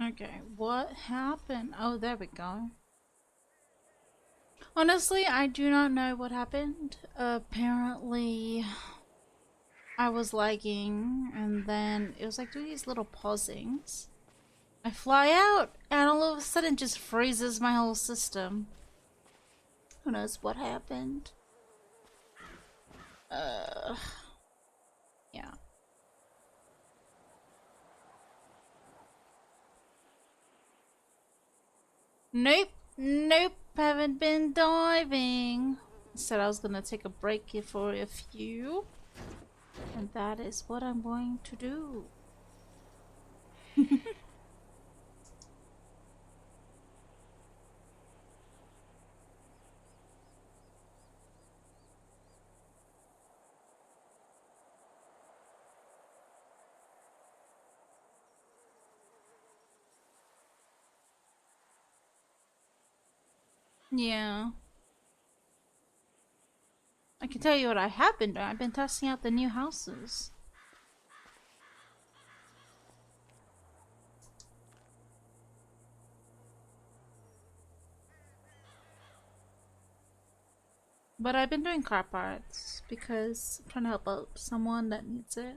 Okay, what happened? Oh, there we go. Honestly, I do not know what happened. Apparently, I was lagging, and then it was like doing these little pausings. I fly out, and all of a sudden it just freezes my whole system. Who knows what happened? Uh, yeah. Nope, nope, haven't been diving. Said I was gonna take a break here for a few, and that is what I'm going to do. Yeah. I can tell you what I have been doing. I've been testing out the new houses. But I've been doing car parts because I'm trying to help out someone that needs it.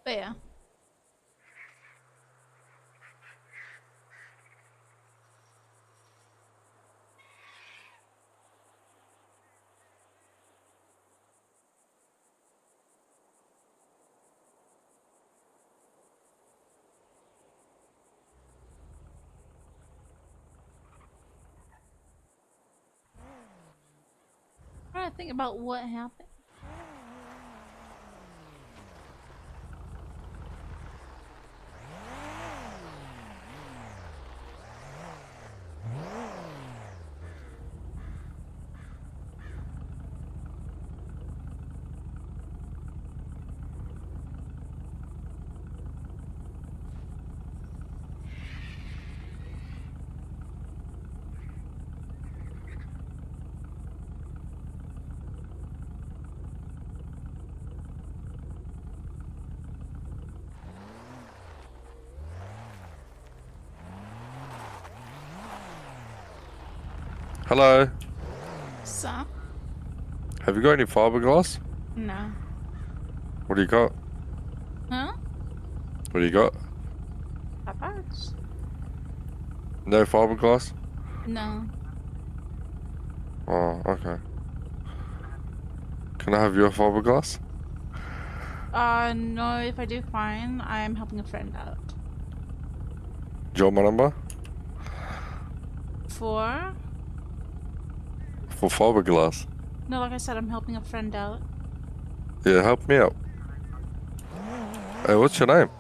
But yeah. I'm trying to think about what happened. Hello. So? Have you got any fiberglass? No. What do you got? Huh? What do you got? Car parts? No fiberglass? No. Oh, okay. Can I have your fiberglass? No, if I do fine, I'm helping a friend out. Do you want my number? For? For fiberglass? No, like I said, I'm helping a friend out. Yeah, help me out. Hey, what's your name?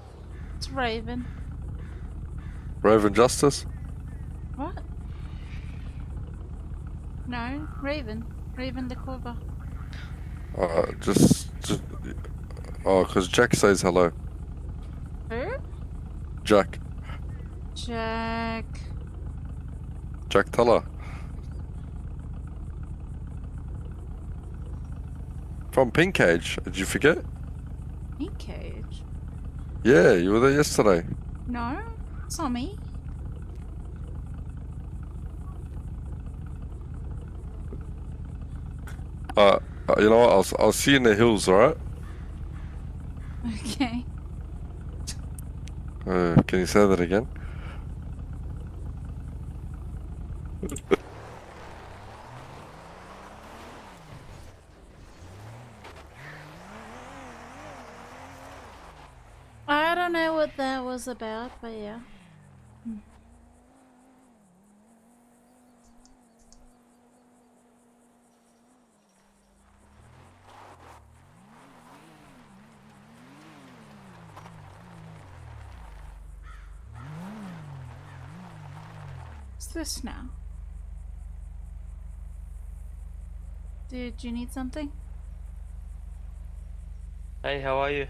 It's Raven. Raven Justice? What? No, Raven. Raven the Clover. Just oh, because Jack says hello. Who? Jack. Jack. Jack Teller. From Pink Cage. Did you forget? Pink Cage. Yeah, you were there yesterday. No, it's not me. You know what? I'll see you in the hills, alright? Okay. Can you say that again? I don't know what that was about, but yeah. What's this now? Did you need something? Hey, how are you?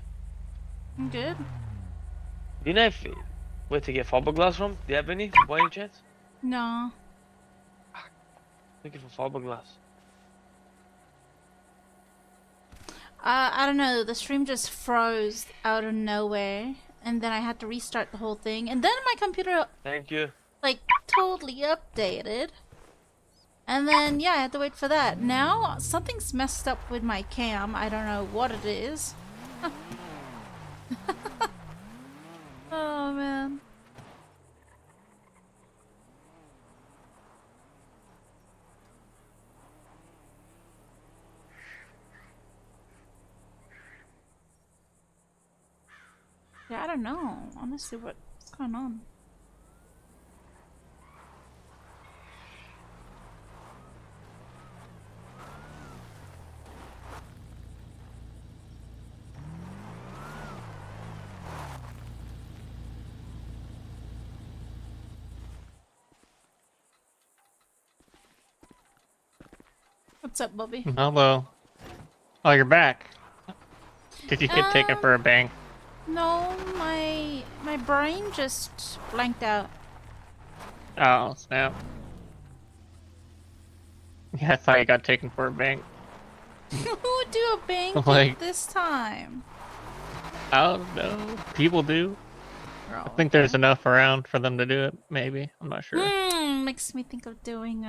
I'm good. Do you know where to get fiberglass from? Do you have any, by any chance? No. Looking for fiberglass. I don't know. The stream just froze out of nowhere, and then I had to restart the whole thing, and then my computer Thank you. like totally updated. And then yeah, I had to wait for that. Now something's messed up with my cam. I don't know what it is. Oh man. Yeah, I don't know. Honestly, what's going on? What's up, Bobby? Hello. Oh, you're back. Did you get taken for a bang? No, my brain just blanked out. Oh, snap. Yeah, I thought you got taken for a bang. Who would do a bang Like- this time? I don't know. People do. Bro. I think there's enough around for them to do it, maybe. I'm not sure. Makes me think of doing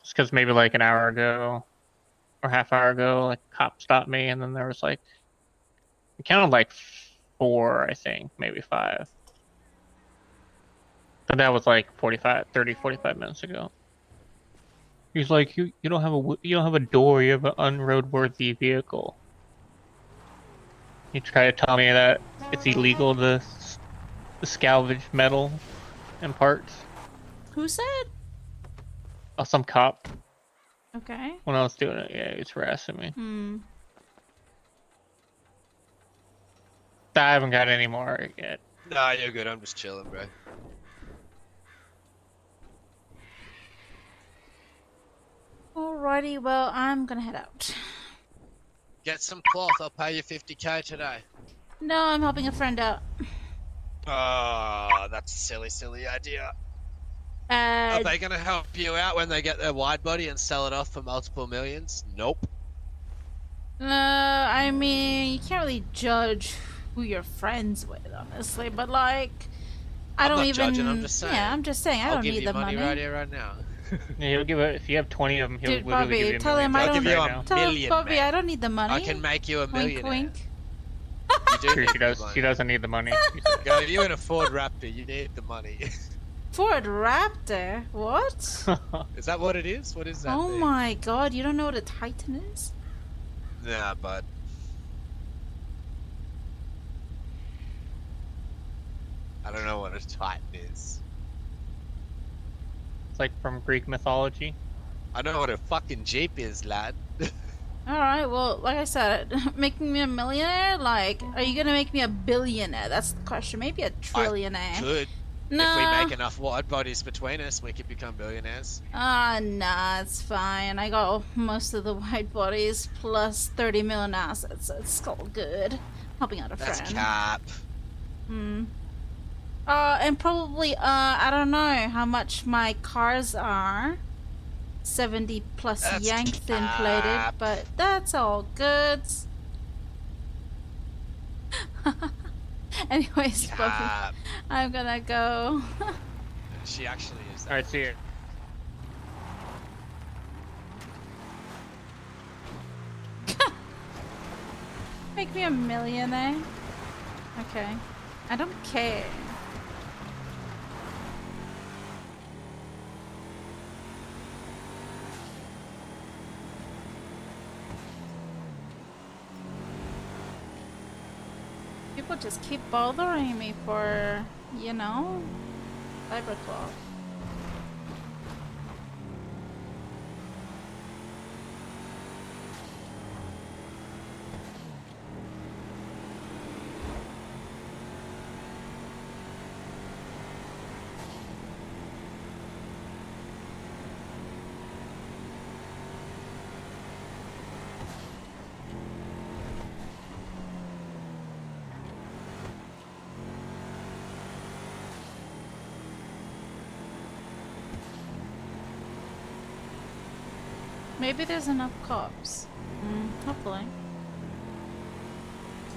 Just because maybe like an hour ago or half hour ago, like a cop stopped me, and then there was like, it counted like 4, I think, maybe 5. But that was like 45 minutes ago. He's like, you don't have a door, you have an unroadworthy vehicle. He tried to tell me that it's illegal to salvage metal and parts. Who said? Oh, some cop. Okay. When I was doing it, yeah, he was harassing me. I haven't got any more yet. Nah, you're good. I'm just chilling, bro. Alrighty, well, I'm gonna head out. Get some cloth. I'll pay you 50k today. No, I'm helping a friend out. Oh, that's a silly idea. Are they gonna help you out when they get their wide body and sell it off for multiple millions? Nope. I mean, you can't really judge who you're friends with, honestly, but like, I'm not judging, I'm just saying. Yeah, I'm just saying, I don't need the money. I'll give you money right here, right now. Yeah, he'll give it, if you have 20 of them, he'll Dude, literally Bobby, give you a tell million him I bucks don't give you right a now. Tell million, Bobby, man. I don't need the money. I can make you a millionaire. Wink, wink. You do Sure, need she does. the money. She doesn't need the money. Go, you in a Ford Raptor, you need the money. Ford Raptor? What? Is that what it is? What is that Oh thing? my god, you don't know what a Titan is? Nah, bud. I don't know what a Titan is. It's like from Greek mythology. I know what a fucking Jeep is, lad. Alright, well, like I said, making me a millionaire? Like, are you gonna make me a billionaire? That's the question. Maybe a trillionaire. Good. No. If we make enough wide bodies between us, we could become billionaires. Nah, it's fine. I got most of the white bodies plus 30 million assets, so it's all good. Helping out a That's friend. cap. And probably, I don't know how much my cars are. 70 plus That's yanked cap. plated, but that's all good. Anyways, Buffy, Cap. I'm gonna go. She actually is. Alright, see you. Make me a millionaire. Okay. I don't care. People just keep bothering me for, you know, cybercloth. Maybe there's enough cops. Hopefully.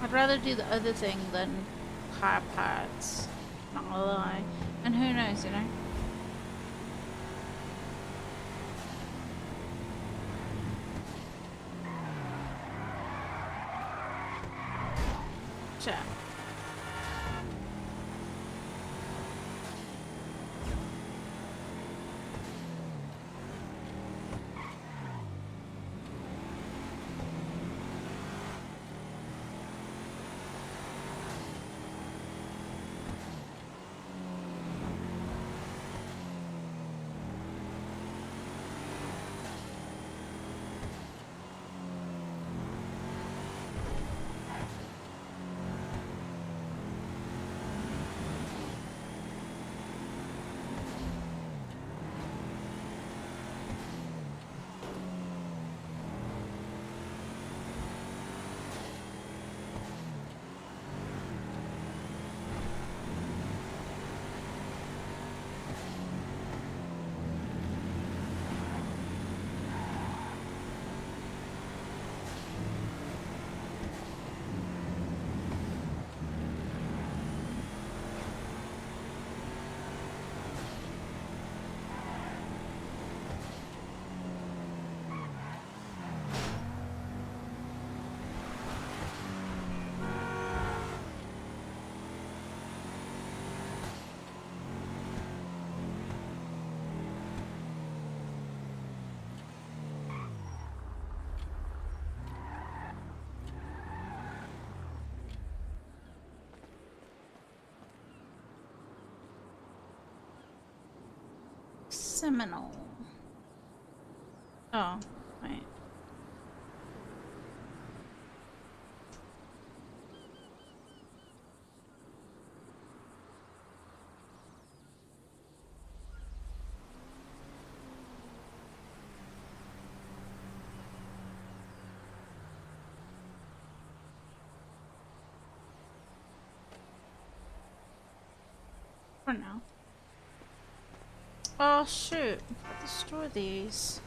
I'd rather do the other thing than car parts. Not gonna lie. And who knows, you know? Sure. Seminole. Oh, wait. For now. Oh shoot, I destroy these.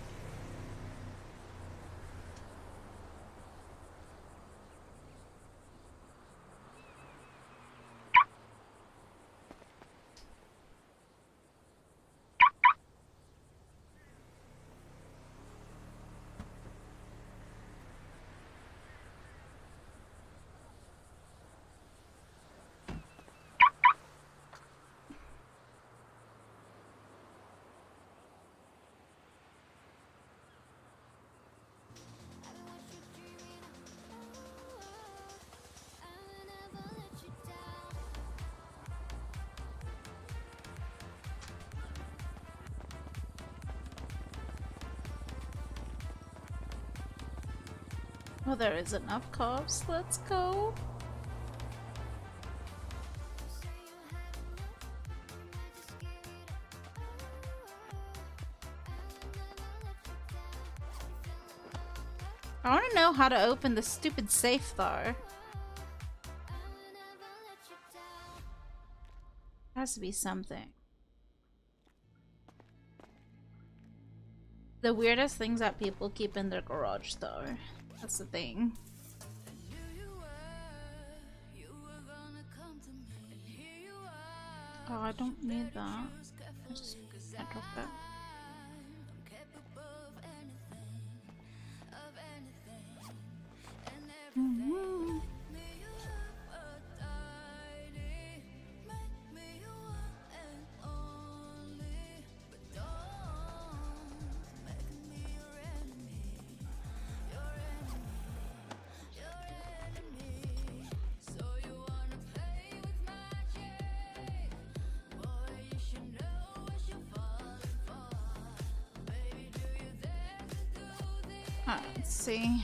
Well, there is enough cops. Let's go. I want to know how to open the stupid safe though. Has to be something. The weirdest things that people keep in their garage though. That's the thing. Oh, I don't need that. I just can't drop it. Let's see.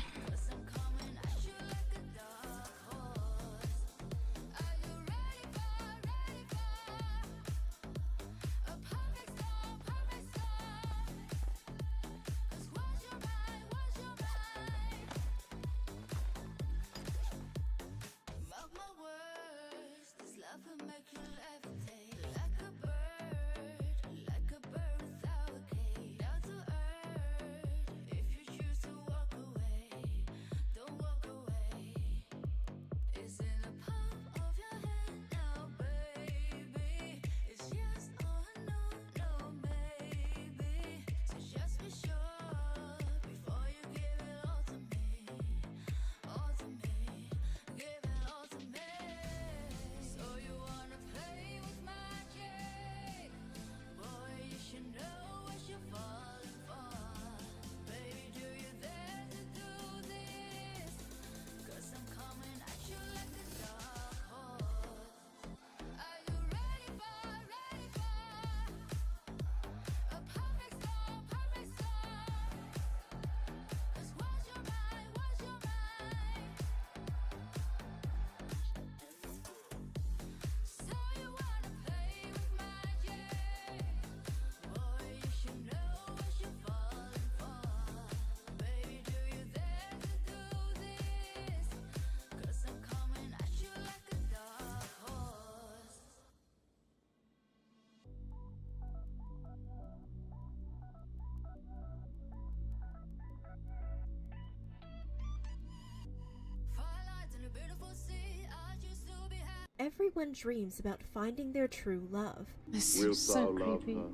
Everyone dreams about finding their true love. This Wilt is so thou love creepy. her,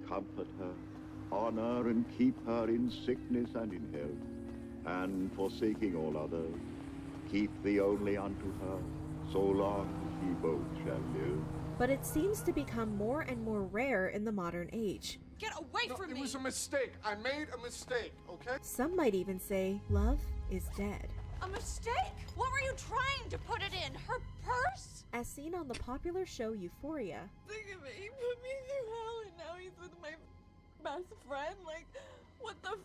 comfort her, honor and keep her in sickness and in health, and forsaking all others, keep thee only unto her, so long as ye both shall live? But it seems to become more and more rare in the modern age. Get away from me! It was a mistake. I made a mistake, okay? Some might even say love is dead. A mistake? What were you trying to put it in? Her purse? As seen on the popular show Euphoria, Think of it, he put me through hell and now he's with my best friend? Like, what the f***?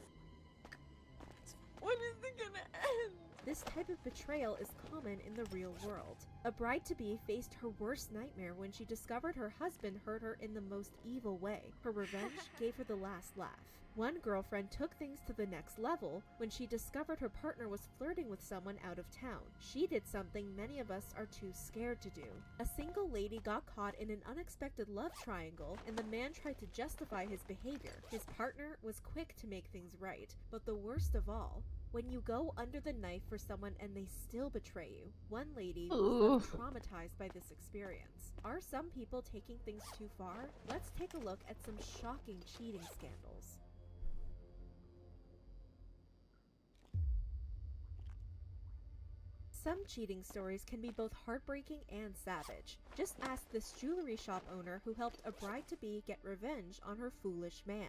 When is it gonna end? this type of betrayal is common in the real world. A bride-to-be faced her worst nightmare when she discovered her husband hurt her in the most evil way. Her revenge gave her the last laugh. One girlfriend took things to the next level when she discovered her partner was flirting with someone out of town. She did something many of us are too scared to do. A single lady got caught in an unexpected love triangle, and the man tried to justify his behavior. His partner was quick to make things right, but the worst of all, when you go under the knife for someone and they still betray you. One lady was left traumatized by this experience. Are some people taking things too far? Let's take a look at some shocking cheating scandals. Some cheating stories can be both heartbreaking and savage. Just ask this jewelry shop owner who helped a bride-to-be get revenge on her foolish man.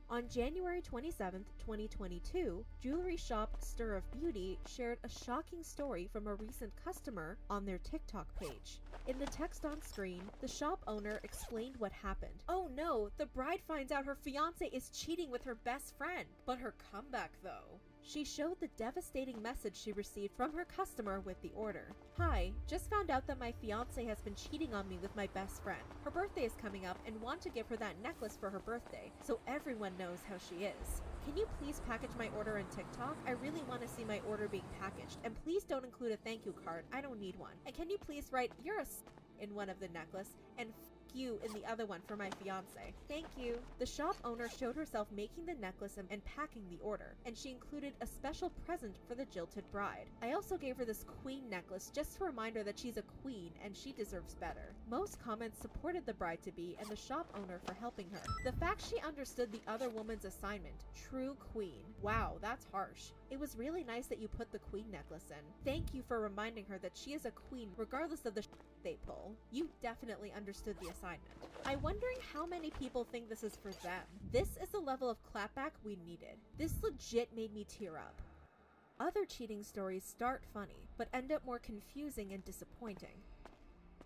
On January 27, 2022, jewelry shop Stir of Beauty shared a shocking story from a recent customer on their TikTok page. In the text on screen, the shop owner explained what happened. Oh no, the bride finds out her fiance is cheating with her best friend. But her comeback though. She showed the devastating message she received from her customer with the order. Hi, just found out that my fiance has been cheating on me with my best friend. Her birthday is coming up and want to give her that necklace for her birthday, so everyone knows how she is. Can you please package my order in TikTok? I really want to see my order being packaged, and please don't include a thank you card. I don't need one. And can you please write, "You're a s*** in one of the necklace, and you in the other one for my fiance. Thank you." The shop owner showed herself making the necklace and packing the order, and she included a special present for the jilted bride. I also gave her this queen necklace just to remind her that she's a queen and she deserves better. Most comments supported the bride-to-be and the shop owner for helping her. The fact she understood the other woman's assignment, true queen. Wow, that's harsh. It was really nice that you put the queen necklace in. Thank you for reminding her that she is a queen regardless of the they pull. You definitely understood the assignment. I'm wondering how many people think this is for them. This is the level of clapback we needed. This legit made me tear up. Other cheating stories start funny, but end up more confusing and disappointing.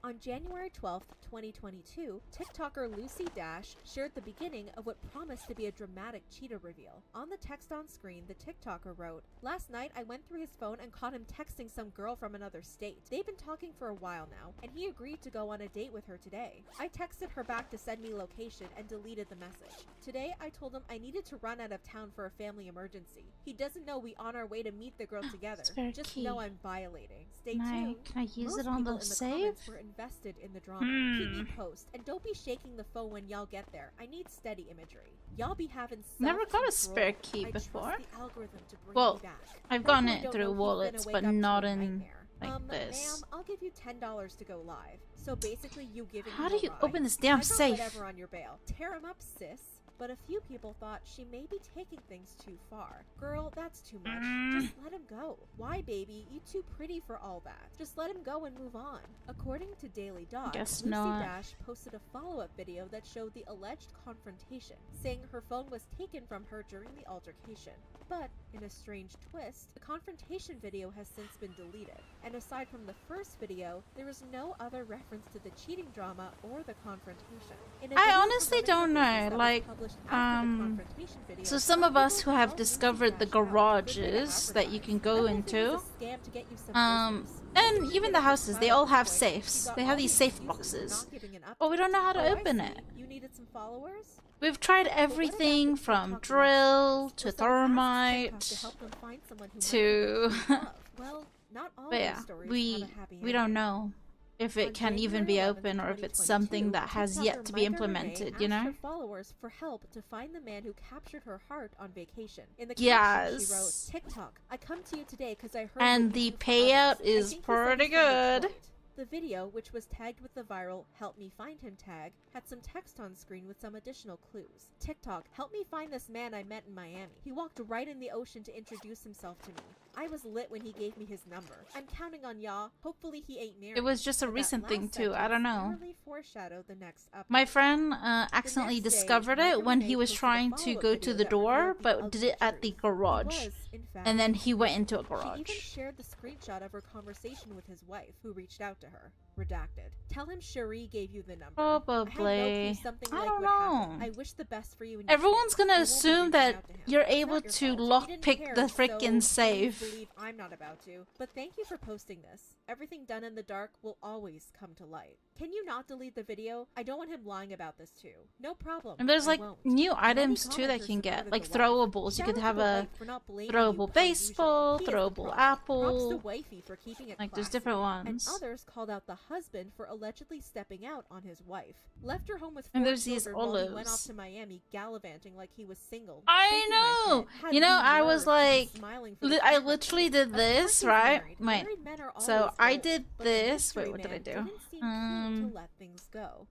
On January 12th, 2022, TikToker Lucy Dash shared the beginning of what promised to be a dramatic cheetah reveal. On the text on screen, the TikToker wrote, "Last night I went through his phone and caught him texting some girl from another state. They've been talking for a while now, and he agreed to go on a date with her today. I texted her back to send me location and deleted the message. Today I told him I needed to run out of town for a family emergency. He doesn't know we on our way to meet the girl together. Just key. know I'm violating. Stay Can tuned." I use Most it on people the in the save? comments were invested in the drama. Keep me post, and don't be shaking the phone when y'all get there. I need steady imagery. Y'all be having Never got a self-control. spare key I before. trust the algorithm to bring Well, me back. I've That gotten boy it don't through know he's wallets, gonna but wake up to not a in nightmare. like this. Ma'am, I'll give you $10 to go live. So basically, you giving How him do a you ride. open this damn I got safe? whatever on your bail. Tear him up, sis. But a few people thought she may be taking things too far. Girl, that's too much. Just let him go. Why, baby? You too pretty for all that. Just let him go and move on. According to Daily Dot, Guess Lucy not. Dash posted a follow-up video that showed the alleged confrontation, saying her phone was taken from her during the altercation. But, in a strange twist, the confrontation video has since been deleted. And aside from the first video, there is no other reference to the cheating drama or the confrontation. In a I video honestly from don't another business know, that was like, published after the confrontation video, so some of us who people have called Lucy discovered the Dash out. garages that you can go That whole thing into, was a scam to get you some business. and even the houses, they all have She safes. got They all have these these safe excuses for boxes, not giving an but we don't know how to Oh, I open see. it. You needed some followers? We've tried But what about everything the from TikTok drill websites, to where someone asks TikTok thermite to help them find someone who might to be in love? Well, not all but those yeah, stories we have a happy don't ending. know if On it can even be January 11th, open or if it's 2022, something that has yet TikToker to be Micah implemented, Renee you asked know? her followers for help to find the man who captured her heart on vacation. In the caption, she wrote, Yes. "TikTok, I come to you today because I heard And what you the do for payout others. I is think he said pretty he's from good. Detroit." The video, which was tagged with the viral "Help Me Find Him" tag, had some text on screen with some additional clues. TikTok, help me find this man I met in Miami. He walked right in the ocean to introduce himself to me. I was lit when he gave me his number. I'm counting on y'all. Hopefully he ain't married. It was just a But that recent thing last too, I don't sentence know. literally foreshadowed the next update. My friend accidentally next day, discovered Micah it when Renee he was posted a trying to follow-up go video to the that door, revealed the but ugly did it at the truth. He garage. was, in fact, And then he went married. into a She garage. even shared the screenshot of her conversation with his wife, who reached out to her. Redacted. Tell him Cherie gave you the number. I had no Probably. clue something I like don't would happen. know. I wish the best for you and your Everyone's kid. gonna I won't be assume reaching that out to him. you're It's able not your to fault. He didn't lockpick care, the so frickin' please safe. believe I'm not about to. But thank you for posting this. Everything done in the dark will always come to light. Can you not delete the video? I don't want him lying about this too. No problem. And there's I like won't. new Many items too that commenters you can get, supported like the wife. throwables. You Shout could out have to the a wife for not blaming you throwable per usual. baseball, He is the throwable problem. Props to apple. wifey for keeping it Like there's classy. different And ones. others called out the husband for allegedly stepping out on his wife. Left her home with 4 And there's these children while he went off olives. to Miami gallivanting like he was single. I Shaking my know! head. Had You know, the I nerve was to be like, smiling for the I camera. literally did Of course this, he's right? married. Wait. Married men are So always I gold, did but the this. Wait, mystery what did I man do? didn't seem keen to let things go.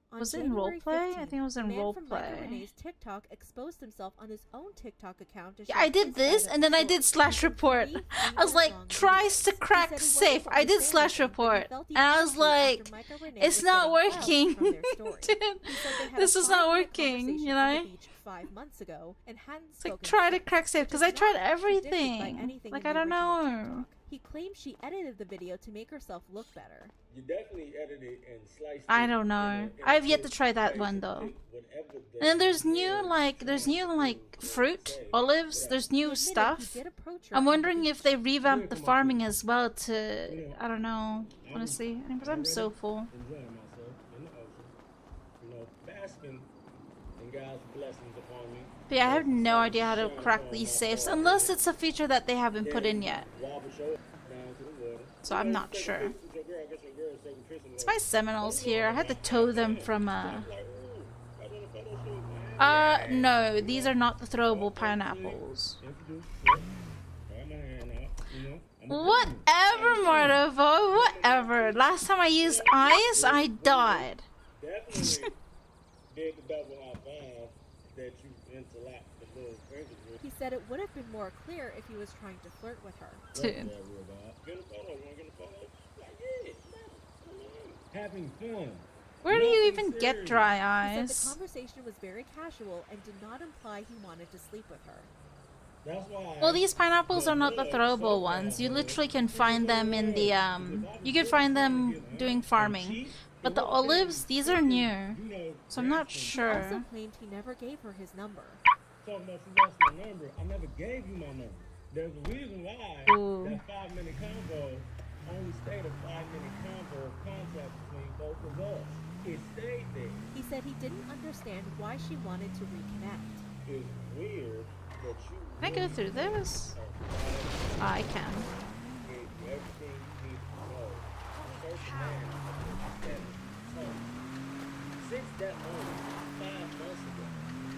On Was it in January roleplay? I 15th, think it was in the man from Micah roleplay. Renee's TikTok exposed himself on his own TikTok account to Yeah, share I did his this, side of and the then I story. did slash report. I was like, tries to crack safe. I did slash report, and I was like, it's not working. Dude, this is not working, you know? 5 months ago and hadn't It's like, spoken try to since, crack safe, which because is I tried not contradicted by everything. anything Like, in I the don't original know. TikTok. He claimed she edited the video to make herself look better. You definitely edited and sliced I it don't know. I've yet to try that one though. And then there's new like fruit, olives. There's new stuff. I'm wondering if they revamped the farming as well to, I don't know, honestly, because I'm so full. Enjoying myself in the ocean, basking in God's blessings upon me. But yeah, I have no idea how to crack these safes, unless it's a feature that they haven't put in yet. So I'm not sure. It's my Seminoles here. I had to tow them from no, these are not the throwable pineapples. Whatever, Martavo, whatever. Last time I used ice, I died. He said it would have been more clear if he was trying to flirt with her. Dude. Having fun. Where do you even get dry He said the ice? conversation was very casual and did not imply he wanted to sleep with her. That's why. Well, these pineapples are not the throwable ones. You literally can find them in the, you can find them doing farming. But the olives, these are new. So I'm not He sure. also claimed he never gave her his number. Talking about you lost my number. I never gave you my number. There's a reason why that 5-minute convo only stayed a 5-minute convo contract between both of us. It stayed there. He said he didn't understand why she wanted to reconnect. It's weird that you Can I go through this? Oh, I can. gave you everything you need to know. Certain man that so since that moment, 5 months ago,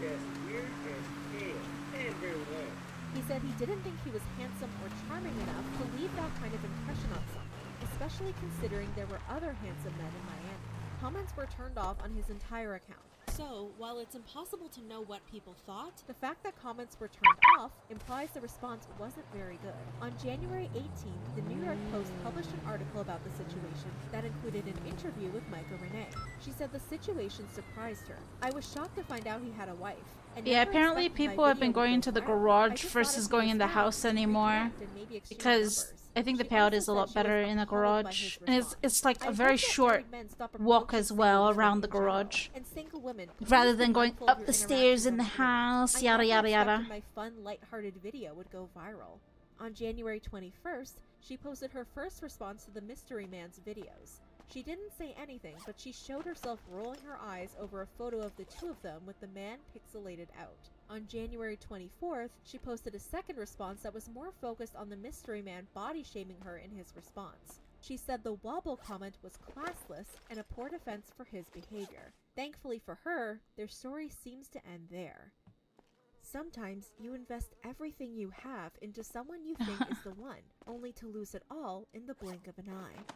as weird as hell and very lame. He said he didn't think he was handsome or charming enough to leave that kind of impression on someone, especially considering there were other handsome men in Miami. Comments were turned off on his entire account. So, while it's impossible to know what people thought, the fact that comments were turned off implies the response wasn't very good. On January 18th, the New York Post published an article about the situation that included an interview with Micah Renee. She said the situation surprised her. I was shocked to find out he had a wife. And Yeah, never apparently expected my people have been video would going go into the viral. I garage just versus thought if going he in the was down, house we'd anymore. reconnect and maybe exchange Because numbers. I think the She payout also is a said lot she better was in the appalled by garage. his And response. it's like I a hope very that short married men stop walk approaching as well single around the women in general. garage. And single women, Rather please than be going mindful of up your the stairs in the interactions on house, Twitter. yada I yada never yada. expected my fun, light-hearted video would go viral. On January 21st, she posted her first response to the Mystery Man's videos. She didn't say anything, but she showed herself rolling her eyes over a photo of the two of them with the man pixelated out. On January 24th, she posted a second response that was more focused on the Mystery Man body-shaming her in his response. She said the wobble comment was classless and a poor defense for his behavior. Thankfully for her, their story seems to end there. Sometimes you invest everything you have into someone you think is the one, only to lose it all in the blink of an eye.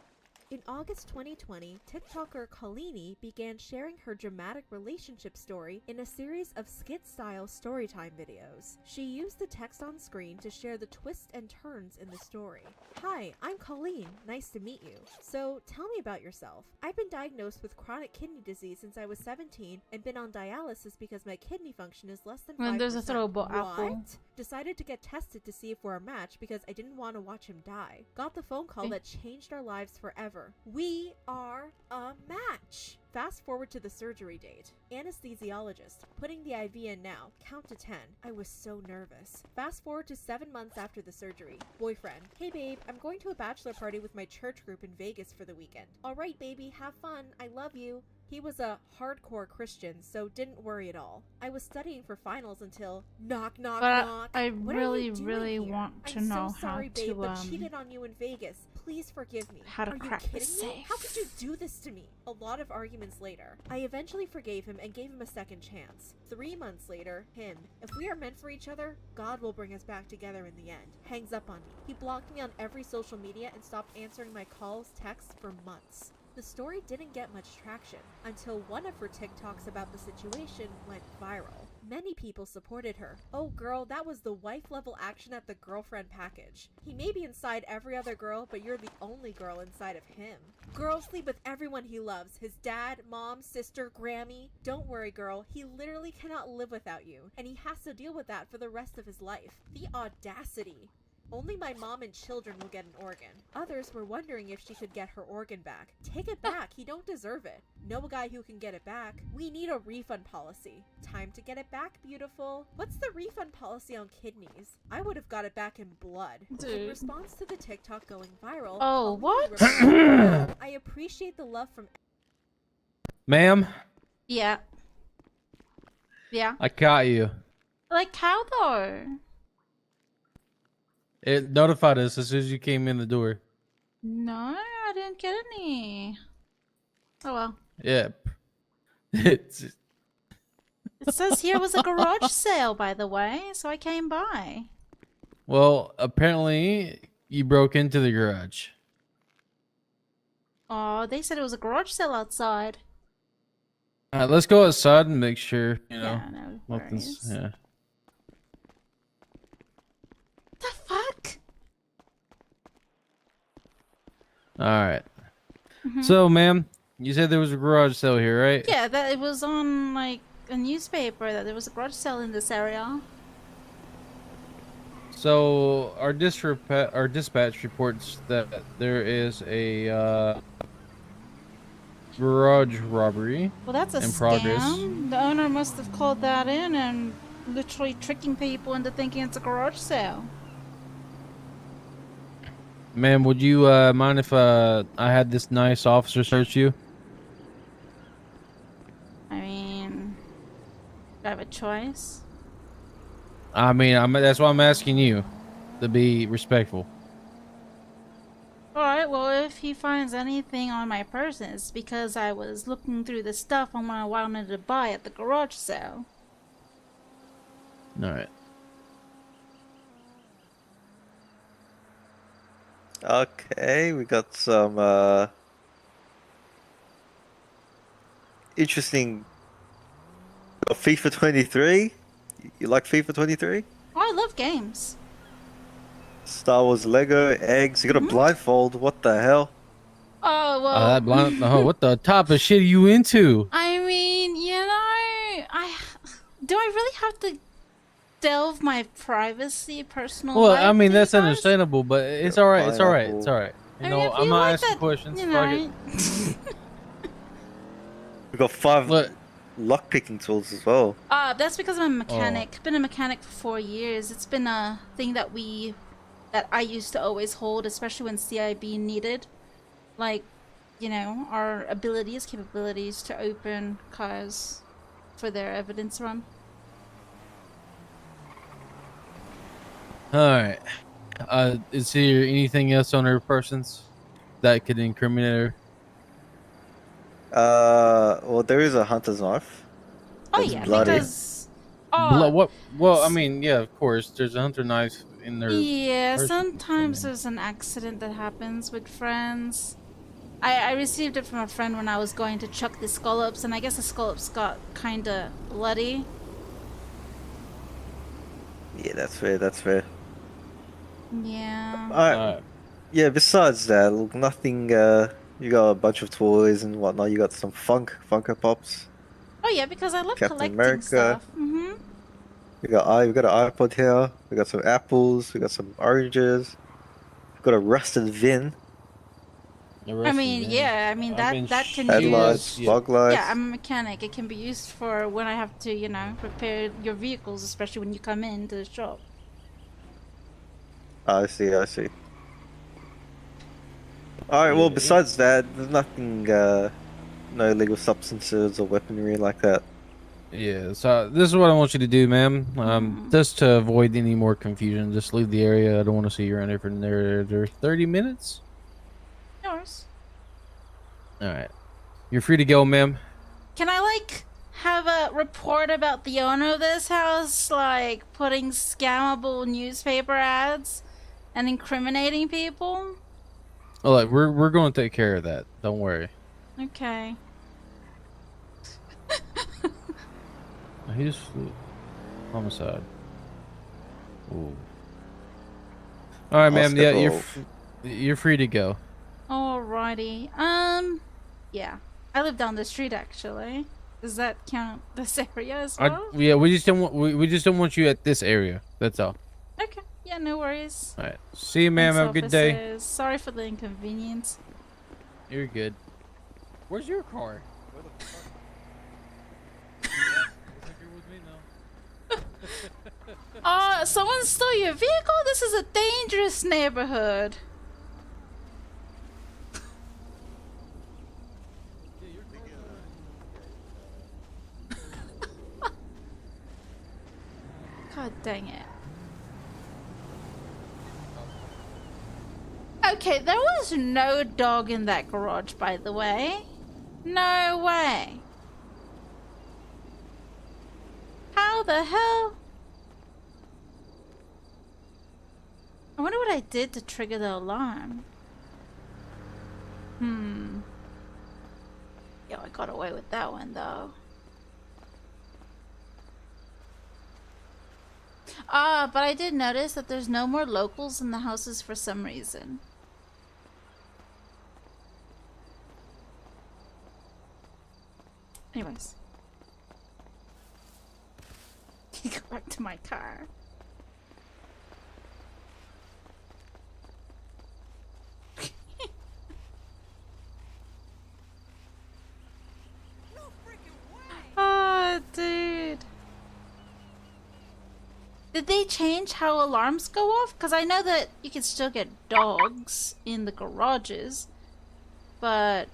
In August 2020, TikToker Kalini began sharing her dramatic relationship story in a series of skit-style storytime videos. She used the text on screen to share the twists and turns in the story. Hi, I'm Colleen. Nice to meet you. So, tell me about yourself. I've been diagnosed with chronic kidney disease since I was 17 and been on dialysis because my kidney function is less than 5%. When there's a throwable apple. What? Decided to get tested to see if we're a match because I didn't want to watch him die. Got the phone call that changed our lives forever. We are a match. Fast forward to the surgery date. Anesthesiologist, putting the IV in now. Count to 10. I was so nervous. Fast forward to 7 months after the surgery. Boyfriend, hey babe, I'm going to a bachelor party with my church group in Vegas for the weekend. Alright baby, have fun. I love you. He was a hardcore Christian, so didn't worry at all. I was studying for finals until knock knock But knock. I What are really, you doing really here? want to I'm know so sorry, how babe, to but cheated on you in Vegas. Please forgive me. how to Are crack you the kidding me? safe. How could you do this to me? A lot of arguments later, I eventually forgave him and gave him a second chance. 3 months later, him. If we are meant for each other, God will bring us back together in the end. Hangs up on me. He blocked me on every social media and stopped answering my calls, texts for months. The story didn't get much traction until one of her TikToks about the situation went viral. Many people supported her. Oh girl, that was the wife level action at the girlfriend package. He may be inside every other girl, but you're the only girl inside of him. Girl sleep with everyone he loves. His dad, mom, sister, Grammy. Don't worry girl, he literally cannot live without you. And he has to deal with that for the rest of his life. The audacity. Only my mom and children will get an organ. Others were wondering if she could get her organ back. Take it back, he don't deserve it. Know a guy who can get it back. We need a refund policy. Time to get it back, beautiful. What's the refund policy on kidneys? I would have got it back in blood. In response to the TikTok going viral, Oh, what? replied, I appreciate the love from Ma'am, Yeah. Yeah. I caught you. Like how though? It notified us as soon as you came in the door. No, I didn't get any. Oh well. Yep. It's It says here was a garage sale, by the way, so I came by. well, apparently you broke into the garage. Oh, they said it was a garage sale outside. All right, let's go outside and make sure, you know, Yeah, no nothing's, worries. yeah. The fuck? All right. So, ma'am, you said there was a garage sale here, right? Yeah, that it was on like a newspaper that there was a garage sale in this area. So our dispatch reports that there is a garage robbery Well, that's a in progress. scam. The owner must have called that in and literally tricking people into thinking it's a garage sale. Ma'am, would you mind if I had this nice officer search you? I mean, do I have a choice? I mean, that's why I'm asking you to be respectful. Alright, well, if he finds anything on my person, it's because I was looking through the stuff on what I wanted to buy at the garage sale. All right. Okay, we got some interesting. FIFA 23. You like FIFA 23? Oh, I love games. Star Wars Lego eggs. You got a blindfold. What the hell? Oh, well. That blind. Oh, what the type of shit are you into? I mean, do I really have to delve my privacy, personal Well, life I mean to you that's guys? understandable, but it's all right. It's all right. It's all right. You I know, mean, if I'm you not like asking that, questions. you Fuck know. it. We got 5 lock picking tools as well. That's because I'm a mechanic. Oh. Been a mechanic for 4 years. It's been a thing that I used to always hold, especially when CIB needed, like, you know, our capabilities to open cars for their evidence run. All right. Is there anything else on her persons that could incriminate her? Well, there is a hunter's knife. Oh It's yeah, bloody. because What? Well, I mean, yeah, of course. There's a hunter knife in there. yeah, sometimes there's an accident that happens with friends. I received it from a friend when I was going to chuck the scallops, and I guess the scallops got kinda bloody. Yeah, that's fair. That's fair. Yeah. Alright. Yeah, besides that, look, nothing, you got a bunch of toys and whatnot. You got some Funko Pops. Oh yeah, because I love Captain collecting America. stuff. Mm-hmm. We got an iPod here. We got some apples. We got some oranges. We got a rusted VIN. I mean, yeah, I mean that can Headlights, use. fog lights. Yeah, I'm a mechanic. It can be used for when I have to, you know, repair your vehicles, especially when you come into the shop. I see. Alright, well, besides that, there's nothing, no illegal substances or weaponry like that. Yeah, so this is what I want you to do, ma'am. Just to avoid any more confusion, just leave the area. I don't want to see you around here for another 30 minutes. Yours. All right. You're free to go, ma'am. Can I, like, have a report about the owner of this house, like, putting scammable newspaper ads and incriminating people? Oh, look, we're going to take care of that. Don't worry. Okay. He's homicide. Ooh. All right, ma'am. Yeah, you're free to go. Alrighty. Yeah. I live down the street, actually. Does that count this area as well? Yeah, we just don't want you at this area. That's all. Okay. Yeah, no worries. All right. See you, ma'am. Thanks, Have a good day. officers. Sorry for the inconvenience. You're good. Where's your car? Someone stole your vehicle? This is a dangerous neighborhood. God dang it. Okay, there was no dog in that garage, by the way. No way. How the hell? I wonder what I did to trigger the alarm. Yo, I got away with that one, though. But I did notice that there's no more locals in the houses for some reason. Anyways. Go back to my car. Did they change how alarms go off? Because I know that you can still get dogs in the garages, but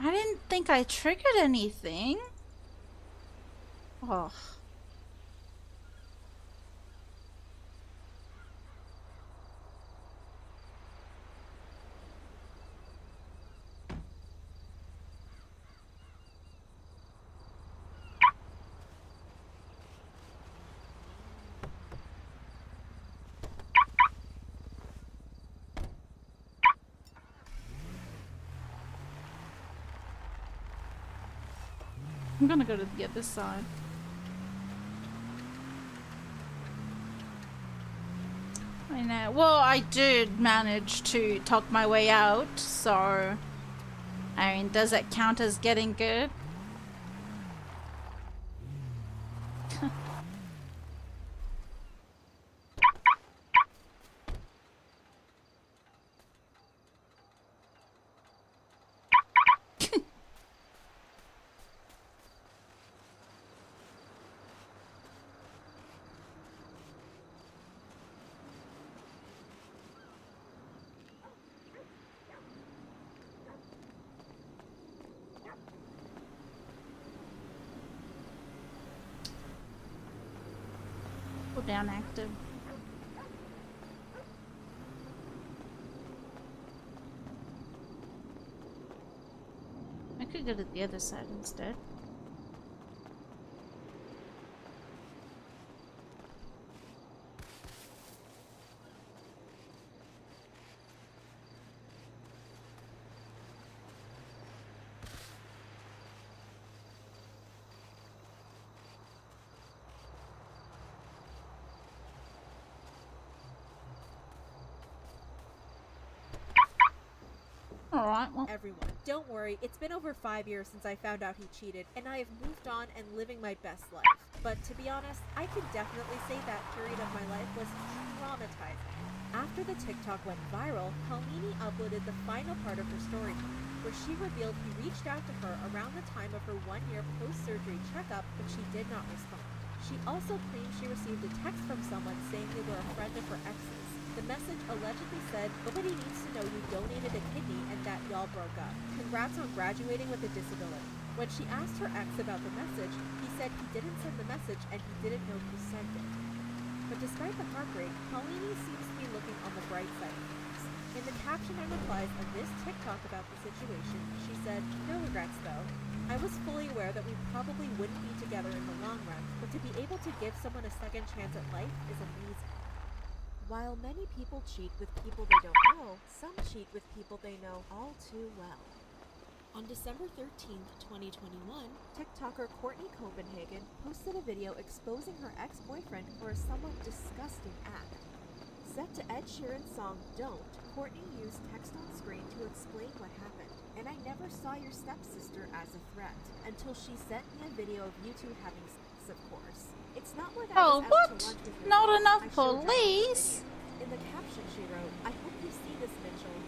I didn't think I triggered anything. Oh. I'm gonna go to the other side. I know. Well, I did manage to talk my way out, so... I mean, does that count as getting good? Down active. I could go to the other side instead. Alright, well. Everyone, don't worry, it's been over 5 years since I found out he cheated, and I have moved on and living my best life. But to be honest, I can definitely say that period of my life was traumatizing. After the TikTok went viral, Halini uploaded the final part of her story time, where she revealed he reached out to her around the time of her 1-year post-surgery checkup, but she did not respond. She also claimed she received a text from someone saying they were a friend of her ex's. The message allegedly said, "Nobody needs to know you donated a kidney and that y'all broke up. Congrats on graduating with a disability." When she asked her ex about the message, he said he didn't send the message and he didn't know who sent it. But despite the heartbreak, Halini seems to be looking on the bright side of things. In the caption and replies of this TikTok about the situation, she said, "No regrets though. I was fully aware that we probably wouldn't be together in the long run, but to be able to give someone a second chance at life is amazing." While many people cheat with people they don't know, some cheat with people they know all too well. On December 13th, 2021, TikToker Courtney Copenhagen posted a video exposing her ex-boyfriend for a somewhat disgusting act. Set to Ed Sheeran's song Don't, Courtney used text on screen to explain what happened. "And I never saw your stepsister as a threat, until she sent me a video of you two having sex, of course. It's not like I was out to lunch with your Not mom. enough I showed her police. video." In the caption she wrote, "I hope you see this, Mitchell.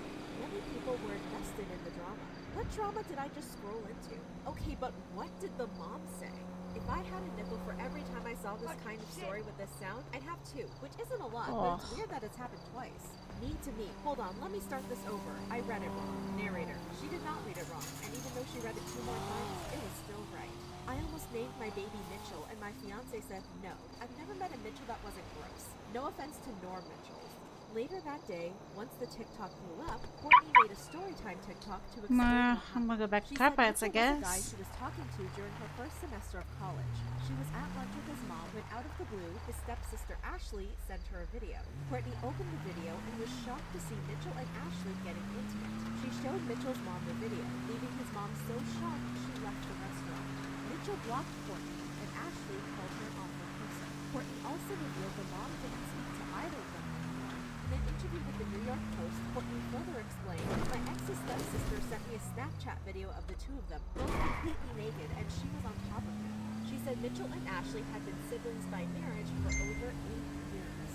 Many people were invested in the drama. What drama did I just scroll into? Okay, but what did the mom say? If I had a nickel for every time I saw this kind of story with this sound, I'd have 2, which isn't a lot, but it's weird that it's happened twice. Me to me. Hold on, let me start this over. I read it wrong. Narrator. She did not read it wrong, and even though she read it 2 more times, it was still right. I almost named my baby Mitchell, and my fiance said no. I've never met a Mitchell that wasn't gross. No offense to Norm Mitchells." Later that day, once the TikTok blew up, Courtney made a storytime TikTok to explain what happened. I'm gonna go back to She Car said Pirates, I Mitchell was the guy guess. she was talking to during her first semester of college. She was at lunch with his mom when out of the blue, his stepsister Ashley sent her a video. Courtney opened the video and was shocked to see Mitchell and Ashley getting intimate. She showed Mitchell's mom the video, leaving his mom so shocked she left the restaurant. Mitchell blocked Courtney, and Ashley called her an awful person. Courtney also revealed the mom didn't speak to either of them anymore. In an interview with the New York Post, Courtney further explained, "My ex's stepsister sent me a Snapchat video of the two of them, both completely naked, and she was on top of him." She said Mitchell and Ashley had been siblings by marriage for over 8 years.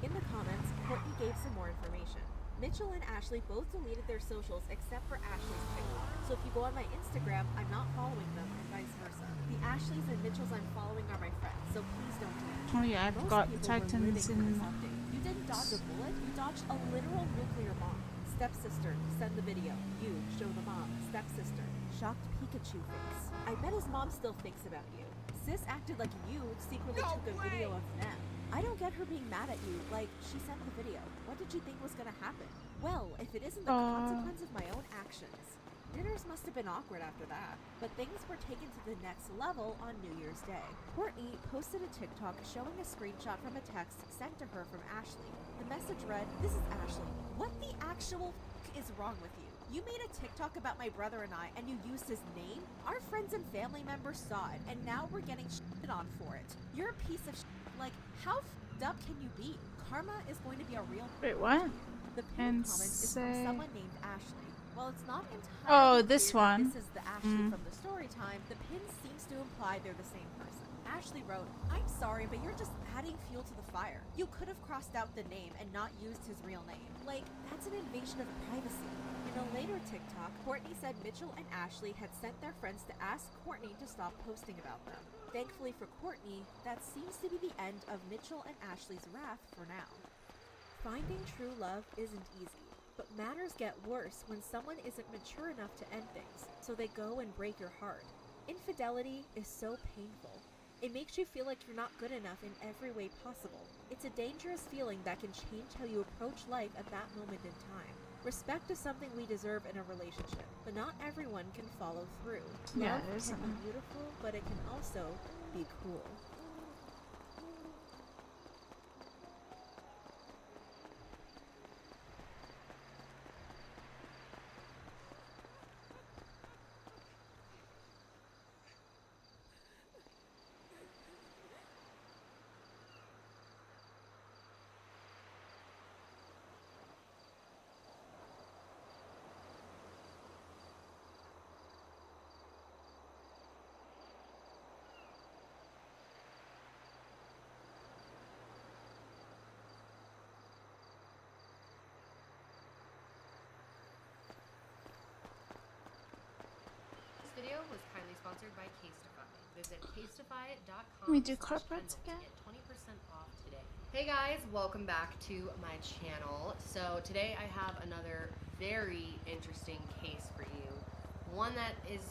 In the comments, Courtney gave some more information. Mitchell and Ashley both deleted their socials except for Ashley's TikTok. So if you go on my Instagram, I'm not following them and vice versa. The Ashleys and Mitchells I'm following are my friends, so please don't do it. Oh yeah, I've Most got the people were Titans living in. for this update. You didn't dodge a bullet, you dodged a literal nuclear bomb. Stepsister, send the video. You, show the mom. Stepsister, shocked Pikachu face. I bet his mom still thinks about you. Sis acted like you secretly took a video of them. I don't get her being mad at you, like, she sent the video. What did you think was gonna happen? Well, if it isn't the consequence of my own actions. Dinners must have been awkward after that, but things were taken to the next level on New Year's Day. Courtney posted a TikTok showing a screenshot from a text sent to her from Ashley. The message read, "This is Ashley. What the actual is wrong with you? You made a TikTok about my brother and I, and you used his name? Our friends and family members saw it, and now we're getting shit on for it. You're a piece of shit. Like, how f***ed up can you be? Karma is going to be a real Wait, what? The pinned comment is from someone named Ashley. While it's not entirely Oh, this clear one. this is the Ashley from the story time, the pin seems to imply they're the same person. Ashley wrote, "I'm sorry, but you're just adding fuel to the fire. You could have crossed out the name and not used his real name. Like, that's an invasion of privacy." In a later TikTok, Courtney said Mitchell and Ashley had sent their friends to ask Courtney to stop posting about them. Thankfully for Courtney, that seems to be the end of Mitchell and Ashley's wrath for now. Finding true love isn't easy, but matters get worse when someone isn't mature enough to end things, so they go and break your heart. Infidelity is so painful. It makes you feel like you're not good enough in every way possible. It's a dangerous feeling that can change how you approach life at that moment in time. Respect is something we deserve in a relationship, but not everyone can follow through. Yeah, Love there's can be some. beautiful, but it can also be cruel. This video was kindly sponsored by Casetify. Visit casetify.com. Let me do corporates again. Get 20% off today. Hey guys, welcome back to my channel. So today I have another very interesting case for you. One that is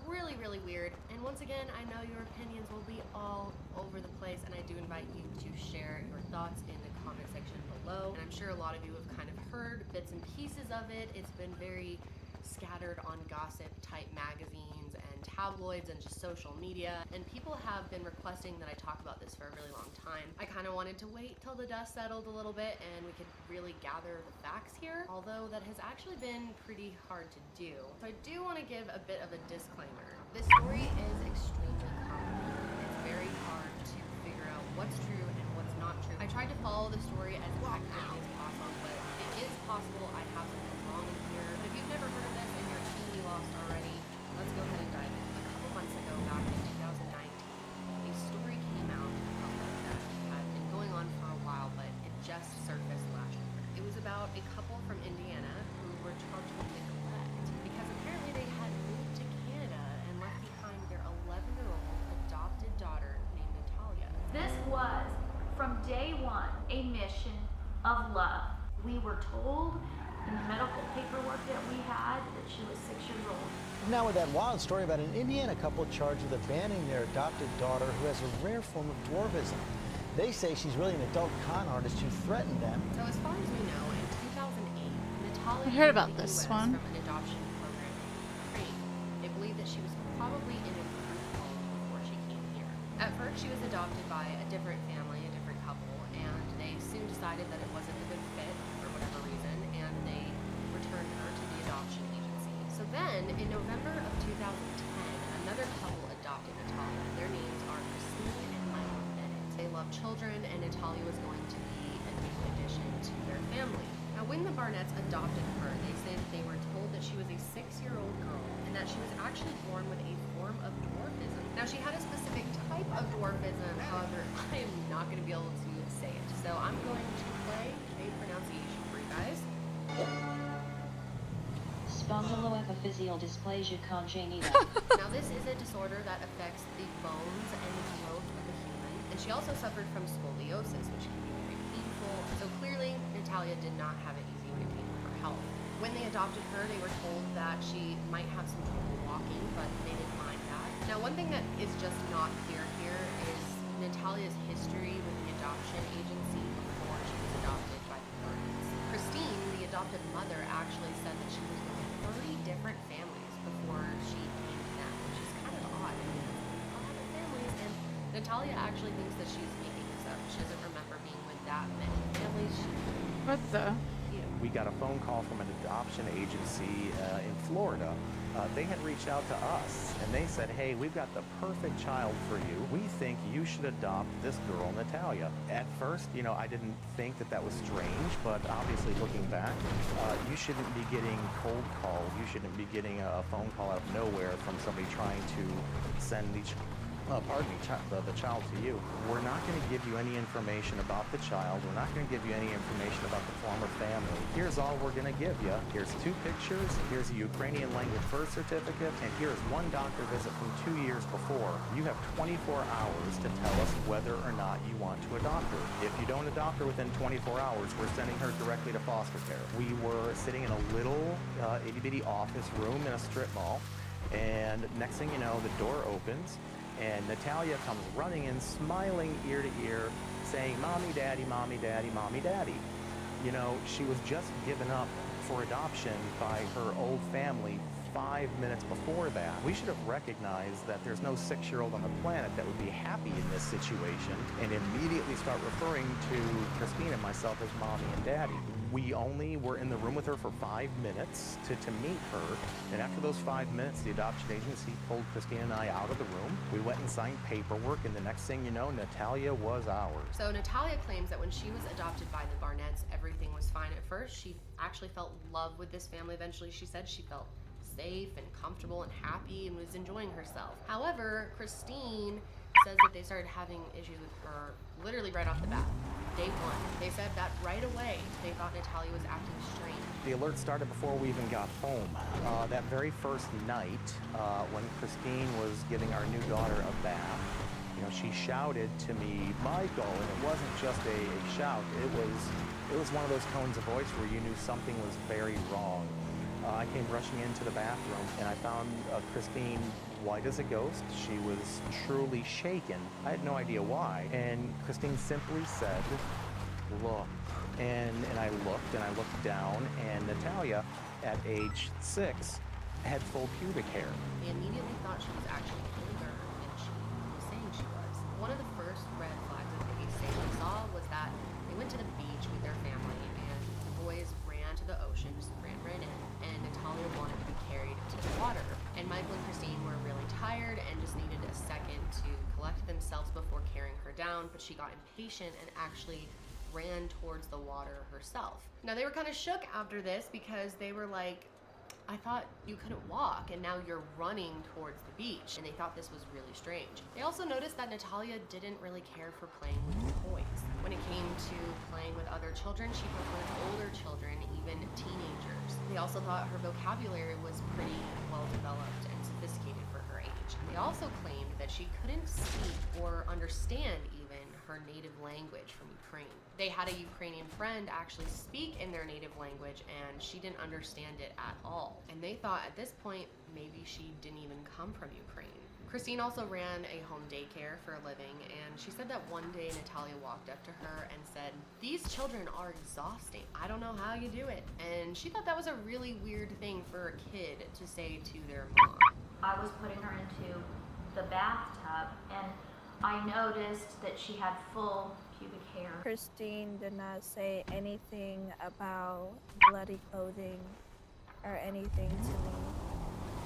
really, really weird. And once again, I know your opinions will be all over the place, and I do invite you to share your thoughts in the comment section below. And I'm sure a lot of you have kind of heard bits and pieces of it. It's been very scattered on gossip type magazines and tabloids and just social media, and people have been requesting that I talk about this for a really long time. I kind of wanted to wait till the dust settled a little bit and we could really gather the facts here, although that has actually been pretty hard to do. So I do want to give a bit of a disclaimer. This story is extremely complicated. It's very hard to figure out what's true and what's not true. I tried to follow the story as accurately as possible, but it is possible I have something wrong in here. But if you've never heard of this and you're teeny lost already, let's go ahead and dive in. A couple months ago, back in 2019, a story came out that had been going on for a while, but it just surfaced last year. It was about a couple from Indiana who were charged with neglect because apparently they had moved to Canada and left behind their 11-year-old adopted daughter named Natalia. This was, from day one, a mission of love. We were told in the medical paperwork that we had that she was 6 years old. Now with that wild story about an Indiana couple charged with abandoning their adopted daughter who has a rare form of dwarfism. They say she's really an adult con artist who threatened them. So as far as we know, in 2008, Natalia I heard about came to the this US one. from an adoption program in Ukraine. They believe that she was probably in a group home before she came here. At first, she was adopted by a different family, a different couple, and they soon decided that it wasn't a good fit for whatever reason, and they returned her to the adoption agency. So then, in November of 2010, another couple adopted Natalia. Their names are Christine and Michael Bennett. They love children, and Natalia was going to be a new addition to their family. Now, when the Barnetts adopted her, they say that they were told that she was a 6-year-old girl and that she was actually born with a form of dwarfism. Now, she had a specific type of dwarfism, however, I am not going to be able to say it. So I'm going to play a pronunciation for you guys. epiphyseal dysplasia congenita. Now, this is a disorder that affects the bones and the growth of the human, and she also suffered from scoliosis, which can be very painful. So clearly, Natalia did not have it easy when it came to her health. When they adopted her, they were told that she might have some trouble walking, but they didn't mind that. Now, one thing that is just not clear here is Natalia's history with the adoption agency before she was adopted by the parents. Christine, the adopted mother, actually said that she was with 30 different families before she came to them, which is kind of odd. I mean, that's a lot of families, and Natalia actually thinks that she's making this up. She doesn't remember being with that many families. What the? We got a phone call from an adoption agency in Florida. They had reached out to us and they said, hey, we've got the perfect child for you. We think you should adopt this girl, Natalia. At first, you know, I didn't think that that was strange, but obviously looking back, you shouldn't be getting cold called. You shouldn't be getting a phone call out of nowhere from somebody trying to send the child to you. We're not going to give you any information about the child. We're not going to give you any information about the former family. Here's all we're going to give you. Here's 2 pictures. Here's a Ukrainian language birth certificate. And here's 1 doctor visit from 2 years before. You have 24 hours to tell us whether or not you want to adopt her. If you don't adopt her within 24 hours, we're sending her directly to foster care. We were sitting in a little itty-bitty office room in a strip mall. And next thing you know, the door opens. And Natalia comes running in, smiling ear to ear, saying, Mommy, Daddy, Mommy, Daddy, Mommy, Daddy. You know, she was just given up for adoption by her old family 5 minutes before that. We should have recognized that there's no 6-year-old on the planet that would be happy in this situation and immediately start referring to Christine and myself as Mommy and Daddy. We only were in the room with her for 5 minutes to meet her, and after those 5 minutes, the adoption agency pulled Christine and I out of the room. We went and signed paperwork, and the next thing you know, Natalia was ours. So Natalia claims that when she was adopted by the Barnetts, everything was fine at first. She actually felt love with this family. Eventually, she said she felt safe and comfortable and happy and was enjoying herself. However, Christine says that they started having issues with her literally right off the bat. Day 1. They said that right away they thought Natalia was acting strange. The alert started before we even got home. That very first night, when Christine was giving our new daughter a bath, you know, she shouted to me, Michael, and it wasn't just a shout. It was one of those tones of voice where you knew something was very wrong. I came rushing into the bathroom and I found Christine white as a ghost. She was truly shaken. I had no idea why. And Christine simply said, look. And I looked down, and Natalia, at age 6, had full pubic hair. They immediately thought she was actually older than she was saying she was. One of the first red flags that they say they saw was that they went to the beach with their family, and the boys ran to the ocean, just ran right in, and Natalia wanted to be carried to the water. And Michael and Christine were really tired and just needed a second to collect themselves before carrying her down, but she got impatient and actually ran towards the water herself. Now, they were kind of shook after this because they were like, I thought you couldn't walk and now you're running towards the beach. And they thought this was really strange. They also noticed that Natalia didn't really care for playing with toys. When it came to playing with other children, she preferred older children, even teenagers. They also thought her vocabulary was pretty well developed and sophisticated for her age. They also claimed that she couldn't speak or understand even her native language from Ukraine. They had a Ukrainian friend actually speak in their native language, and she didn't understand it at all. And they thought at this point, maybe she didn't even come from Ukraine. Christine also ran a home daycare for a living, and she said that one day Natalia walked up to her and said, "These children are exhausting. I don't know how you do it." And she thought that was a really weird thing for a kid to say to their mom. I was putting her into the bathtub, and I noticed that she had full pubic hair. Christine did not say anything about bloody clothing or anything to me,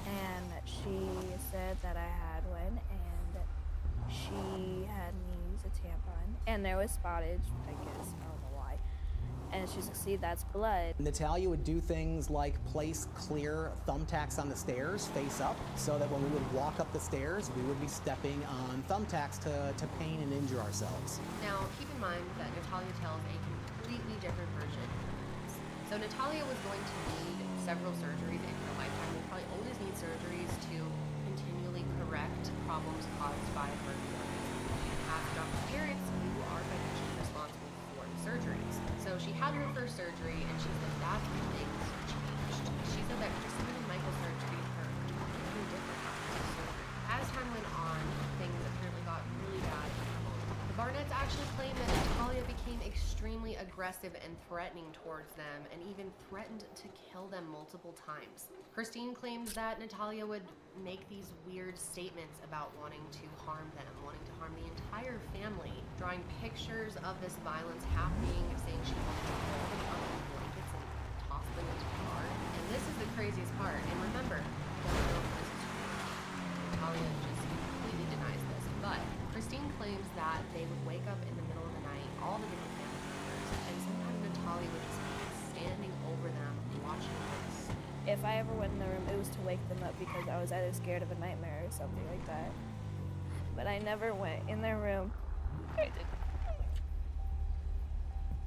and she said that I had one, and she had me use a tampon, and there was spottage, I guess, I don't know why, and she's like, see, that's blood. Natalia would do things like place clear thumbtacks on the stairs face up, so that when we would walk up the stairs, we would be stepping on thumbtacks to pain and injure ourselves. Now, keep in mind that Natalia tells a completely different version. So Natalia was going to need several surgeries in her lifetime. We'll probably surgeries to continually correct problems caused by her illness and have doctor parents who are financially responsible for the surgeries. So she had her first surgery, and she said that's when things changed. She said that Christine and Michael started treating her completely different after the surgery. As time went on, things apparently got really bad. The Barnetts actually claim that Natalia became extremely aggressive and threatening towards them, and even threatened to kill them multiple times. Christine claims that Natalia would make these weird statements about wanting to harm them, wanting to harm the entire family, drawing pictures of this violence happening, saying she wanted to roll them up in blankets and toss them into the car. And this is the craziest part. And remember, I don't know if this is true. Natalia just completely denies this, but Christine claims that they would wake up in the middle of the night, all the different family members, and sometimes Natalia would just be standing over them, watching this. If I ever went in the room, it was to wake them up because I was either scared of a nightmare or something like that. But I never went in their room.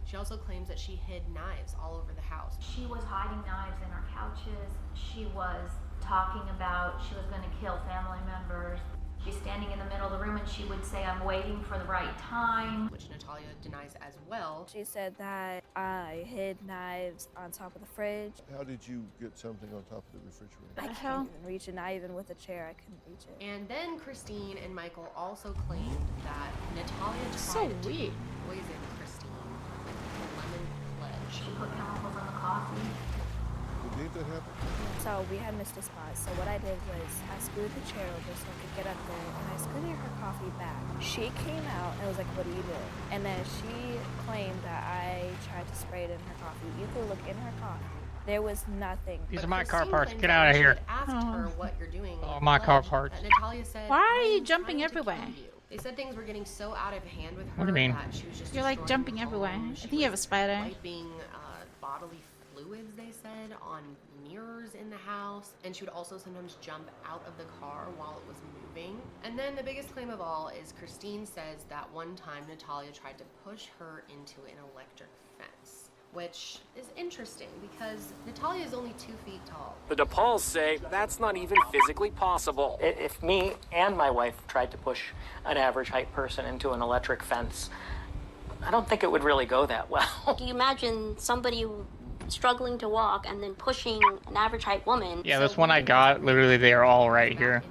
She also claims that she hid knives all over the house. She was hiding knives in our couches. She was talking about she was going to kill family members. She's standing in the middle of the room and she would say, "I'm waiting for the right time," which Natalia denies as well. She said that I hid knives on top of the fridge. How did you get something on top of the refrigerator? I can't even reach it, not even with a chair, I couldn't reach it. And then Christine and Michael also claimed that Natalia tried to poison Christine with lemon pledge. She put chemicals in the coffee. Did that happen? So we had missed a spot. So what I did was I screwed the chair over so I could get up there, and I scooted her coffee back. She came out and was like, "What are you doing?" And then she claimed that I tried to spray it in her coffee. You could look in her coffee. There was nothing. These are my car parts. Get out of here. Asked her what you're doing. Oh, my car parts. Natalia said, "Why are you jumping everywhere?" They said things were getting so out of hand with her What do you mean? that she was just You're like jumping everywhere. I think you have a spider. Wiping bodily fluids, they said, on mirrors in the house, and she would also sometimes jump out of the car while it was moving. And then the biggest claim of all is Christine says that one time Natalia tried to push her into an electric fence, which is interesting because Natalia is only 2 feet tall. The DePauls say that's not even physically possible. If me and my wife tried to push an average height person into an electric fence, I don't think it would really go that well. You imagine somebody struggling to walk and then pushing an average height woman. Yeah, this one I got, literally they are all right here.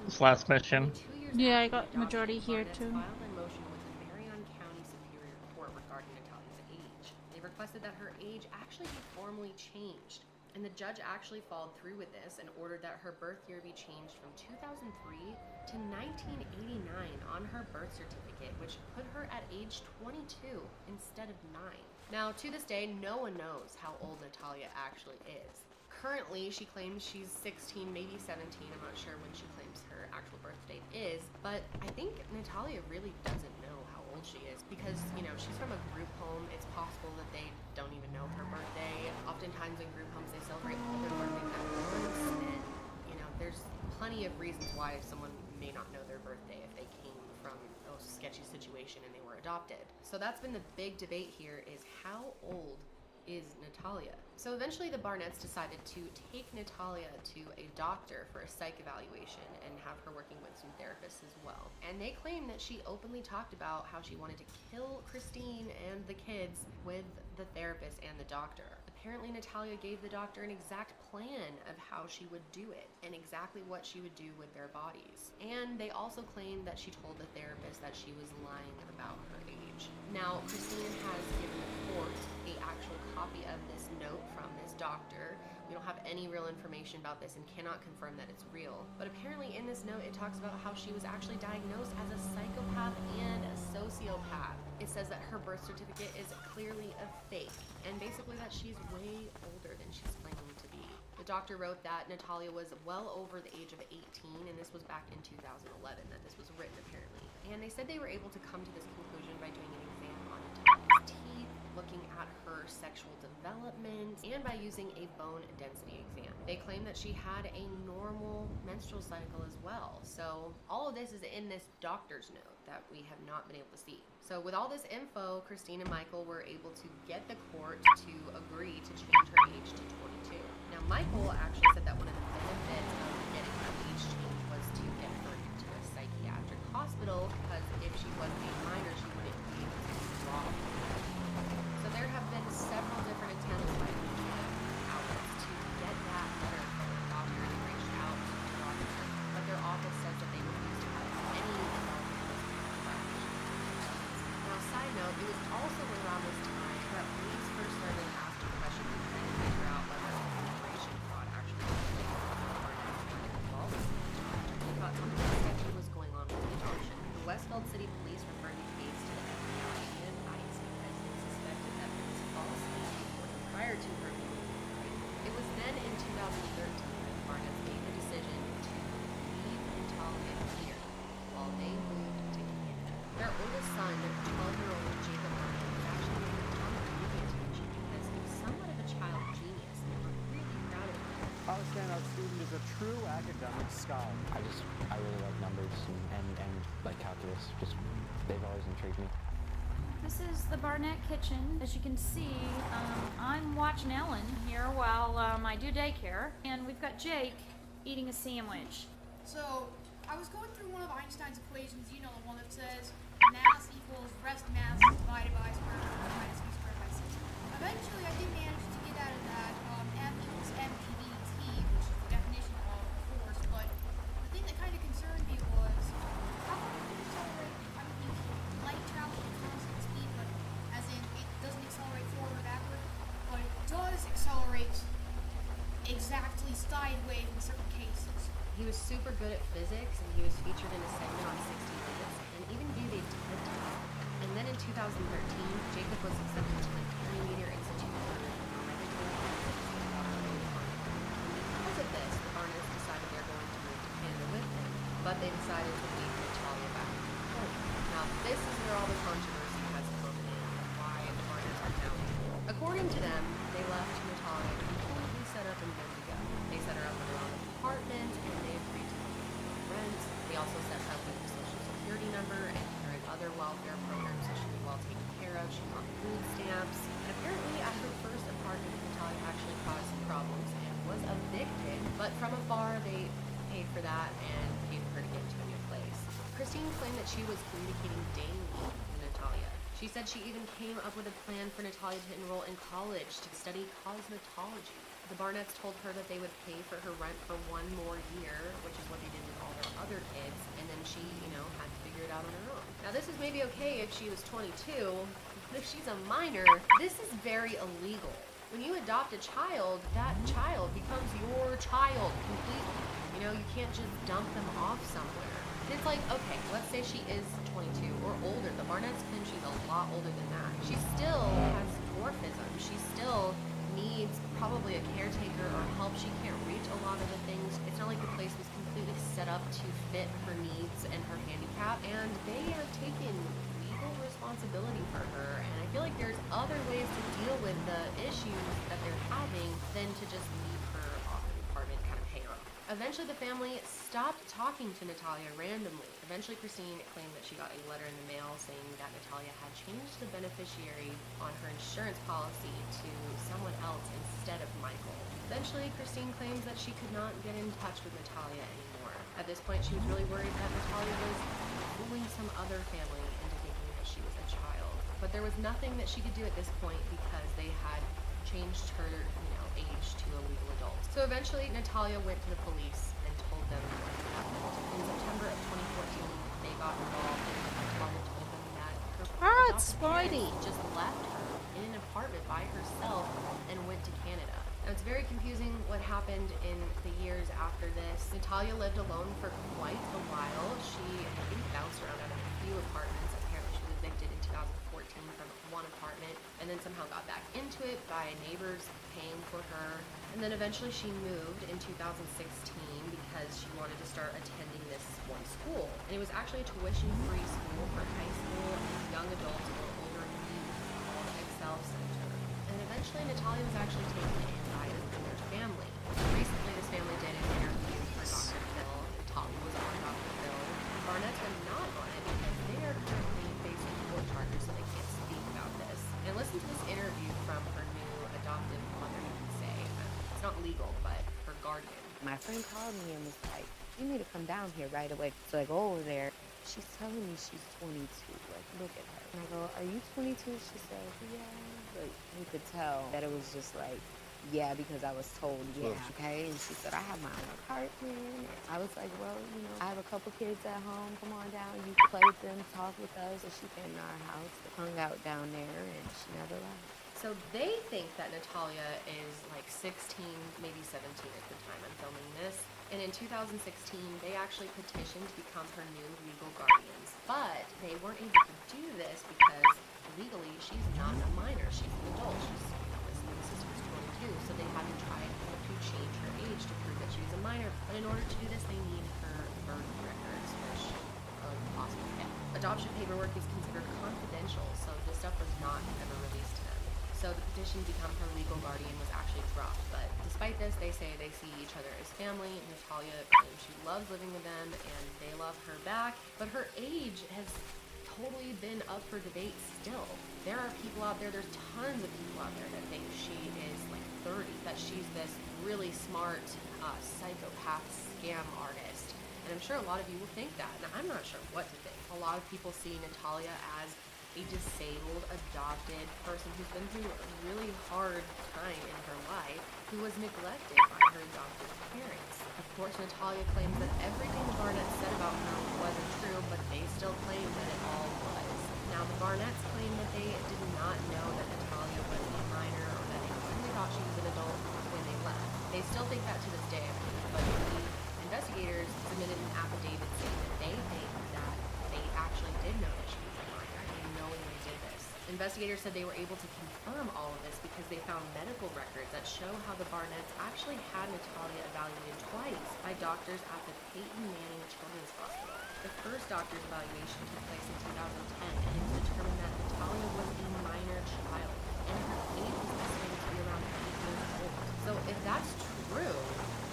This last mission. Yeah, I got majority here too. Filed a motion with the Marion County Superior Court regarding Natalia's age. They requested that her age actually be formally changed. And the judge actually followed through with this and ordered that her birth year be changed from 2003 to 1989 on her birth certificate, which put her at age 22 instead of 9. Now, to this day, no one knows how old Natalia actually is. Currently, she claims she's 16, maybe 17. I'm not sure when she claims her actual birth date is, but I think Natalia really doesn't know how old she is because, you know, she's from a group home. It's possible that they don't even know her birthday. Oftentimes in group homes, they celebrate all their birthdays at once, and, you know, there's plenty of reasons why someone may not know their birthday if they came from a sketchy situation and they were adopted. So that's been the big debate here is how old is Natalia? So eventually the Barnetts decided to take Natalia to a doctor for a psych evaluation and have her working with some therapists as well. And they claim that she openly talked about how she wanted to kill Christine and the kids with the therapist and the doctor. Apparently Natalia gave the doctor an exact plan of how she would do it and exactly what she would do with their bodies. And they also claimed that she told the therapist that she was lying about her age. Now, Christine has given the court an actual copy of this note from this doctor. We don't have any real information about this and cannot confirm that it's real. But apparently in this note, it talks about how she was actually diagnosed as a psychopath and a sociopath. It says that her birth certificate is clearly a fake, and basically that she's way older than she's claiming to be. The doctor wrote that Natalia was well over the age of 18, and this was back in 2011 that this was written apparently. And they said they were able to come to this conclusion by doing an exam on Natalia's teeth, looking at her sexual development, and by using a bone density exam. They claim that she had a normal menstrual cycle as well. So all of this is in this doctor's note that we have not been able to see. So with all this info, Christine and Michael were able to get the court to agree to change her age to 22. Now Michael actually said that one of the benefits of hospital because if she wasn't a minor, she wouldn't be able to draw. So there have been several different attempts by media outlets to get that letter from the doctor who reached out to the doctor, but their office says that they refuse to have any involvement with this investigation. Now, side note, it was also around this time that police first started asking questions to try to figure out whether immigration fraud actually took place in Barnett involved with the charge. They thought something sketchy was going on with the adoption. The Westfield City Police referred the case to the FBI and ICE because they suspected that there was false news reported prior to her being married. It was then in 2013 that Barnett made the decision to leave Natalia here while they moved to Canada. Their oldest son, 12-year-old Jacob Barnett, was actually given a ton of media attention because he was somewhat of a child genius, and they were really proud of him. Our standout student is a true academic scholar. I really like numbers and like calculus. They've always intrigued me. This is the Barnett kitchen. As you can see, I'm watching Ellen here while I do daycare, and we've got Jake eating a sandwich. So, I was going through one of Einstein's equations, you know, the one that says mass equals rest mass divided by square root of minus v squared by 6. Eventually, I did manage to get out of that F equals mdVt, which is the definition of force, but the thing that kind of concerned me was how come it can accelerate? I mean, light travels at constant speed, but as in it doesn't accelerate forward or backward, but it does accelerate exactly sideways in certain cases. He was super good at physics, and he was featured in a segment on 60 Minutes, and even gave a TED Talk. And then in 2013, Jacob was accepted to the Meter Institute for Medical Because of this, the Barnetts decided they're going to move to Canada with him, but they decided to leave Natalia back home. Now, this is where all the controversy has come in, why the Barnetts are now here. According to them, they left Natalia completely set up and ready to go. They set her up in her own apartment, and they agreed to pay her rent. They also set her up with a social security number and carried other welfare programs so she was well taken care of. She got food stamps. And apparently at her first apartment, Natalia actually caused some problems and was evicted. But from afar, they paid for that and paid for her to get to a new place. Christine claimed that she was communicating daily with Natalia. She said she even came up with a plan for Natalia to enroll in college to study cosmetology. The Barnetts told her that they would pay for her rent for one more year, which is what they did with all their other kids, and then she, had to figure it out on her own. Now, this is maybe okay if she was 22, but if she's a minor, this is very illegal. When you adopt a child, that child becomes your child completely. You can't just dump them off somewhere. It's like, okay, let's say she is 22 or older. The Barnetts claim she's a lot older than that. She still has dwarfism. She still needs probably a caretaker or help. She can't reach a lot of the things. It's not like the place was completely set up to fit her needs and her handicap, and they have taken legal responsibility for her, and I feel like there's other ways to deal with the issues that they're having than to just leave her off in the apartment and kind of hang off. Eventually the family stopped talking to Natalia randomly. Eventually Christine claimed that she got a letter in the mail saying that Natalia had changed the beneficiary on her insurance policy to someone else instead of Michael. Eventually Christine claims that she could not get in touch with Natalia anymore. At this point she was really worried that Natalia was fooling some other family into thinking that she was a child. But there was nothing that she could do at this point because they had changed her age to a legal adult. So eventually Natalia went to the police and told them what had happened. In September of 2014, they got involved and Natalia told them that her parents just left her in an apartment by herself and went to Canada. Now it's very confusing what happened in the years after this. Natalia lived alone for quite a while. She, I think, bounced around out of a few apartments. Apparently she was evicted in 2014 from one apartment and then somehow got back into it by neighbors paying for her. And then eventually she moved in 2016 because she wanted to start attending this one school. And it was actually a tuition-free school for high school and young adults or older youth called Excel Center. And eventually Natalia was actually taken in by a Finnish family. Recently this family did an interview for Dr. Phil. Natalia was on Dr. Phil. Barnetts were not on it because they are currently facing court charges, so they can't speak about this. And listen to this interview from her new adoptive mother, you can say. It's not legal, but her guardian. My friend called me and was like, you need to come down here right away. So I go over there she's telling me she's 22. Like, look at her. And I go, are you 22? She said, yeah. But you could tell that it was just like, yeah, because I was told, yeah, okay. And she said, I have my own apartment. And I was like, well, you know, I have a couple kids at home. Come on down. You can play with them, talk with us. And she came to our house, hung out down there, and she never left. So they think that Natalia is like 16, maybe 17 at the time I'm filming this. And in 2016, they actually petitioned to become her new legal guardians. But they weren't able to do this because legally she's not a minor. She's an adult. She's, this sister was 22, so they had to try to change her age to prove that she was a minor. But in order to do this, they need her birth records, which possible. Adoption paperwork is considered confidential, so this stuff was not ever released to them. So the petition to become her legal guardian was actually dropped. But despite this, they say they see each other as family. Natalia claims she loves living with them and they love her back. But her age has totally been up for debate still. There are people out there, there's tons of people out there that think she is like 30, that she's this really smart psychopath scam artist. And I'm sure a lot of you will think that. And I'm not sure what to think. A lot of people see Natalia as a disabled, adopted person who's been through a really hard time in her life, who was neglected by her adopted parents. Of course, Natalia claims that everything the Barnetts said about her wasn't true, but they still claim that it all was. Now, the Barnetts claim that they did not know that Natalia was a minor or that they only thought she was an adult when they left. They still think that to this day, I believe, but the investigators submitted an affidavit saying that they think that they actually did know that she was a minor. They knowingly did this. Investigators said they were able to confirm all of this because they found medical records that show how the Barnetts actually had Natalia evaluated twice by doctors at the Peyton Manning Children's Hospital. The first doctor's evaluation took place in 2010, and it was determined that Natalia was a minor child, and her age was estimated to be around 8 years old. So if that's true,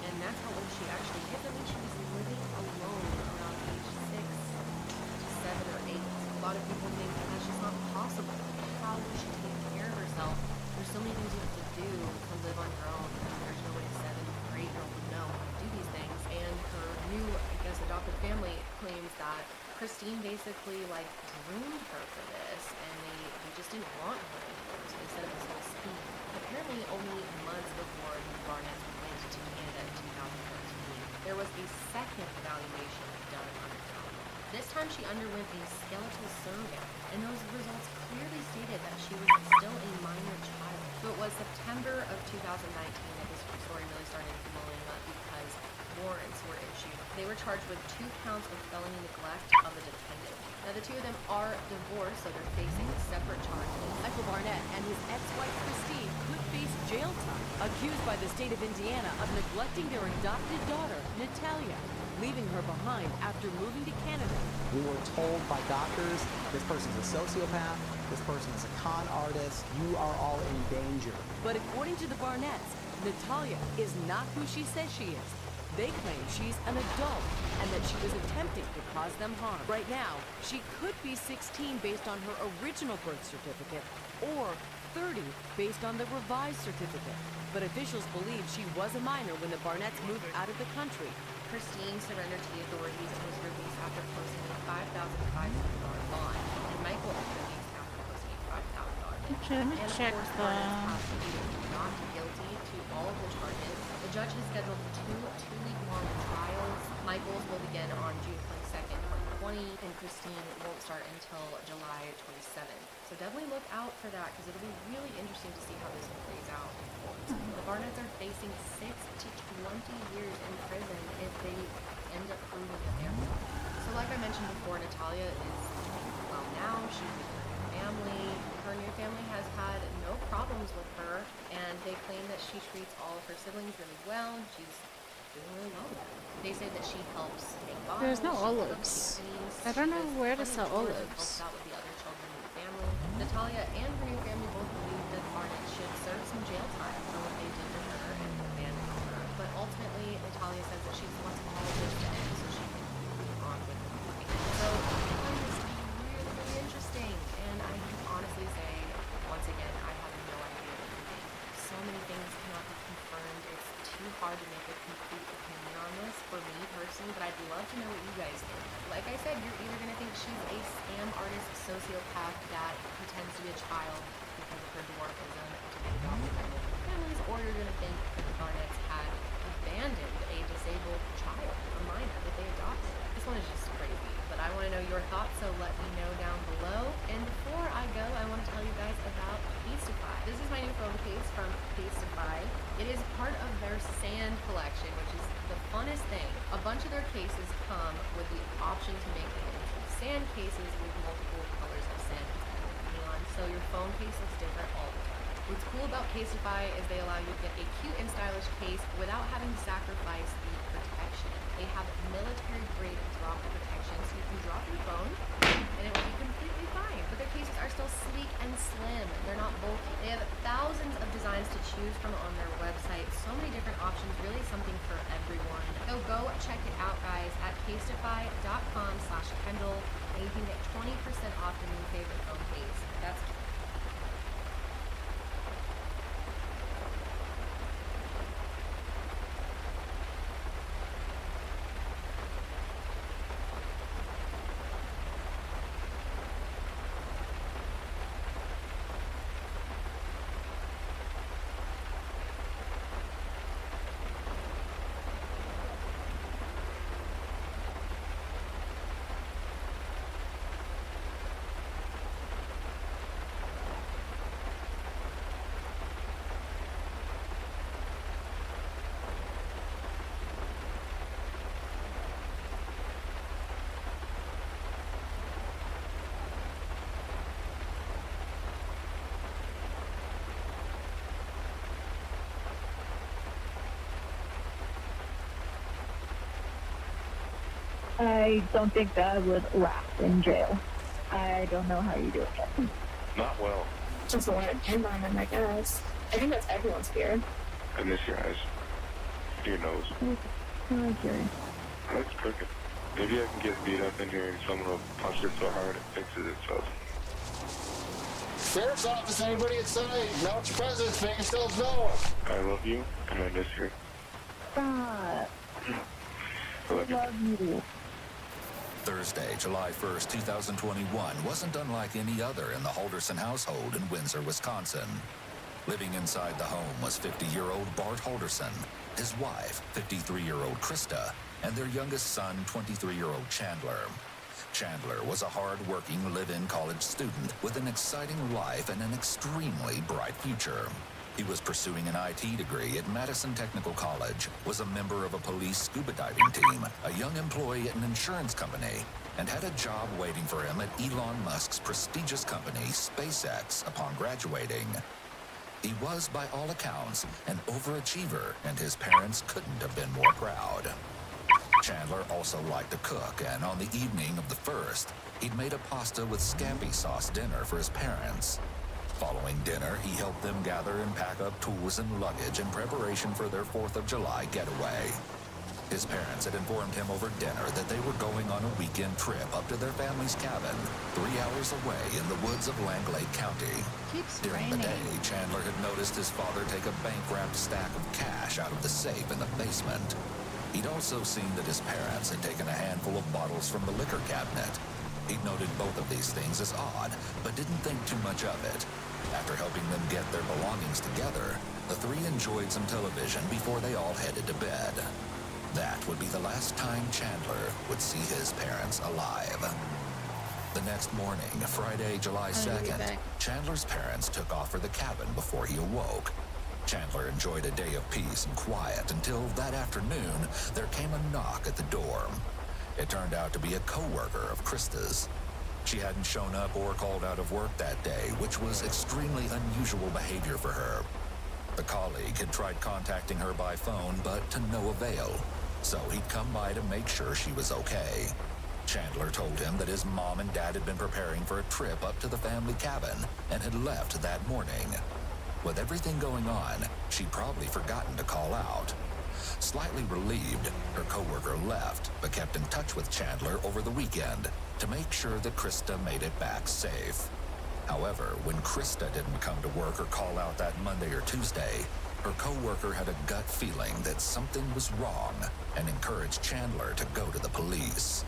and that's how old she actually is, I mean, she was living alone around age 6 to 7 or 8. A lot of people think that that's just not possible. How will she take care of herself? There's so many things you have to do to live on your own. There's no way a 7 or 8-year-old would know how to do these things. And her new, I guess, adopted family claims that Christine basically, like, groomed her for this, and they just didn't want her anymore, so they said it was so speed. Apparently, only months before the Barnetts went to Canada in 2013, there was a second evaluation done on Natalia. This time she underwent a skeletal survey, and those results clearly stated that she was still a minor child. So it was September of 2019 that this story really started blowing up because warrants were issued. They were charged with 2 counts of felony neglect of a dependent. Now the two of them are divorced, so they're facing separate charges. Michael Barnett and his ex-wife Christine could face jail time, accused by the state of Indiana of neglecting their adopted daughter, Natalia, leaving her behind after moving to Canada. We were told by doctors, this person's a sociopath, this person is a con artist, you are all in danger. But according to the Barnetts, Natalia is not who she says she is. They claim she's an adult and that she was attempting to cause them harm. Right now, she could be 16 based on her original birth certificate or 30 based on the revised certificate. But officials believe she was a minor when the Barnetts moved out of the country. Christine surrendered to the authorities and was released after posting a $5,500 bond, and Michael was released after posting a $5,000 bond. Okay, let me check Barnetts has pleaded not guilty to all of the charges. The judge has scheduled 2 two-week-long trials. Michael's will begin on June 22nd, 2020, and Christine won't start until July 27th. So definitely look out for that because it'll be really interesting to see how this plays out in court. The Barnetts are facing 6 to 20 years in prison if they end up proving that they're wrong. So like I mentioned before, Natalia is well now. She's with her new family. Her new family has had no problems with her, and they claim that she treats all of her siblings really well, and she's doing really well with them. They say that she helps make bottles. There's no olives. I don't know where to sell olives. Helps out with the other children in the family. Natalia and her new family both believe that Barnett should serve some jail time for what they did to her and abandoning her. But ultimately, Natalia says that she wants all of this to end so she can move on with her life. So I find this to be really, really interesting. And I can honestly say, once again, I have no idea what to think. So many things cannot be confirmed. It's too hard to make a complete opinion on this for me personally, but I'd love to know what you guys think. Like I said, you're either going to think she's a scam artist sociopath that pretends to be a child because of her dwarfism to be adopted by local families, or you're going to think that the Barnetts had abandoned a disabled child, a minor, that they adopted. This one is just crazy, but I want to know your thoughts, so let me know down below. And before I go, I want to tell you guys about Casetify. This is my new phone case from Casetify. It is part of their sand collection, which is the funnest thing. A bunch of their cases come with the option to make them into sand cases with multiple colors of sand, neon, so your phone case looks different all the time. What's cool about Casetify is they allow you to get a cute and stylish case without having to sacrifice the protection. They have military-grade dropper protection, so you can drop your phone and it will be completely fine. But their cases are still sleek and slim. They're not bulky. They have thousands of designs to choose from on their website. So many different options, really something for everyone. So go check it out, guys, at casetify.com/Kendall, and you can get 20% off your new favorite phone case. That's I don't think that I would last in jail. I don't know how you do it. Not well. Just a lot of environment, I guess. I think that's everyone's fear. I miss your eyes. Your nose. Okay. That's crooked. Maybe I can get beat up in here and someone will punch it so hard it fixes itself. Sheriff's office, anybody inside? Now it's president's making themselves known. I love you and I miss you. Stop. I love you. Thursday, July 1st, 2021 wasn't unlike any other in the Halderson household in Windsor, Wisconsin. Living inside the home was 50-year-old Bart Halderson, his wife, 53-year-old Krista, and their youngest son, 23-year-old Chandler. Chandler was a hard-working live-in college student with an exciting life and an extremely bright future. He was pursuing an IT degree at Madison Technical College, was a member of a police scuba diving team, a young employee at an insurance company, and had a job waiting for him at Elon Musk's prestigious company, SpaceX, upon graduating. He was, by all accounts, an overachiever, and his parents couldn't have been more proud. Chandler also liked to cook, and on the evening of the 1st, he'd made a pasta with scampi sauce dinner for his parents. Following dinner, he helped them gather and pack up tools and luggage in preparation for their 4th of July getaway. His parents had informed him over dinner that they were going on a weekend trip up to their family's cabin, 3 hours away in the woods of Langlade County. During the day, Chandler had noticed his father take a bank-wrapped stack of cash out of the safe in the basement. He'd also seen that his parents had taken a handful of bottles from the liquor cabinet. He'd noted both of these things as odd, but didn't think too much of it. After helping them get their belongings together, the three enjoyed some television before they all headed to bed. That would be the last time Chandler would see his parents alive. The next morning, Friday, July 2nd, Chandler's parents took off for the cabin before he awoke. Chandler enjoyed a day of peace and quiet until that afternoon, there came a knock at the dorm. It turned out to be a co-worker of Krista's. She hadn't shown up or called out of work that day, which was extremely unusual behavior for her. The colleague had tried contacting her by phone, but to no avail, so he'd come by to make sure she was okay. Chandler told him that his mom and dad had been preparing for a trip up to the family cabin and had left that morning. With everything going on, she'd probably forgotten to call out. Slightly relieved, her coworker left, but kept in touch with Chandler over the weekend to make sure that Krista made it back safe. However, when Krista didn't come to work or call out that Monday or Tuesday, her co-worker had a gut feeling that something was wrong and encouraged Chandler to go to the police.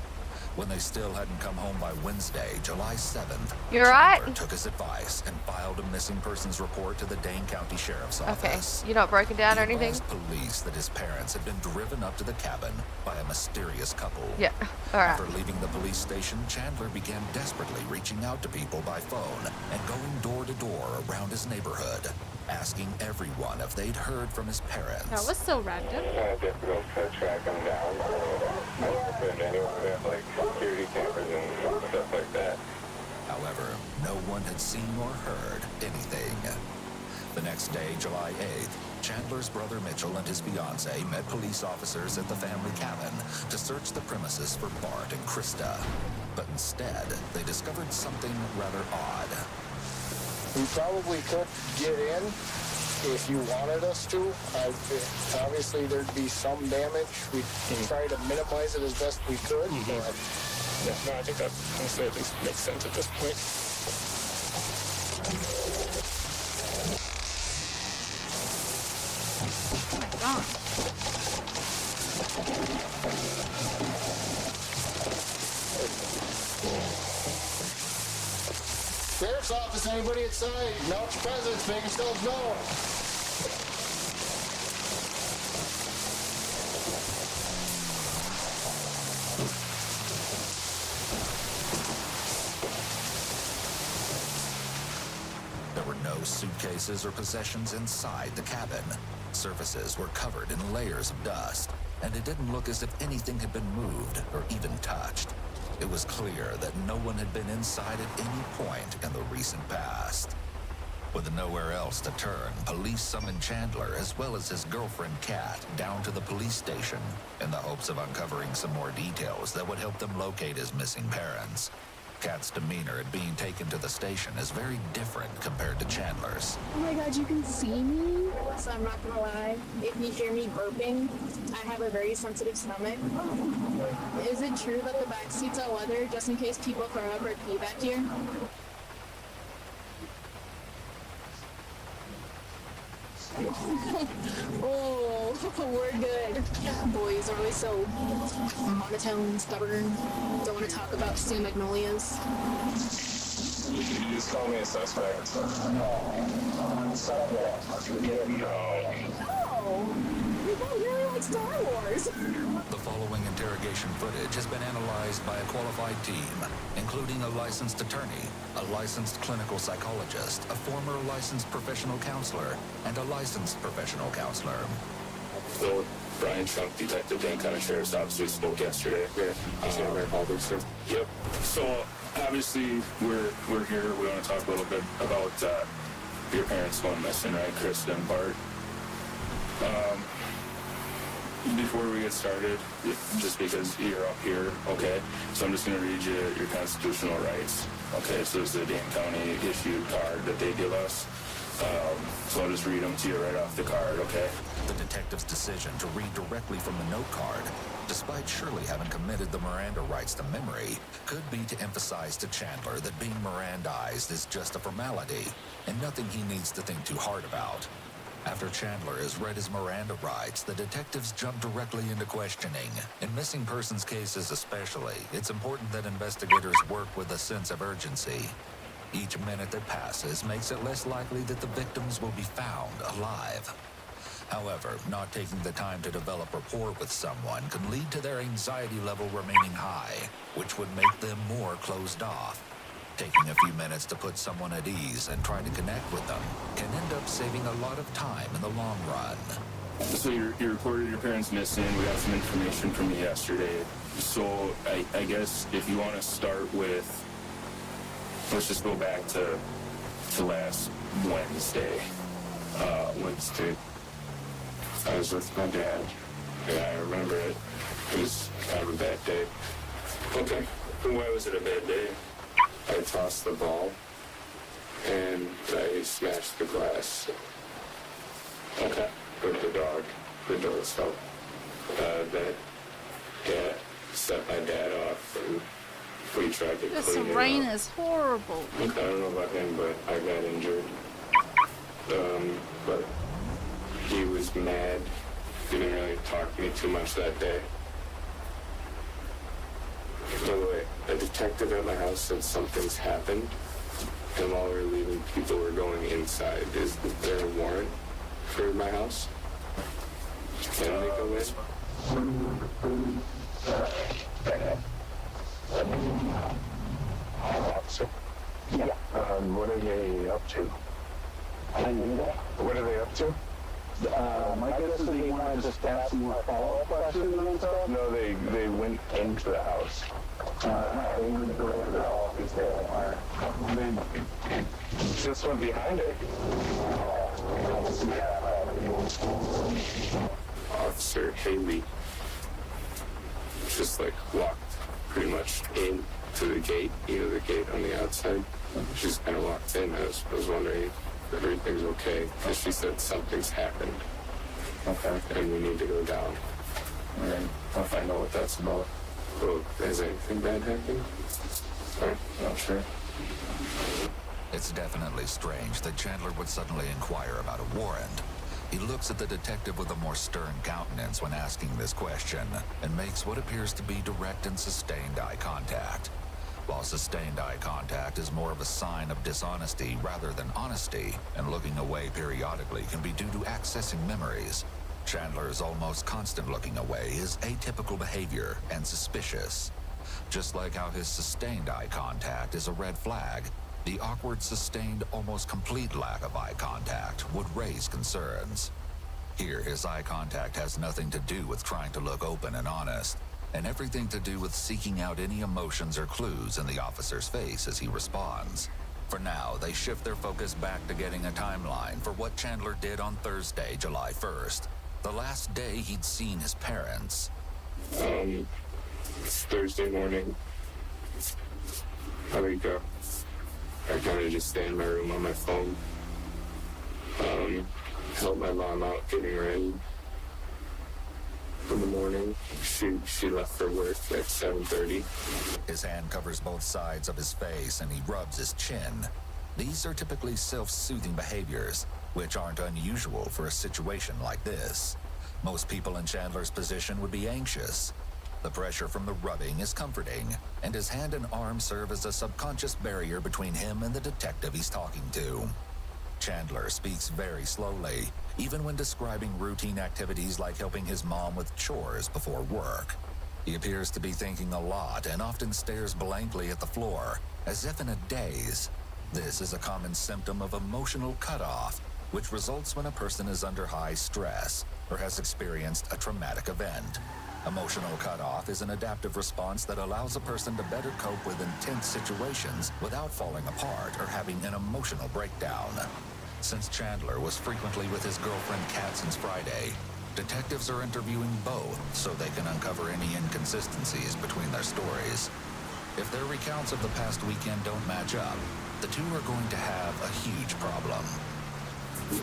When they still hadn't come home by Wednesday, July 7th, You're right. Chandler took his advice and filed a missing persons report to the Dane County Sheriff's Office. You're not breaking down or He anything? advised police that his parents had been driven up to the cabin by a mysterious couple. Yeah, alright. After leaving the police station, Chandler began desperately reaching out to people by phone and going door to door around his neighborhood, asking everyone if they'd heard from his parents. That was so random. Difficult to track them down. And anyone who had like security cameras and stuff like that. However, no one had seen or heard anything. The next day, July 8th, Chandler's brother Mitchell and his fiancée met police officers at the family cabin to search the premises for Bart and Krista. But instead, they discovered something rather odd. We probably could get in if you wanted us to. Obviously, there'd be some damage. We'd try to minimize it as best we could. But yeah, no, I think that honestly at least makes sense at this point. Oh my god. Sheriff's Office, anybody inside? Announce your presence, make yourselves known. There were no suitcases or possessions inside the cabin. Surfaces were covered in layers of dust, and it didn't look as if anything had been moved or even touched. It was clear that no one had been inside at any point in the recent past. With nowhere else to turn, police summoned Chandler as well as his girlfriend Kat down to the police station in the hopes of uncovering some more details that would help them locate his missing parents. Kat's demeanor at being taken to the station is very different compared to Chandler's. Oh my god, you can see me? So I'm not gonna lie, if you hear me burping, I have a very sensitive stomach. Is it true that the back seats are leather just in case people throw up or pee back here? Oh, we're good. Boys are always so monotone, stubborn. Don't want to talk about steel magnolias. You just call me a suspect. Oh, you don't really like Star Wars. The following interrogation footage has been analyzed by a qualified team, including a licensed attorney, a licensed clinical psychologist, a former licensed professional counselor, and a licensed professional counselor. So, Brian Trump, Detective Dane County Sheriff's Office, we spoke yesterday. Yep. So, obviously, we're here. We want to talk a little bit about your parents going missing, right? Krista and Bart. Before we get started, just because you're up here, okay, so I'm just going to read you your constitutional rights. Okay, so it's the Dane County issued card that they give us. So I'll just read them to you right off the card, okay? The detective's decision to read directly from the note card, despite surely having committed the Miranda rights to memory, could be to emphasize to Chandler that being Mirandized is just a formality and nothing he needs to think too hard about. After Chandler has read his Miranda rights, the detectives jump directly into questioning. In missing persons cases especially, it's important that investigators work with a sense of urgency. Each minute that passes makes it less likely that the victims will be found alive. However, not taking the time to develop rapport with someone can lead to their anxiety level remaining high, which would make them more closed off. Taking a few minutes to put someone at ease and try to connect with them can end up saving a lot of time in the long run. So you reported your parents missing. We got some information from you yesterday. So I guess if you want to start with, let's just go back to last Wednesday. Wednesday. I was with my dad. Yeah, I remember it. It was kind of a bad day. Okay. Why was it a bad day? I tossed the ball, and I smashed the glass. Okay. With the dog. The door fell. That set my dad off, and we tried to This clean it rain up. is horrible. I don't know about him, but I got injured. But just mad. Didn't really talk to me too much that day. By the way, a detective at my house said something's happened, and while we were leaving, people were going inside. Is there a warrant for my house? Can they go in? Officer? Yeah. What are they up to? What are they up to? My guess is they want to just ask some more follow-up questions and stuff. No, they went into the house. They went to the office there. They just went behind it. Officer Haley just like walked pretty much in to the gate, the gate on the outside. She just kind of walked in. I was wondering if everything's okay, because she said something's happened. Okay. And we need to go down. All right. I'll find out what that's about. Oh, has anything bad happened? Sorry, not sure. It's definitely strange that Chandler would suddenly inquire about a warrant. He looks at the detective with a more stern countenance when asking this question, and makes what appears to be direct and sustained eye contact. While sustained eye contact is more of a sign of dishonesty rather than honesty, and looking away periodically can be due to accessing memories, Chandler's almost constant looking away is atypical behavior and suspicious. Just like how his sustained eye contact is a red flag, the awkward, sustained, almost complete lack of eye contact would raise concerns. Here, his eye contact has nothing to do with trying to look open and honest, and everything to do with seeking out any emotions or clues in the officer's face as he responds. For now, they shift their focus back to getting a timeline for what Chandler did on Thursday, July 1st, the last day he'd seen his parents. It's Thursday morning. I wake up. I kind of just stay in my room on my phone. Help my mom out getting ready in the morning. She left for work at 7:30. His hand covers both sides of his face and he rubs his chin. These are typically self-soothing behaviors, which aren't unusual for a situation like this. Most people in Chandler's position would be anxious. The pressure from the rubbing is comforting, and his hand and arm serve as a subconscious barrier between him and the detective he's talking to. Chandler speaks very slowly, even when describing routine activities like helping his mom with chores before work. He appears to be thinking a lot and often stares blankly at the floor, as if in a daze. This is a common symptom of emotional cutoff, which results when a person is under high stress or has experienced a traumatic event. Emotional cutoff is an adaptive response that allows a person to better cope with intense situations without falling apart or having an emotional breakdown. Since Chandler was frequently with his girlfriend Kat since Friday, detectives are interviewing both so they can uncover any inconsistencies between their stories. If their recounts of the past weekend don't match up, the two are going to have a huge problem.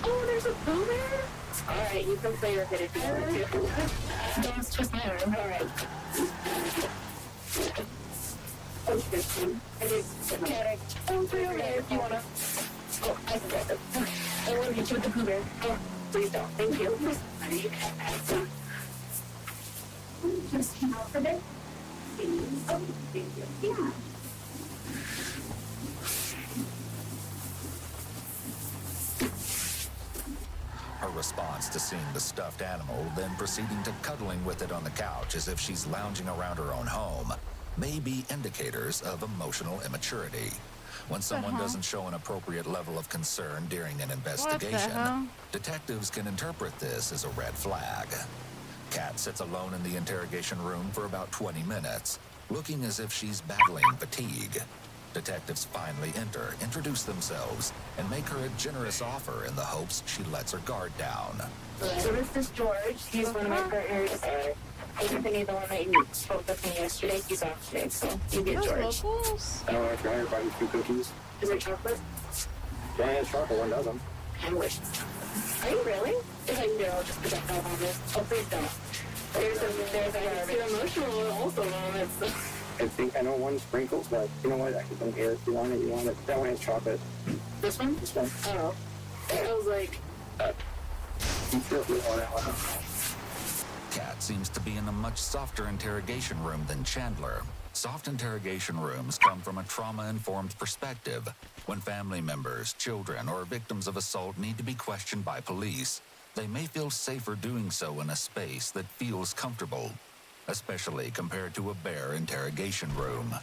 Oh, there's a Pooh Bear? Alright, you can play with it if you want to. Don't twist my arm, alright. Oh, play over there if you wanna. Oh, I can grab it. I want to hit you with the Pooh Bear. Oh, please don't. Thank you. Just hang out for a bit. Oh, thank you. Yeah. Her response to seeing the stuffed animal, then proceeding to cuddling with it on the couch as if she's lounging around her own home, may be indicators of emotional immaturity. When someone doesn't show an appropriate level of concern during an investigation, detectives can interpret this as a red flag. Kat sits alone in the interrogation room for about 20 minutes, looking as if she's battling fatigue. Detectives finally enter, introduce themselves, and make her a generous offer in the hopes she lets her guard down. So this is George. He's one of my partners. Anthony, the one that you spoke with me yesterday, he's off today, so you get George. I don't know if you're everybody 2 cookies. Is there chocolate? Yeah, it's chocolate, 1 dozen. I wish. Are you really? If I can do, I'll just put that down on this. Oh, please don't. There's a too emotional also moments. I think I know 1 sprinkles, but you know what? I don't care if you want it. You want it. That one has chocolate. This one? This one. Oh. I was like... Kat seems to be in a much softer interrogation room than Chandler. Soft interrogation rooms come from a trauma-informed perspective. When family members, children, or victims of assault need to be questioned by police, they may feel safer doing so in a space that feels comfortable, especially compared to a bare interrogation room.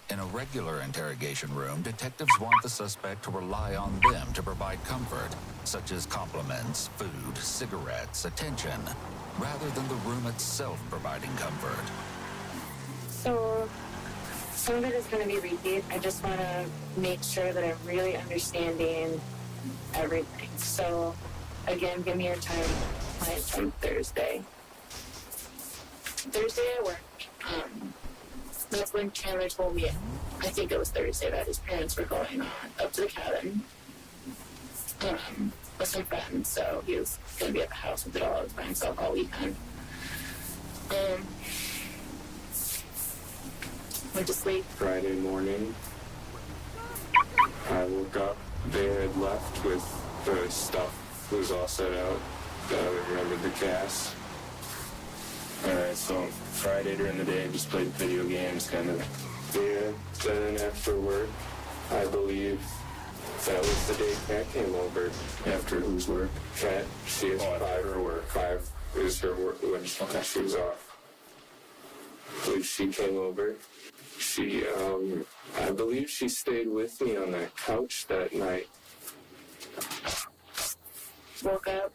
In a regular interrogation room, detectives want the suspect to rely on them to provide comfort, such as compliments, food, cigarettes, attention, rather than the room itself providing comfort. So, some of it is going to be repeat. I just want to make sure that I'm really understanding everything. So, again, give me your time. Mine's on Thursday. Thursday I worked. That's when Chandler told me, I think it was Thursday, that his parents were going up to the cabin with some friends. So he was going to be at the house with the dogs by himself all weekend. Went to sleep. Friday morning, I woke up. They had left with the stuff. It was all set out. I remembered the cast. Alright, so Friday during the day, I just played video games, kind of. Yeah, then after work, I believe that was the day Kat came over. After whose work? Kat, she has 5 her work. 5 is her work when she was off. I believe she came over. She, I believe she stayed with me on that couch that night. Woke up,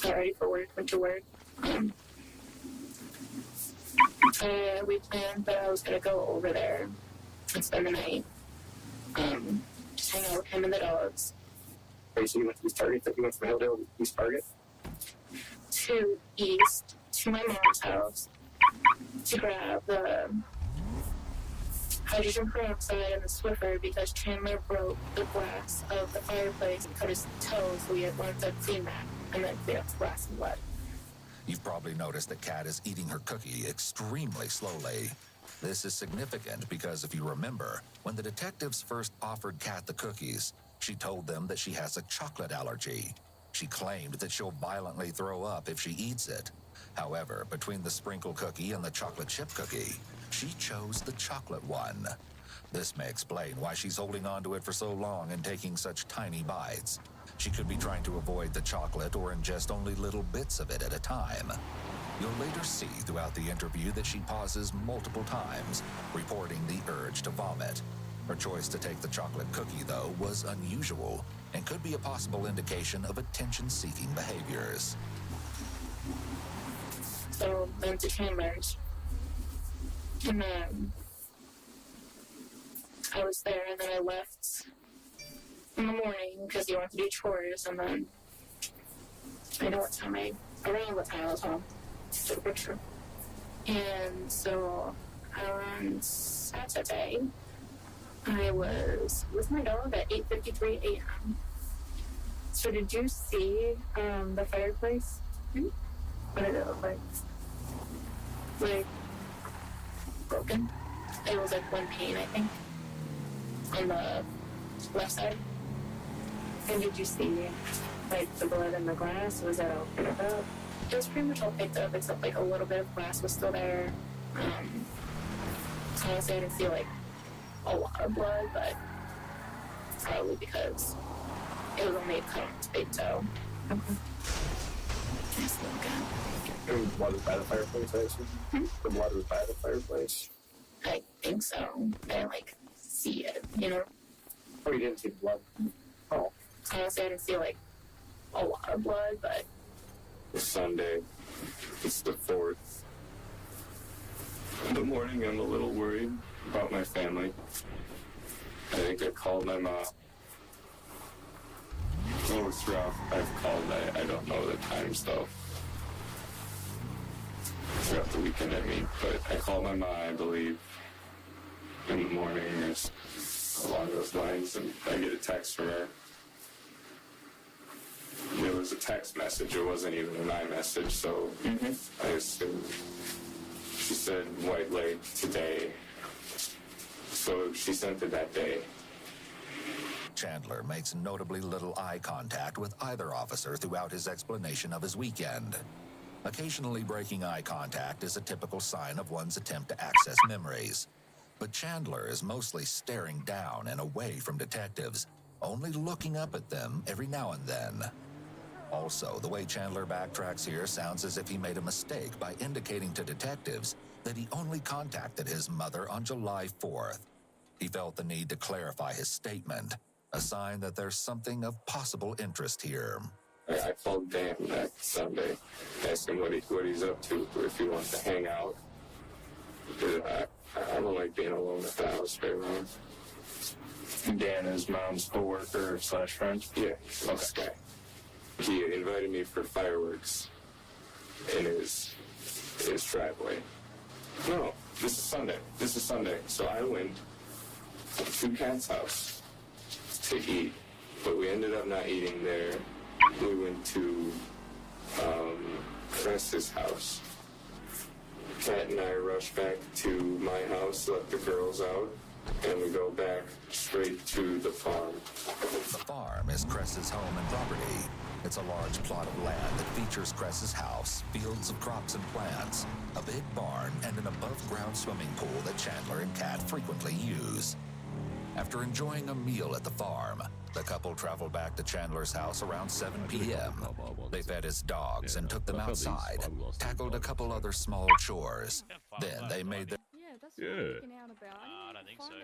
got ready for work, went to work. We planned that I was going to go over there and spend the night. Just hang out with him and the dogs. So you went to East Target? You went from Hilldale to East Target? To East, to my mom's house, to grab the hydrogen peroxide and the Swiffer because Chandler broke the glass of the fireplace and cut his toe, so we had wanted to clean that and then clean up the glass and blood. You've probably noticed that Kat is eating her cookie extremely slowly. This is significant because if you remember, when the detectives first offered Kat the cookies, she told them that she has a chocolate allergy. She claimed that she'll violently throw up if she eats it. However, between the sprinkle cookie and the chocolate chip cookie, she chose the chocolate one. This may explain why she's holding on to it for so long and taking such tiny bites. She could be trying to avoid the chocolate or ingest only little bits of it at a time. You'll later see throughout the interview that she pauses multiple times, reporting the urge to vomit. Her choice to take the chocolate cookie, though, was unusual and could be a possible indication of attention-seeking behaviors. So, went to Chandler's. And then I was there, and then I left in the morning because he wanted to do chores, and then I know what time around what time I was home. Took a picture. And so around Saturday, I was with my dog at 8:53 a.m. So did you see the fireplace? What did it look like? Like broken. It was like one pane, I think, on the left side. And did you see like the blood in the glass? Was that all picked up? It was pretty much all picked up except like a little bit of glass was still there. Honestly, I didn't see like a lot of blood, but probably because it was only cut on his big toe. Okay. Nice little gun. The blood was by the fireplace, I assume? The blood was by the fireplace? I think so. I didn't like see it, you know? Oh, you didn't see the blood? Oh. Honestly, I didn't see like a lot of blood, but It's Sunday. It's the 4th. In the morning, I'm a little worried about my family. I think I called my mom. Oh, it's rough. I've called. I don't know the times, though. Throughout the weekend, I mean. But I called my mom, I believe, in the morning, or along those lines, and I get a text from her. It was a text message. It wasn't even an iMessage, so I assumed. She said White Lake today. So she sent it that day. Chandler makes notably little eye contact with either officer throughout his explanation of his weekend. Occasionally breaking eye contact is a typical sign of one's attempt to access memories. But Chandler is mostly staring down and away from detectives, only looking up at them every now and then. Also, the way Chandler backtracks here sounds as if he made a mistake by indicating to detectives that he only contacted his mother on July 4th. He felt the need to clarify his statement, a sign that there's something of possible interest here. I called Dan that Sunday, asked him what he's up to, if he wants to hang out. Because I don't like being alone at the house very long. Dan is mom's co-worker / friend? Yeah, he's this guy. He invited me for fireworks in his driveway. No, this is Sunday. So I went to Cat's house to eat, but we ended up not eating there. We went to Cress's house. Kat and I rushed back to my house, let the girls out, and we go back straight to the farm. The farm is Cress's home and property. It's a large plot of land that features Cress's house, fields of crops and plants, a big barn, and an above-ground swimming pool that Chandler and Kat frequently use. After enjoying a meal at the farm, the couple traveled back to Chandler's house around 7 p.m. They fed his dogs and took them outside, tackled a couple other small chores. Then they made their... Yeah, that's what I'm freaking out about. I don't think so. I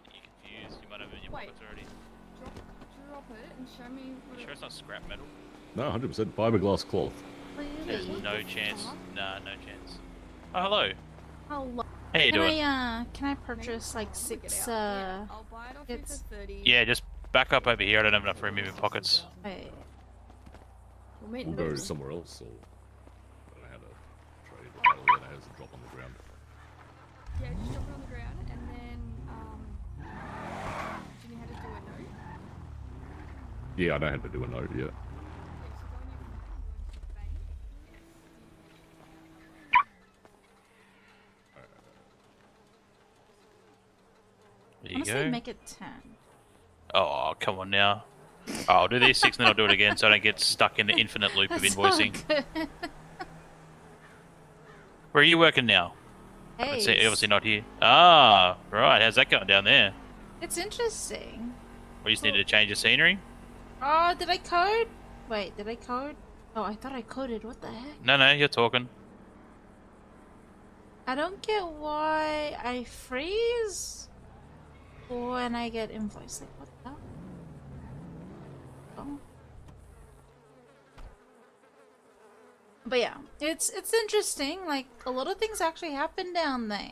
think you're confused. You might have it in your pockets already. Drop it and show me what You sure it's not scrap metal? No, 100% fiberglass cloth. There's no chance. Nah, no chance. Oh, hello. Hello. How you doing? Can I purchase like 6 I'll buy it off you for 30. Yeah, just back up over here. I don't have enough room in my pockets. Wait. We'll go somewhere else, or I don't know how to trade. I don't know how to drop on the ground. Yeah, just drop it on the ground, and then do you know how to do a note? Yeah, I know how to do a note, yeah. There you Honestly, go. make it 10. Oh, come on now. Oh, I'll do these 6 and then I'll do it again so I don't get stuck in the infinite loop of That's invoicing. not good. Where are you working now? Hey. Obviously not here. Ah, right. How's that going down there? It's interesting. We just needed to change the scenery? Oh, did I code? Wait, did I code? Oh, I thought I coded. What the heck? No, you're talking. I don't get why I freeze when I get invoiced. Like, what the hell? Oh. But yeah, it's interesting. Like, a lot of things actually happen down there.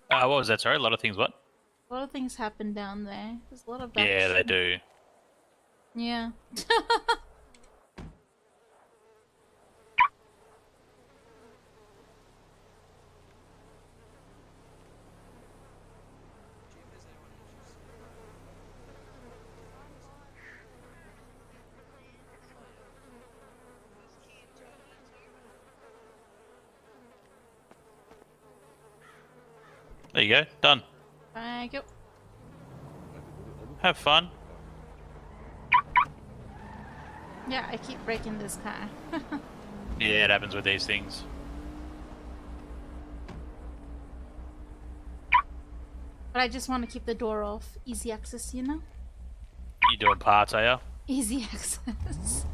What was that? Sorry, a lot of things. What? A lot of things happen down there. There's a lot of Yeah, they action. do. Yeah. There you go. Done. Thank you. Have fun. Yeah, I keep breaking this car. Yeah, it happens with these things. But I just want to keep the door off. Easy access, you know? You doing parts, are you? Easy access.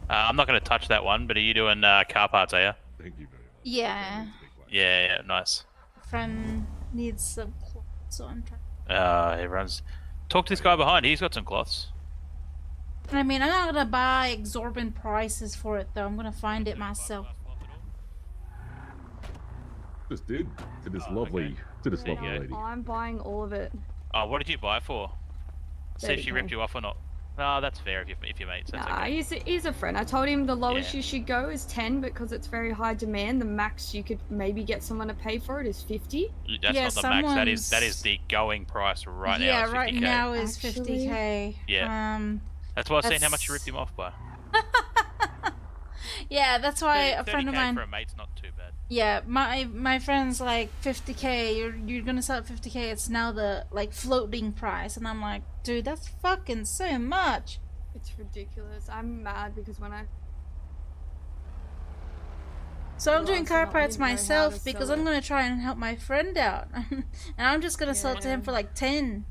I'm not going to touch that one, but are you doing car parts, are you? Thank you very much. Yeah. Yeah, nice. Friend needs some clothes, so I'm trying. Everyone's... Talk to this guy behind. He's got some cloths. I mean, I'm not gonna buy exorbitant prices for it, though. I'm gonna find it myself. Just did to this lovely, lady. I'm buying all of it. Oh, what did you buy for? See if she 30K. ripped you off or not. No, that's fair if you're mates. That's Nah, okay. he's a friend. I told him the lowest Yeah. you should go is 10 because it's very high demand. The max you could maybe get someone to pay for it is 50. That's Yeah, not the max. That is someone's- the going price right now. Yeah, is right 50K. now is Actually- 50K. Yeah. That's why I was saying how much you that's- ripped him off by. Yeah, that's why a friend of 30K mine. for a mate's not too bad. Yeah, my friend's like 50K. You're gonna sell at 50K. It's now the like floating price, and I'm like, dude, that's fucking so much. It's ridiculous. I'm mad because when I So I'm doing realised car that I parts didn't know how to myself because sell I'm it. gonna try and help my friend out, and I'm just gonna sell it to him for like 10.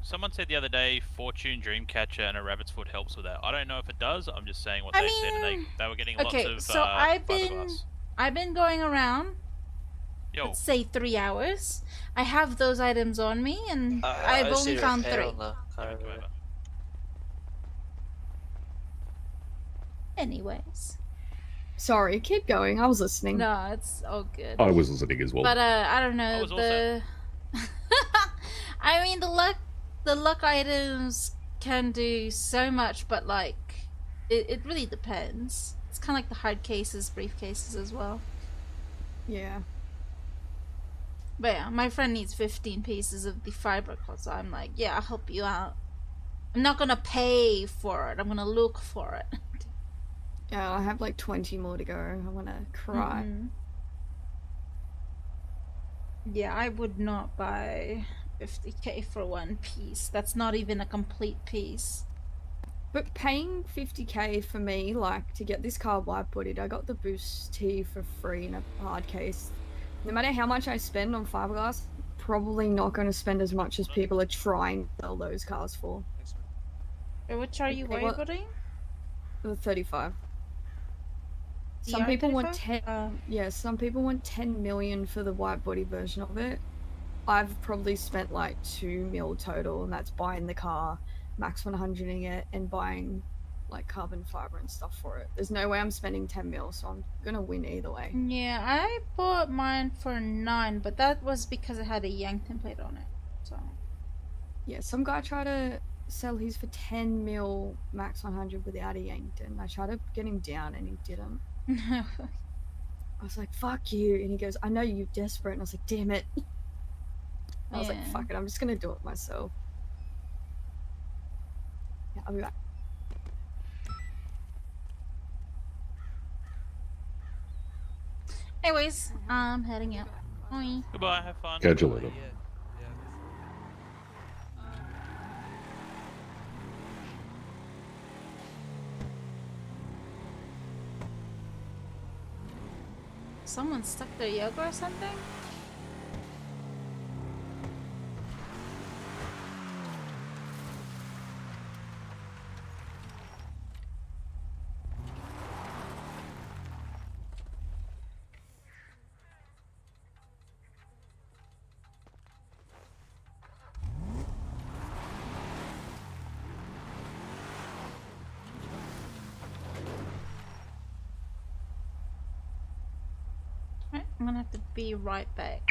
Someone said the other day, Fortune, Dreamcatcher, and a Rabbit's Foot helps with that. I don't know if it does. I'm just saying what I they said, and they were getting lots Okay, of so fiberglass. I've been going around. Yo. Let's say 3 hours. I have those items on me, and I've I see only found repair 3. on the car over. Anyways. Sorry, keep going. I was listening. No, it's all good. I was listening as well. But I don't know, was also- I mean, the luck items can do so much, but like it really depends. It's kind of like the hard cases, briefcases as well. Yeah. But yeah, my friend needs 15 pieces of the fiberglass, so I'm like, yeah, I'll help you out. I'm not gonna pay for it. I'm gonna look for it. Yeah, I have like 20 more to go. I wanna cry. Yeah, I would not buy 50K for one piece. That's not even a complete piece. But paying 50K for me, like, to get this car white bodied, I got the Boost T for free in a hard case. No matter how much I spend on fiberglass, probably not going to spend as much as people are trying to sell those cars for. Which are you They white want- body? The 35. The Some people want R35? 10. Yeah, some people want 10 million for the white body version of it. I've probably spent like 2 mil total, and that's buying the car, max 100ing it, and buying like carbon fiber and stuff for it. There's no way I'm spending 10 mil, so I'm gonna win either way. Yeah, I bought mine for 9, but that was because it had a Yankton plate on it. So Yeah, some guy tried to sell his for 10 mil max 100 without a Yankton. I tried to get him down, and he didn't. I was like, fuck you. And he goes, I know you're desperate. And I was like, damn it. I was like, Yeah. fuck it, I'm just gonna do it myself. Yeah, I'll be back. anyways, I'm heading out. Bye. Goodbye, have fun. Catch you later. Someone stuck their yoga or something? Right, I'm gonna have to be right back.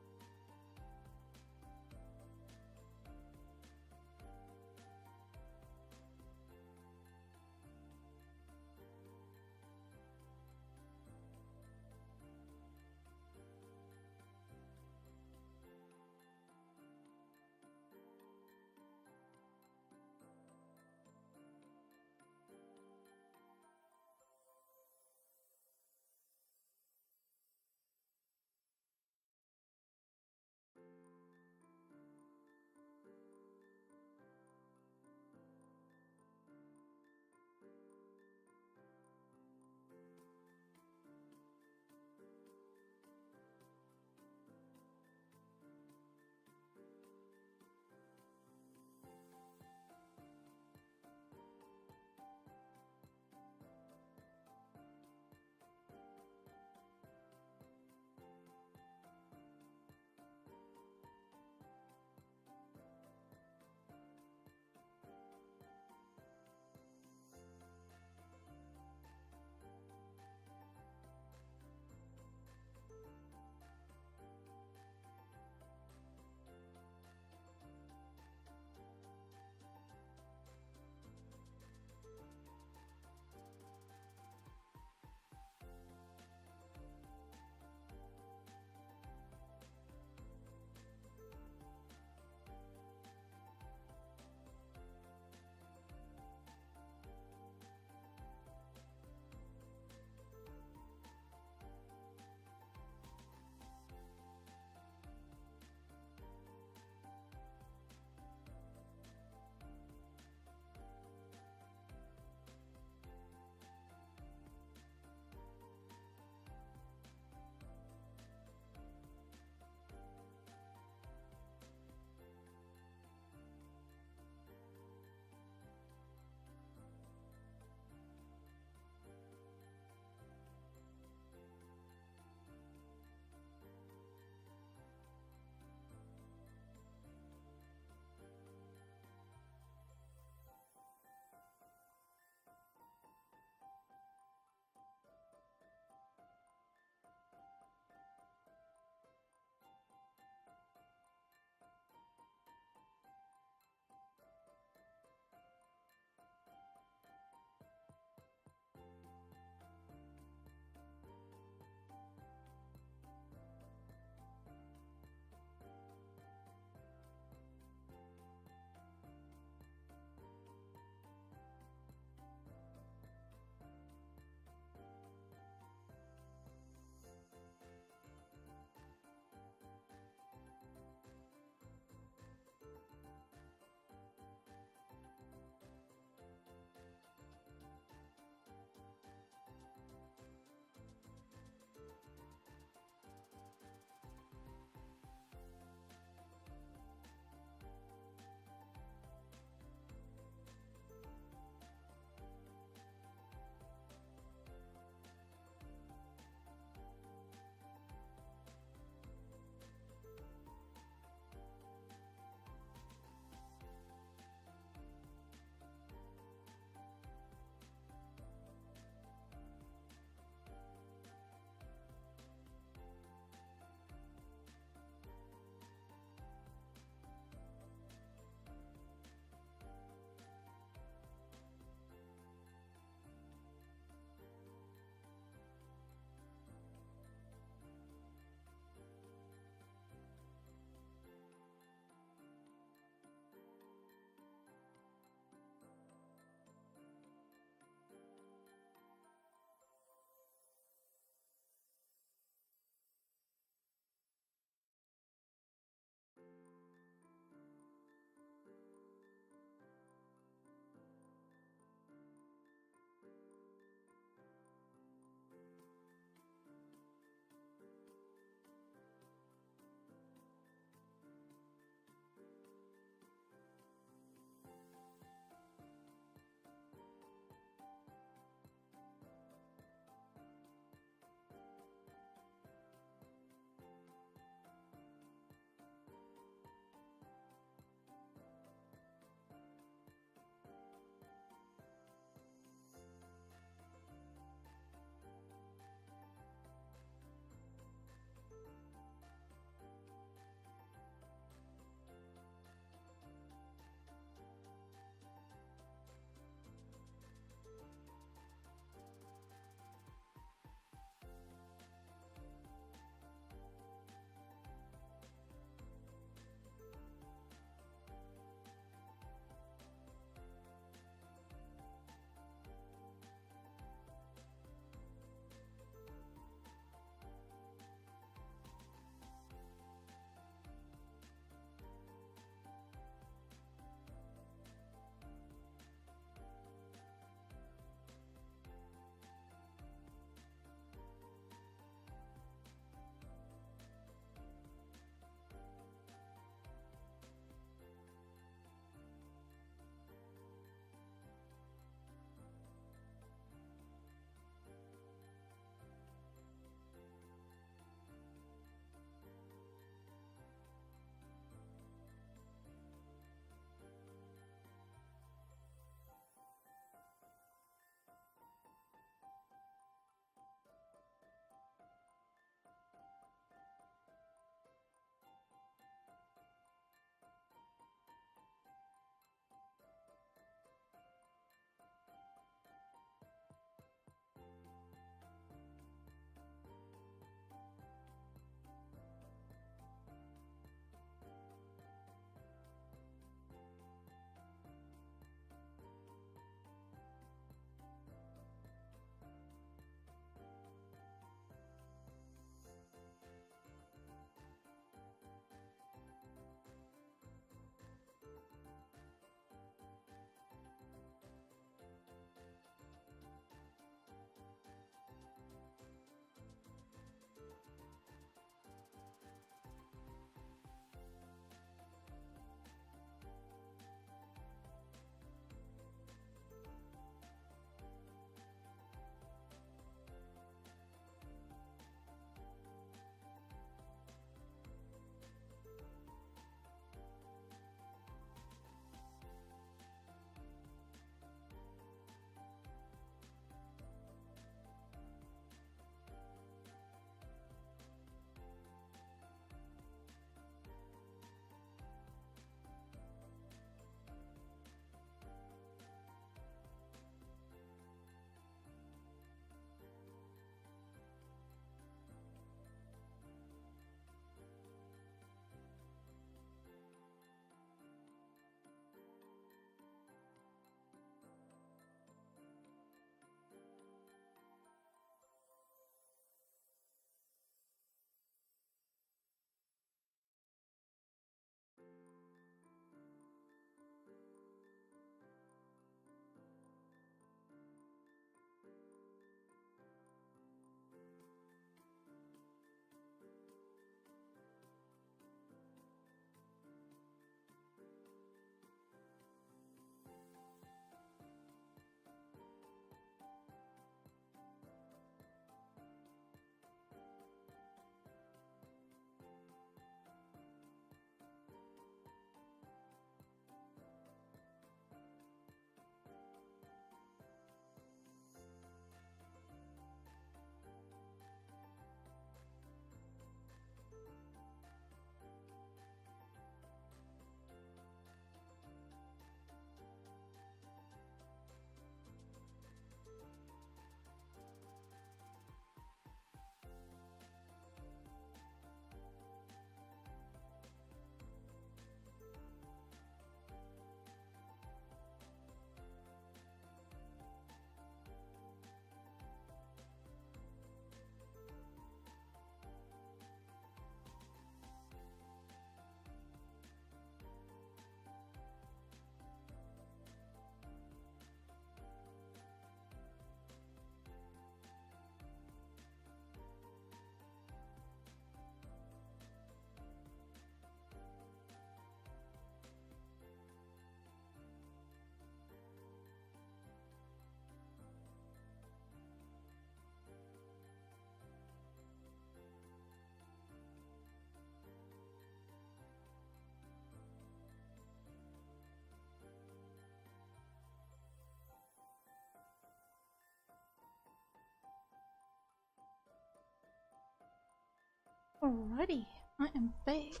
Alrighty, I am back.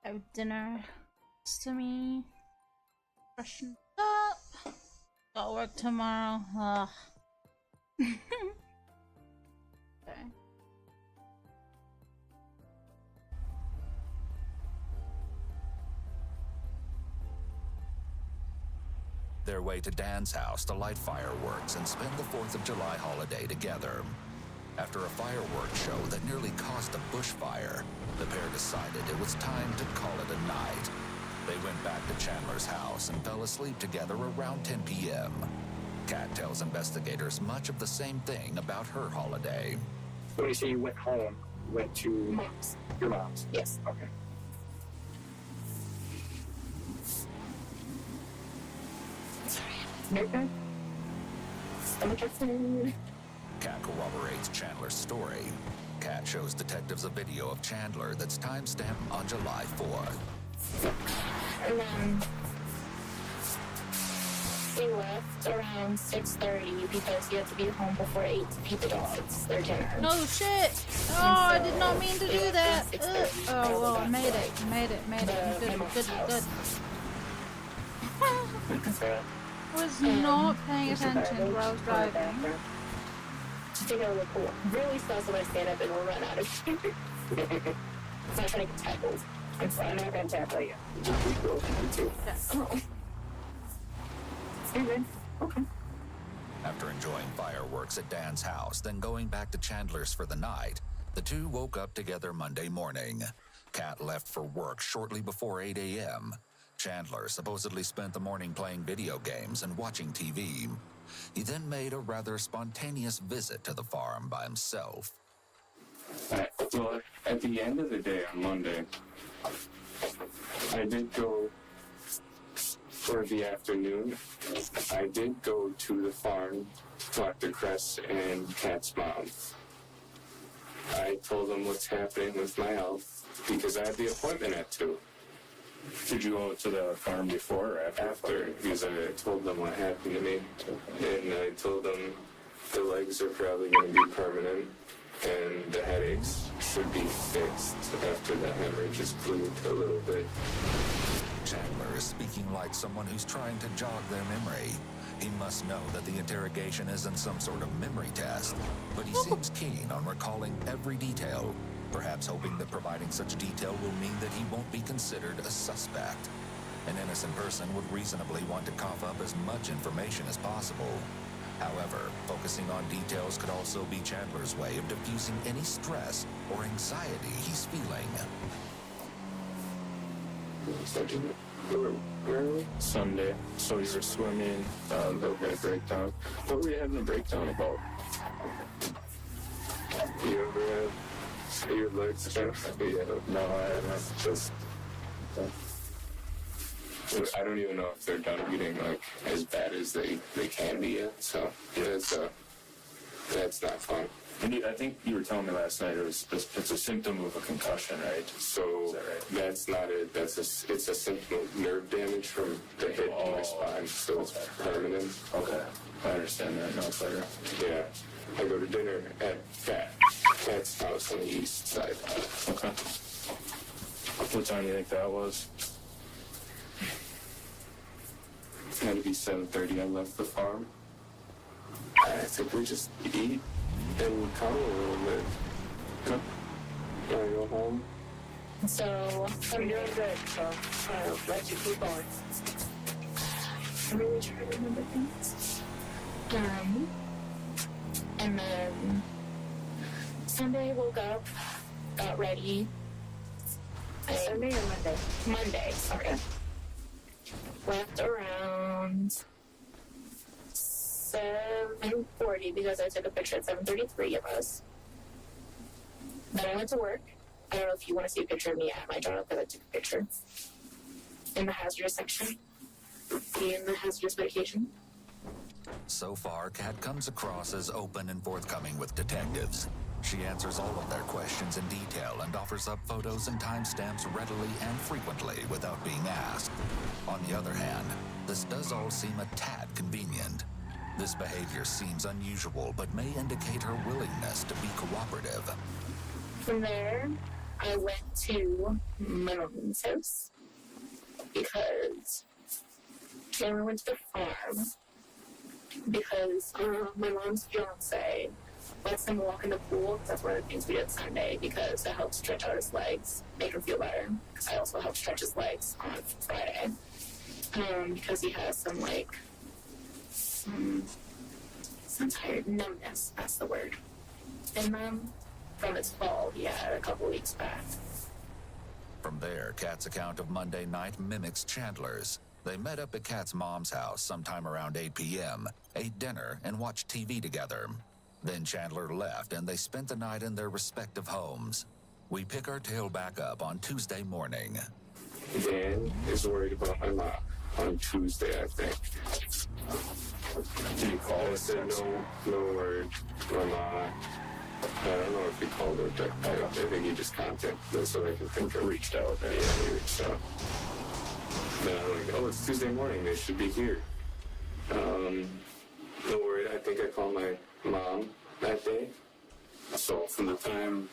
I have dinner next to me. Freshened up. Got work tomorrow. Ugh. Okay. Their way to Dan's house to light fireworks and spend the 4th of July holiday together. After a fireworks show that nearly caused a bushfire, the pair decided it was time to call it a night. They went back to Chandler's house and fell asleep together around 10 p.m. Kat tells investigators much of the same thing about her holiday. When you say you went home, you went to Mom's. Your mom's? Yes. Okay. Okay. Stomach food. Kat corroborates Chandler's story. Kat shows detectives a video of Chandler that's timestamped on July 4th. And then we left around 6:30 because you have to be home before 8 to feed the dogs their dinner. No shit! Oh, I did not mean to do that. Oh, well, I made it. Made it. Good. I was not paying attention while I was driving. Just take it a little cool. Really fast when I stand up and we'll run out of food. It's not gonna get tackled. I'm not gonna tackle you. Oh. You're good. Okay. After enjoying fireworks at Dan's house, then going back to Chandler's for the night, the two woke up together Monday morning. Kat left for work shortly before 8 a.m. Chandler supposedly spent the morning playing video games and watching TV. He then made a rather spontaneous visit to the farm by himself. Well, at the end of the day on Monday, I did go for the afternoon. I did go to the farm, talk to Chris and Kat's mom. I told them what's happening with my health because I had the appointment at 2. Did you go to the farm before or after? Because I told them what happened to me, and I told them the legs are probably going to be permanent, and the headaches should be fixed after the hemorrhage is cleared a little bit. Chandler is speaking like someone who's trying to jog their memory. He must know that the interrogation isn't some sort of memory test, but he seems keen on recalling every detail, perhaps hoping that providing such detail will mean that he won't be considered a suspect. An innocent person would reasonably want to cough up as much information as possible. However, focusing on details could also be Chandler's way of diffusing any stress or anxiety he's feeling. Sunday, so we were swimming, they were going to break down. What were you having a breakdown about? You ever have your legs cramped? Yeah, no, I haven't. Just... I don't even know if they're done getting like as bad as they can be yet, so that's not fun. And I think you were telling me last night it's a symptom of a concussion, right? So right? That's not it. It's a symptom of nerve damage from the hit to my spine, so it's permanent. Okay, I understand that now better. Yeah, I go to dinner at Kat's house on the east side. Okay. What time do you think that was? It's got to be 7:30. I left the farm. I think we just eat and cuddle a little bit. Can I go home? So, I'm doing good, so I'll let you keep going. I'm really trying to remember things. And then Sunday, woke up, got ready. Sunday or Monday? Monday, sorry. Left around 7:40 because I took a picture at 7:33 of us. Then I went to work. I don't know if you want to see a picture of me at my job because I took a picture in the hazardous section. In the hazardous medication. So far, Kat comes across as open and forthcoming with detectives. She answers all of their questions in detail and offers up photos and timestamps readily and frequently without being asked. On the other hand, this does all seem a tad convenient. This behavior seems unusual, but may indicate her willingness to be cooperative. From there, I went to my mom's house because Chandler went to the farm because my mom's fiance lets him walk in the pool. That's one of the things we did Sunday because it helps stretch out his legs, make him feel better. Because I also helped stretch his legs on Friday because he has some tired numbness. That's the word. And from his fall he had a couple weeks back. From there, Kat's account of Monday night mimics Chandler's. They met up at Kat's mom's house sometime around 8 p.m., ate dinner, and watched TV together. Then Chandler left, and they spent the night in their respective homes. We pick our tale back up on Tuesday morning. Dan is worried about my mom on Tuesday, I think. Did he call? I said no word. My mom. I don't know if he called her, but I think he just contacted them so I can think of. Reached out. Yeah, he reached out. Then I'm like, oh, it's Tuesday morning. They should be here. No worry. I think I called my mom that day. So from the time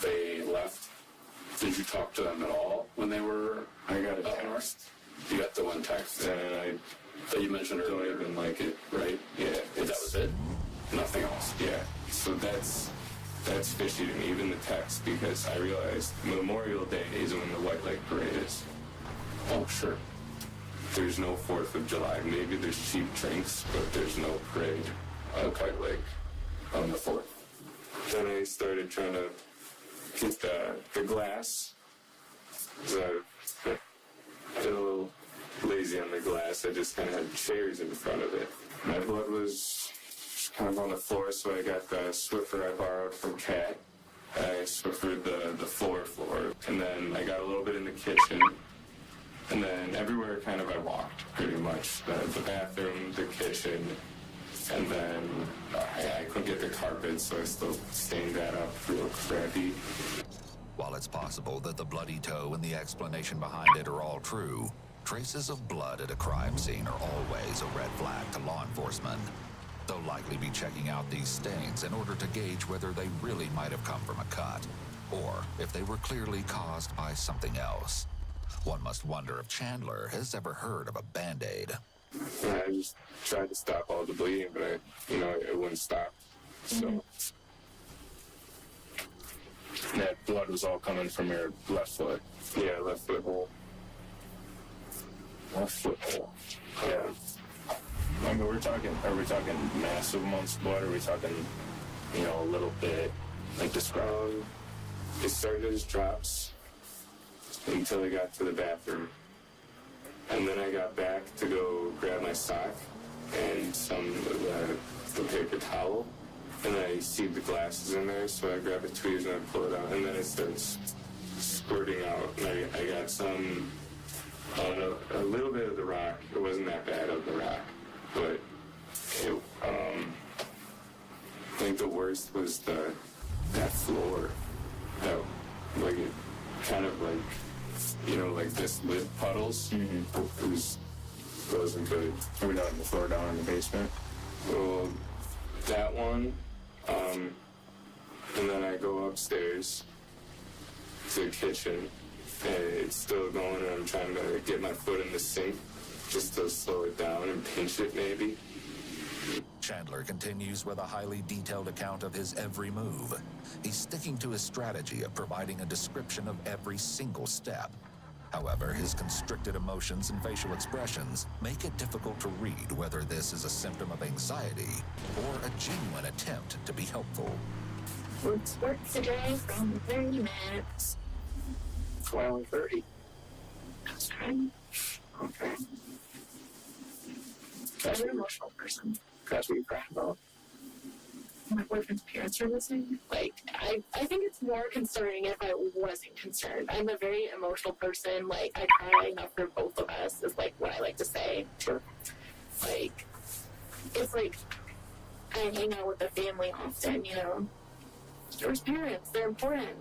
they left, did you talk to them at all when they were? I got a text. You got the one text, and that you mentioned earlier. Didn't like it, right? Yeah. That was it. Nothing else. Yeah. So that's fishy to me, even the text, because I realized Memorial Day is when the White Lake Parade is. Oh, sure. There's no 4th of July. Maybe there's cheap drinks, but there's no parade on White Lake on the 4th. Then I started trying to get the glass. So I got a little lazy on the glass. I just kind of had chairs in front of it. My blood was kind of on the floor, so I got the Swiffer I borrowed from Kat. I Swiffered the floor, and then I got a little bit in the kitchen, and then everywhere kind of I walked, pretty much. The bathroom, the kitchen, and then I couldn't get the carpet, so I still stained that up real crappy. While it's possible that the bloody toe and the explanation behind it are all true, traces of blood at a crime scene are always a red flag to law enforcement. They'll likely be checking out these stains in order to gauge whether they really might have come from a cut, or if they were clearly caused by something else. One must wonder if Chandler has ever heard of a Band-Aid. I just tried to stop all the bleeding, but it wouldn't stop. So that blood was all coming from your left foot. Yeah, left foot hole. Left foot hole. Yeah. I mean, are we talking massive amounts of blood, or are we talking, a little bit, describe? It started as drops until I got to the bathroom. And then I got back to go grab my sock and the paper towel. And then I see the glasses in there, so I grab a tweezers and I pull it out. And then it starts squirting out. And I got some, a little bit of the rock. It wasn't that bad of the rock. But I think the worst was that floor. That, it kind of this lid puddles. Mm-hmm. It wasn't good. Are we talking the floor down in the basement? Well, that one, and then I go upstairs to the kitchen, and it's still going, and I'm trying to get my foot in the sink just to slow it down and pinch it, maybe. Chandler continues with a highly detailed account of his every move. He's sticking to his strategy of providing a description of every single step. However, his constricted emotions and facial expressions make it difficult to read whether this is a symptom of anxiety or a genuine attempt to be helpful. Works today from 30 minutes. 12:30. That's fine. Okay. I'm an emotional person. That's what you're crying about. My boyfriend's parents are missing. I think it's more concerning if I wasn't concerned. I'm a very emotional person. I cry enough for both of us, is what I like to say. Sure. It's I hang out with the family often, There's parents, they're important.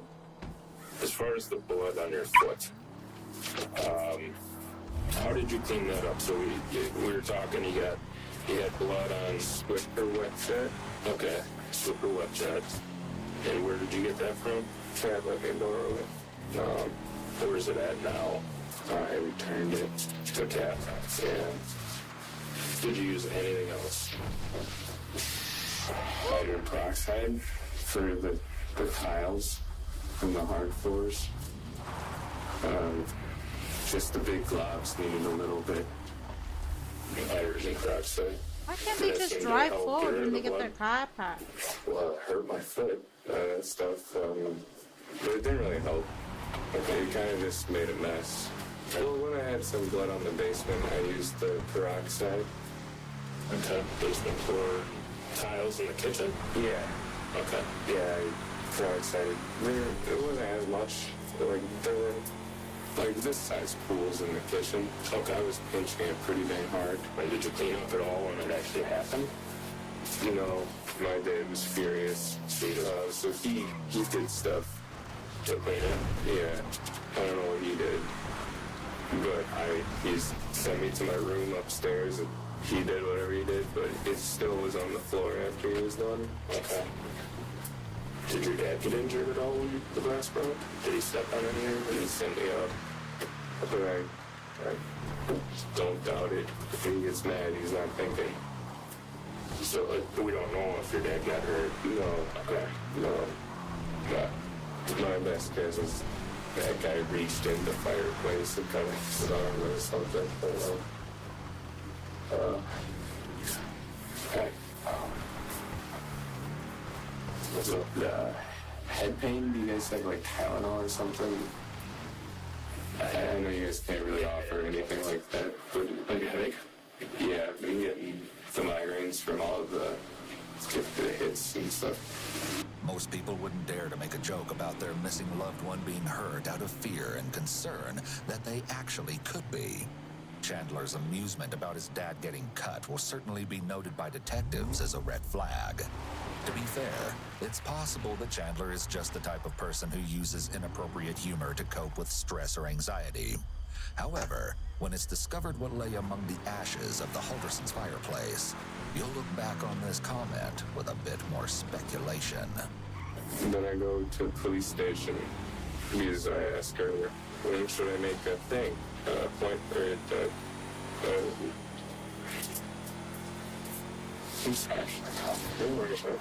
As far as the blood on your foot, how did you clean that up? So we were talking, you had blood on Swiffer wet jet? Okay, Swiffer wet jet. And where did you get that from? Cat let me borrow it. Where's it at now? I returned it to Cat. Yeah. Did you use anything else? Hydrogen peroxide for the tiles from the hard floors. Just the big globs needed a little bit. Hydrogen peroxide. Why can't they just drive forward when they get their car parked? Well, it hurt my foot. That stuff. But it didn't really help. Okay, it kind of just made a mess. Well, when I had some blood on the basement, I used the peroxide. Okay. Basement floor tiles in the kitchen? Yeah. Okay. Yeah, peroxide. It wasn't as much. Like, there were like this size pools in the kitchen. Okay. I was pinching it pretty dang hard. And did you clean up at all when it actually happened? You know, my dad was furious. So he did stuff to clean it. Yeah. I don't know what he did. But he sent me to my room upstairs and he did whatever he did, but it still was on the floor after he was done. Okay. Did your dad get injured at all when the glass broke? Did he step on anything? He sent me up. But I don't doubt it. If he gets mad, he's not thinking. So we don't know if your dad got hurt? No. Okay. No. But my best guess is that guy reached in the fireplace and kind of his arm or something. Okay. So, head pain, do you guys have like Tylenol or something? I know you guys can't really offer anything like that, but like a headache? Yeah, I've been getting the migraines from all of the hits and stuff. Most people wouldn't dare to make a joke about their missing loved one being hurt out of fear and concern that they actually could be. Chandler's amusement about his dad getting cut will certainly be noted by detectives as a red flag. To be fair, it's possible that Chandler is just the type of person who uses inappropriate humor to cope with stress or anxiety. However, when it's discovered what lay among the ashes of the Halderson's fireplace, you'll look back on this comment with a bit more speculation. Then I go to the police station because I asked her, when should I make a thing? Point or I'm sorry. Don't worry about it.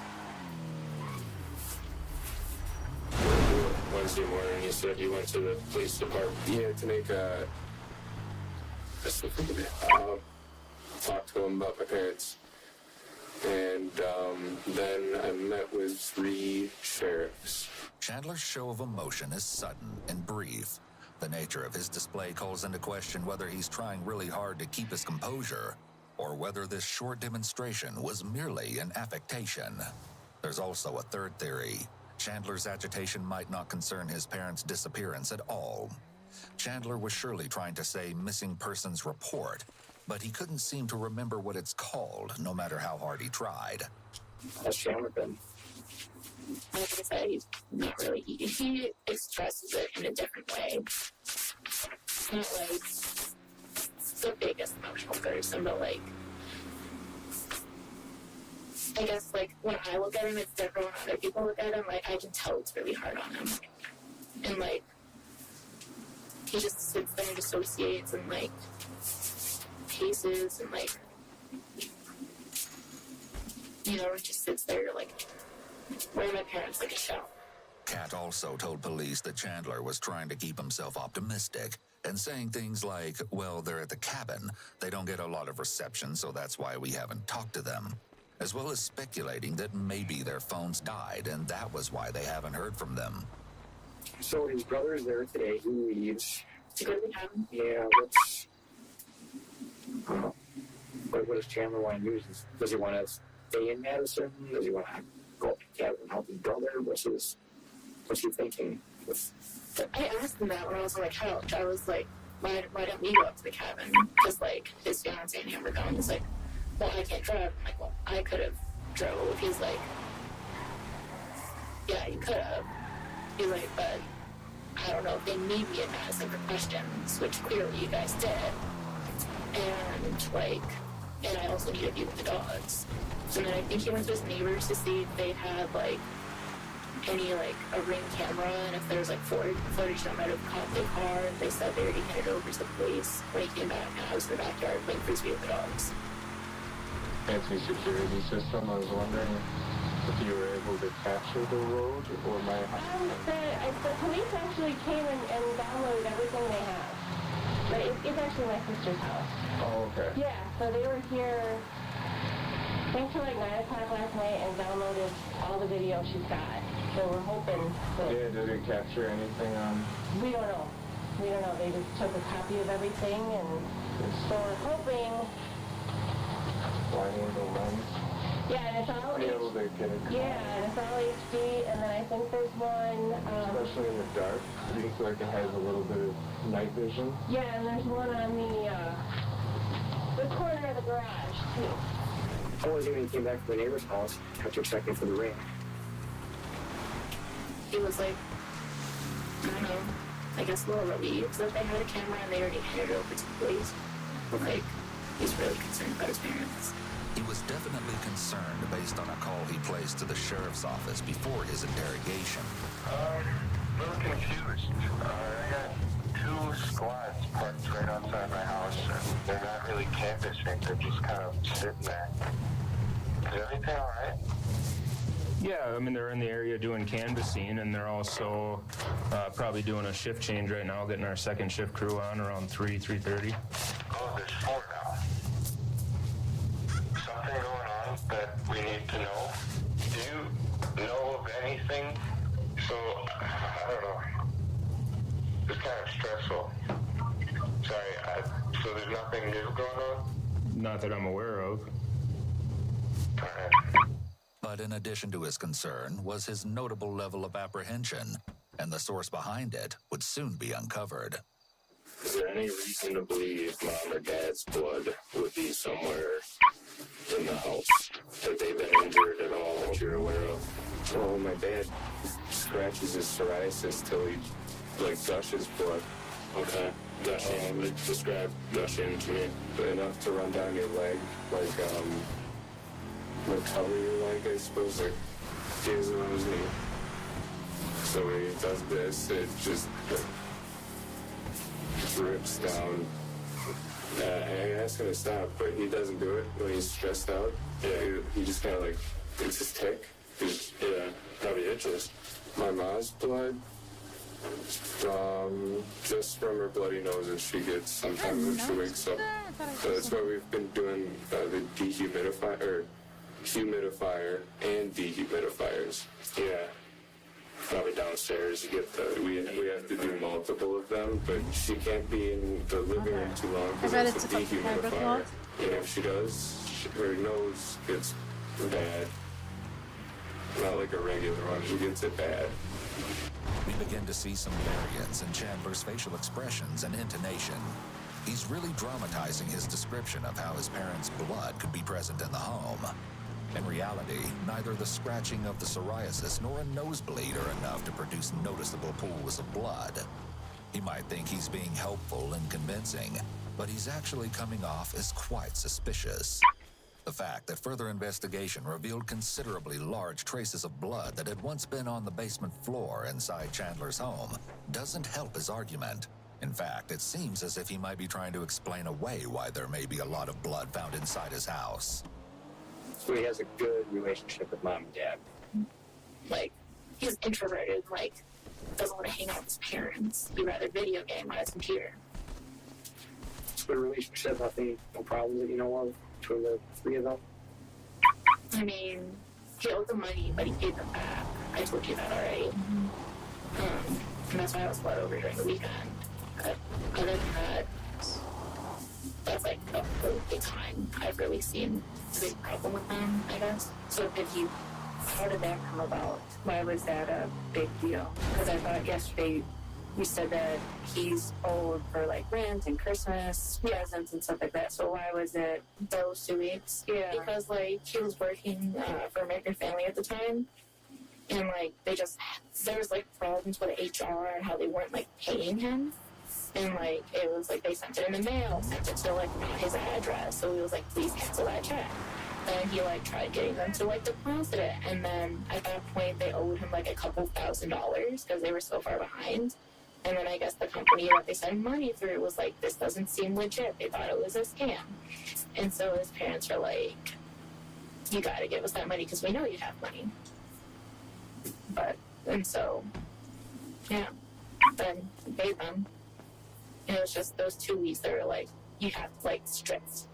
Wednesday morning, you said you went to the police department. Yeah, to make a talk to them about my parents. And then I met with 3 sheriffs. Chandler's show of emotion is sudden and brief. The nature of his display calls into question whether he's trying really hard to keep his composure, or whether this short demonstration was merely an affectation. There's also a third theory. Chandler's agitation might not concern his parents' disappearance at all. Chandler was surely trying to say missing persons report, but he couldn't seem to remember what it's called, no matter how hard he tried. How's Chandler been? Like I said, he's not really, he expresses it in a different way. He's not like the biggest emotional person, but like, I guess like when I look at him, it's different when other people look at him. Like I can tell it's really hard on him. And like, he just sits there and dissociates and like, paces and like, you know, just sits there like, where are my parents, like a show. Kat also told police that Chandler was trying to keep himself optimistic and saying things like, well, they're at the cabin. They don't get a lot of reception, so that's why we haven't talked to them. As well as speculating that maybe their phones died and that was why they haven't heard from them. So his brother is there today. He leaves to go to the cabin. Yeah, what does Chandler want to do? Does he want to stay in Madison? Does he want to go up to the cabin and help his brother? What's he thinking? I asked him that when I was on the couch. I was like, why don't we go up to the cabin? Because like his fiance and him were going. He's like, well, I can't drive. I'm like, well, I could have drove. He's like, yeah, you could have. He's like, but I don't know if they need me in Madison for questions, which clearly you guys did. And like, and I also need to be with the dogs. So then I think he went to his neighbors to see if they had like any like a ring camera, and if there's like footage that might have caught the car. They said they already handed over to the police. When he came back, I was in the backyard playing frisbee with the dogs. Anti-security system, I was wondering if you were able to capture the road or my house. The police actually came and downloaded everything they have. But it's actually my sister's house. Oh, okay. Yeah, so they were here, I think till like 9 o'clock last night and downloaded all the video she's got. So we're hoping that... Yeah, did it capture anything on... We don't know. We don't know. They just took a copy of everything, and so we're hoping... Winding the lens? Yeah, and it's all... Be able to get it. Yeah, and it's all HD, and then I think there's one... Especially in the dark, it looks like it has a little bit of night vision. Yeah, and there's one on the corner of the garage, too. I was even came back from the neighbor's house after checking for the ring. He was like, I don't know, I guess a little relieved that they had a camera and they already handed it over to the police. But like, he's really concerned about his parents. He was definitely concerned based on a call he placed to the sheriff's office before his interrogation. A little confused. I got 2 squads parked right outside my house, and they're not really canvassing, they're just kind of sitting there. Is everything alright? Yeah, I mean, they're in the area doing canvassing, and they're also probably doing a shift change right now, getting our second shift crew on around 3:30. Oh, there's 4 now. Something going on that we need to know? Do you know of anything? So, I don't know. It's kind of stressful. Sorry, so there's nothing new going on? Not that I'm aware of. But in addition to his concern was his notable level of apprehension, and the source behind it would soon be uncovered. Is there any reason to believe Mom or Dad's blood would be somewhere in the house? Have they been injured at all that you're aware of? Oh, my dad scratches his psoriasis till he, like, gushes blood. Okay. Gushing, describe gushing to me. Enough to run down your leg, like cover your leg, I suppose, like, his nose. So when he does this, it just drips down. I ask him to stop, but he doesn't do it when he's stressed out. Yeah, he just kind of like, it's his tick. Yeah, probably itches. My mom's blood, just from her bloody noses she gets sometimes when she wakes up. So that's why we've been doing the humidifier and dehumidifiers. Yeah. Probably downstairs you get the... We have to do multiple of them, but she can't be in the living room too long because that's a dehumidifier. And if she does, her nose gets bad. Not like a regular one, she gets it bad. We begin to see some variance in Chandler's facial expressions and intonation. He's really dramatizing his description of how his parents' blood could be present in the home. In reality, neither the scratching of the psoriasis nor a nosebleed are enough to produce noticeable pools of blood. He might think he's being helpful and convincing, but he's actually coming off as quite suspicious. The fact that further investigation revealed considerably large traces of blood that had once been on the basement floor inside Chandler's home doesn't help his argument. In fact, it seems as if he might be trying to explain away why there may be a lot of blood found inside his house. So he has a good relationship with Mom and Dad. Like, he's introverted, like, doesn't want to hang out with his parents. He'd rather video game on his computer. It's a good relationship, nothing, no problems that you know of between the 3 of them. I mean, he owed them money, but he paid them back. I told you that already. And that's why I was let over during the weekend. But other than that, that's like the only time I've really seen a big problem with them, I guess. So how did that come about? Why was that a big deal? Because I thought yesterday you said that he's owed for like rent and Christmas presents and stuff like that. So why was it those 2 weeks? Yeah. Because like he was working for American Family at the time. And like there was like problems with HR and how they weren't like paying him. And like it was like they sent it in the mail, sent it to like not his address. So he was like, please cancel that check. then he like tried getting them to like deposit it, and then at that point they owed him like a couple $1,000s because they were so far behind. And then I guess the company that they sent money through was like, this doesn't seem legit. They thought it was a scam. And so his parents were like, you gotta give us that money because we know you have money. And so, yeah, then we paid them. And it was just those 2 weeks they were like, you have like strips.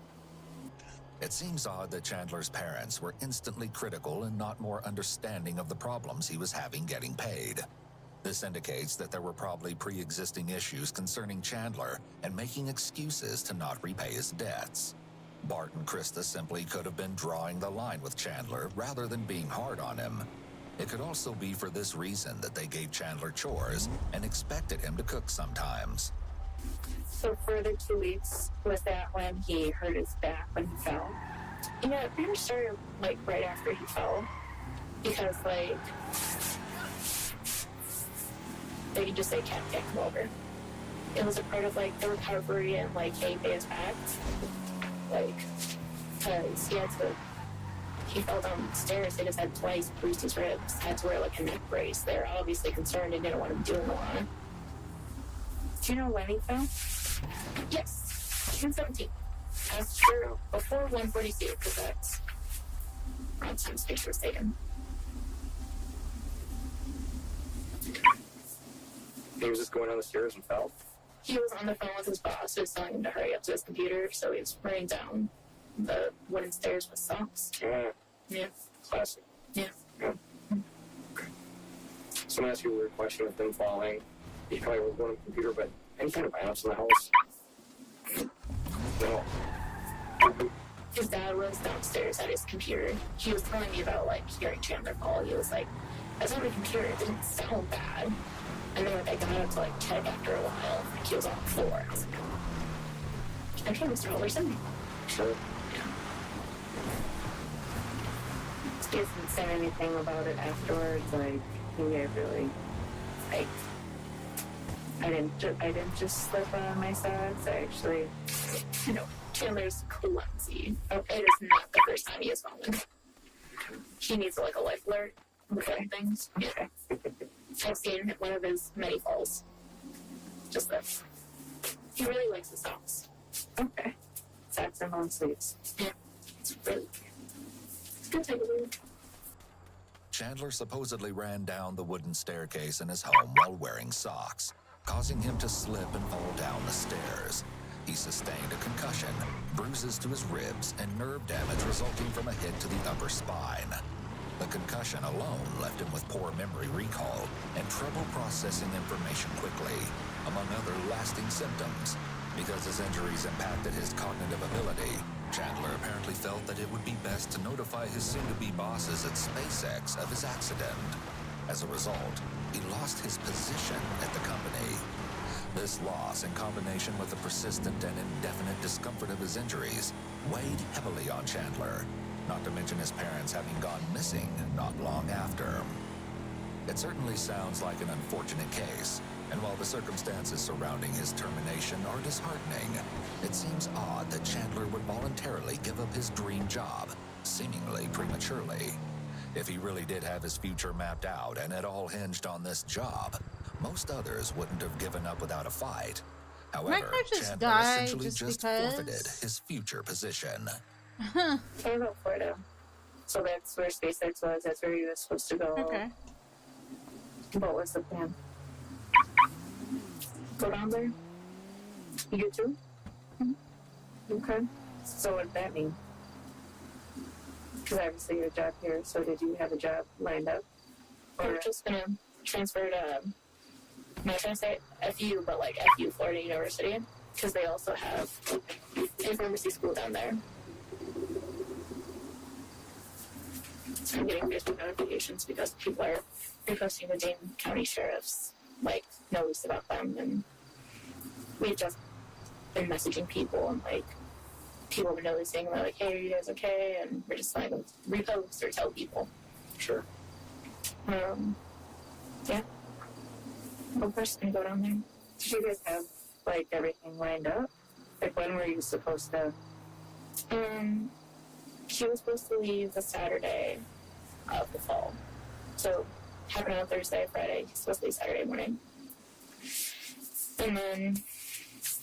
It seems odd that Chandler's parents were instantly critical and not more understanding of the problems he was having getting paid. This indicates that there were probably pre-existing issues concerning Chandler and making excuses to not repay his debts. Bart and Krista simply could have been drawing the line with Chandler rather than being hard on him. It could also be for this reason that they gave Chandler chores and expected him to cook sometimes. So for the 2 weeks, was that when he hurt his back when he fell? Yeah, it pretty much started like right after he fell. Because like, they could just say, can't come over. It was a part of like the recovery and like, hey, pay us back. Like, because he fell down the stairs, they just had twice bruised his ribs, had to wear like a neck brace. They're obviously concerned and didn't want him doing a lot. Do you know when he fell? Yes, June 17th. Before 142, because that's around the time this picture was taken. He was just going down the stairs and fell? He was on the phone with his boss, who was telling him to hurry up to his computer, so he was running down the wooden stairs with socks. Yeah. Classic. Yeah. So I'm gonna ask you a weird question with them falling. He probably was going on the computer, but any kind of violence in the house? No. His dad was downstairs at his computer. He was telling me about, like, hearing Chandler fall. He was like, I was on the computer, it didn't sound bad. And then when I got up to, like, check after a while, like, he was on the floor. I was like, okay, Mr. Holderson. Sure. He doesn't say anything about it afterwards, like, he really, like, I didn't just slip on my socks, I actually... You know, Chandler's clumsy. It is not the first time he has fallen. He needs, like, a life alert with things. Yeah. I've seen one of his many falls. Just this. He really likes his socks. Okay. Socks and long sleeves. Yeah. It's really good thing to do. Chandler supposedly ran down the wooden staircase in his home while wearing socks, causing him to slip and fall down the stairs. He sustained a concussion, bruises to his ribs, and nerve damage resulting from a hit to the upper spine. The concussion alone left him with poor memory recall and trouble processing information quickly, among other lasting symptoms. Because his injuries impacted his cognitive ability, Chandler apparently felt that it would be best to notify his soon-to-be bosses at SpaceX of his accident. As a result, he lost his position at the company. This loss, in combination with the persistent and indefinite discomfort of his injuries, weighed heavily on Chandler, not to mention his parents having gone missing not long after. It certainly sounds like an unfortunate case, and while the circumstances surrounding his termination are disheartening, it seems odd that Chandler would voluntarily give up his dream job, seemingly prematurely. If he really did have his future mapped out and it all hinged on this job, most others wouldn't have given up without a fight. However, Chandler essentially just forfeited his future position. I about Florida. So that's where SpaceX was. That's where he was supposed to go. Okay. What was the plan? Go down there? You too? Mm-hmm. Okay. So what did that mean? Because obviously you're a job here, so did you have a job lined up? Or we're just gonna transfer to, I'm not trying to say FU, but like FU, Florida University, because they also have a pharmacy school down there. So I'm getting Facebook notifications because people are requesting the Dane County Sheriff's like notice about them, and we've just been messaging people, and like people have been noticing, they're like, hey, are you guys okay? And we're just like repost or tell people. Sure. Yeah. Of course, gonna go down there. Did you guys have like everything lined up? Like when were you supposed to? She was supposed to leave the Saturday of the fall. So, happened on Thursday, Friday. She's supposed to leave Saturday morning. And then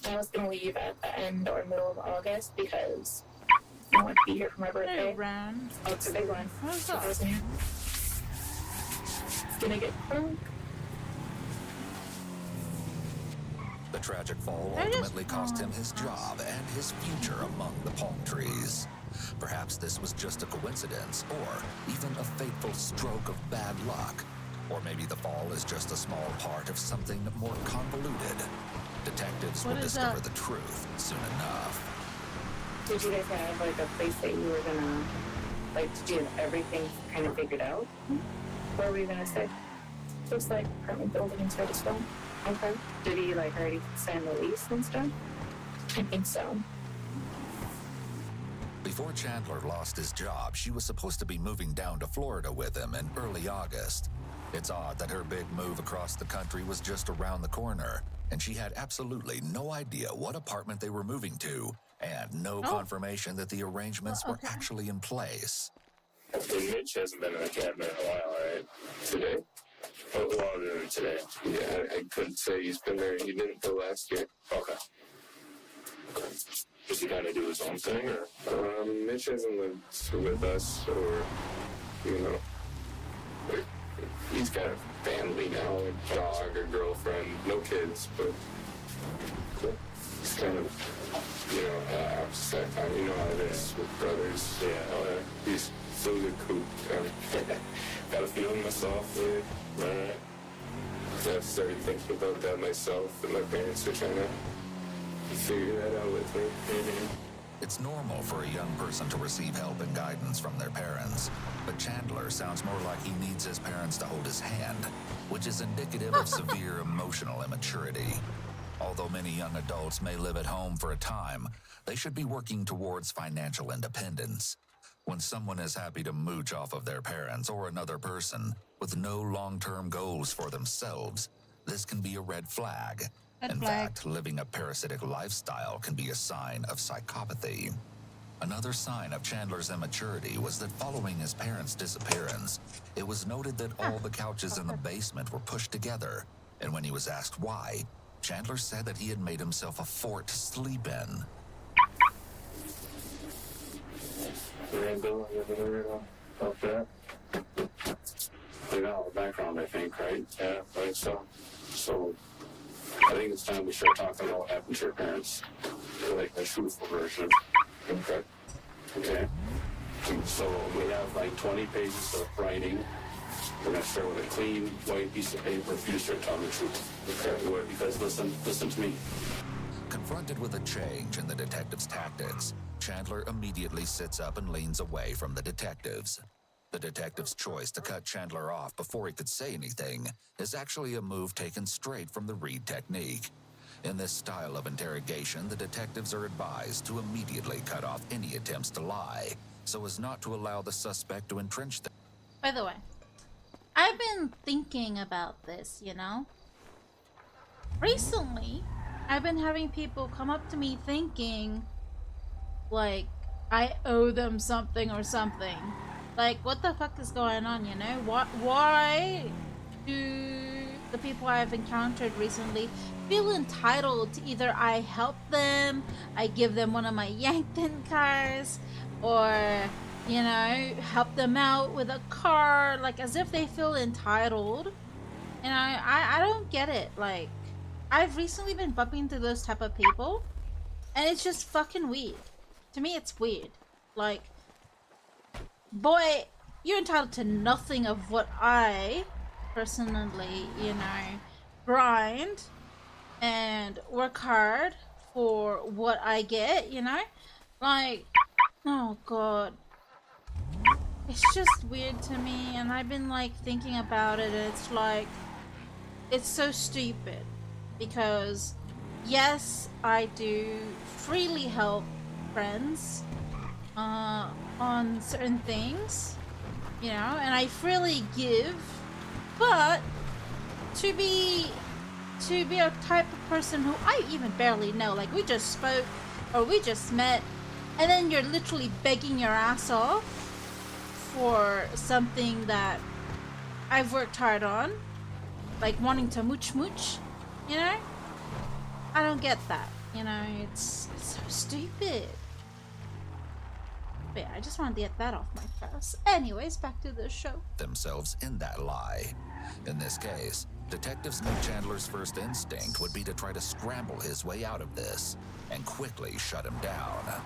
I was going to leave at the end or middle of August because I want to be here for my birthday. Oh, it's a big one. Gonna get drunk. The tragic fall ultimately cost him his job and his future among the palm trees. Perhaps this was just a coincidence, or even a fateful stroke of bad luck. Or maybe the fall is just a small part of something more convoluted. Detectives will discover the truth soon enough. Did you guys have like a place that you were gonna, like, did you have everything kind of figured out? Where were you gonna stay? Just like apartment building in Stone. Okay. Did he like already sign the lease and stuff? I think so. Before Chandler lost his job, she was supposed to be moving down to Florida with him in early August. It's odd that her big move across the country was just around the corner, and she had absolutely no idea what apartment they were moving to, and no confirmation that the arrangements were actually in place. Mitch hasn't been in the cabinet in a while, right? Today? Oh, well, today. Yeah, I couldn't say he's been there. He didn't until last year. Okay. Does he kind of do his own thing, or? Mitch hasn't lived with us, or, you know, he's got a family now, a dog, a girlfriend, no kids, but he's kind of, you know, upset. You know how it is with brothers. Yeah, he's so the coop. Got a feeling myself, yeah. Right. I've started thinking about that myself, and my parents are trying to figure that out with me. It's normal for a young person to receive help and guidance from their parents, but Chandler sounds more like he needs his parents to hold his hand, which is indicative of severe emotional immaturity. Although many young adults may live at home for a time, they should be working towards financial independence. When someone is happy to mooch off of their parents or another person with no long-term goals for themselves, this can be a red flag. In fact, living a parasitic lifestyle can be a sign of psychopathy. Another sign of Chandler's immaturity was that following his parents' disappearance, it was noted that all the couches in the basement were pushed together, and when he was asked why, Chandler said that he had made himself a fort to sleep in. Randall, you ever heard about that? They got all the background, I think, right? Yeah, right. So I think it's time we start talking about what happened to your parents. Like the truthful version. Okay. Okay. So we have like 20 pages of writing. We're gonna start with a clean white piece of paper for you to start telling the truth. Okay. Because listen to me. Confronted with a change in the detective's tactics, Chandler immediately sits up and leans away from the detectives. The detective's choice to cut Chandler off before he could say anything is actually a move taken straight from the Reed technique. In this style of interrogation, the detectives are advised to immediately cut off any attempts to lie, so as not to allow the suspect to entrench them. By the way, I've been thinking about this, you know? Recently, I've been having people come up to me thinking, like, I owe them something or something. Like, what the fuck is going on, you know? Why do the people I've encountered recently feel entitled to either I help them, I give them one of my Yankton cars, or, you know, help them out with a car, like, as if they feel entitled. And I don't get it. Like, I've recently been bumping into those type of people, and it's just fucking weird. To me, it's weird. Like, boy, you're entitled to nothing of what I personally, you know, grind and work hard for what I get, you know? Like, oh god. It's just weird to me, and I've been, like, thinking about it, and it's like, it's so stupid. Because, yes, I do freely help friends on certain things, you know, and I freely give, but to be a type of person who I even barely know, like we just spoke or we just met, and then you're literally begging your ass off for something that I've worked hard on, like wanting to mooch, you know? I don't get that, you know, it's so stupid. But yeah, I just wanted to get that off my chest. Anyways, back to the show. Themselves in that lie. In this case, detectives knew Chandler's first instinct would be to try to scramble his way out of this and quickly shut him down.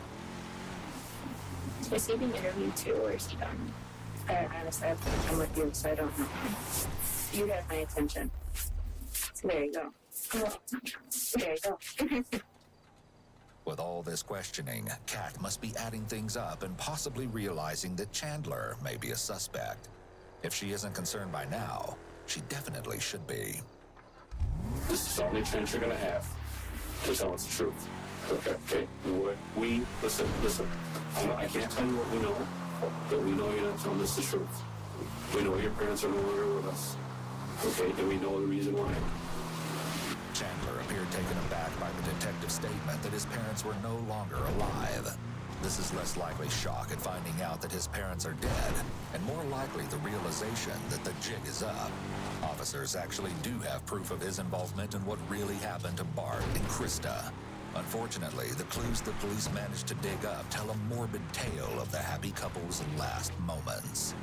Is he being interviewed too, or is he done? Honestly, I'm with you, so I don't know. You have my attention. There you go. Oh, there you go. With all this questioning, Kat must be adding things up and possibly realizing that Chandler may be a suspect. If she isn't concerned by now, she definitely should be. This is the only chance you're gonna have to tell us the truth. Okay. What we listen. I can't tell you what we know, but we know you're not telling us the truth. We know your parents are no longer with us. Okay, and we know the reason why. Chandler appeared taken aback by the detective's statement that his parents were no longer alive. This is less likely shock at finding out that his parents are dead, and more likely the realization that the jig is up. Officers actually do have proof of his involvement in what really happened to Bart and Krista. Unfortunately, the clues the police managed to dig up tell a morbid tale of the happy couple's last moments.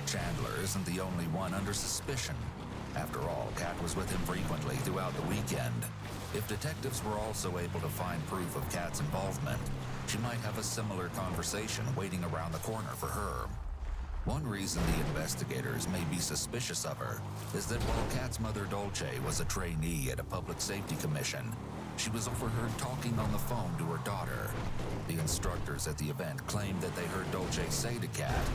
Chandler isn't the only one under suspicion. After all, Kat was with him frequently throughout the weekend. If detectives were also able to find proof of Kat's involvement, she might have a similar conversation waiting around the corner for her. One reason the investigators may be suspicious of her is that while Kat's mother Dolce was a trainee at a public safety commission, she was overheard talking on the phone to her daughter. The instructors at the event claimed that they heard Dolce say to Kat,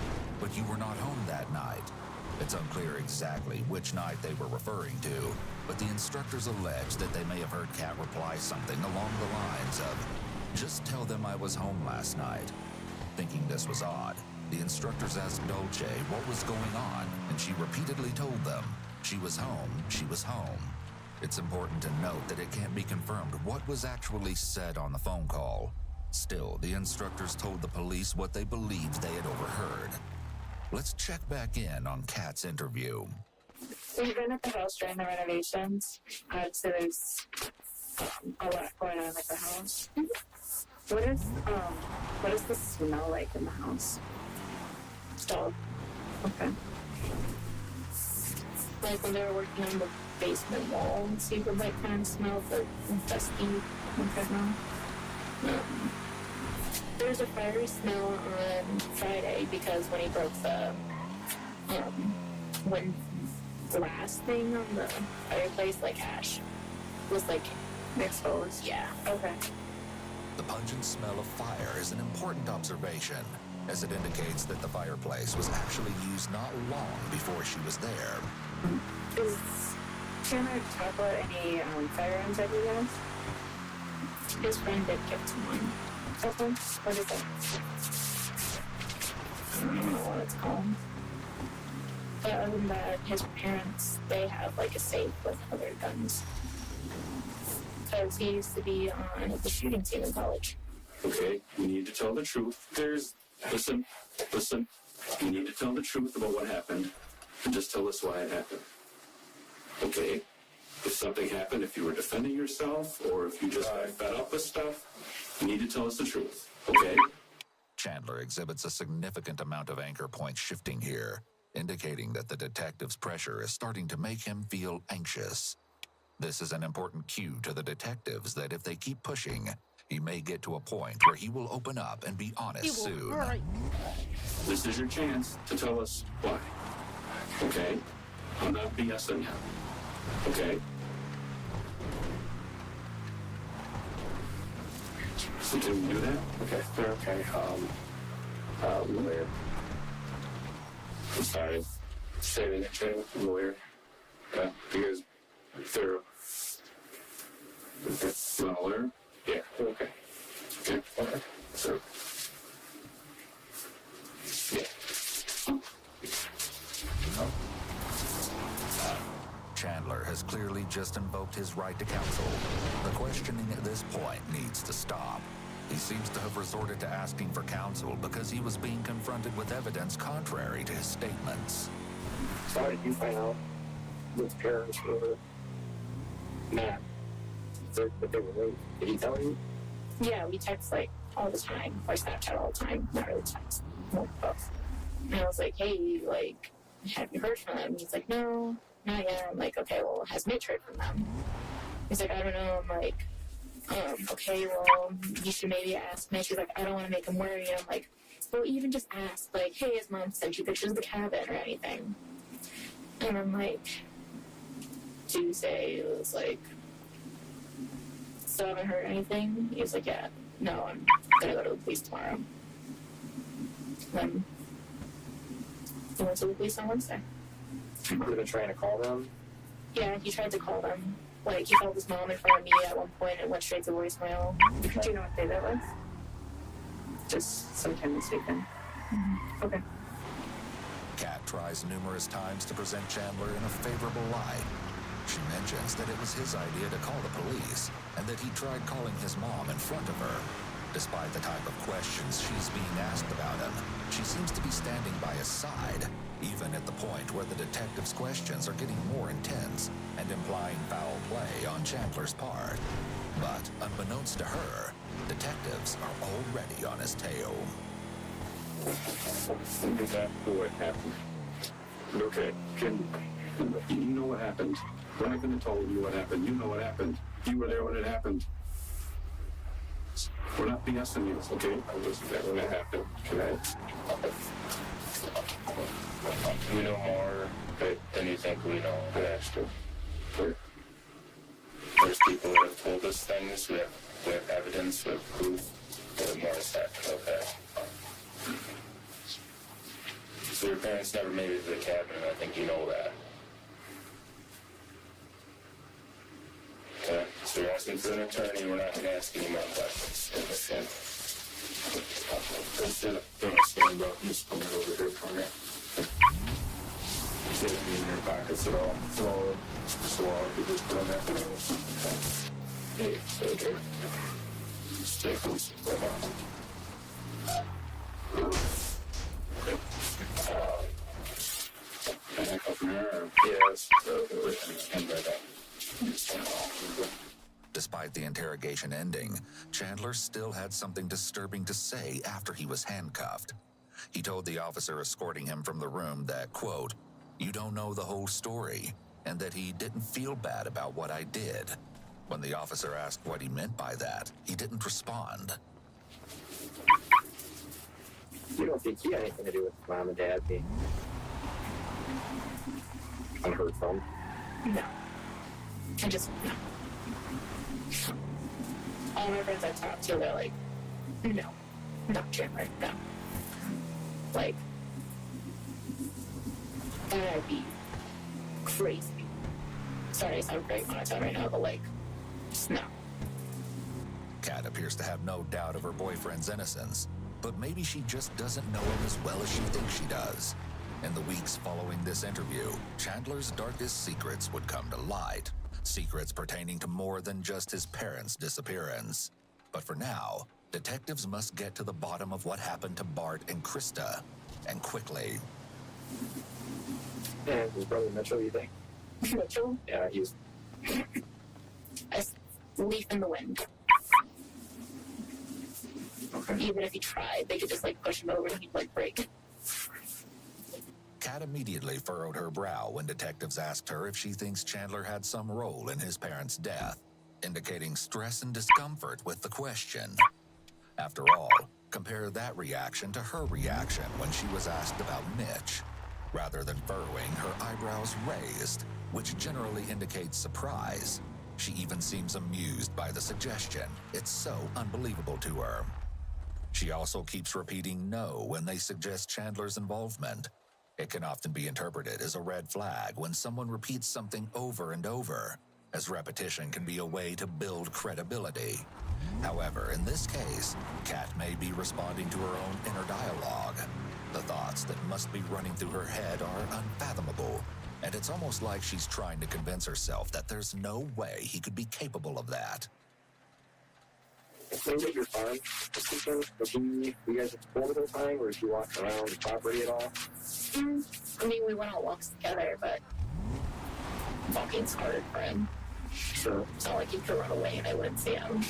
"But you were not home that night." It's unclear exactly which night they were referring to, but the instructors allege that they may have heard Kat reply something along the lines of, "Just tell them I was home last night." Thinking this was odd, the instructors asked Dolce what was going on, and she repeatedly told them, she was home. It's important to note that it can't be confirmed what was actually said on the phone call. Still, the instructors told the police what they believed they had overheard. Let's check back in on Kat's interview. We've been at the house during the renovations. So there's a lot going on at the house. What does the smell like in the house? Dog. Okay. Like when they were working on the basement wall, so you could like kind of smell the dusty smell. There's a fiery smell on Friday because when he broke the glass thing on the fireplace, like ash was like exposed. Yeah. Okay. The pungent smell of fire is an important observation, as it indicates that the fireplace was actually used not long before she was there. Is Chandler talk about any firearms that he has? His friend did give to one. Okay. What is it? I don't know what it's called. But other than that, his parents, they have like a safe with other guns. Because he used to be on the shooting team in college. Okay, you need to tell the truth. Listen. You need to tell the truth about what happened, and just tell us why it happened. Okay? If something happened, if you were defending yourself, or if you just got fed up with stuff, you need to tell us the truth. Okay? Chandler exhibits a significant amount of anchor point shifting here, indicating that the detective's pressure is starting to make him feel anxious. This is an important cue to the detectives that if they keep pushing, he may get to a point where he will open up and be honest soon. Right. This is your chance to tell us why. Okay? I'm not BSing you. Okay? So can we do that? Okay, they're okay. Lawyer. I'm sorry. Say it again, lawyer. Yeah, because they're... Okay. You want a lawyer? Yeah, okay. Okay. So... Yeah. Chandler has clearly just invoked his right to counsel. The questioning at this point needs to stop. He seems to have resorted to asking for counsel because he was being confronted with evidence contrary to his statements. So how did you find out his parents were mad? But they were late. Did he tell you? Yeah, we text like all the time, or Snapchat all the time, not really text, more posts. And I was like, hey, like, have you heard from them? He's like, no, not yet. I'm like, okay, well, has Mitch heard from them? He's like, I don't know. I'm like, okay, well, you should maybe ask Mitch. He's like, I don't want to make him worry. I'm like, well, even just ask, like, hey, his mom sent you pictures of the cabin or anything. And I'm like, Tuesday, it was like, still haven't heard anything? He was like, yeah, no, I'm gonna go to the police tomorrow. Then he went to the police on Wednesday. Have you been trying to call them? Yeah, he tried to call them. Like, he called his mom in front of me at one point and went straight to voicemail. Do you know what day that was? Just sometime this weekend. Mm-hmm. Okay. Kat tries numerous times to present Chandler in a favorable light. She mentions that it was his idea to call the police and that he tried calling his mom in front of her. Despite the type of questions she's being asked about him, she seems to be standing by his side, even at the point where the detective's questions are getting more intense and implying foul play on Chandler's part. But unbeknownst to her, detectives are already on his tail. Exactly what happened. Okay, you know what happened. We're not going to tell you what happened. You know what happened. You were there when it happened. We're not BSing you, okay? I wasn't there when it happened. Okay? We know more than you think we know. That's true. There's people that have told us things. We have evidence. We have proof. We have more to say. Okay. So your parents never made it to the cabin, and I think you know that. Okay, so you're asking for an attorney. We're not going to ask any more questions. Understand? Instead of stand up, just come over here for me. Sit me in your pockets at all. So you just put on that. Hey, okay. Stay close. Can I come from here? Yes. Despite the interrogation ending, Chandler still had something disturbing to say after he was handcuffed. He told the officer escorting him from the room that, quote, "You don't know the whole story," and that he didn't feel bad about what I did. When the officer asked what he meant by that, he didn't respond. You don't think he had anything to do with mom and dad being on her phone? No. I just, no. All my friends I've talked to, they're like, no. Not Chandler, no. Like, that'd be crazy. Sorry, I sound very monotone right now, but like, just no. Kat appears to have no doubt of her boyfriend's innocence, but maybe she just doesn't know him as well as she thinks she does. In the weeks following this interview, Chandler's darkest secrets would come to light. Secrets pertaining to more than just his parents' disappearance. But for now, detectives must get to the bottom of what happened to Bart and Krista, and quickly. And his brother Mitchell, you think? Mitchell? Yeah, he's a leaf in the wind. Okay. Even if he tried, they could just like push him over and he'd like break. Kat immediately furrowed her brow when detectives asked her if she thinks Chandler had some role in his parents' death, indicating stress and discomfort with the question. After all, compare that reaction to her reaction when she was asked about Mitch. Rather than furrowing, her eyebrows raised, which generally indicates surprise. She even seems amused by the suggestion. It's so unbelievable to her. She also keeps repeating no when they suggest Chandler's involvement. It can often be interpreted as a red flag when someone repeats something over and over, as repetition can be a way to build credibility. However, in this case, Kat may be responding to her own inner dialogue. The thoughts that must be running through her head are unfathomable, and it's almost like she's trying to convince herself that there's no way he could be capable of that. explain that your farm this weekend? You guys just pulled the whole time, or did you walk around the property at all? I mean, we went on walks together, but walking's hard for him. Sure. It's not like he could run away and I wouldn't see him.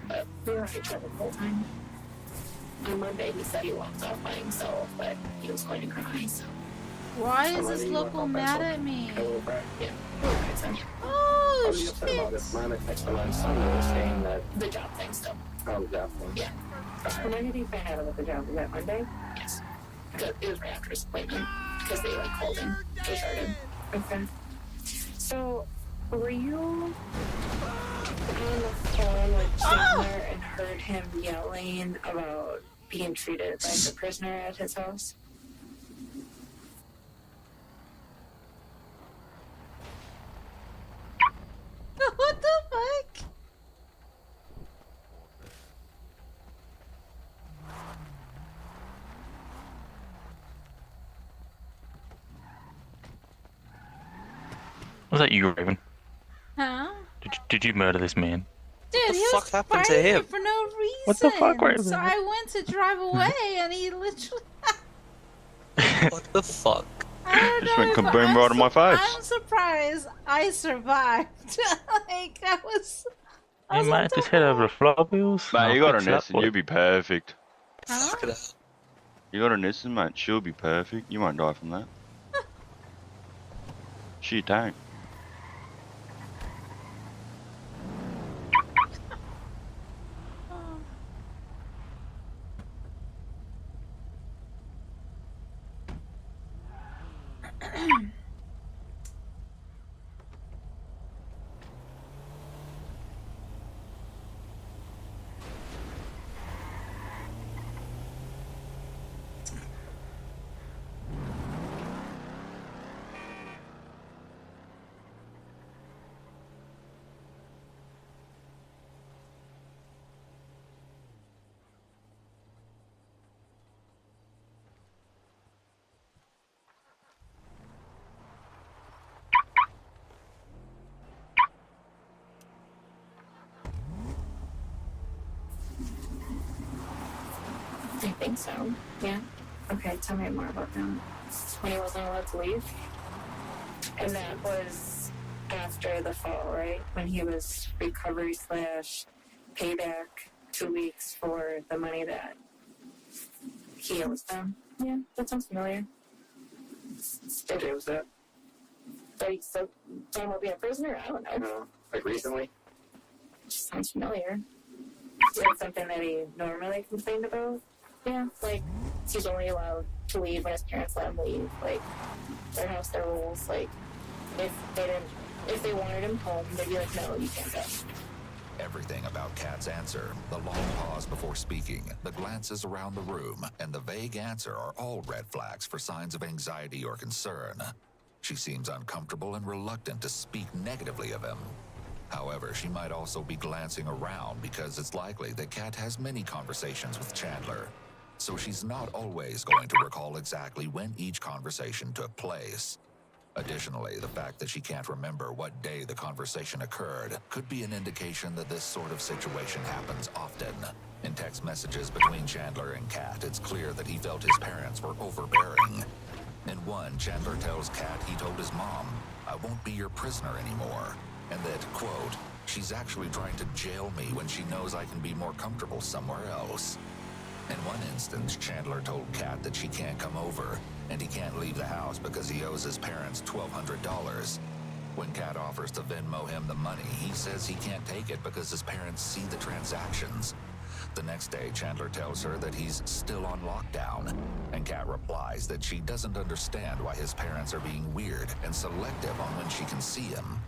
But we were on each other the whole time. On Monday, he said he walked off by himself, but he was going to cry, so. Why is this local mad at me? Yeah. Oh, shit. Mom texted on Sunday saying that the job thing still. Oh, that one. Yeah. When did he find out about the job? Was that Monday? Yes. It was right after his appointment because they like called him. They started. Okay. So, were you on the phone with Chandler and heard him yelling about being treated like a prisoner at his house? What the fuck? Was that you, Raven? Huh? Did you murder this man? Dude, the he fuck was happened to fighting him? for no reason. What the fuck, Raven? So I went to drive away, and he literally. What the fuck? I don't Just know went if kaboom right on my face. I'm surprised I survived. Like I was. Hey mate, just head over to Flywheels. Mate, you got a I'll fix it up Nissan, for you'll be perfect. Huh? You got a Nissan, mate, she'll be perfect. You won't die from that. She don't. I think so. Yeah. Okay, tell me more about that. When he wasn't allowed to leave. And that was after the fall, right? When he was recovery / payback 2 weeks for the money that he owes them. Yeah, that sounds familiar. What day was that? Like, so, John will be a prisoner? I don't know. No, like recently? Just sounds familiar. Is that something that he normally complained about? Yeah, like, he's only allowed to leave when his parents let him leave. Like, their house, their rules. Like, if they wanted him home, they'd be like, no, you can't go. Everything about Kat's answer, the long pause before speaking, the glances around the room, and the vague answer are all red flags for signs of anxiety or concern. She seems uncomfortable and reluctant to speak negatively of him. However, she might also be glancing around because it's likely that Kat has many conversations with Chandler, so she's not always going to recall exactly when each conversation took place. Additionally, the fact that she can't remember what day the conversation occurred could be an indication that this sort of situation happens often. In text messages between Chandler and Kat, it's clear that he felt his parents were overbearing. In one, Chandler tells Kat he told his mom, "I won't be your prisoner anymore," and that, quote, "she's actually trying to jail me when she knows I can be more comfortable somewhere else." In one instance, Chandler told Kat that she can't come over, and he can't leave the house because he owes his parents $1,200. When Kat offers to Venmo him the money, he says he can't take it because his parents see the transactions. The next day, Chandler tells her that he's still on lockdown, and Kat replies that she doesn't understand why his parents are being weird and selective on when she can see him.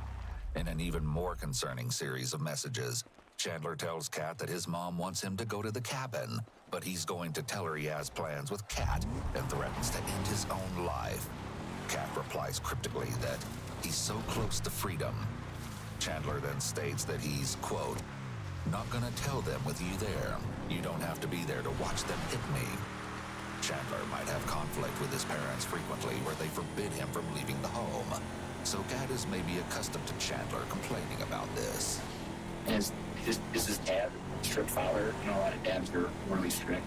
In an even more concerning series of messages, Chandler tells Kat that his mom wants him to go to the cabin, but he's going to tell her he has plans with Kat and threatens to end his own life. Kat replies cryptically that he's so close to freedom. Chandler then states that he's, quote, "not gonna tell them with you there. You don't have to be there to watch them hit me." Chandler might have conflict with his parents frequently where they forbid him from leaving the home. So Kat is maybe accustomed to Chandler complaining about this. His Is his dad a strict father? You know, a lot of dads are really strict.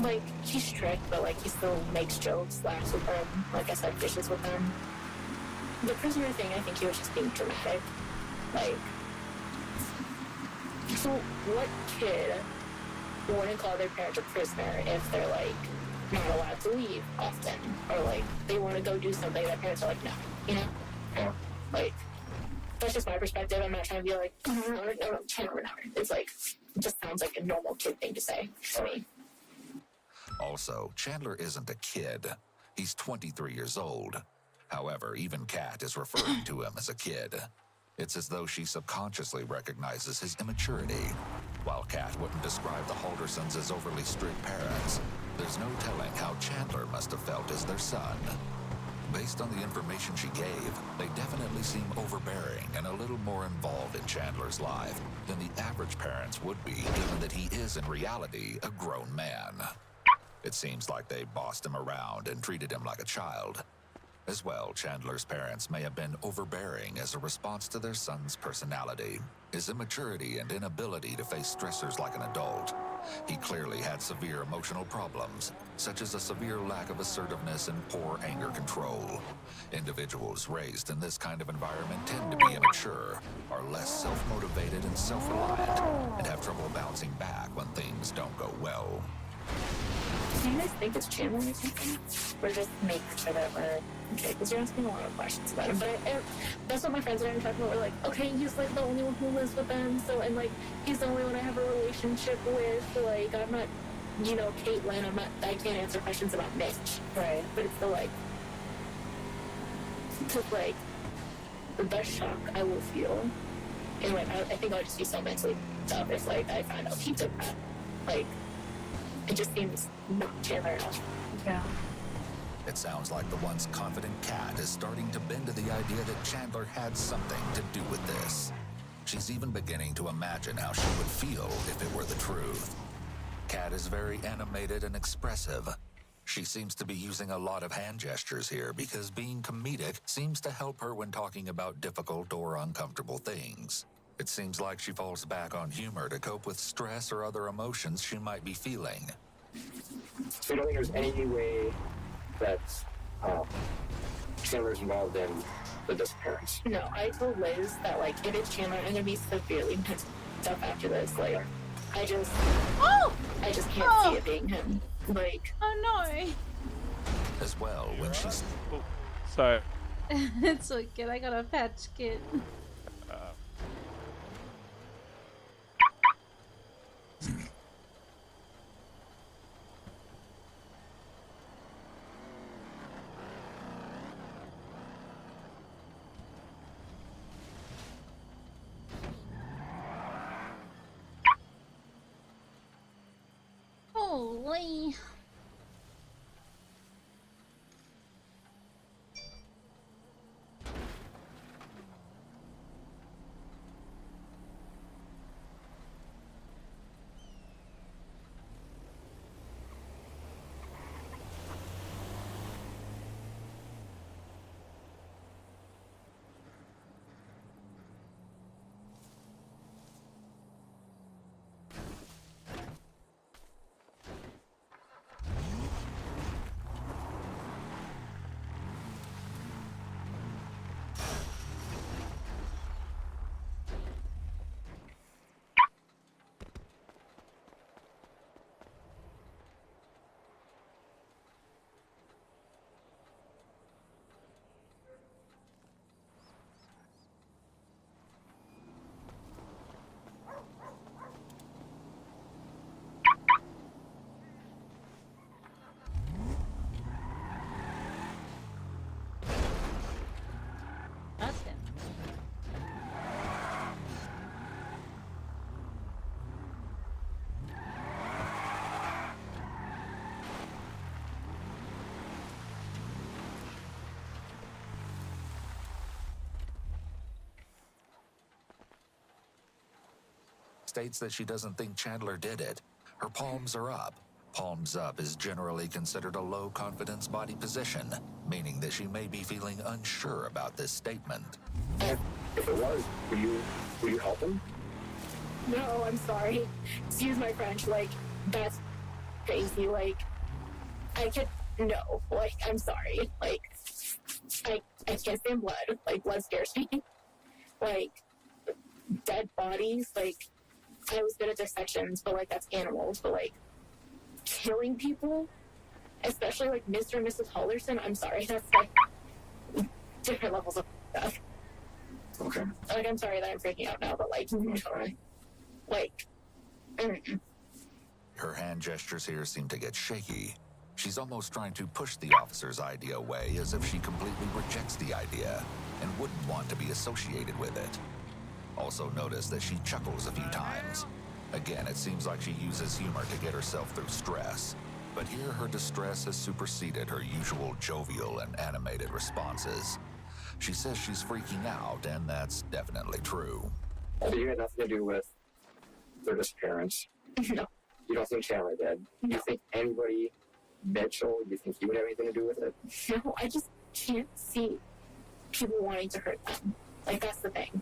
Like, he's strict, but like he still makes jokes, laughs with them, like I said, fishes with them. The prisoner thing, I think he was just being dramatic. Like, so what kid wouldn't call their parents a prisoner if they're like not allowed to leave often, or like they want to go do something, their parents are like, no, you know? Yeah. Like, that's just my perspective. I'm not trying to be like, oh, no, Chandler. It's like, it just sounds like a normal kid thing to say to me. Also, Chandler isn't a kid. He's 23 years old. However, even Kat is referring to him as a kid. It's as though she subconsciously recognizes his immaturity. While Kat wouldn't describe the Haldersons as overly strict parents, there's no telling how Chandler must have felt as their son. Based on the information she gave, they definitely seem overbearing and a little more involved in Chandler's life than the average parents would be, given that he is in reality a grown man. It seems like they bossed him around and treated him like a child. As well, Chandler's parents may have been overbearing as a response to their son's personality, his immaturity and inability to face stressors like an adult. He clearly had severe emotional problems, such as a severe lack of assertiveness and poor anger control. Individuals raised in this kind of environment tend to be immature, are less self-motivated and self-reliant, and have trouble bouncing back when things don't go well. Do you guys think it's Chandler or something? Or just make sure that we're okay? Because you're asking a lot of questions about him. But that's what my friends and I were talking about. We're like, okay, he's like the only one who lives with them. So, and like, he's the only one I have a relationship with. Like, I'm not, you know, Caitlin. I can't answer questions about Mitch. Right. But it's still like, because like, the shock I will feel. And like, I think I'll just be so mentally tough if like I find out he took that. Like, it just seems not Chandler enough. Yeah. It sounds like the once confident Kat is starting to bend to the idea that Chandler had something to do with this. She's even beginning to imagine how she would feel if it were the truth. Kat is very animated and expressive. She seems to be using a lot of hand gestures here because being comedic seems to help her when talking about difficult or uncomfortable things. It seems like she falls back on humor to cope with stress or other emotions she might be feeling. So you don't think there's any way that Chandler's involved in the disappearance? No, I told Liz that like if it's Chandler, I'm gonna be severely pissed off after this. Like, I just can't see it being him. Like, oh no. As well, when she's So it's so good. I got a patch kit. Holy. That's him. states that she doesn't think Chandler did it. Her palms are up. Palms up is generally considered a low confidence body position, meaning that she may be feeling unsure about this statement. If it was, will you help him? No, I'm sorry. Excuse my French. Like, that's crazy. Like, I could, no. Like, I'm sorry. Like, I can't stand blood. Like, blood scares me. Like, dead bodies. Like, I was good at dissections, but, like, that's animals. But, like, killing people, especially, like, Mr. and Mrs. Halderson, I'm sorry. That's, like, different levels of stuff. Okay. Like, I'm sorry that I'm freaking out now, but, like, like, Her hand gestures here seem to get shaky. She's almost trying to push the officer's idea away as if she completely rejects the idea and wouldn't want to be associated with it. Also notice that she chuckles a few times. Again, it seems like she uses humor to get herself through stress. But here her distress has superseded her usual jovial and animated responses. She says she's freaking out, and that's definitely true. So you had nothing to do with their disappearance? No. You don't think Chandler did? No. You think anybody, Mitchell, you think he would have anything to do with it? No, I just can't see people wanting to hurt them. Like, that's the thing.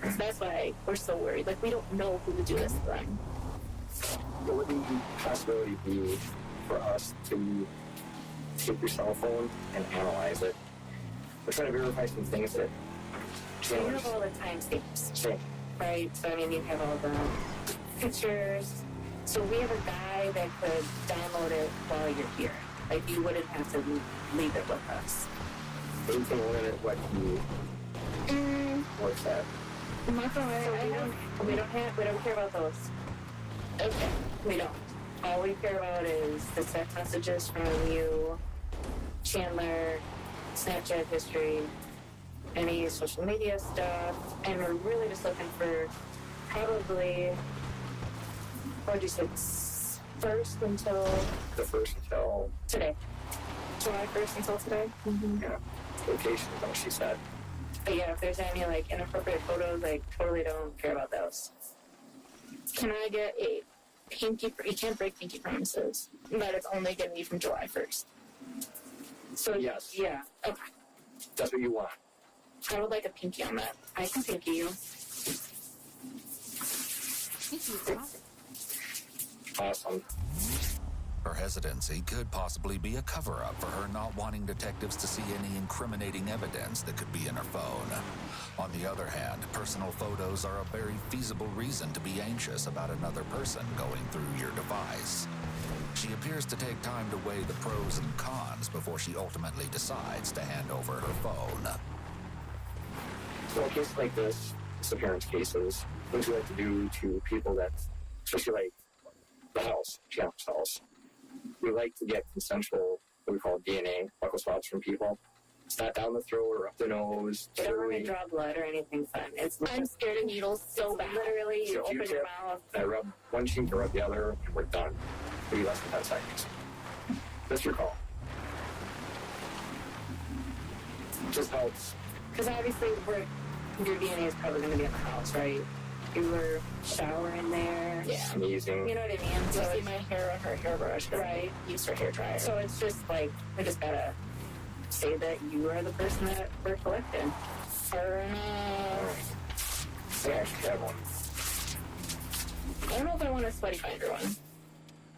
So that's why we're so worried. Like, we don't know who to do this to them. What would the possibility be for us to take your cell phone and analyze it? We're trying to verify some things that So you have all the timestamps, Same. right? So, I mean, you have all the pictures. So we have a guy that could download it while you're here. Like, you wouldn't have to leave it with us. Anything limit what you... What's that? Not the way. We don't care about those. Okay, we don't. All we care about is the text messages from you, Chandler, Snapchat history, any social media stuff, and we're really just looking for probably, what would you say, first until... The first until... Today. July 1st until today? Yeah. Location, like she said. But yeah, if there's any, like, inappropriate photos, I totally don't care about those. Can I get a pinky... You can't break pinky promises, but it's only going to be from July 1st. So, yes. Yeah, okay. That's what you want. I would like a pinky on that. I can pinky you. Awesome. Her hesitancy could possibly be a cover-up for her not wanting detectives to see any incriminating evidence that could be in her phone. On the other hand, personal photos are a very feasible reason to be anxious about another person going through your device. She appears to take time to weigh the pros and cons before she ultimately decides to hand over her phone. So in cases like this, disappearance cases, what do you like to do to people that, especially like the house, Chandler's house, we like to get consensual, what we call DNA, buccal swabs from people. It's not down the throat or up the nose. I don't want to draw blood or anything fun. I'm scared of needles so bad. Literally, you open your mouth. I rub one cheek or rub the other, and we're done. Maybe less than 10 seconds. That's your call. It just helps. Because obviously, your DNA is probably going to be in the house, right? You were showering there. Yeah, amazing. You know what I mean? So you see my hair on her hairbrush, right? Use her hair dryer. So it's just like, I just gotta say that you are the person that we're collecting. Fair enough. I actually have one. I don't know if I want a sweaty binder one.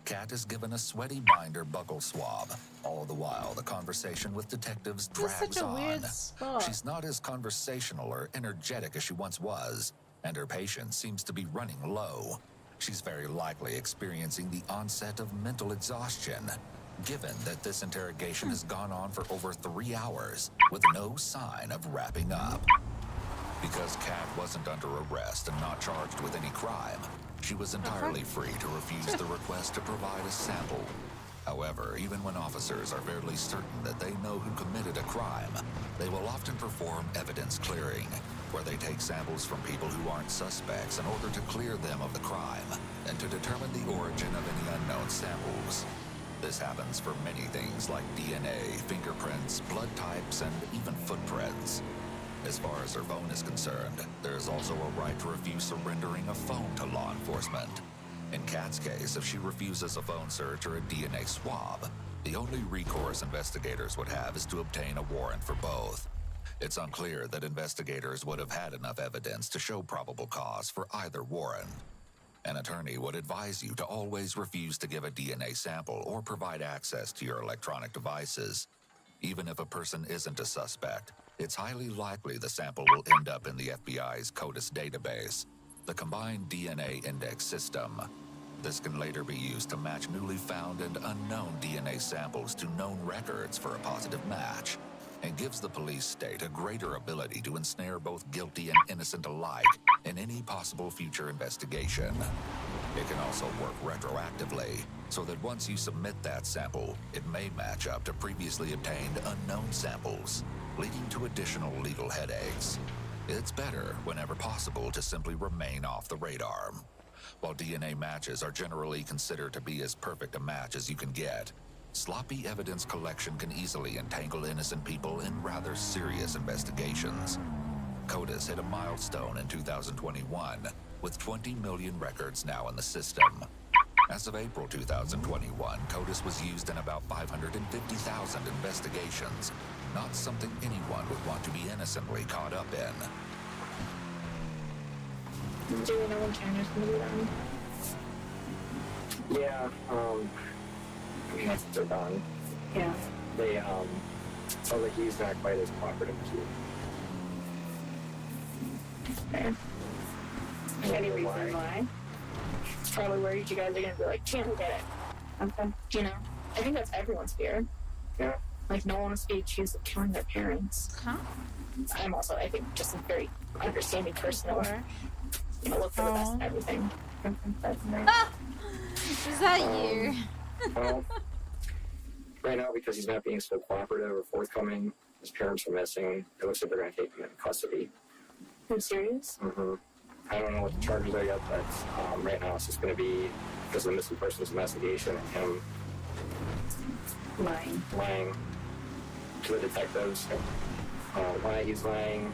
Kat is given a sweaty binder buccal swab. All the while, the conversation with detectives drags such a on. weird spot. She's not as conversational or energetic as she once was, and her patience seems to be running low. She's very likely experiencing the onset of mental exhaustion, given that this interrogation has gone on for over 3 hours with no sign of wrapping up. Because Kat wasn't under arrest and not charged with any crime, she was entirely free to refuse the request to provide a sample. However, even when officers are fairly certain that they know who committed a crime, they will often perform evidence clearing, where they take samples from people who aren't suspects in order to clear them of the crime and to determine the origin of any unknown samples. This happens for many things like DNA, fingerprints, blood types, and even footprints. As far as her phone is concerned, there is also a right to refuse surrendering a phone to law enforcement. In Kat's case, if she refuses a phone search or a DNA swab, the only recourse investigators would have is to obtain a warrant for both. It's unclear that investigators would have had enough evidence to show probable cause for either warrant. An attorney would advise you to always refuse to give a DNA sample or provide access to your electronic devices. Even if a person isn't a suspect, it's highly likely the sample will end up in the FBI's CODIS database, the Combined DNA Index System. This can later be used to match newly found and unknown DNA samples to known records for a positive match, and gives the police state a greater ability to ensnare both guilty and innocent alike in any possible future investigation. It can also work retroactively, so that once you submit that sample, it may match up to previously obtained unknown samples, leading to additional legal headaches. It's better, whenever possible, to simply remain off the radar. While DNA matches are generally considered to be as perfect a match as you can get, sloppy evidence collection can easily entangle innocent people in rather serious investigations. CODIS hit a milestone in 2021, with 20 million records now in the system. As of April 2021, CODIS was used in about 550,000 investigations, not something anyone would want to be innocently caught up in. Do you know when China's gonna be done? Yeah, I mean, I think they're done. Yeah. They, so that he's not quite as cooperative as you. Fair. Any reason why? It's probably worried you guys are gonna be like, can't get it. Okay. You know, I think that's everyone's fear. Yeah. Like, no one wants to be accused of killing their parents. Huh? I'm also, I think, just a very understanding person. You know, look for the best in everything. Is that you? Well, right now, because he's not being so cooperative or forthcoming, his parents are missing. It looks like they're going to take him into custody. Are you serious? Mm-hmm. I don't know what the charges are yet, but right now it's just going to be because of the missing persons investigation and him lying to the detectives. Why he's lying.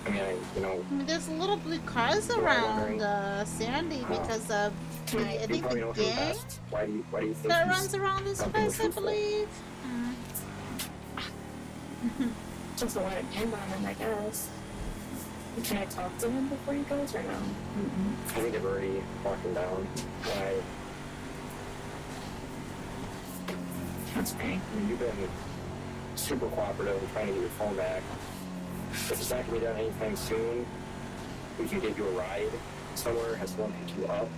I mean, there's little blue cars around Sandy because of I think the gang why do you think that runs around this place, I believe. Just want to end on him, I guess. Can I talk to him before he goes or no? I think they've already walked him down. That's great. You've been super cooperative in trying to get your phone back. If it's not going to be done anytime soon, we can get you a ride somewhere, have someone pick you up.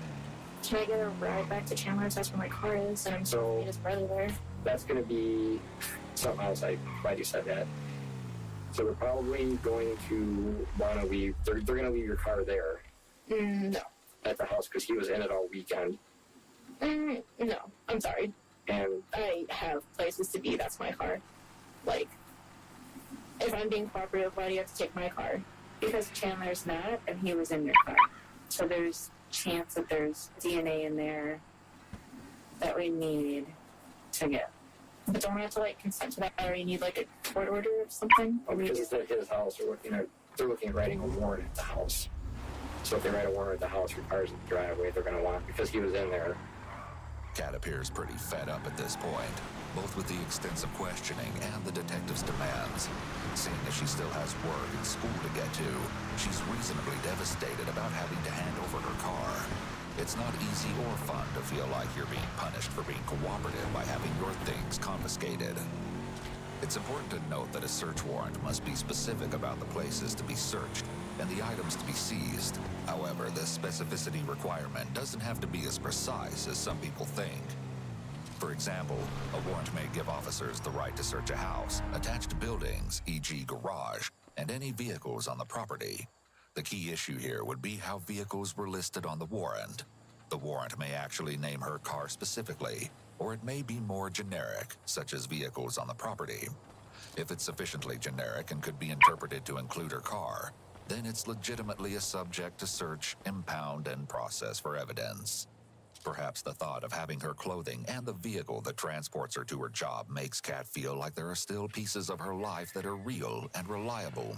Can I get a ride back to Chandler's? That's where my car is, and I'm supposed to meet his brother there. That's going to be something else. I'm glad you said that. So they're probably going to want to leave. They're going to leave your car there. No. At the house because he was in it all weekend. No, I'm sorry. And I have places to be. That's my car. Like, if I'm being cooperative, why do you have to take my car? Because Chandler's not, and he was in your car. So there's chance that there's DNA in there that we need to get. But don't we have to, like, consent to that, or you need, like, a court order or something? Oh, because it's at his house. They're looking at writing a warrant at the house. So if they write a warrant at the house, requires the driveway, they're going to want, because he was in there. Kat appears pretty fed up at this point, both with the extensive questioning and the detective's demands. Seeing as she still has work and school to get to, she's reasonably devastated about having to hand over her car. It's not easy or fun to feel like you're being punished for being cooperative by having your things confiscated. It's important to note that a search warrant must be specific about the places to be searched and the items to be seized. However, this specificity requirement doesn't have to be as precise as some people think. For example, a warrant may give officers the right to search a house, attached buildings, e.g. garage, and any vehicles on the property. The key issue here would be how vehicles were listed on the warrant. The warrant may actually name her car specifically, or it may be more generic, such as vehicles on the property. If it's sufficiently generic and could be interpreted to include her car, then it's legitimately a subject to search, impound, and process for evidence. Perhaps the thought of having her clothing and the vehicle that transports her to her job makes Kat feel like there are still pieces of her life that are real and reliable.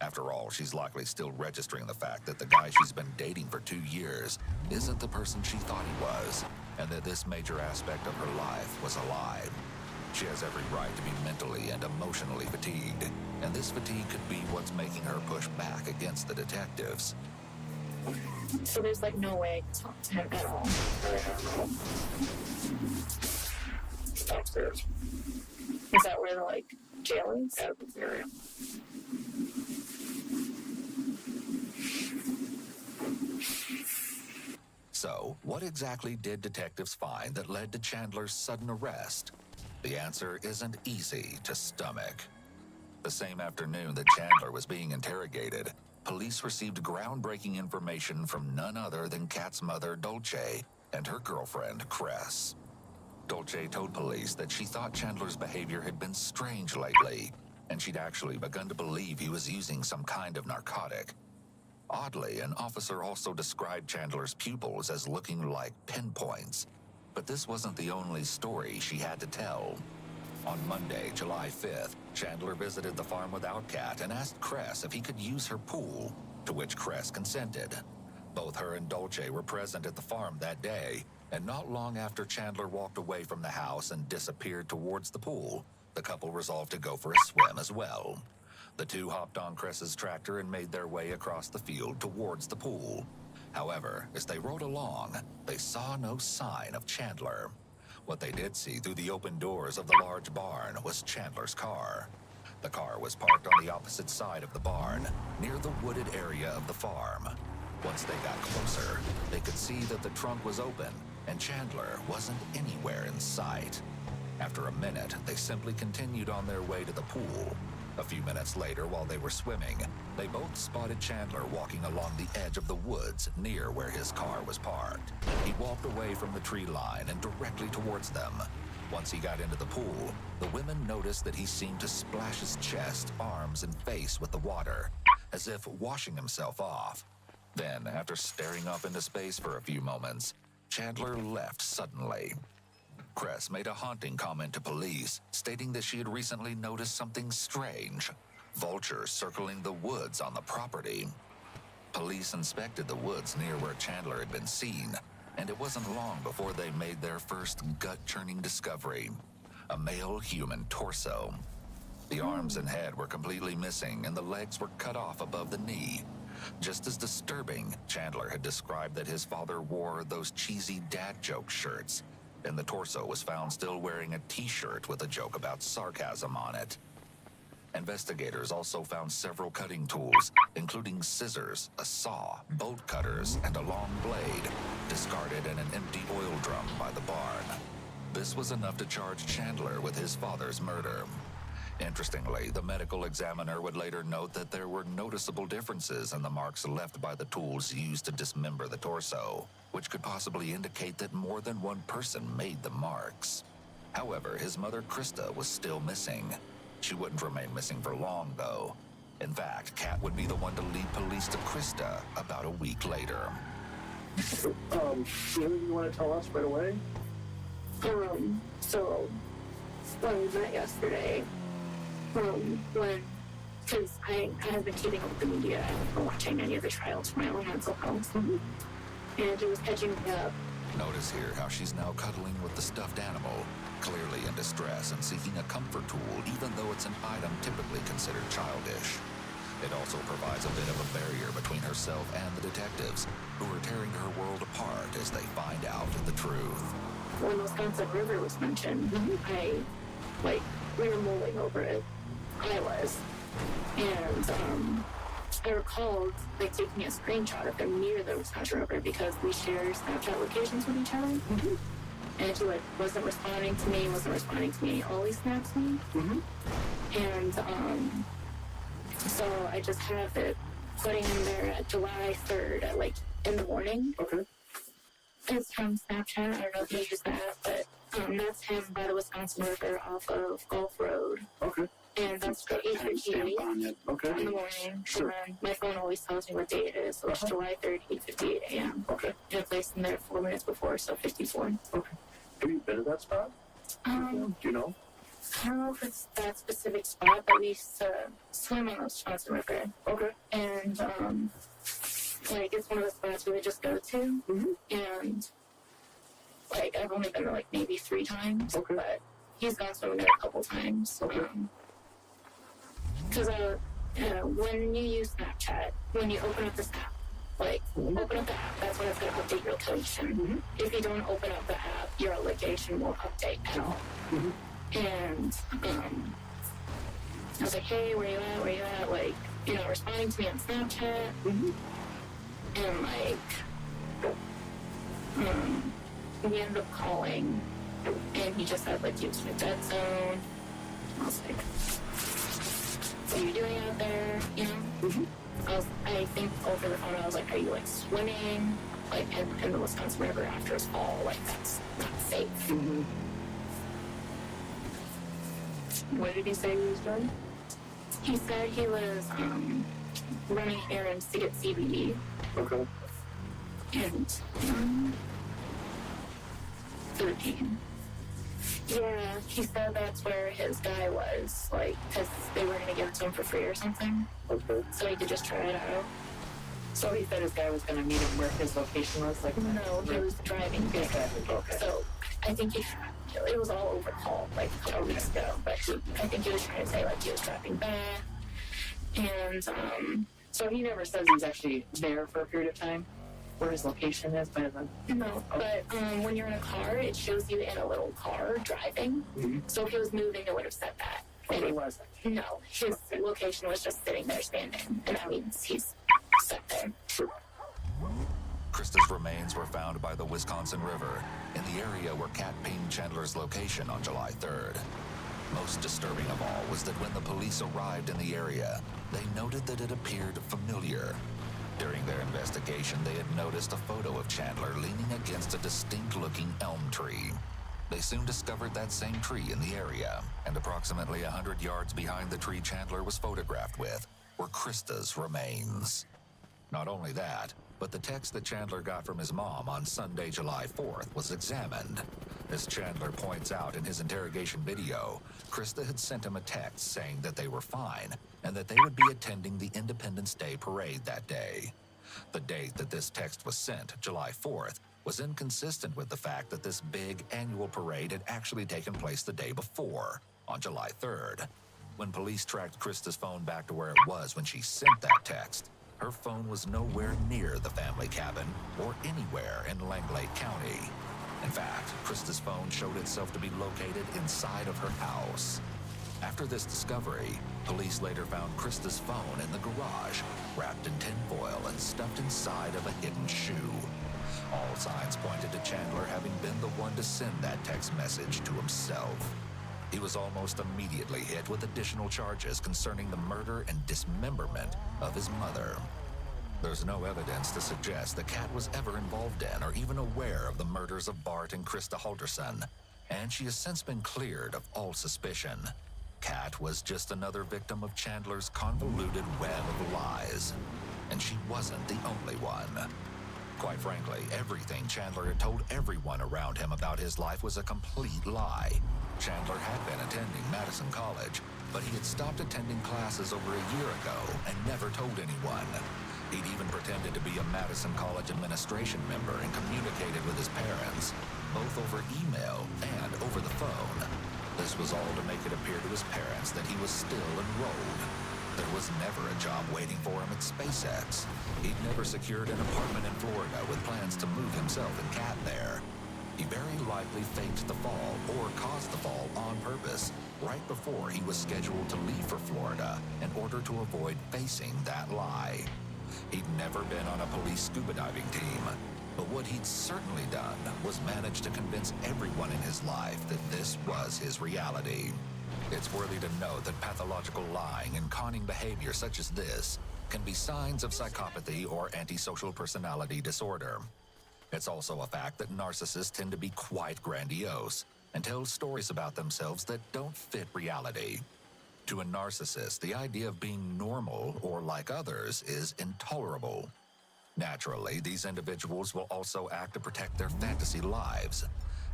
After all, she's likely still registering the fact that the guy she's been dating for 2 years isn't the person she thought he was, and that this major aspect of her life was a lie. She has every right to be mentally and emotionally fatigued, and this fatigue could be what's making her push back against the detectives. So there's like no way to talk to him at all. Downstairs. Is that where the like jail is? Out of this area. So, what exactly did detectives find that led to Chandler's sudden arrest? The answer isn't easy to stomach. The same afternoon that Chandler was being interrogated, police received groundbreaking information from none other than Kat's mother, Dolce, and her girlfriend, Cress. Dolce told police that she thought Chandler's behavior had been strange lately, and she'd actually begun to believe he was using some kind of narcotic. Oddly, an officer also described Chandler's pupils as looking like pinpoints. But this wasn't the only story she had to tell. On Monday, July 5th, Chandler visited the farm without Kat and asked Cress if he could use her pool, to which Cress consented. Both her and Dolce were present at the farm that day, and not long after Chandler walked away from the house and disappeared towards the pool, the couple resolved to go for a swim as well. The two hopped on Cress's tractor and made their way across the field towards the pool. However, as they rode along, they saw no sign of Chandler. What they did see through the open doors of the large barn was Chandler's car. The car was parked on the opposite side of the barn, near the wooded area of the farm. Once they got closer, they could see that the trunk was open, and Chandler wasn't anywhere in sight. After a minute, they simply continued on their way to the pool. A few minutes later, while they were swimming, they both spotted Chandler walking along the edge of the woods near where his car was parked. He walked away from the tree line and directly towards them. Once he got into the pool, the women noticed that he seemed to splash his chest, arms, and face with the water, as if washing himself off. Then, after staring up into space for a few moments, Chandler left suddenly. Cress made a haunting comment to police, stating that she had recently noticed something strange: vultures circling the woods on the property. Police inspected the woods near where Chandler had been seen, and it wasn't long before they made their first gut-churning discovery: a male human torso. The arms and head were completely missing, and the legs were cut off above the knee. Just as disturbing, Chandler had described that his father wore those cheesy dad joke shirts, and the torso was found still wearing a t-shirt with a joke about sarcasm on it. Investigators also found several cutting tools, including scissors, a saw, bolt cutters, and a long blade, discarded in an empty oil drum by the barn. This was enough to charge Chandler with his father's murder. Interestingly, the medical examiner would later note that there were noticeable differences in the marks left by the tools used to dismember the torso, which could possibly indicate that more than one person made the marks. However, his mother, Krista, was still missing. She wouldn't remain missing for long, though. In fact, Kat would be the one to lead police to Krista about a week later. Anything you want to tell us right away? So, when we met yesterday, because I have been keeping up with the media, I haven't been watching any of the trials for my own mental health, and it was catching me up. Notice here how she's now cuddling with the stuffed animal, clearly in distress and seeking a comfort tool, even though it's an item typically considered childish. It also provides a bit of a barrier between herself and the detectives, who are tearing her world apart as they find out the truth. When the Wisconsin River was mentioned, we were mulling over it. I was. And I recalled taking a screenshot of them near the Wisconsin River because we share Snapchat locations with each other. And she wasn't responding to me, always snaps me. And so I just have it putting in there at July 3rd at in the morning. Okay. It's from Snapchat. I don't know if you use that, but that's him by the Wisconsin River off of Gulf Road. Okay. And that's the 8:58 okay. in the morning. Sure. And my phone always tells me what day it is, so it's July 3rd, 8:58 a.m. Okay. And I placed in there 4 minutes before, so 54. Okay. Have you been to that spot? Do you know? I don't know if it's that specific spot, but we used to swim on the Wisconsin River. Okay. And it's one of the spots we would just go to. And I've only been there maybe 3 times. Okay. But he's gone swimming there a couple times. Because when you use Snapchat, when you open up this app, like, open up the app, that's when it's going to update your location. If you don't open up the app, your location won't update at all. And I was like, hey, where you at? Where you at? Like, you're not responding to me on Snapchat. And, like, we ended up calling, and he just said, like, he was in a dead zone. I was like, what are you doing out there? You know? I think over the phone, I was like, are you, like, swimming? Like, in the Wisconsin River after his fall? Like, that's not safe. What did he say he was doing? He said he was running errands to get CBD. Okay. And 13. Yeah, he said that's where his guy was, like, because they were going to give it to him for free or something. Okay. So he could just try it out. So he said his guy was going to meet him where his location was? Like, no, he was driving back. Okay. So I think it was all over call, like, a couple weeks ago. But I think he was trying to say, like, he was driving back. And, so he never says he's actually there for a period of time? Where his location is by the... No, but when you're in a car, it shows you in a little car driving. So if he was moving, it would have said that. And he wasn't? No, his location was just sitting there standing, and that means he's sat there. Krista's remains were found by the Wisconsin River in the area where Kat pinged Chandler's location on July 3rd. Most disturbing of all was that when the police arrived in the area, they noted that it appeared familiar. During their investigation, they had noticed a photo of Chandler leaning against a distinct-looking elm tree. They soon discovered that same tree in the area, and approximately 100 yards behind the tree Chandler was photographed with were Krista's remains. Not only that, but the text that Chandler got from his mom on Sunday, July 4th was examined. As Chandler points out in his interrogation video, Krista had sent him a text saying that they were fine and that they would be attending the Independence Day parade that day. The date that this text was sent, July 4th, was inconsistent with the fact that this big annual parade had actually taken place the day before, on July 3rd. When police tracked Krista's phone back to where it was when she sent that text, her phone was nowhere near the family cabin or anywhere in Langlade County. In fact, Krista's phone showed itself to be located inside of her house. After this discovery, police later found Krista's phone in the garage, wrapped in tinfoil and stuffed inside of a hidden shoe. All signs pointed to Chandler having been the one to send that text message to himself. He was almost immediately hit with additional charges concerning the murder and dismemberment of his mother. There's no evidence to suggest that Kat was ever involved in or even aware of the murders of Bart and Krista Halderson, and she has since been cleared of all suspicion. Kat was just another victim of Chandler's convoluted web of lies, and she wasn't the only one. Quite frankly, everything Chandler had told everyone around him about his life was a complete lie. Chandler had been attending Madison College, but he had stopped attending classes over a year ago and never told anyone. He'd even pretended to be a Madison College administration member and communicated with his parents, both over email and over the phone. This was all to make it appear to his parents that he was still enrolled. There was never a job waiting for him at SpaceX. He'd never secured an apartment in Florida with plans to move himself and Kat there. He very likely faked the fall or caused the fall on purpose right before he was scheduled to leave for Florida in order to avoid facing that lie. He'd never been on a police scuba diving team, but what he'd certainly done was manage to convince everyone in his life that this was his reality. It's worthy to note that pathological lying and conning behavior such as this can be signs of psychopathy or antisocial personality disorder. It's also a fact that narcissists tend to be quite grandiose and tell stories about themselves that don't fit reality. To a narcissist, the idea of being normal or like others is intolerable. Naturally, these individuals will also act to protect their fantasy lives.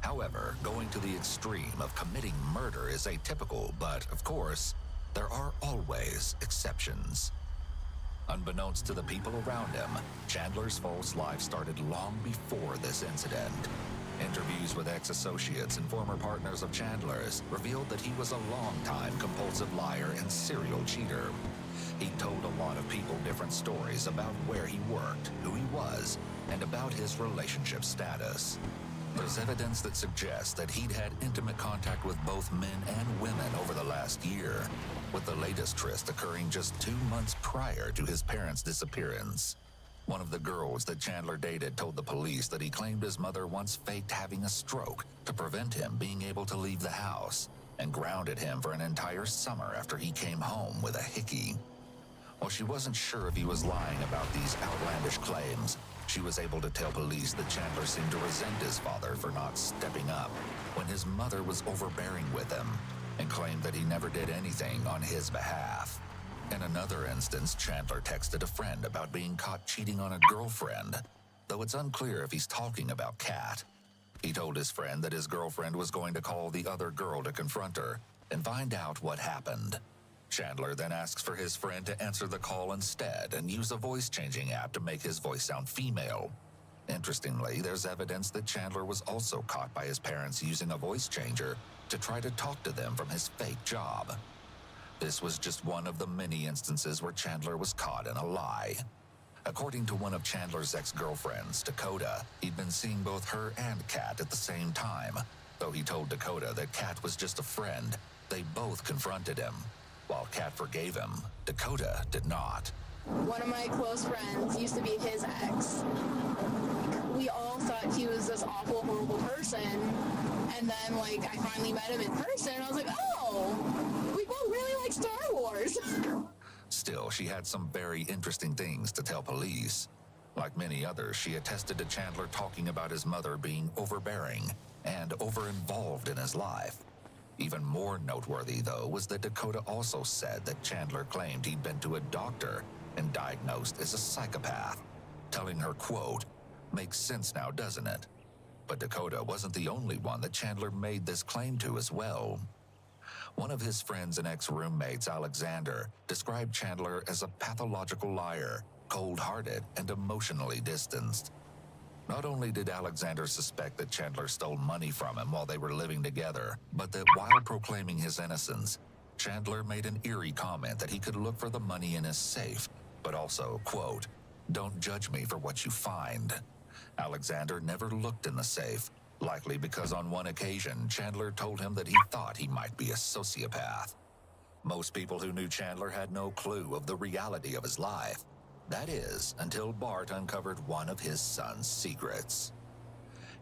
However, going to the extreme of committing murder is atypical, but, of course, there are always exceptions. Unbeknownst to the people around him, Chandler's false life started long before this incident. Interviews with ex-associates and former partners of Chandler's revealed that he was a long-time compulsive liar and serial cheater. He told a lot of people different stories about where he worked, who he was, and about his relationship status. There's evidence that suggests that he'd had intimate contact with both men and women over the last year, with the latest tryst occurring just 2 months prior to his parents' disappearance. One of the girls that Chandler dated told the police that he claimed his mother once faked having a stroke to prevent him being able to leave the house, and grounded him for an entire summer after he came home with a hickey. While she wasn't sure if he was lying about these outlandish claims, she was able to tell police that Chandler seemed to resent his father for not stepping up when his mother was overbearing with him, and claimed that he never did anything on his behalf. In another instance, Chandler texted a friend about being caught cheating on a girlfriend, though it's unclear if he's talking about Kat. He told his friend that his girlfriend was going to call the other girl to confront her and find out what happened. Chandler then asks for his friend to answer the call instead and use a voice-changing app to make his voice sound female. Interestingly, there's evidence that Chandler was also caught by his parents using a voice changer to try to talk to them from his fake job. This was just one of the many instances where Chandler was caught in a lie. According to one of Chandler's ex-girlfriends, Dakota, he'd been seeing both her and Kat at the same time. Though he told Dakota that Kat was just a friend, they both confronted him. While Kat forgave him, Dakota did not. One of my close friends used to be his ex. We all thought he was this awful, horrible person. And then, like, I finally met him in person, and I was like, oh, we both really like Star Wars. Still, she had some very interesting things to tell police. Like many others, she attested to Chandler talking about his mother being overbearing and over-involved in his life. Even more noteworthy, though, was that Dakota also said that Chandler claimed he'd been to a doctor and diagnosed as a psychopath, telling her, quote, "Makes sense now, doesn't it?" But Dakota wasn't the only one that Chandler made this claim to as well. One of his friends and ex-roommates, Alexander, described Chandler as a pathological liar, cold-hearted, and emotionally distanced. Not only did Alexander suspect that Chandler stole money from him while they were living together, but that while proclaiming his innocence, Chandler made an eerie comment that he could look for the money in his safe, but also, quote, "Don't judge me for what you find." Alexander never looked in the safe, likely because on one occasion, Chandler told him that he thought he might be a sociopath. Most people who knew Chandler had no clue of the reality of his life. That is, until Bart uncovered one of his son's secrets.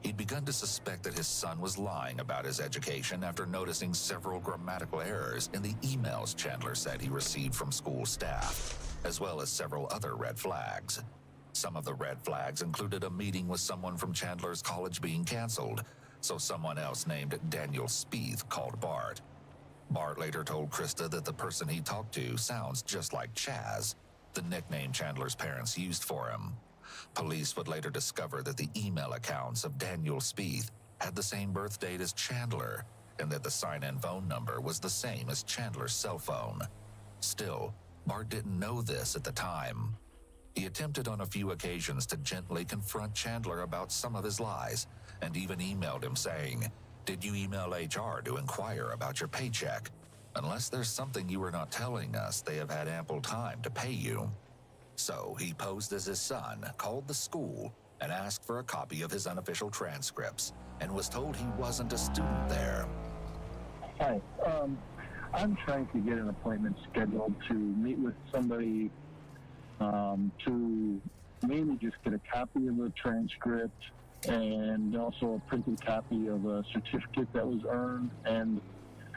He'd begun to suspect that his son was lying about his education after noticing several grammatical errors in the emails Chandler said he received from school staff, as well as several other red flags. Some of the red flags included a meeting with someone from Chandler's college being canceled, so someone else named Daniel Spieth called Bart. Bart later told Krista that the person he talked to sounds just like Chaz, the nickname Chandler's parents used for him. Police would later discover that the email accounts of Daniel Spieth had the same birth date as Chandler, and that the sign-in phone number was the same as Chandler's cell phone. Still, Bart didn't know this at the time. He attempted on a few occasions to gently confront Chandler about some of his lies, and even emailed him saying, "Did you email HR to inquire about your paycheck? Unless there's something you are not telling us, they have had ample time to pay you." So he posed as his son, called the school, and asked for a copy of his unofficial transcripts, and was told he wasn't a student there. Hi, I'm trying to get an appointment scheduled to meet with somebody to mainly just get a copy of the transcript and also a printed copy of a certificate that was earned and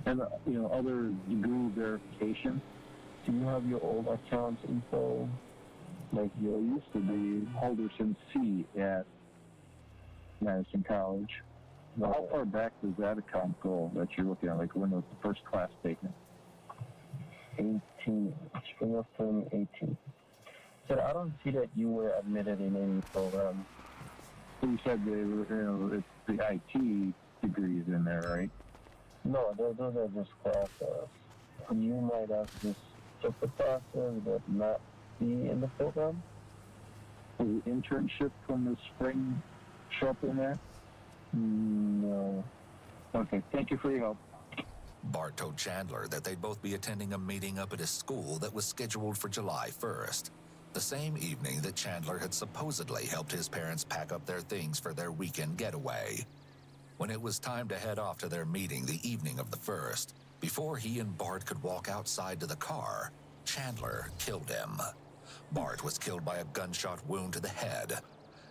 other degree verification. Do you have your old accounts info? Like you used to be Holderson C at Madison College. How far back does that account go that you're looking at, like when it was the first class taken? 18, spring of 2018. So I don't see that you were admitted in any program. You said they were, it's the IT degrees in there, right? No, those are just classes. You might have just took the classes but not be in the program. Was the internship from the spring show up in there? No. Okay, thank you for your help. Bart told Chandler that they'd both be attending a meeting up at his school that was scheduled for July 1st, the same evening that Chandler had supposedly helped his parents pack up their things for their weekend getaway. When it was time to head off to their meeting the evening of the 1st, before he and Bart could walk outside to the car, Chandler killed him. Bart was killed by a gunshot wound to the head.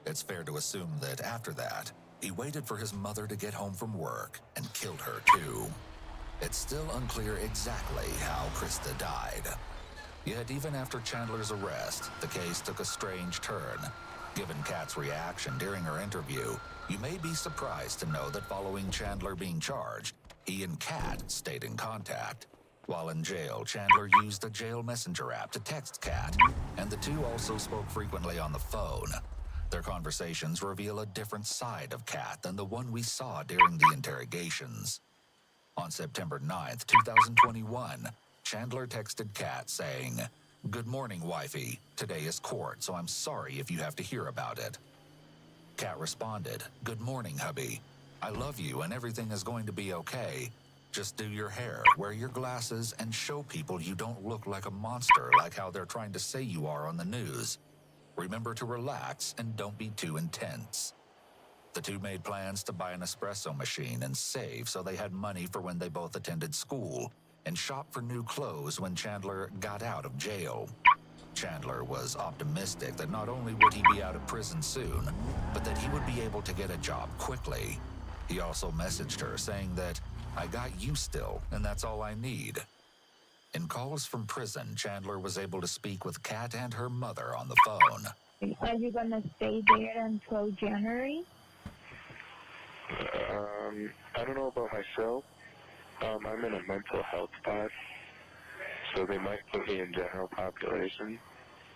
It's fair to assume that after that, he waited for his mother to get home from work and killed her too. It's still unclear exactly how Krista died. Yet even after Chandler's arrest, the case took a strange turn. Given Kat's reaction during her interview, you may be surprised to know that following Chandler being charged, he and Kat stayed in contact. While in jail, Chandler used a jail messenger app to text Kat, and the two also spoke frequently on the phone. Their conversations reveal a different side of Kat than the one we saw during the interrogations. On September 9th, 2021, Chandler texted Kat saying, "Good morning, wifey. Today is court, so I'm sorry if you have to hear about it." Kat responded, "Good morning, hubby. I love you and everything is going to be okay. Just do your hair, wear your glasses, and show people you don't look like a monster like how they're trying to say you are on the news. Remember to relax and don't be too intense." The two made plans to buy an espresso machine and save so they had money for when they both attended school, and shop for new clothes when Chandler got out of jail. Chandler was optimistic that not only would he be out of prison soon, but that he would be able to get a job quickly. He also messaged her saying that, "I got you still, and that's all I need." In calls from prison, Chandler was able to speak with Kat and her mother on the phone. Are you gonna stay there until January? I don't know about myself. I'm in a mental health spot, so they might put me in general population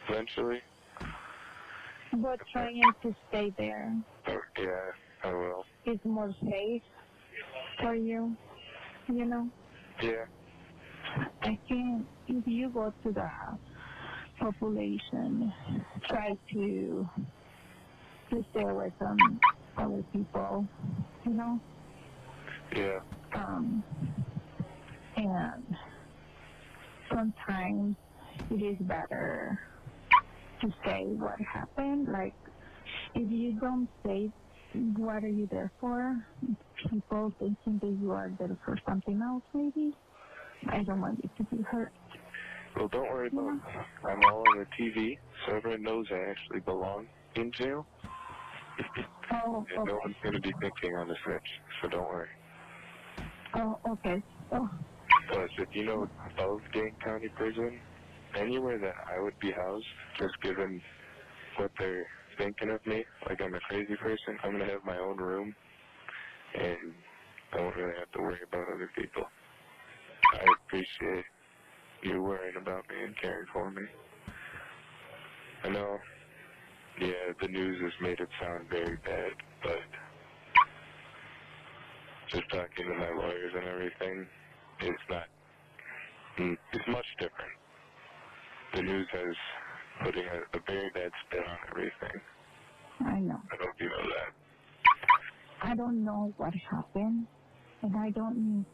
eventually. But trying to stay there Yeah, I will. is more safe for you, you know? Yeah. I think if you go to the population, try to stay away from other people, you know? Yeah. And sometimes it is better to say what happened. Like, if you don't say what are you there for, people thinking that you are there for something else, maybe. I don't want you to be hurt. Well, don't worry about it. I'm all on the TV, so everyone knows I actually belong in jail. Oh, and no one's going to be thinking on the snitch, so don't worry. Oh, okay. Oh. Plus, if you know of Dane County Prison, anywhere that I would be housed, just given what they're thinking of me, like I'm a crazy person, I'm going to have my own room, and I won't really have to worry about other people. I appreciate you worrying about me and caring for me. I know, yeah, the news has made it sound very bad, but just talking to my lawyers and everything, it's much different. The news has putting a very bad spin on everything. I know. I hope you know that. I don't know what happened, and I don't mean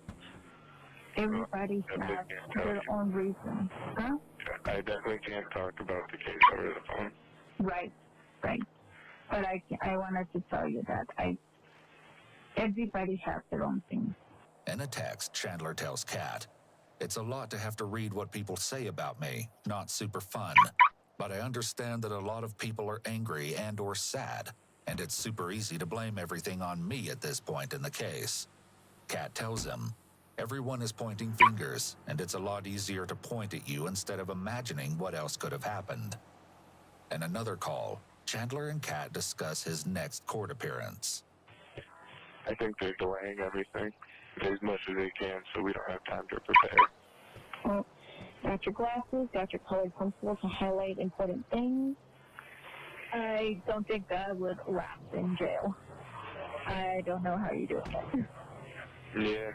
everybody has their own reasons. Huh? I definitely can't talk about the case over the phone. Right. But I wanted to tell you that everybody has their own thing. In a text, Chandler tells Kat, "It's a lot to have to read what people say about me. Not super fun. But I understand that a lot of people are angry and or sad, and it's super easy to blame everything on me at this point in the case." Kat tells him, "Everyone is pointing fingers, and it's a lot easier to point at you instead of imagining what else could have happened." In another call, Chandler and Kat discuss his next court appearance. I think they're delaying everything as much as they can, so we don't have time to prepare. Well, got your glasses, got your colored pencil to highlight important things. I don't think that would last in jail. I don't know how you're doing it. Yeah,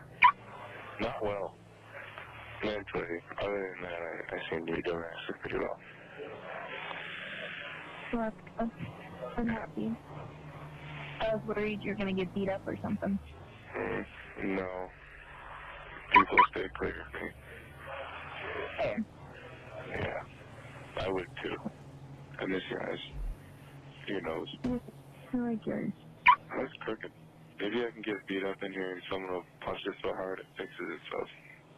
not well. Mentally. Other than that, I seem to be doing actually pretty well. Look, I'm happy. I was worried you're gonna get beat up or something. No. People stay clear of me. Fair. Yeah. I would too. I miss your eyes. Your nose. I like yours. That's crooked. Maybe I can get beat up in here and someone will punch it so hard it fixes itself.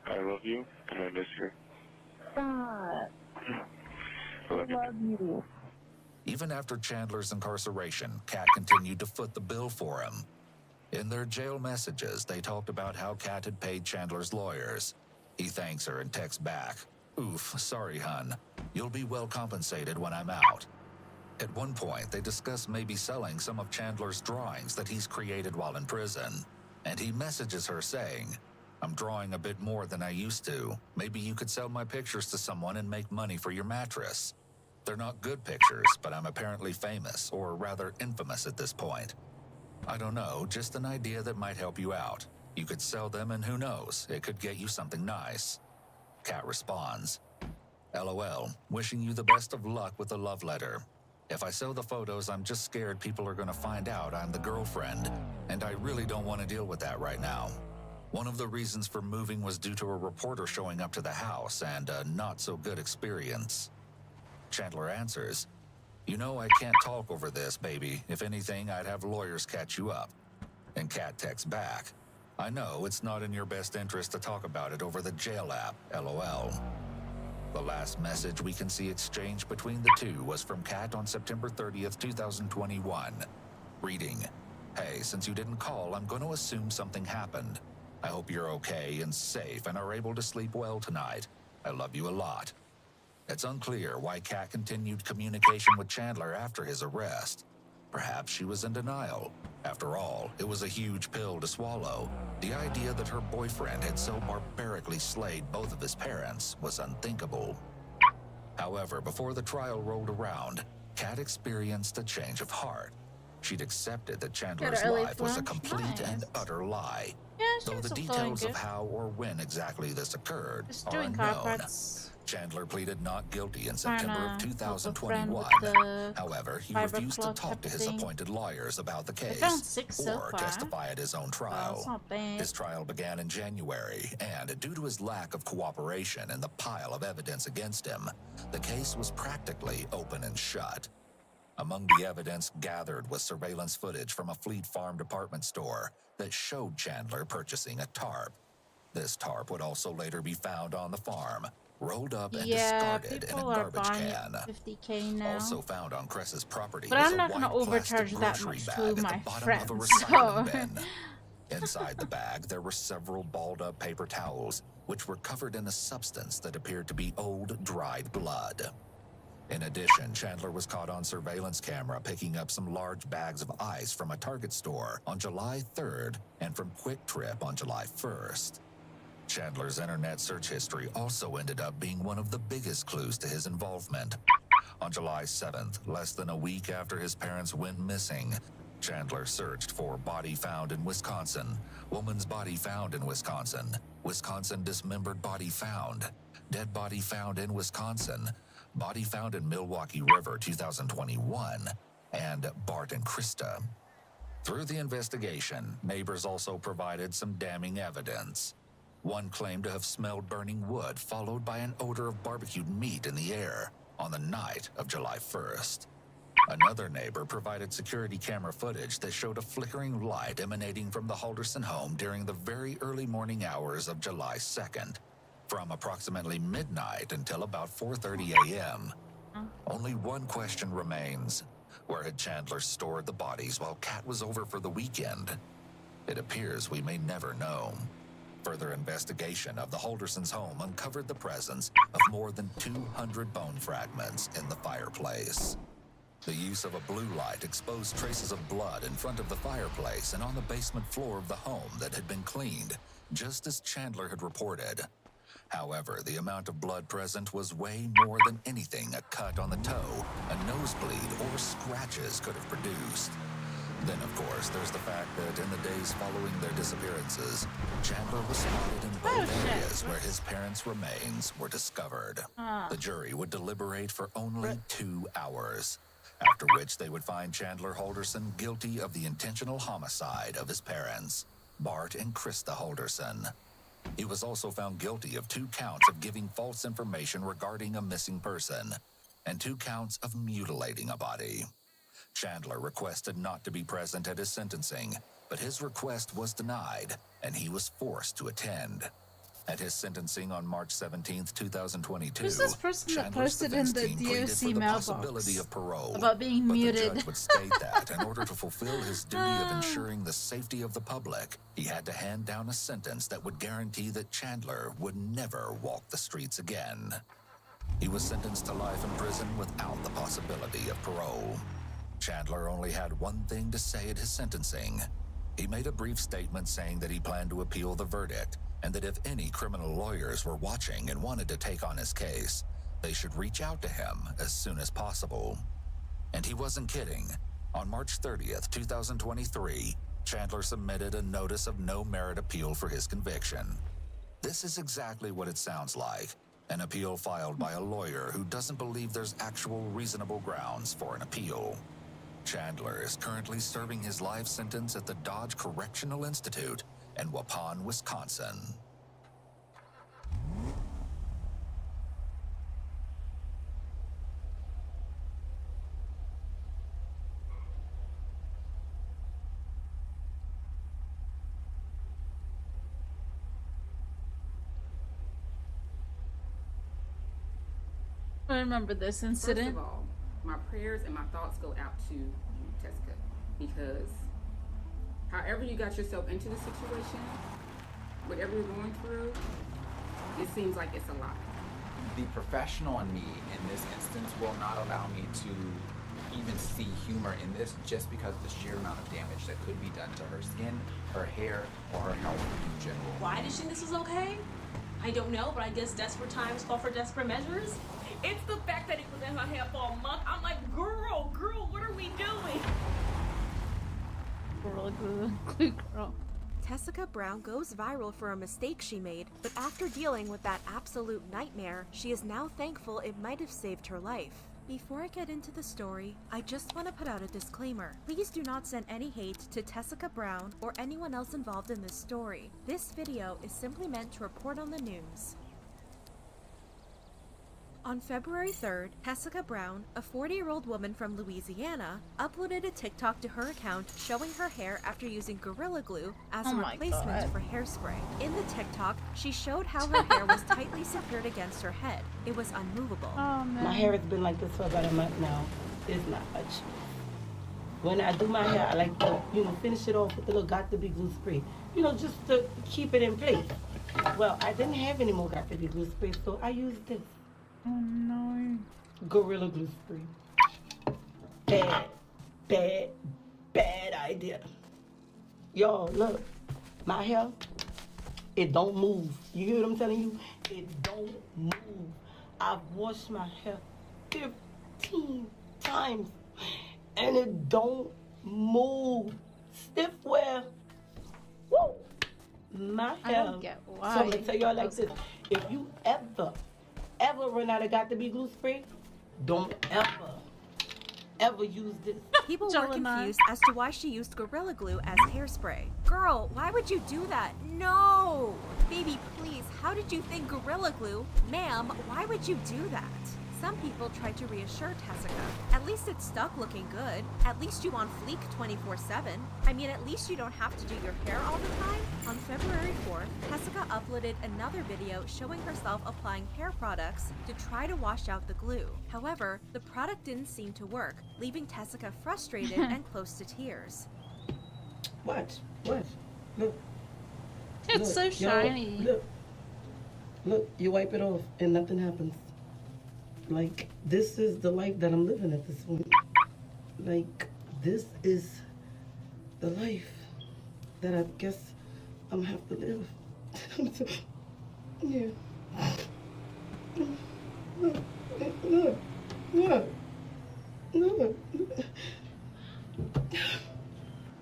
I love you and I miss you. Stop. I love you. Even after Chandler's incarceration, Kat continued to foot the bill for him. In their jail messages, they talked about how Kat had paid Chandler's lawyers. He thanks her and texts back, "Oof, sorry, hun. You'll be well compensated when I'm out." At one point, they discuss maybe selling some of Chandler's drawings that he's created while in prison. And he messages her saying, "I'm drawing a bit more than I used to. Maybe you could sell my pictures to someone and make money for your mattress. They're not good pictures, but I'm apparently famous, or rather infamous at this point. I don't know, just an idea that might help you out. You could sell them and who knows, it could get you something nice." Kat responds, "LOL, wishing you the best of luck with the love letter. If I sell the photos, I'm just scared people are going to find out I'm the girlfriend, and I really don't want to deal with that right now. One of the reasons for moving was due to a reporter showing up to the house and a not-so-good experience." Chandler answers, "You know I can't talk over this, baby. If anything, I'd have lawyers catch you up." And Kat texts back, "I know it's not in your best interest to talk about it over the jail app, LOL." The last message we can see exchanged between the two was from Kat on September 30th, 2021. Reading, "Hey, since you didn't call, I'm going to assume something happened. I hope you're okay and safe and are able to sleep well tonight. I love you a lot." It's unclear why Kat continued communication with Chandler after his arrest. Perhaps she was in denial. After all, it was a huge pill to swallow. The idea that her boyfriend had so barbarically slayed both of his parents was unthinkable. However, before the trial rolled around, Kat experienced a change of heart. She'd accepted that Chandler's life was a complete and utter lie. Though the details of how or when exactly this occurred are unknown. Chandler pleaded not guilty in September of 2021. However, he refused to talk to his appointed lawyers about the case or testify at his own trial. His trial began in January, and due to his lack of cooperation and the pile of evidence against him, the case was practically open and shut. Among the evidence gathered was surveillance footage from a Fleet Farm department store that showed Chandler purchasing a tarp. This tarp would also later be found on the farm, rolled up and discarded in a garbage can. $50K now. Also found on Cress's property but was I'm not a going to white overcharge plastic that grocery much bag to at the my bottom friends. of a recycling bin. Inside the bag, there were several balled-up paper towels, which were covered in a substance that appeared to be old, dried blood. In addition, Chandler was caught on surveillance camera picking up some large bags of ice from a Target store on July 3rd and from Quick Trip on July 1st. Chandler's internet search history also ended up being one of the biggest clues to his involvement. On July 7th, less than a week after his parents went missing, Chandler searched for body found in Wisconsin, woman's body found in Wisconsin, Wisconsin dismembered body found, dead body found in Wisconsin, body found in Milwaukee River 2021, and Bart and Krista. Through the investigation, neighbors also provided some damning evidence. One claimed to have smelled burning wood, followed by an odor of barbecued meat in the air on the night of July 1st. Another neighbor provided security camera footage that showed a flickering light emanating from the Halderson home during the very early morning hours of July 2nd, from approximately midnight until about 4:30 a.m. Only one question remains. Where had Chandler stored the bodies while Kat was over for the weekend? It appears we may never know. Further investigation of the Haldersons' home uncovered the presence of more than 200 bone fragments in the fireplace. The use of a blue light exposed traces of blood in front of the fireplace and on the basement floor of the home that had been cleaned, just as Chandler had reported. However, the amount of blood present was way more than anything a cut on the toe, a nosebleed, or scratches could have produced. Then, of course, there's the fact that in the days following their disappearances, Chandler was spotted in both areas where his parents' remains were discovered. The jury would deliberate for only 2 hours. after which they would find Chandler Holderson guilty of the intentional homicide of his parents, Bart and Krista Holderson. He was also found guilty of 2 counts of giving false information regarding a missing person and 2 counts of mutilating a body. Chandler requested not to be present at his sentencing, but his request was denied, and he was forced to attend. At his sentencing on March 17th, 2022, Who's this person that Chandler's posted in defense the team pleaded for DOC the mailbox possibility of parole, about being but muted? the judge would state that in order to fulfill his duty of ensuring the safety of the public, he had to hand down a sentence that would guarantee that Chandler would never walk the streets again. He was sentenced to life in prison without the possibility of parole. Chandler only had one thing to say at his sentencing. He made a brief statement saying that he planned to appeal the verdict, and that if any criminal lawyers were watching and wanted to take on his case, they should reach out to him as soon as possible. And he wasn't kidding. On March 30th, 2023, Chandler submitted a notice of no merit appeal for his conviction. This is exactly what it sounds like, an appeal filed by a lawyer who doesn't believe there's actual reasonable grounds for an appeal. Chandler is currently serving his life sentence at the Dodge Correctional Institute in Waupun, Wisconsin. I remember this incident. First of all, my prayers and my thoughts go out to you, Tessica, because however you got yourself into the situation, whatever you're going through, it seems like it's a lot. The professional in me in this instance will not allow me to even see humor in this, just because of the sheer amount of damage that could be done to her skin, her hair, or her health in general. Why did she think this was okay? I don't know, but I guess desperate times call for desperate measures. It's the fact that it was in her hair for a month. I'm like, girl, what are we doing? Girl. Tessica Brown goes viral for a mistake she made, but after dealing with that absolute nightmare, she is now thankful it might have saved her life. Before I get into the story, I just want to put out a disclaimer. Please do not send any hate to Tessica Brown or anyone else involved in this story. This video is simply meant to report on the news. On February 3rd, Tessica Brown, a 40-year-old woman from Louisiana, uploaded a TikTok to her account showing her hair after using Gorilla Glue as a replacement for hairspray. In the TikTok, she showed how her hair was tightly secured against her head. It was unmovable. Oh, my hair has been like this for about a month now. It's not much. When I do my hair, I like to, finish it off with a little Got to Be glue spray. Just to keep it in place. Well, I didn't have any more Got to Be glue spray, so I used this. Oh no. Gorilla Glue spray. Bad idea. Y'all, look. My hair, it don't move. You hear what I'm telling you? It don't move. I've washed my hair 15 times and it don't move. Stiff wear. Woo! My hair. I don't get why. So I'm gonna tell y'all like this. If you ever run out of Got to Be glue spray, don't ever use this. People were confused as to why she used Gorilla Glue as hairspray. Girl, why would you do that? No! Baby, please, how did you think Gorilla Glue? Ma'am, why would you do that? Some people tried to reassure Tessica. At least it's stuck looking good. At least you on fleek 24/7. I mean, at least you don't have to do your hair all the time. On February 4th, Tessica uploaded another video showing herself applying hair products to try to wash out the glue. However, the product didn't seem to work, leaving Tessica frustrated and close to tears. Watch. Look. It's so shiny. Look, you wipe it off and nothing happens. Like, this is the life that I'm living at this point. Like, this is the life that I guess I'm gonna have to live. Yeah. Look.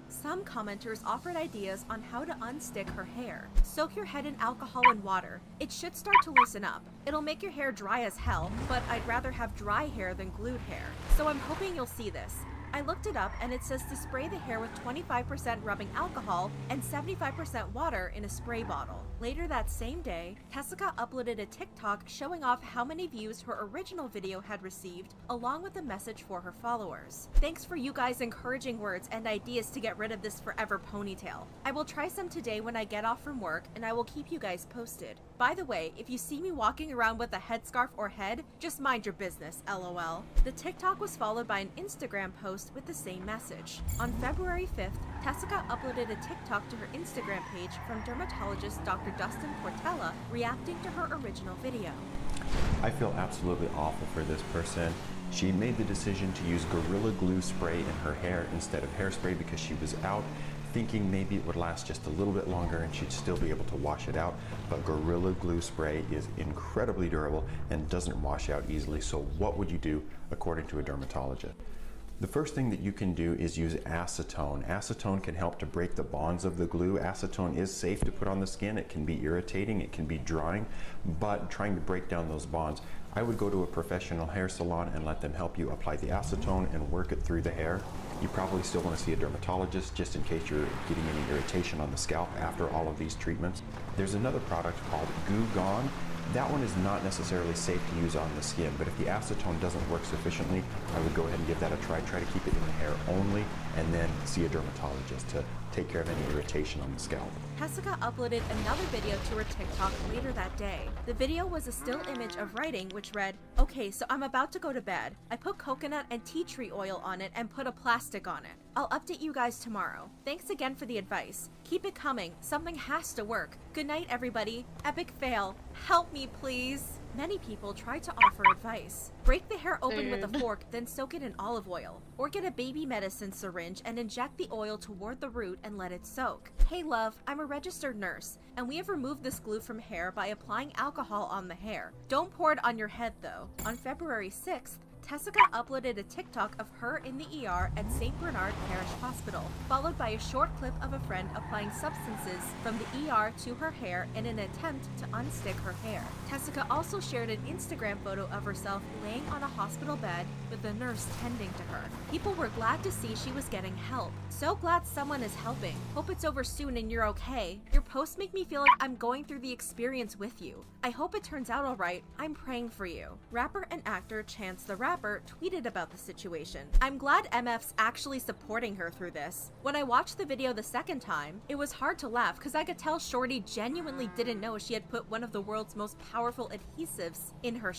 Some Some commenters offered ideas on how to unstick her hair. Soak your head in alcohol and water. It should start to loosen up. It'll make your hair dry as hell, but I'd rather have dry hair than glued hair. So I'm hoping you'll see this. I looked it up and it says to spray the hair with 25% rubbing alcohol and 75% water in a spray bottle. Later that same day, Tessica uploaded a TikTok showing off how many views her original video had received, along with a message for her followers. Thanks for you guys' encouraging words and ideas to get rid of this forever ponytail. I will try some today when I get off from work, and I will keep you guys posted. By the way, if you see me walking around with a headscarf or head, just mind your business, LOL. The TikTok was followed by an Instagram post with the same message. On February 5th, Tessica uploaded a TikTok to her Instagram page from dermatologist Dr. Dustin Portella reacting to her original video. I feel absolutely awful for this person. She made the decision to use Gorilla Glue spray in her hair instead of hairspray because she was out thinking maybe it would last just a little bit longer and she'd still be able to wash it out. But Gorilla Glue spray is incredibly durable and doesn't wash out easily. So what would you do according to a dermatologist? The first thing that you can do is use acetone. Acetone can help to break the bonds of the glue. Acetone is safe to put on the skin. It can be irritating, it can be drying, but trying to break down those bonds, I would go to a professional hair salon and let them help you apply the acetone and work it through the hair. You probably still want to see a dermatologist just in case you're getting any irritation on the scalp after all of these treatments. There's another product called Goo Gone. That one is not necessarily safe to use on the skin, but if the acetone doesn't work sufficiently, I would go ahead and give that a try. Try to keep it in the hair only, and then see a dermatologist to take care of any irritation on the scalp. Tessica uploaded another video to her TikTok later that day. The video was a still image of writing which read, "Okay, so I'm about to go to bed. I put coconut and tea tree oil on it and put a plastic on it. I'll update you guys tomorrow. Thanks again for the advice. Keep it coming. Something has to work. Good night, everybody. Epic fail. Help me, please." Many people try to offer advice. Break the hair open with a fork, then soak it in olive oil. Or get a baby medicine syringe and inject the oil toward the root and let it soak. Hey love, I'm a registered nurse, and we have removed this glue from hair by applying alcohol on the hair. Don't pour it on your head though. On February 6th, Tessica uploaded a TikTok of her in the ER at St. Bernard Parish Hospital, followed by a short clip of a friend applying substances from the ER to her hair in an attempt to unstick her hair. Tessica also shared an Instagram photo of herself laying on a hospital bed with a nurse tending to her. People were glad to see she was getting help. So glad someone is helping. Hope it's over soon and you're okay. Your posts make me feel like I'm going through the experience with you. I hope it turns out alright. I'm praying for you. Rapper and actor Chance the Rapper tweeted about the situation. I'm glad MF's actually supporting her through this. When I watched the video the second time, it was hard to laugh because I could tell Shorty genuinely didn't know she had put one of the world's most powerful adhesives in her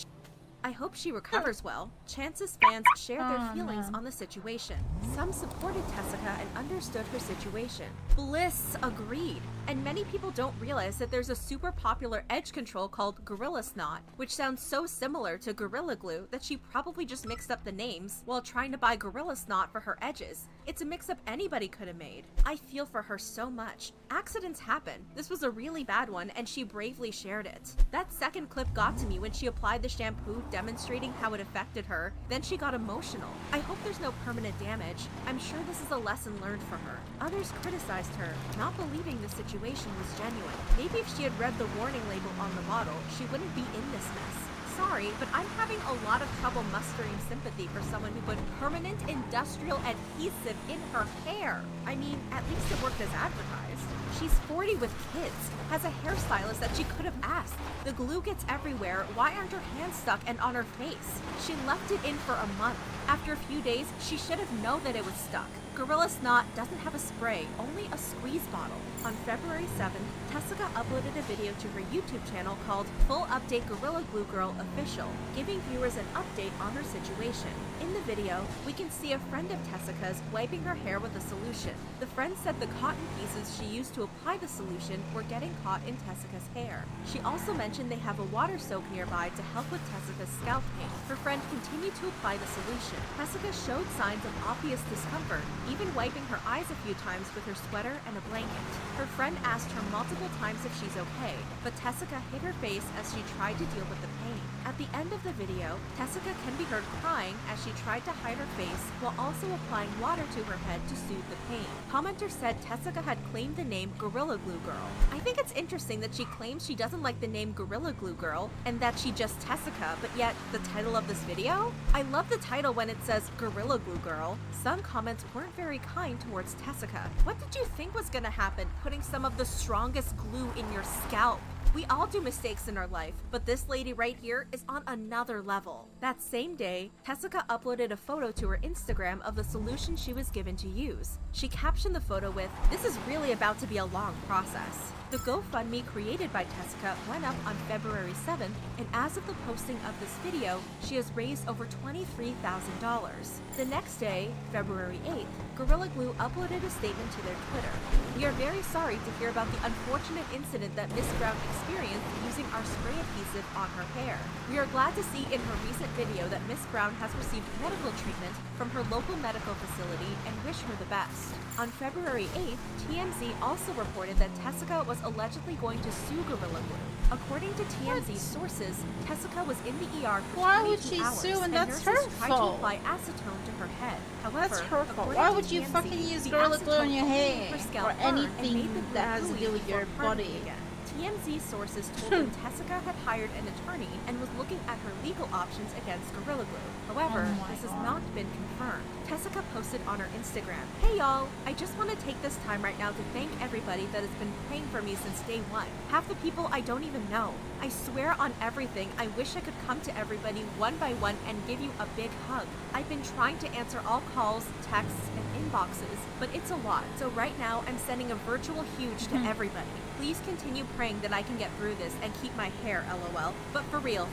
I hope she recovers well. Chance's fans shared their feelings on the situation. Some supported Tessica and understood her situation. Bliss agreed. And many people don't realize that there's a super popular edge control called Gorilla Snot, which sounds so similar to Gorilla Glue that she probably just mixed up the names while trying to buy Gorilla Snot for her edges. It's a mix-up anybody could have made. I feel for her so much. Accidents happen. This was a really bad one and she bravely shared it. That second clip got to me when she applied the shampoo demonstrating how it affected her. Then she got emotional. I hope there's no permanent damage. I'm sure this is a lesson learned for her. Others criticized her, not believing the situation was genuine. Maybe if she had read the warning label on the bottle, she wouldn't be in this mess. Sorry, but I'm having a lot of trouble mustering sympathy for someone who put permanent industrial adhesive in her hair. I mean, at least it worked as advertised. She's 40 with kids, has a hairstylist that she could have asked. The glue gets everywhere. Why aren't her hands stuck and on her face? She left it in for a month. After a few days, she should have known that it was stuck. Gorilla Snot doesn't have a spray, only a squeeze bottle. On February 7th, Tessica uploaded a video to her YouTube channel called Full Update Gorilla Glue Girl Official, giving viewers an update on her situation. In the video, we can see a friend of Tessica's wiping her hair with a solution. The friend said the cotton pieces she used to apply the solution were getting caught in Tessica's hair. She also mentioned they have a water soak nearby to help with Tessica's scalp pain. Her friend continued to apply the solution. Tessica showed signs of obvious discomfort, even wiping her eyes a few times with her sweater and a blanket. Her friend asked her multiple times if she's okay, but Tessica hid her face as she tried to deal with the pain. At the end of the video, Tessica can be heard crying as she tried to hide her face while also applying water to her head to soothe the pain. Commenters said Tessica had claimed the name Gorilla Glue Girl. I think it's interesting that she claims she doesn't like the name Gorilla Glue Girl and that she just Tessica, but yet the title of this video? I love the title when it says Gorilla Glue Girl. Some comments weren't very kind towards Tessica. What did you think was gonna happen, putting some of the strongest glue in your scalp? We all do mistakes in our life, but this lady right here is on another level. That same day, Tessica uploaded a photo to her Instagram of the solution she was given to use. She captioned the photo with, "This is really about to be a long process." The GoFundMe created by Tessica went up on February 7th, and as of the posting of this video, she has raised over $23,000. The next day, February 8th, Gorilla Glue uploaded a statement to their Twitter. "We are very sorry to hear about the unfortunate incident that Miss Brown experienced using our spray adhesive on her hair. We are glad to see in her recent video that Miss Brown has received medical treatment from her local medical facility and wish her the best." On February 8th, TMZ also reported that Tessica was allegedly going to sue Gorilla Glue. According to TMZ sources, Tessica was in the ER for 22 hours, sue? And that's nurses her tried fault. to apply acetone to her head. However, That's her fault. according Why to would you TMZ, fucking use the Gorilla Glue on acetone your only made hair her scalp or burn and made anything the glue that has to gooey do with your before hardening body? again. TMZ sources told them Tessica had hired an attorney and was looking at her legal options against Gorilla Glue. However, Oh my this has God. not been confirmed. Tessica posted on her Instagram, "Hey y'all, I just want to take this time right now to thank everybody that has been praying for me since day one. Half the people I don't even know. I swear on everything, I wish I could come to everybody one by one and give you a big hug. I've been trying to answer all calls, texts, and inboxes, but it's a lot. So right now, I'm sending a virtual huge to everybody. Please continue praying that I can get through this and keep my hair, LOL. But for real,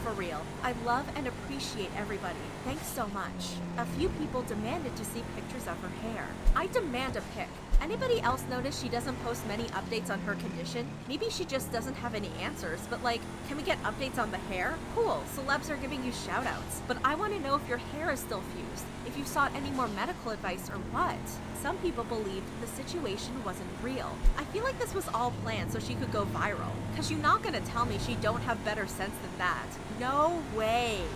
I love and appreciate everybody. Thanks so much." A few people demanded to see pictures of her hair. I demand a pic. Anybody else notice she doesn't post many updates on her condition? Maybe she just doesn't have any answers, but like, can we get updates on the hair? Cool, celebs are giving you shoutouts. But I want to know if your hair is still fused, if you sought any more medical advice or what. Some people believed the situation wasn't real. I feel like this was all planned so she could go viral. Cause you're not gonna tell me she don't have better sense than that. No way.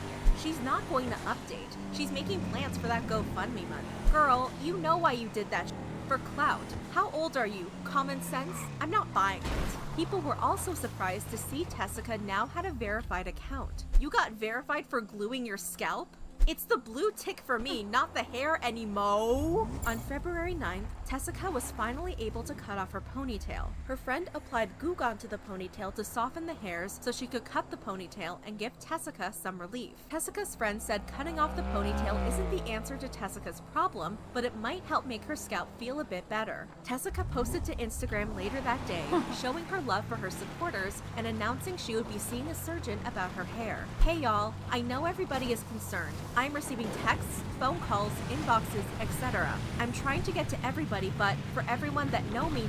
She's not going to update. She's making plans for that GoFundMe money. Girl, you know why you did that for clout. How old are you? Common sense? I'm not buying it. People were also surprised to see Tessica now had a verified account. You got verified for gluing your scalp? It's the blue tick for me, not the hair anymore. On February 9th, Tessica was finally able to cut off her ponytail. Her friend applied Goog onto the ponytail to soften the hairs so she could cut the ponytail and give Tessica some relief. Tessica's friend said cutting off the ponytail isn't the answer to Tessica's problem, but it might help make her scalp feel a bit better. Tessica posted to Instagram later that day, showing her love for her supporters and announcing she would be seeing a surgeon about her hair. "Hey y'all, I know everybody is concerned. I'm receiving texts, phone calls, inboxes, etc. I'm trying to get to everybody, but for everyone that know me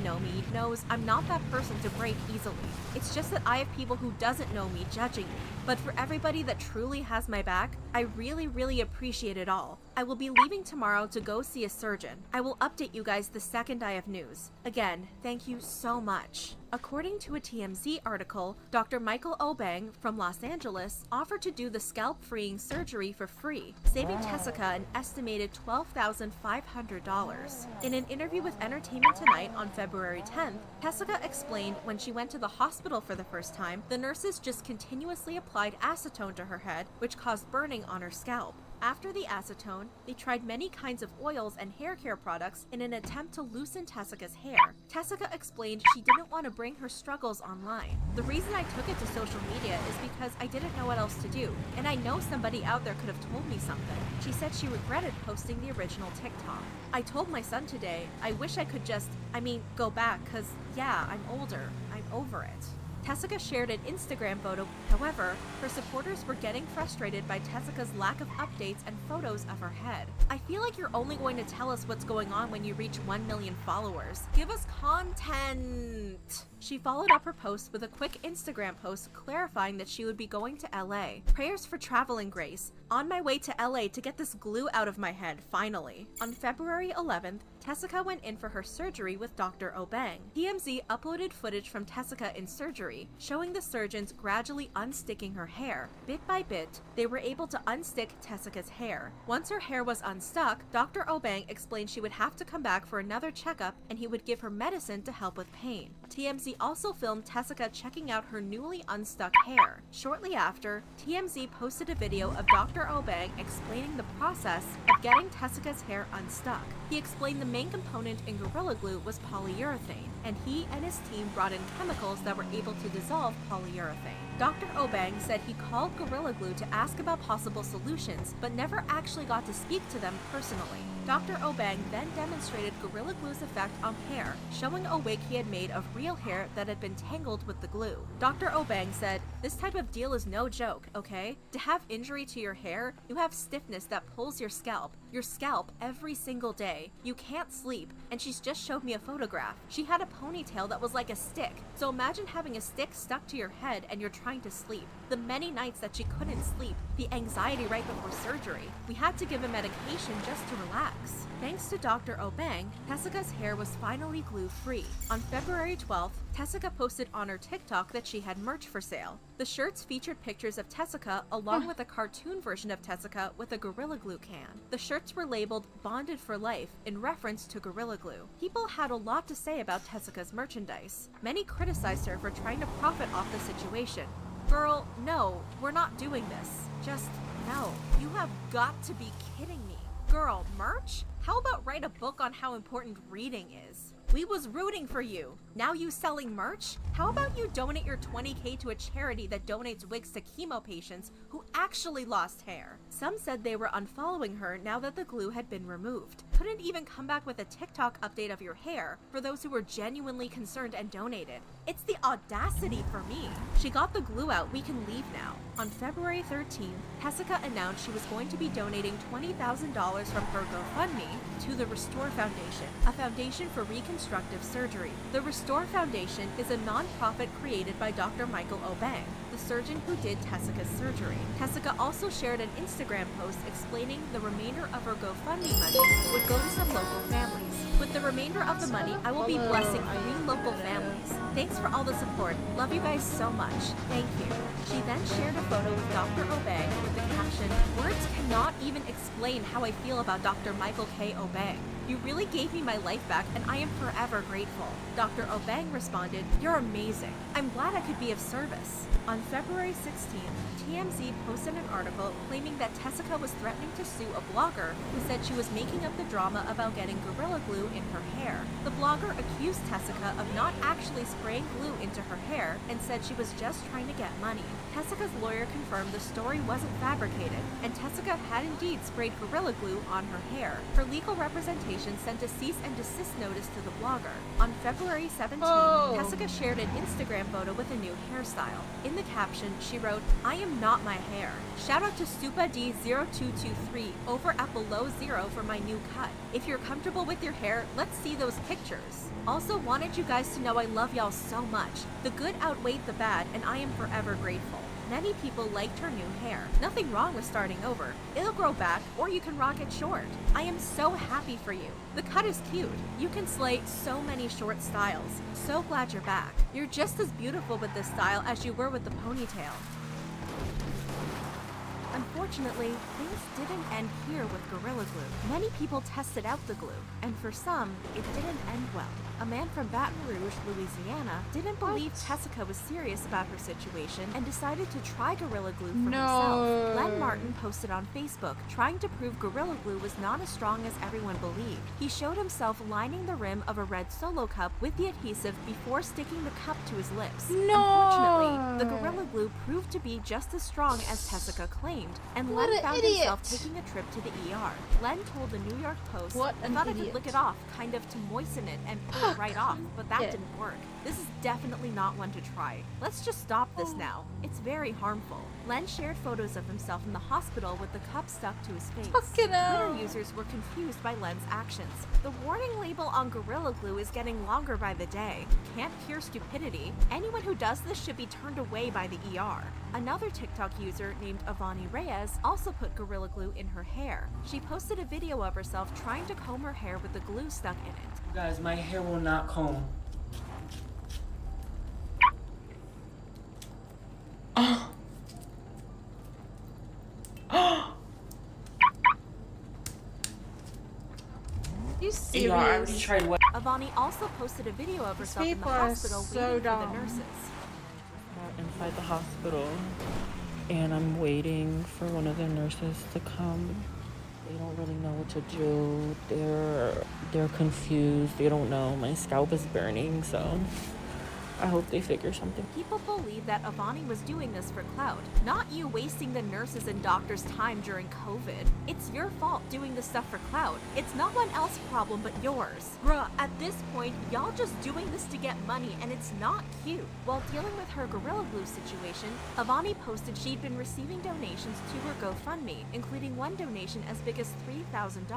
knows I'm not that person to break easily. It's just that I have people who doesn't know me judging me. But for everybody that truly has my back, I really appreciate it all. I will be leaving tomorrow to go see a surgeon. I will update you guys the second I have news. Again, thank you so much." According to a TMZ article, Dr. Michael Obang from Los Angeles offered to do the scalp-freeing surgery for free, saving Tessica an estimated $12,500. In an interview with Entertainment Tonight on February 10th, Tessica explained when she went to the hospital for the first time, the nurses just continuously applied acetone to her head, which caused burning on her scalp. After the acetone, they tried many kinds of oils and hair care products in an attempt to loosen Tessica's hair. Tessica explained she didn't want to bring her struggles online. "The reason I took it to social media is because I didn't know what else to do, and I know somebody out there could have told me something." She said she regretted posting the original TikTok. "I told my son today, I wish I could just, go back, cause yeah, I'm older. I'm over it." Tessica shared an Instagram photo. However, her supporters were getting frustrated by Tessica's lack of updates and photos of her head. "I feel like you're only going to tell us what's going on when you reach 1 million followers. Give us content!" She followed up her post with a quick Instagram post clarifying that she would be going to LA. "Prayers for traveling grace. On my way to LA to get this glue out of my head, finally." On February 11th, Tessica went in for her surgery with Dr. Obeng. TMZ uploaded footage from Tessica in surgery, showing the surgeons gradually unsticking her hair. Bit by bit, they were able to unstick Tessica's hair. Once her hair was unstuck, Dr. Obeng explained she would have to come back for another checkup and he would give her medicine to help with pain. TMZ also filmed Tessica checking out her newly unstuck hair. Shortly after, TMZ posted a video of Dr. Obeng explaining the process of getting Tessica's hair unstuck. He explained the main component in Gorilla Glue was polyurethane, and he and his team brought in chemicals that were able to dissolve polyurethane. Dr. Obeng said he called Gorilla Glue to ask about possible solutions, but never actually got to speak to them personally. Dr. Obeng then demonstrated Gorilla Glue's effect on hair, showing a wig he had made of real hair that had been tangled with the glue. Dr. Obeng said, "This type of deal is no joke, okay? To have injury to your hair, you have stiffness that pulls your scalp every single day. You can't sleep." And she's just showed me a photograph. She had a ponytail that was like a stick. So imagine having a stick stuck to your head and you're trying to sleep. The many nights that she couldn't sleep, the anxiety right before surgery. We had to give her medication just to relax. Thanks to Dr. Obeng, Tessica's hair was finally glue-free. On February 12th, Tessica posted on her TikTok that she had merch for sale. The shirts featured pictures of Tessica along with a cartoon version of Tessica with a Gorilla Glue can. The shirts were labeled Bonded for Life in reference to Gorilla Glue. People had a lot to say about Tessica's merchandise. Many criticized her for trying to profit off the situation. Girl, no, we're not doing this. Just no. You have got to be kidding me. Girl, merch? How about write a book on how important reading is? We was rooting for you. Now you selling merch? How about you donate your $20K to a charity that donates wigs to chemo patients who actually lost hair? Some said they were unfollowing her now that the glue had been removed. Couldn't even come back with a TikTok update of your hair for those who were genuinely concerned and donated. It's the audacity for me. She got the glue out, we can leave now. On February 13th, Tessica announced she was going to be donating $20,000 from her GoFundMe to the Restore Foundation, a foundation for reconstructive surgery. The Restore Foundation is a non-profit created by Dr. Michael Obeng, the surgeon who did Tessica's surgery. Tessica also shared an Instagram post explaining the remainder of her GoFundMe money would go to some local families. With the remainder of the money, I will be blessing 3 local families. Thanks for all the support. Love you guys so much. Thank you. She then shared a photo with Dr. Obeng with the caption, "Words cannot even explain how I feel about Dr. Michael K. Obeng. You really gave me my life back and I am forever grateful." Dr. Obeng responded, "You're amazing. I'm glad I could be of service." On February 16th, TMZ posted an article claiming that Tessica was threatening to sue a blogger who said she was making up the drama about getting Gorilla Glue in her hair. The blogger accused Tessica of not actually spraying glue into her hair and said she was just trying to get money. Tessica's lawyer confirmed the story wasn't fabricated, and Tessica had indeed sprayed Gorilla Glue on her hair. Her legal representation sent a cease and desist notice to the blogger. On February 17th, Tessica shared an Instagram photo with a new hairstyle. In the caption, she wrote, "I am not my hair. Shout out to SupaD0223 over at Below Zero for my new cut. If you're comfortable with your hair, let's see those pictures. Also wanted you guys to know I love y'all so much. The good outweighed the bad, and I am forever grateful." Many people liked her new hair. Nothing wrong with starting over. It'll grow back, or you can rock it short. I am so happy for you. The cut is cute. You can slay so many short styles. So glad you're back. You're just as beautiful with this style as you were with the ponytail. Unfortunately, things didn't end here with Gorilla Glue. Many people tested out the glue, and for some, it didn't end well. A man from Baton Rouge, Louisiana, didn't believe Tessica was serious about her situation and decided to try Gorilla Glue for himself. Len Martin posted on Facebook, trying to prove Gorilla Glue was not as strong as everyone believed. He showed himself lining the rim of a red Solo cup with the adhesive before sticking the cup to his lips. Unfortunately, the Gorilla Glue proved to be just as strong as Tessica claimed, and Len found himself taking a trip to the ER. Len told the New York Post, "I thought I could lick it off, kind of to moisten it and pull it right off, but that didn't work. This is definitely not one to try. Let's just stop this now. It's very harmful." Len shared photos of himself in the hospital with the cup stuck to his face. Twitter users were confused by Len's actions. The warning label on Gorilla Glue is getting longer by the day. Can't cure stupidity. Anyone who does this should be turned away by the ER. Another TikTok user named Avani Reyes also put Gorilla Glue in her hair. She posted a video of herself trying to comb her hair with the glue stuck in it. You guys, my hair will not comb. You serious? Yeah, I already tried what? Avani also posted a video of herself in the people are hospital so waiting for dumb. the nurses. Inside the hospital, and I'm waiting for one of the nurses to come. They don't really know what to do. They're confused. They don't know. My scalp is burning, so I hope they figure something. People believe that Avani was doing this for clout, not you wasting the nurses and doctors' time during COVID. It's your fault doing this stuff for clout. It's not one else's problem but yours. Bruh, at this point, y'all just doing this to get money and it's not cute. While dealing with her Gorilla Glue situation, Avani posted she'd been receiving donations to her GoFundMe, including one donation as big as $3,000.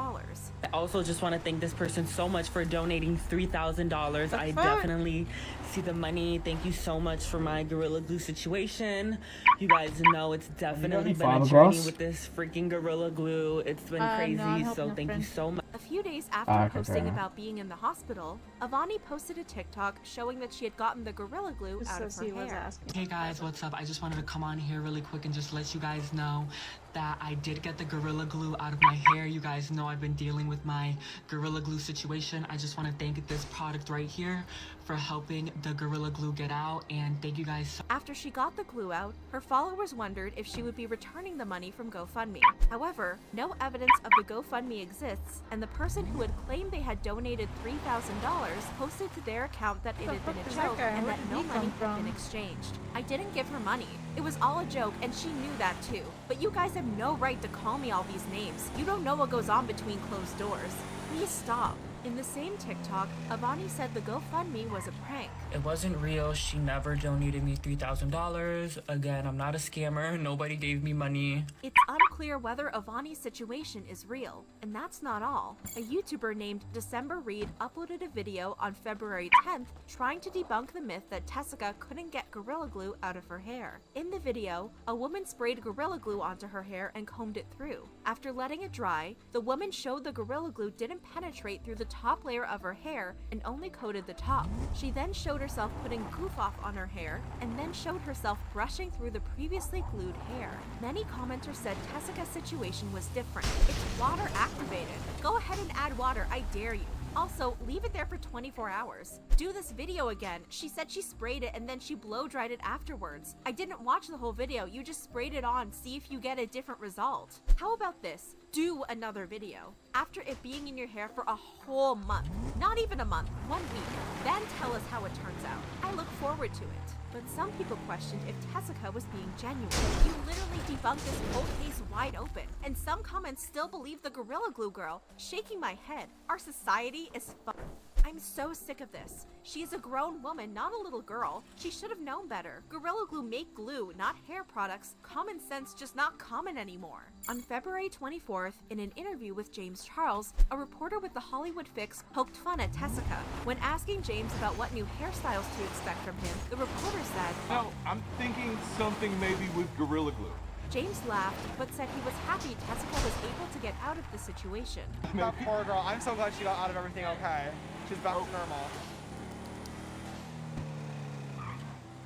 I also just want to thank this person so much for donating $3,000. I definitely see the money. Thank you so much for my Gorilla Glue situation. You guys know it's definitely been a journey with this freaking Gorilla Glue. It's been crazy, no, so thank you so much. A few days after posting about being in the hospital, Avani posted a TikTok showing that she had gotten the Gorilla Glue out of her hair. Hey guys, what's up? I just wanted to come on here really quick and just let you guys know that I did get the Gorilla Glue out of my hair. You guys know I've been dealing with my Gorilla Glue situation. I just want to thank this product right here for helping the Gorilla Glue get out, and thank you guys so. After she got the glue out, her followers wondered if she would be returning the money from GoFundMe. However, no evidence of the GoFundMe exists, and the person who had claimed they had donated $3,000 posted to their account that it had been a joke and that no money had been exchanged. I didn't give her money. It was all a joke, and she knew that too. But you guys have no right to call me all these names. You don't know what goes on between closed doors. Please stop. In the same TikTok, Avani said the GoFundMe was a prank. It wasn't real. She never donated me $3,000. Again, I'm not a scammer. Nobody gave me money. It's unclear whether Avani's situation is real. And that's not all. A YouTuber named December Reed uploaded a video on February 10th trying to debunk the myth that Tessica couldn't get Gorilla Glue out of her hair. In the video, a woman sprayed Gorilla Glue onto her hair and combed it through. After letting it dry, the woman showed the Gorilla Glue didn't penetrate through the top layer of her hair and only coated the top. She then showed herself putting goof off on her hair and then showed herself brushing through the previously glued hair. Many commenters said Tessica's situation was different. It's water activated. Go ahead and add water, I dare you. Also, leave it there for 24 hours. Do this video again. She said she sprayed it and then she blow dried it afterwards. I didn't watch the whole video. You just sprayed it on. See if you get a different result. How about this? Do another video. After it being in your hair for a whole month. Not even a month, 1 week. Then tell us how it turns out. I look forward to it. But some people questioned if Tessica was being genuine. You literally debunked this whole case wide open. And some comments still believe the Gorilla Glue girl. Shaking my head. Our society is fucked. I'm so sick of this. She is a grown woman, not a little girl. She should have known better. Gorilla Glue make glue, not hair products. Common sense just not common anymore. On February 24th, in an interview with James Charles, a reporter with The Hollywood Fix poked fun at Tessica. When asking James about what new hairstyles to expect from him, the reporter said, "No, I'm thinking something maybe with Gorilla Glue." James laughed, but said he was happy Tessica was able to get out of the situation. That poor girl. I'm so glad she got out of everything okay. She's back to normal.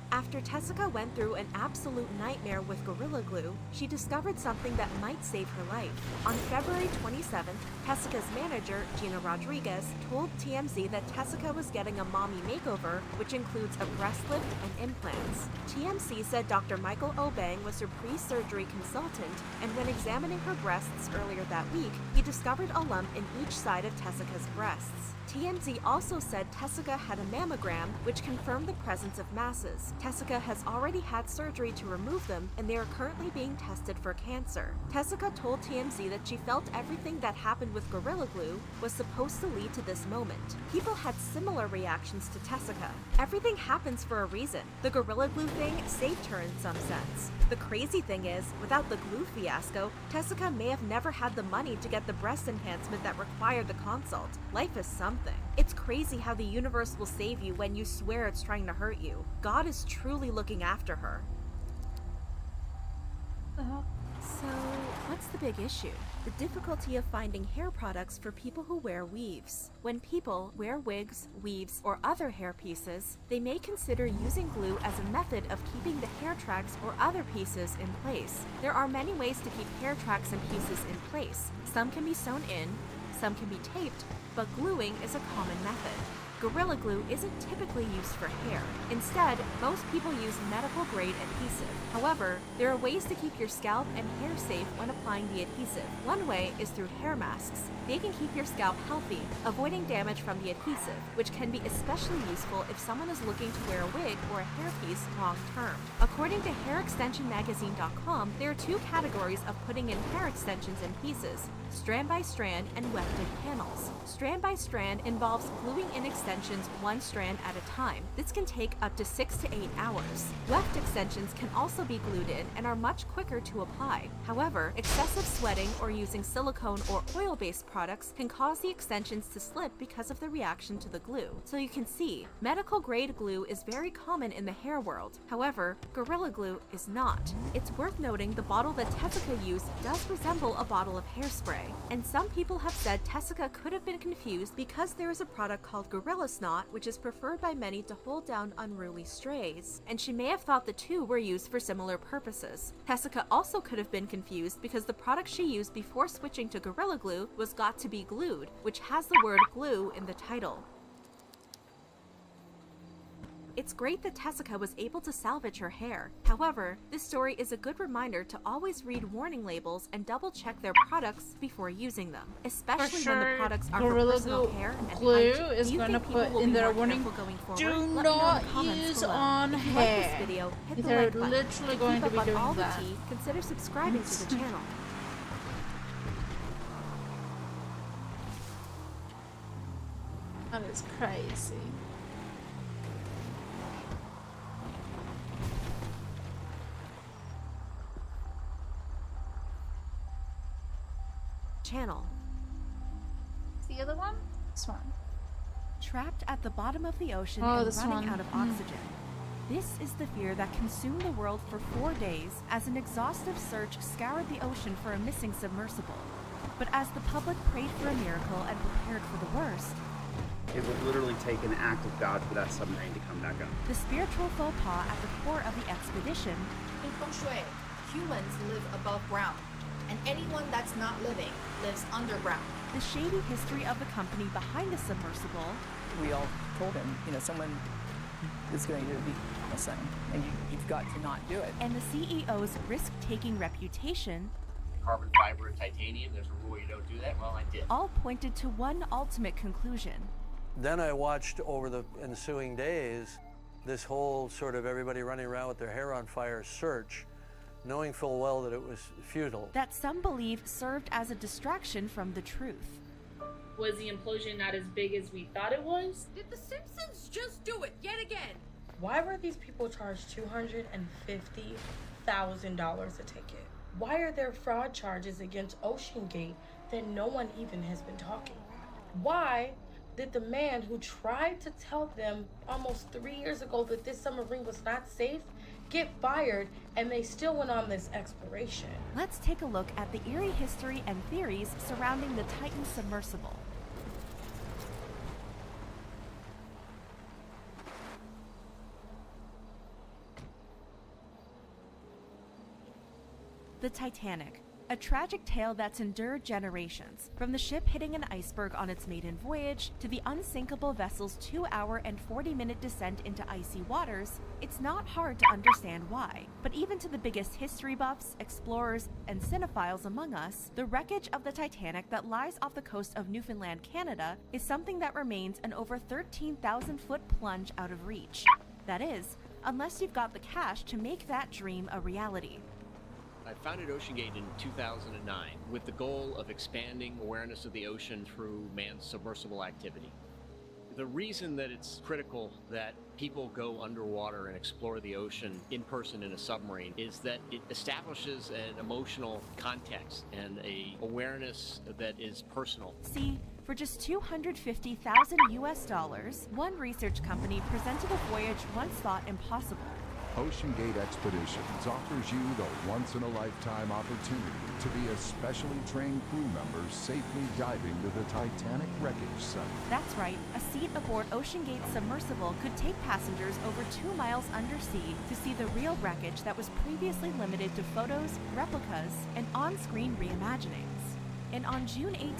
After Tessica went through an absolute nightmare with Gorilla Glue, she discovered something that might save her life. On February 27th, Tessica's manager, Gina Rodriguez, told TMZ that Tessica was getting a mommy makeover, which includes a breast lift and implants. TMZ said Dr. Michael Obang was her pre-surgery consultant, and when examining her breasts earlier that week, he discovered a lump in each side of Tessica's breasts. TMZ also said Tessica had a mammogram, which confirmed the presence of masses. Tessica has already had surgery to remove them, and they are currently being tested for cancer. Tessica told TMZ that she felt everything that happened with Gorilla Glue was supposed to lead to this moment. People had similar reactions to Tessica. Everything happens for a reason. The Gorilla Glue thing saved her in some sense. The crazy thing is, without the glue fiasco, Tessica may have never had the money to get the breast enhancement that required the consult. Life is something. It's crazy how the universe will save you when you swear it's trying to hurt you. God is truly looking after her. the hell? So, what's the big issue? The difficulty of finding hair products for people who wear weaves. When people wear wigs, weaves, or other hair pieces, they may consider using glue as a method of keeping the hair tracks or other pieces in place. There are many ways to keep hair tracks and pieces in place. Some can be sewn in, some can be taped, but gluing is a common method. Gorilla Glue isn't typically used for hair. Instead, most people use medical-grade adhesive. However, there are ways to keep your scalp and hair safe when applying the adhesive. One way is through hair masks. They can keep your scalp healthy, avoiding damage from the adhesive, which can be especially useful if someone is looking to wear a wig or a hairpiece long-term. According to HairExtensionMagazine.com, there are two categories of putting in hair extensions in pieces: strand by strand and wefted panels. Strand by strand involves gluing in extensions one strand at a time. This can take up to 6 to 8 hours. Weft extensions can also be glued in and are much quicker to apply. However, excessive sweating or using silicone or oil-based products can cause the extensions to slip because of the reaction to the glue. So you can see, medical-grade glue is very common in the hair world. However, Gorilla Glue is not. It's worth noting the bottle that Tessica used does resemble a bottle of hairspray, and some people have said Tessica could have been confused because there is a product called Gorilla Snot, which is preferred by many to hold down unruly strays, and she may have thought the two were used for similar purposes. Tessica also could have been confused because the product she used before switching to Gorilla Glue was Got to Be Glued, which has the word glue in the title. It's great that Tessica was able to salvage her hair. However, this story is a good reminder to always read warning labels and double-check their products before using them, especially when the products are for personal hair and Glue hygiene. is going to put in their warning, do not use on hair. They're literally going to be doing that. Consider subscribing to the channel. That is crazy. Channel. The other one? This one. Trapped at the bottom of the ocean Oh, and this running one. out of oxygen. This is the fear that consumed the world for 4 days as an exhaustive search scoured the ocean for a missing submersible. But as the public prayed for a miracle and prepared for the worst, it would literally take an act of God for that submarine to come back up. the spiritual faux pas at the core of the expedition, In feng shui, humans live above ground, and anyone that's not living lives underground. the shady history of the company behind the submersible, We all told him, someone is going to be missing, and you've got to not do it. and the CEO's risk-taking reputation, carbon fiber and titanium, there's a rule you don't do that. Well, I did. all pointed to one ultimate conclusion. Then I watched over the ensuing days this whole sort of everybody running around with their hair on fire search, knowing full well that it was futile. That some believe served as a distraction from the truth. Was the implosion not as big as we thought it was? Did the Simpsons just do it yet again? Why were these people charged $250,000 a ticket? Why are there fraud charges against OceanGate that no one even has been talking? Why did the man who tried to tell them almost 3 years ago that this submarine was not safe get fired, and they still went on this exploration? Let's take a look at the eerie history and theories surrounding the Titan submersible. The Titanic, a tragic tale that's endured generations. From the ship hitting an iceberg on its maiden voyage, to the unsinkable vessel's 2-hour and 40-minute descent into icy waters, it's not hard to understand why. But even to the biggest history buffs, explorers, and cinephiles among us, the wreckage of the Titanic that lies off the coast of Newfoundland, Canada, is something that remains an over 13,000-foot plunge out of reach. That is, unless you've got the cash to make that dream a reality. I founded OceanGate in 2009 with the goal of expanding awareness of the ocean through manned submersible activity. The reason that it's critical that people go underwater and explore the ocean in person in a submarine is that it establishes an emotional context and a awareness that is personal. See, for just $250,000 US, one research company presented a voyage once thought impossible. OceanGate Expeditions offers you the once-in-a-lifetime opportunity to be a specially trained crew member safely diving to the Titanic wreckage site. That's right, a seat aboard OceanGate's submersible could take passengers over 2 miles undersea to see the real wreckage that was previously limited to photos, replicas, and on-screen reimaginings. And on June 18,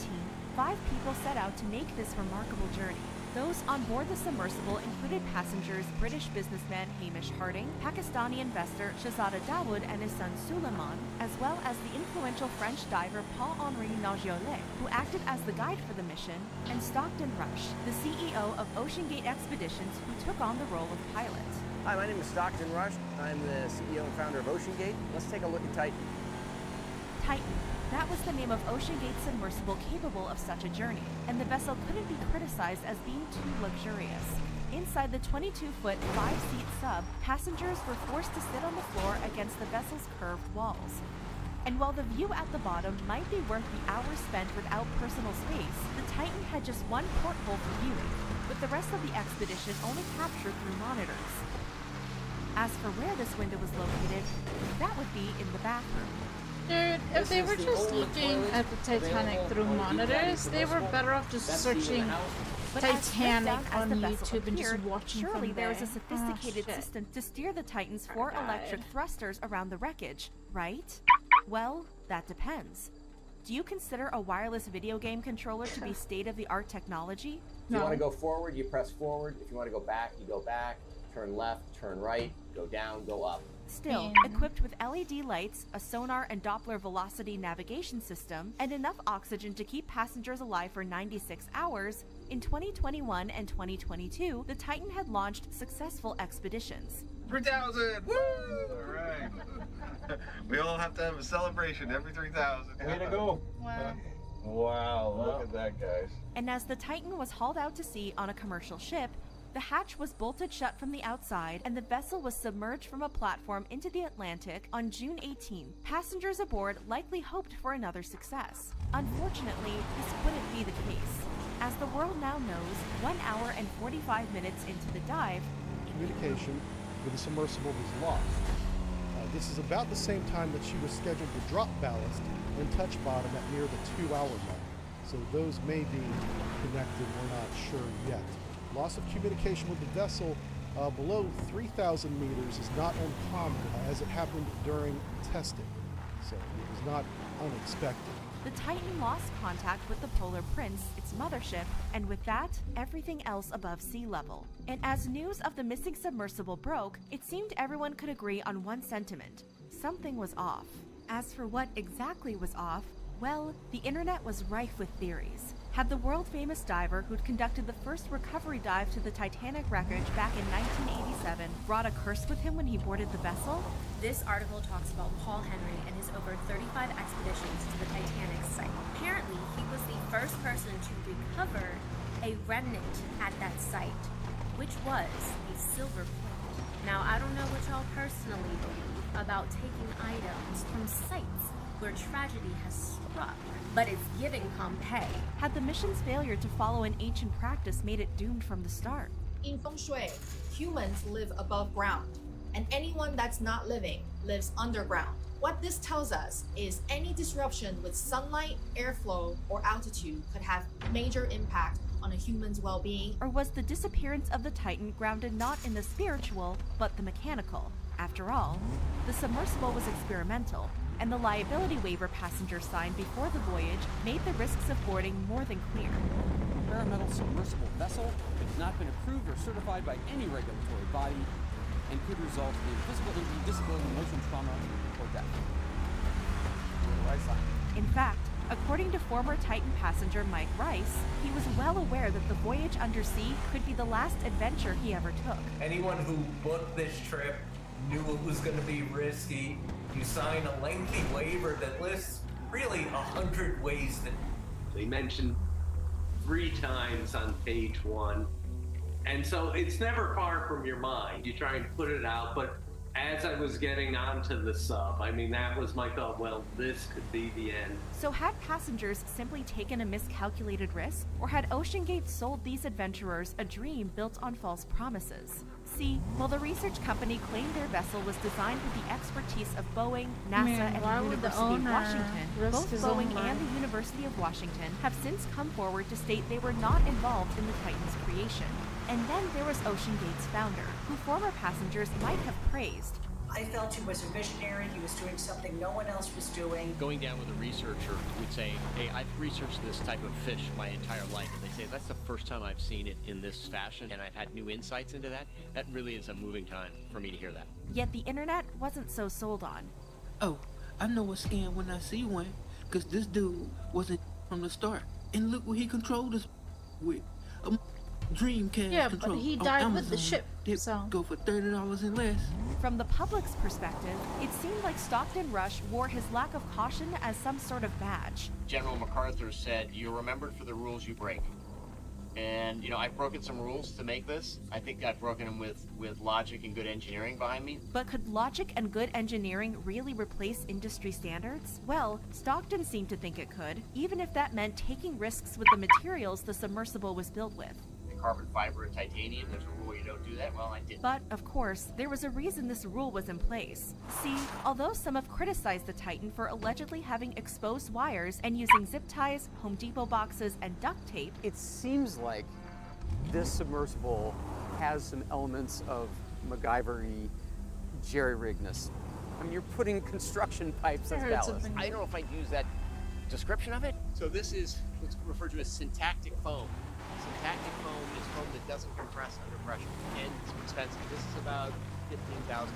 5 people set out to make this remarkable journey. Those on board the submersible included passengers British businessman Hamish Hoarding, Pakistani investor Shahzada Dawood and his son Suleiman, as well as the influential French diver Paul-Henri Nargeolet, who acted as the guide for the mission, and Stockton Rush, the CEO of OceanGate Expeditions, who took on the role of pilot. Hi, my name is Stockton Rush. I'm the CEO and founder of OceanGate. Let's take a look at Titan. Titan. That was the name of OceanGate's submersible capable of such a journey, and the vessel couldn't be criticized as being too luxurious. Inside the 22-foot, 5-seat sub, passengers were forced to sit on the floor against the vessel's curved walls. And while the view at the bottom might be worth the hours spent without personal space, the Titan had just one porthole for viewing, with the rest of the expedition only captured through monitors. As for where this window was located, that would be in the bathroom. Dude, if they were just looking at the Titanic through monitors, they were better off just searching Titanic on YouTube and just watching from there. Surely there is a sophisticated system to steer the Titan's 4 electric thrusters around the wreckage, right? Well, that depends. Do you consider a wireless video game controller to be state-of-the-art technology? If you want to go forward, you press forward. If you want to go back, you go back. Turn left, turn right, go down, go up. Still, equipped with LED lights, a sonar and Doppler velocity navigation system, and enough oxygen to keep passengers alive for 96 hours, in 2021 and 2022, the Titan had launched successful expeditions. 3,000! Woo! All right. We all have to have a celebration every 3,000. Way to go. Wow. Wow, look at that, guys. And as the Titan was hauled out to sea on a commercial ship, the hatch was bolted shut from the outside, and the vessel was submerged from a platform into the Atlantic on June 18. Passengers aboard likely hoped for another success. Unfortunately, this wouldn't be the case. As the world now knows, 1 hour and 45 minutes into the dive, communication with the submersible was lost. This is about the same time that she was scheduled to drop ballast and touch bottom at near the 2-hour mark. So those may be connected, we're not sure yet. Loss of communication with the vessel below 3,000 meters is not uncommon, as it happened during testing, so it was not unexpected. the Titan lost contact with the Polar Prince, its mothership, and with that, everything else above sea level. And as news of the missing submersible broke, it seemed everyone could agree on one sentiment: something was off. As for what exactly was off, well, the internet was rife with theories. Had the world-famous diver who'd conducted the first recovery dive to the Titanic wreckage back in 1987 brought a curse with him when he boarded the vessel? This article talks about Paul Henry and his over 35 expeditions to the Titanic site. Apparently, he was the first person to recover a remnant at that site, which was a silver plate. Now, I don't know what y'all personally believe about taking items from sites where tragedy has struck, but it's giving Pompeii. Had the mission's failure to follow an ancient practice made it doomed from the start? In feng shui, humans live above ground, and anyone that's not living lives underground. What this tells us is any disruption with sunlight, airflow, or altitude could have major impact on a human's well-being. Or was the disappearance of the Titan grounded not in the spiritual, but the mechanical? After all, the submersible was experimental, and the liability waiver passengers signed before the voyage made the risks of boarding more than clear. A experimental submersible vessel has not been approved or certified by any regulatory body and could result in physical injury, disability, emotional trauma, or death. In fact, according to former Titan passenger Mike Rice, he was well aware that the voyage undersea could be the last adventure he ever took. Anyone who booked this trip knew it was going to be risky. You sign a lengthy waiver that lists really 100 ways that... They mentioned 3 times on page 1. And so it's never far from your mind. You try and put it out, but As I was getting onto the sub, I mean, that was my thought, well, this could be the end. So had passengers simply taken a miscalculated risk, or had OceanGate sold these adventurers a dream built on false promises? See, while the research company claimed their vessel was designed with the expertise of Boeing, NASA, and the University of Washington, both Boeing and the University of Washington have since come forward to state they were not involved in the Titan's creation. And then there was OceanGate's founder, who former passengers might have praised. I felt he was a visionary. He was doing something no one else was doing. Going down with a researcher would say, hey, I've researched this type of fish my entire life. And they say, that's the first time I've seen it in this fashion, and I've had new insights into that. That really is a moving time for me to hear that. Yet the internet wasn't so sold on. Oh, I know a scam when I see one, because this dude wasn't from the start. And look what he controlled us with. Dreamcast yeah, control. But he on died Amazon. with the ship, They'd so... go for $30 and less. From the public's perspective, it seemed like Stockton Rush wore his lack of caution as some sort of badge. General MacArthur said, you're remembered for the rules you break. And, you know, I've broken some rules to make this. I think I've broken them with logic and good engineering behind me. But could logic and good engineering really replace industry standards? Well, Stockton seemed to think it could, even if that meant taking risks with the materials the submersible was built with. Carbon fiber and titanium, there's a rule you don't do that. Well, I did. But, of course, there was a reason this rule was in place. See, although some have criticized the Titan for allegedly having exposed wires and using zip ties, Home Depot boxes, and duct tape, it seems like this submersible has some elements of MacGyver-y jerry-rigness. I mean, you're putting construction pipes as ballast. I don't know if I'd use that description of it. So this is what's referred to as syntactic foam. Syntactic foam is foam that doesn't compress under pressure, and it's expensive. This is about $15,000.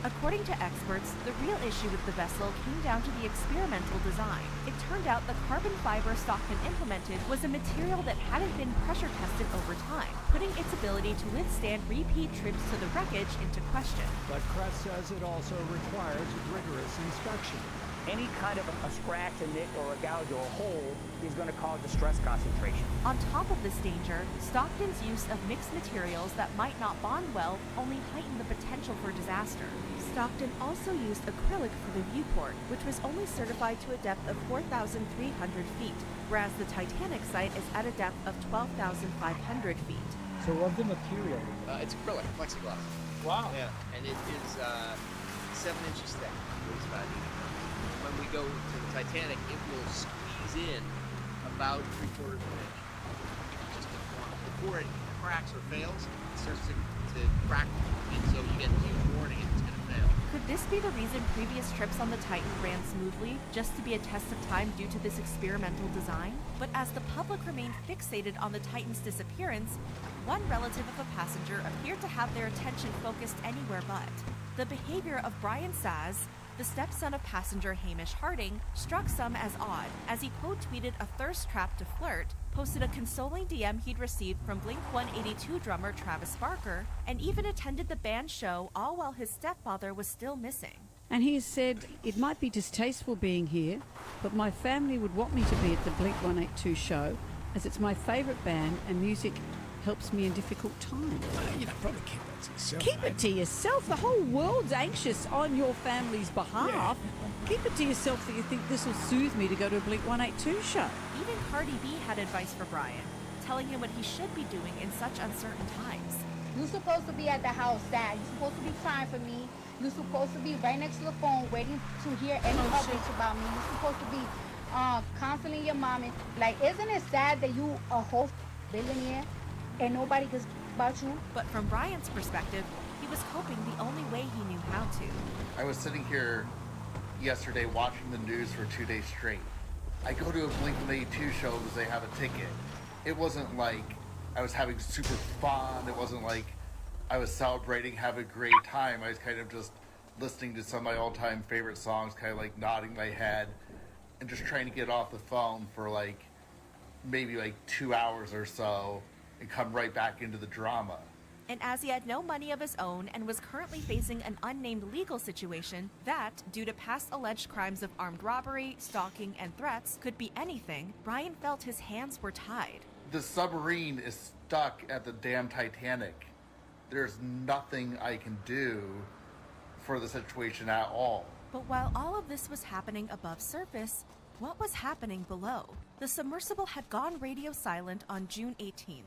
According to experts, the real issue with the vessel came down to the experimental design. It turned out the carbon fiber Stockton implemented was a material that hadn't been pressure tested over time, putting its ability to withstand repeat trips to the wreckage into question. But Crest says it also requires rigorous inspection. Any kind of a scratch, a nick, or a gouge or a hole is going to cause a stress concentration. On top of this danger, Stockton's use of mixed materials that might not bond well only heightened the potential for disaster. Stockton also used acrylic for the viewport, which was only certified to a depth of 4,300 feet, whereas the Titanic site is at a depth of 12,500 feet. So of the material? It's acrylic, plexiglass. Wow. Yeah, and it is 7 inches thick. It's about 80 pounds. When we go to the Titanic, it will squeeze in about 3/4 of an inch. Just to form. Before it cracks or fails, it starts to crack, and so you get a huge warning if it's going to fail. Could this be the reason previous trips on the Titan ran smoothly, just to be a test of time due to this experimental design? But as the public remained fixated on the Titan's disappearance, one relative of a passenger appeared to have their attention focused anywhere but. The behavior of Brian Saz, the stepson of passenger Hamish Hoarding, struck some as odd, as he quote-tweeted a thirst trap to flirt, posted a consoling DM he'd received from Blink-182 drummer Travis Barker, and even attended the band show all while his stepfather was still missing. And he has said, it might be distasteful being here, but my family would want me to be at the Blink-182 show, as it's my favourite band and music helps me in difficult times. You know, probably keep that to yourself. Keep it to yourself. The whole world's anxious on your family's behalf. Yeah. Keep it to yourself that you think this will soothe me to go to a Blink-182 show. Even Cardi B had advice for Brian, telling him what he should be doing in such uncertain times. You're supposed to be at the house, Dad. You're supposed to be crying for me. You're supposed to be right next to the phone waiting to hear any updates about me. You're supposed to be counseling your mom. And, like, isn't it sad that you a whole billionaire and nobody cares about you? But from Brian's perspective, he was coping the only way he knew how to. I was sitting here yesterday watching the news for 2 days straight. I go to a Blink-182 show because they have a ticket. It wasn't like I was having super fun. It wasn't like I was celebrating, having a great time. I was kind of just listening to some of my all-time favorite songs, kind of like nodding my head and just trying to get off the phone for like maybe like 2 hours or so and come right back into the drama. And as he had no money of his own and was currently facing an unnamed legal situation that, due to past alleged crimes of armed robbery, stalking, and threats, could be anything, Brian felt his hands were tied. The submarine is stuck at the damn Titanic. there's nothing I can do for the situation at all. But while all of this was happening above surface, what was happening below? The submersible had gone radio silent on June 18th,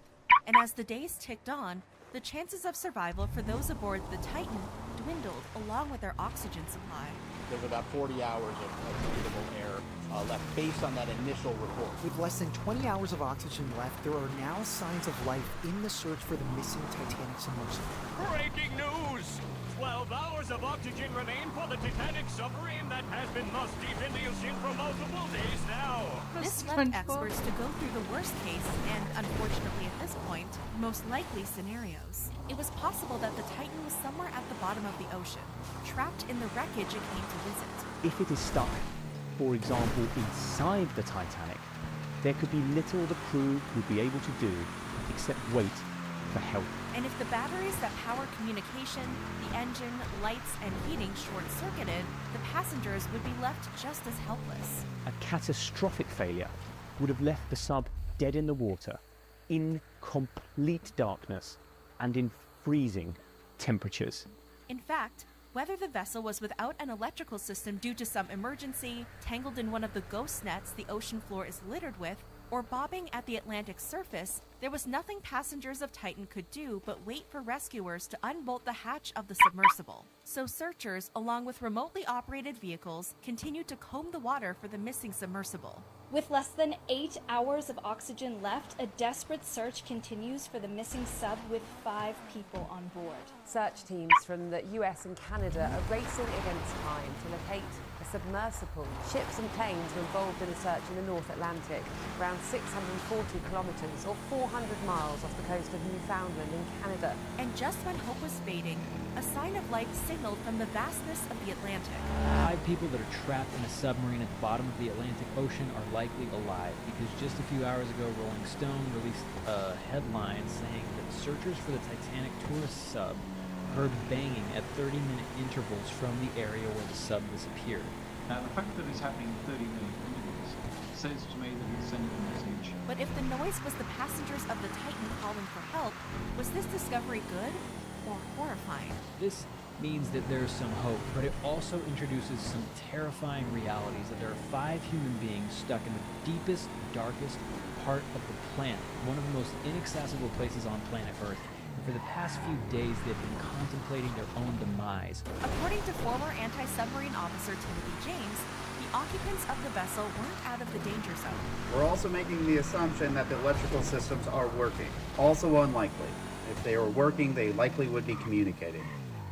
and as the days ticked on, the chances of survival for those aboard the Titan dwindled along with their oxygen supply. There's about 40 hours of breathable air left based on that initial report. With less than 20 hours of oxygen left, there are now signs of life in the search for the missing Titanic submersible. Breaking news! 12 hours of oxygen remain for the Titanic submarine that has been lost deep in the ocean for multiple days now. This left experts to go through the worst case and, unfortunately at this point, most likely scenarios. It was possible that the Titan was somewhere at the bottom of the ocean, trapped in the wreckage it came to visit. If it is stuck, for example, inside the Titanic, there could be little the crew would be able to do except wait for help. And if the batteries that power communication, the engine, lights, and heating short-circuited, the passengers would be left just as helpless. A catastrophic failure would have left the sub dead in the water, in complete darkness, and in freezing temperatures. In fact, whether the vessel was without an electrical system due to some emergency, tangled in one of the ghost nets the ocean floor is littered with, or bobbing at the Atlantic surface, there was nothing passengers of Titan could do but wait for rescuers to unbolt the hatch of the submersible. So searchers, along with remotely operated vehicles, continued to comb the water for the missing submersible. With less than 8 hours of oxygen left, a desperate search continues for the missing sub with 5 people on board. Search teams from the US and Canada are racing against time to locate a submersible. Ships and planes were involved in the search in the North Atlantic, around 640 kilometers or 400 miles off the coast of Newfoundland in Canada. And just when hope was fading, a sign of life signaled from the vastness of the Atlantic. 5 people that are trapped in a submarine at the bottom of the Atlantic Ocean are likely alive, because just a few hours ago Rolling Stone released a headline saying that searchers for the Titanic tourist sub heard banging at 30-minute intervals from the area where the sub disappeared. Now, the fact that it's happening 30-minute intervals says to me that it's sending a message. But if the noise was the passengers of the Titan calling for help, was this discovery good or horrifying? This means that there's some hope, but it also introduces some terrifying realities that there are 5 human beings stuck in the deepest, darkest part of the planet, one of the most inaccessible places on planet Earth. And for the past few days, they've been contemplating their own demise. According to former anti-submarine officer Timothy James, the occupants of the vessel weren't out of the danger zone. We're also making the assumption that the electrical systems are working. Also unlikely. If they were working, they likely would be communicating.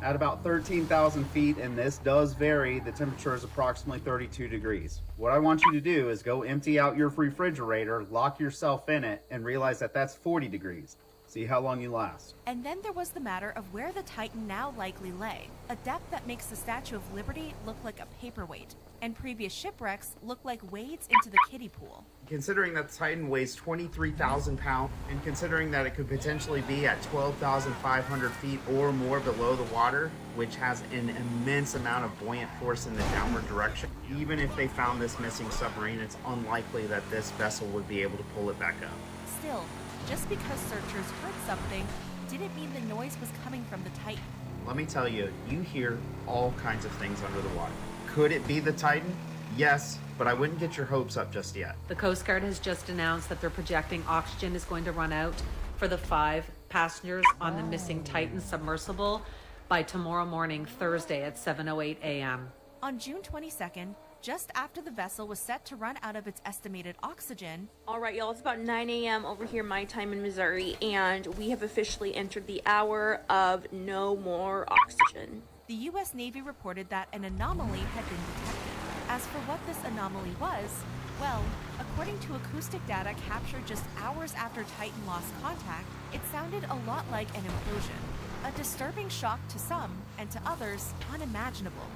At about 13,000 feet, and this does vary, the temperature is approximately 32 degrees. What I want you to do is go empty out your refrigerator, lock yourself in it, and realize that that's 40 degrees. See how long you last. And then there was the matter of where the Titan now likely lay, a depth that makes the Statue of Liberty look like a paperweight, and previous shipwrecks look like wades into the kiddie pool. Considering that the Titan weighs 23,000 pounds, and considering that it could potentially be at 12,500 feet or more below the water, which has an immense amount of buoyant force in the downward direction, even if they found this missing submarine, it's unlikely that this vessel would be able to pull it back up. Still, just because searchers heard something didn't mean the noise was coming from the Titan. Let me tell you, you hear all kinds of things under the water. Could it be the Titan? Yes, but I wouldn't get your hopes up just yet. The Coast Guard has just announced that they're projecting oxygen is going to run out for the 5 passengers on the missing Titan submersible by tomorrow morning, Thursday at 7:08 a.m. On June 22nd, just after the vessel was set to run out of its estimated oxygen. All right, y'all, it's about 9 a.m. over here, my time in Missouri, and we have officially entered the hour of no more oxygen. The U.S. Navy reported that an anomaly had been detected. As for what this anomaly was, well, according to acoustic data captured just hours after Titan lost contact, it sounded a lot like an implosion. A disturbing shock to some, and to others, unimaginable.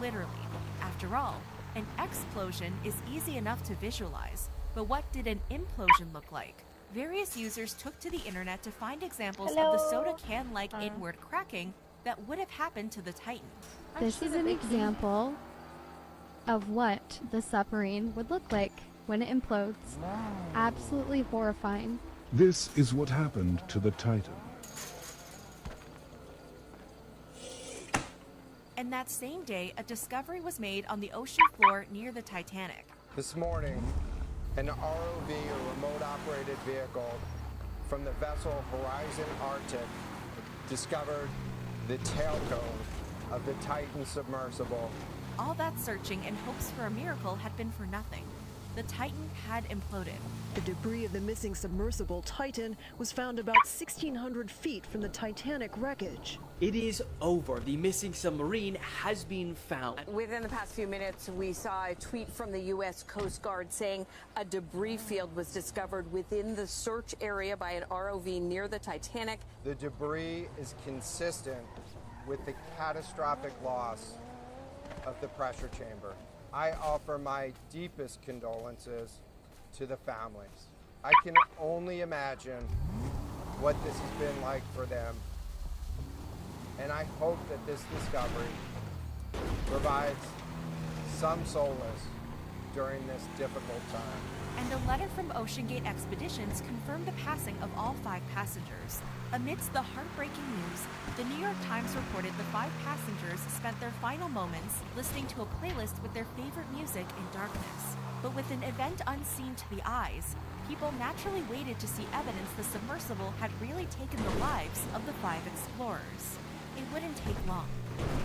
Literally. After all, an explosion is easy enough to visualize, but what did an implosion look like? Various users took to the internet to find examples of the soda can-like inward cracking that would have happened to the Titan. This is an example of what the submarine would look like when it implodes. Absolutely horrifying. This is what happened to the Titan. And that same day, a discovery was made on the ocean floor near the Titanic. This morning, an ROV, or remote-operated vehicle, from the vessel Horizon Arctic discovered the tail cone of the Titan submersible. All that searching and hopes for a miracle had been for nothing. The Titan had imploded. The debris of the missing submersible Titan was found about 1,600 feet from the Titanic wreckage. It is over. The missing submarine has been found. Within the past few minutes, we saw a tweet from the U.S. Coast Guard saying a debris field was discovered within the search area by an ROV near the Titanic. The debris is consistent with the catastrophic loss of the pressure chamber. I offer my deepest condolences to the families. I can only imagine what this has been like for them, and I hope that this discovery provides some solace during this difficult time. And a letter from OceanGate Expeditions confirmed the passing of all 5 passengers. Amidst the heartbreaking news, the New York Times reported the 5 passengers spent their final moments listening to a playlist with their favorite music in darkness. But with an event unseen to the eyes, people naturally waited to see evidence the submersible had really taken the lives of the 5 explorers. It wouldn't take long.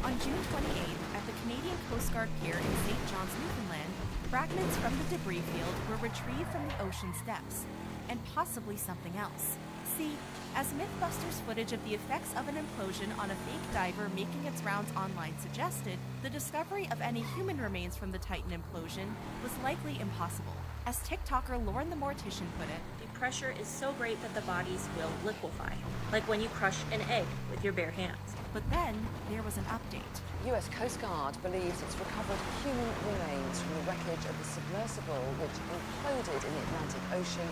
On June 28th, at the Canadian Coast Guard Pier in St. John's, Newfoundland, fragments from the debris field were retrieved from the ocean's depths, and possibly something else. See, as Mythbusters footage of the effects of an implosion on a fake diver making its rounds online suggested, the discovery of any human remains from the Titan implosion was likely impossible. As TikToker Lauren the Mortician put it, the pressure is so great that the bodies will liquefy, like when you crush an egg with your bare hands. But then there was an update. U.S. Coast Guard believes it's recovered human remains from the wreckage of the submersible which imploded in the Atlantic Ocean.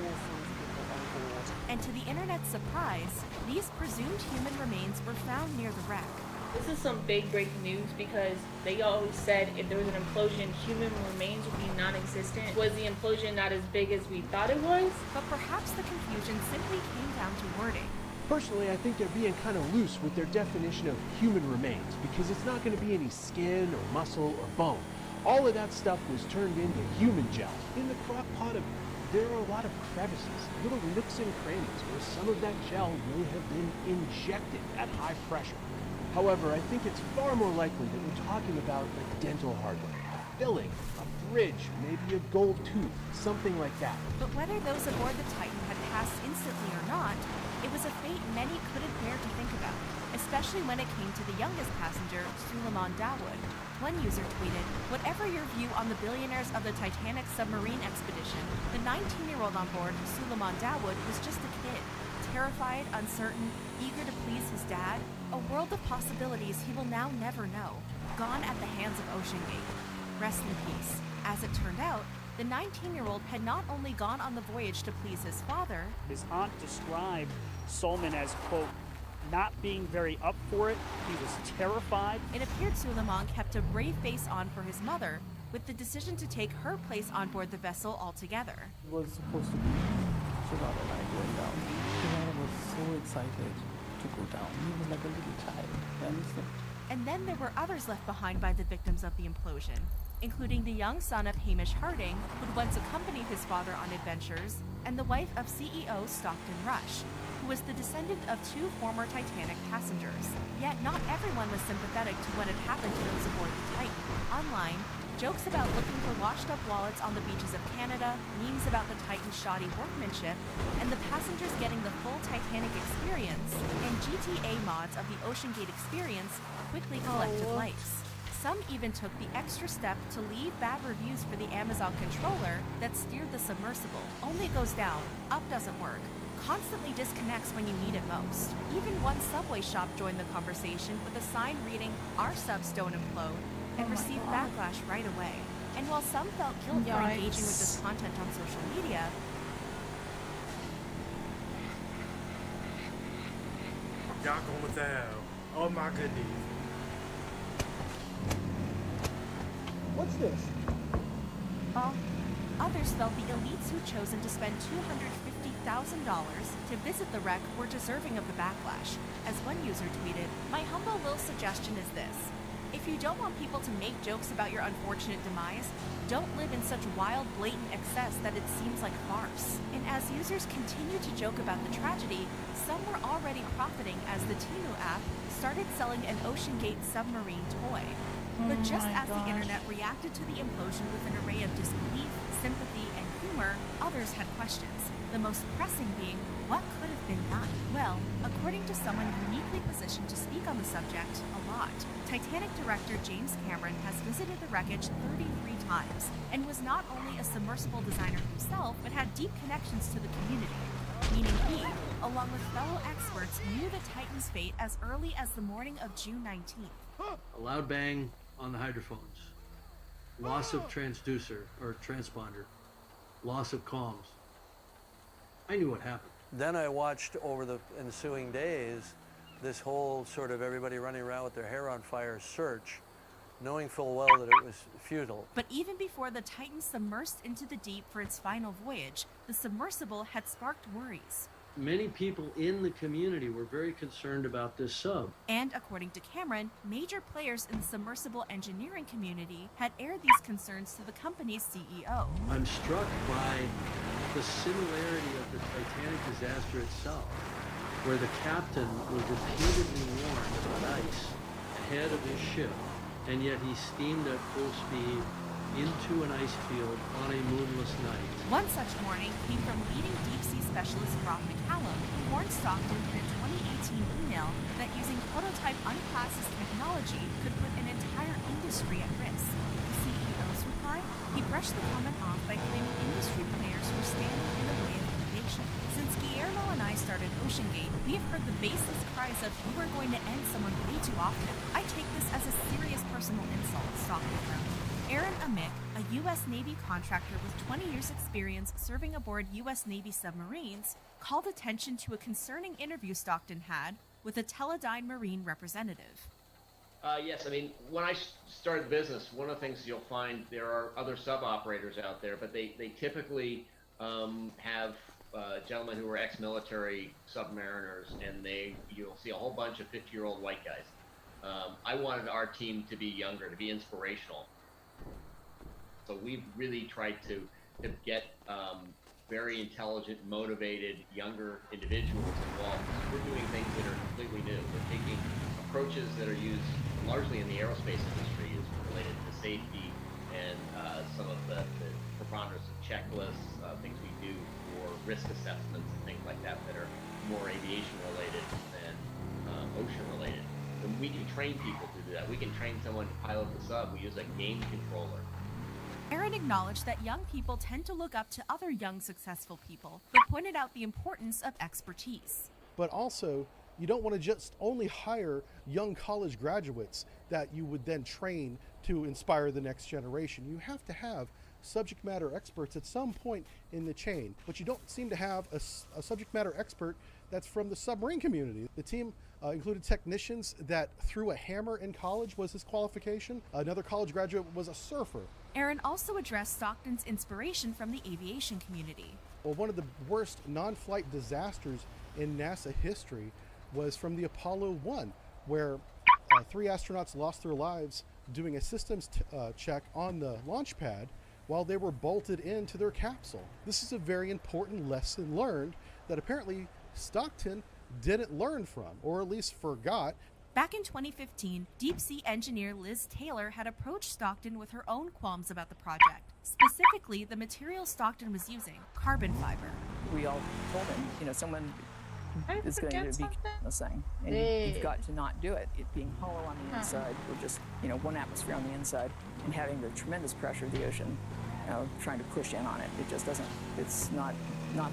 All 5 people on board. And to the internet's surprise, these presumed human remains were found near the wreck. This is some big breaking news because they always said if there was an implosion, human remains would be non-existent. Was the implosion not as big as we thought it was? But perhaps the confusion simply came down to wording. Personally, I think they're being kind of loose with their definition of human remains because it's not going to be any skin or muscle or bone. All of that stuff was turned into human gel. In the crock pot of there are a lot of crevices, little nooks and crannies where some of that gel may have been injected at high pressure. However, I think it's far more likely that we're talking about like dental hardware, a filling, a bridge, maybe a gold tooth, something like that. But whether those aboard the Titan had passed instantly or not, it was a fate many couldn't bear to think about, especially when it came to the youngest passenger, Suleiman Dawood. One user tweeted, "Whatever your view on the billionaires of the Titanic submarine expedition, the 19-year-old on board, Suleiman Dawood, was just a kid. Terrified, uncertain, eager to please his dad, a world of possibilities he will now never know, gone at the hands of OceanGate. Rest in peace." As it turned out, the 19-year-old had not only gone on the voyage to please his father. His aunt described Solomon as, quote, not being very up for it. He was terrified. It appeared Suleiman kept a brave face on for his mother, with the decision to take her place on board the vessel altogether. It was supposed to be Shibata and I going down. Shibata was so excited to go down. He was like a little child. You understand? And then there were others left behind by the victims of the implosion, including the young son of Hamish Hoarding, who'd once accompanied his father on adventures, and the wife of CEO Stockton Rush, who was the descendant of 2 former Titanic passengers. Yet not everyone was sympathetic to what had happened to those aboard the Titan. Online, jokes about looking for washed-up wallets on the beaches of Canada, memes about the Titan's shoddy workmanship, and the passengers getting the full Titanic experience, and GTA mods of the OceanGate experience quickly collected likes. Some even took the extra step to leave bad reviews for the Amazon controller that steered the submersible. Only goes down, up doesn't work. Constantly disconnects when you need it most. Even one Subway shop joined the conversation with a sign reading, "Our subs don't implode," and received backlash right away. And while some felt guilt for engaging with this content on social media, y'all going down. Oh my goodness. What's this? others felt the elites who'd chosen to spend $250,000 to visit the wreck were deserving of the backlash. As one user tweeted, "My humble little suggestion is this. If you don't want people to make jokes about your unfortunate demise, don't live in such wild, blatant excess that it seems like farce." And as users continued to joke about the tragedy, some were already profiting as the Temu app started selling an OceanGate submarine toy. But just as the internet reacted to the implosion with an array of disbelief, sympathy, and humor, others had questions. The most pressing being, what could have been done? Well, according to someone uniquely positioned to speak on the subject, a lot. Titanic director James Cameron has visited the wreckage 33 times and was not only a submersible designer himself, but had deep connections to the community. Meaning he, along with fellow experts, knew the Titan's fate as early as the morning of June 19th. A loud bang on the hydrophones. Loss of transducer or transponder. Loss of comms. I knew what happened. Then I watched over the ensuing days this whole sort of everybody running around with their hair on fire search, knowing full well that it was futile. But even before the Titan submersed into the deep for its final voyage, the submersible had sparked worries. Many people in the community were very concerned about this sub. And according to Cameron, major players in the submersible engineering community had aired these concerns to the company's CEO. I'm struck by the similarity of the Titanic disaster itself, where the captain was repeatedly warned about ice ahead of his ship, and yet he steamed at full speed into an ice field on a moonless night. One such warning came from leading deep-sea specialist Rob McCallum, who warned Stockton in a 2018 email that using prototype unclassed technology could put an entire industry at risk. The CEO's reply? He brushed the comment off by claiming industry players were standing in the way of innovation. Since Guillermo and I started OceanGate, we have heard the baseless cries of, "You are going to end someone way too often." I take this as a serious personal insult, Stockton wrote. Aaron Amick, a U.S. Navy contractor with 20 years' experience serving aboard U.S. Navy submarines, called attention to a concerning interview Stockton had with a Teledyne Marine representative. Yes, I mean, when I started the business, one of the things you'll find, there are other sub-operators out there, but they typically have gentlemen who are ex-military submariners, and you'll see a whole bunch of 50-year-old white guys. I wanted our team to be younger, to be inspirational. So we've really tried to get very intelligent, motivated, younger individuals involved. We're doing things that are completely new. We're taking approaches that are used largely in the aerospace industry, is related to safety and some of the preponderance of checklists, things we do for risk assessments and things like that that are more aviation related than ocean related. And we can train people to do that. We can train someone to pilot the sub. We use a game controller. Aaron acknowledged that young people tend to look up to other young, successful people, but pointed out the importance of expertise. But also, you don't want to just only hire young college graduates that you would then train to inspire the next generation. You have to have subject matter experts at some point in the chain, but you don't seem to have a subject matter expert that's from the submarine community. The team included technicians that threw a hammer in college was his qualification. Another college graduate was a surfer. Aaron also addressed Stockton's inspiration from the aviation community. Well, one of the worst non-flight disasters in NASA history was from the Apollo 1, where 3 astronauts lost their lives doing a systems check on the launch pad while they were bolted into their capsule. This is a very important lesson learned that apparently Stockton didn't learn from, or at least forgot. Back in 2015, deep-sea engineer Liz Taylor had approached Stockton with her own qualms about the project, specifically the material Stockton was using, carbon fiber. We all told him, someone is going to be this thing, and you've got to not do it. It being hollow on the inside, or just, one atmosphere on the inside, and having the tremendous pressure of the ocean, trying to push in on it. It just doesn't, it's not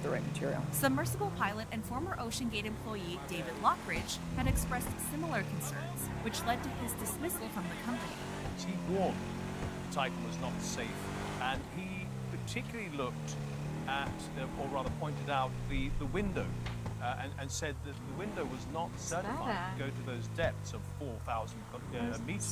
the right material. Submersible pilot and former OceanGate employee David Lockridge had expressed similar concerns, which led to his dismissal from the company. He warned the Titan was not safe, and he particularly looked at, or rather pointed out, the window and said that the window was not certified to go to those depths of 4,000 meters.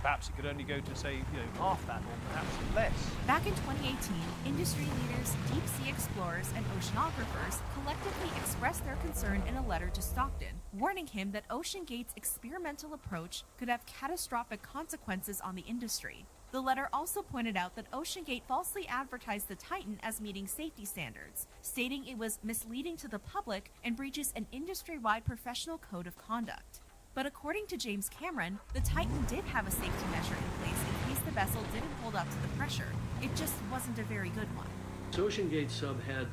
Perhaps it could only go to, say, half that or perhaps less. Back in 2018, industry leaders, deep sea explorers, and oceanographers collectively expressed their concern in a letter to Stockton, warning him that OceanGate's experimental approach could have catastrophic consequences on the industry. The letter also pointed out that OceanGate falsely advertised the Titan as meeting safety standards, stating it was misleading to the public and breaches an industry-wide professional code of conduct. But according to James Cameron, the Titan did have a safety measure in place in case the vessel didn't hold up to the pressure. It just wasn't a very good one. OceanGate sub had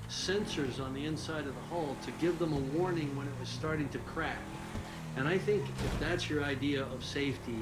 sensors on the inside of the hull to give them a warning when it was starting to crack. And I think if that's your idea of safety,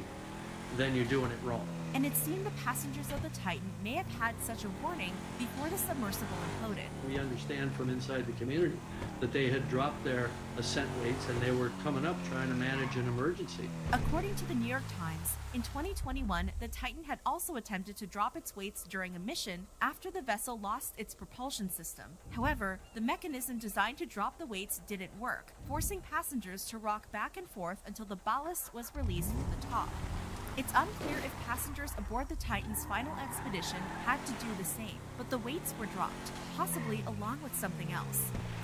then you're doing it wrong. And it seemed the passengers of the Titan may have had such a warning before the submersible imploded. We understand from inside the community that they had dropped their ascent weights and they were coming up trying to manage an emergency. According to the New York Times, in 2021, the Titan had also attempted to drop its weights during a mission after the vessel lost its propulsion system. However, the mechanism designed to drop the weights didn't work, forcing passengers to rock back and forth until the ballast was released from the top. It's unclear if passengers aboard the Titan's final expedition had to do the same, but the weights were dropped, possibly along with something else.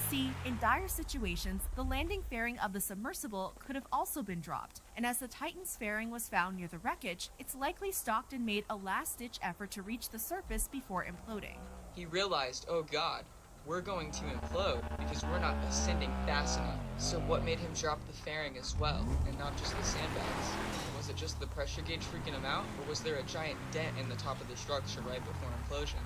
See, in dire situations, the landing fairing of the submersible could have also been dropped, and as the Titan's fairing was found near the wreckage, it's likely Stockton made a last-ditch effort to reach the surface before imploding. He realized, oh god, we're going to implode because we're not ascending fast enough. So what made him drop the fairing as well, and not just the sandbags? Was it just the pressure gauge freaking him out, or was there a giant dent in the top of the structure right before implosion?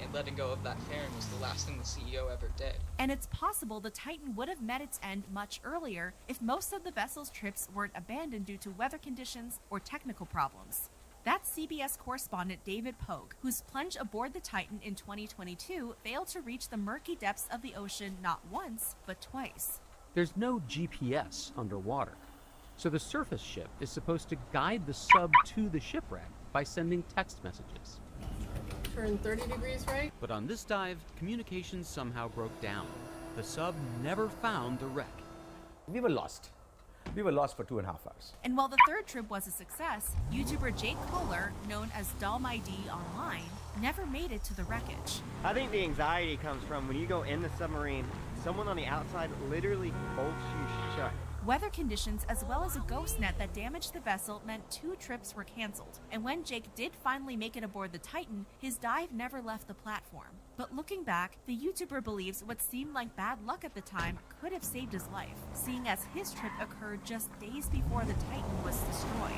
And letting go of that fairing was the last thing the CEO ever did. And it's possible the Titan would have met its end much earlier if most of the vessel's trips weren't abandoned due to weather conditions or technical problems. That's CBS correspondent David Pogue, whose plunge aboard the Titan in 2022 failed to reach the murky depths of the ocean not once, but twice. There's no GPS underwater, so the surface ship is supposed to guide the sub to the shipwreck by sending text messages. Turn 30 degrees right. But on this dive, communications somehow broke down. The sub never found the wreck. We were lost. We were lost for 2.5 hours. And while the third trip was a success, YouTuber Jake Kohler, known as DalmyD Online, never made it to the wreckage. I think the anxiety comes from when you go in the submarine, someone on the outside literally bolts you shut. Weather conditions as well as a ghost net that damaged the vessel meant 2 trips were canceled. And when Jake did finally make it aboard the Titan, his dive never left the platform. But looking back, the YouTuber believes what seemed like bad luck at the time could have saved his life, seeing as his trip occurred just days before the Titan was destroyed.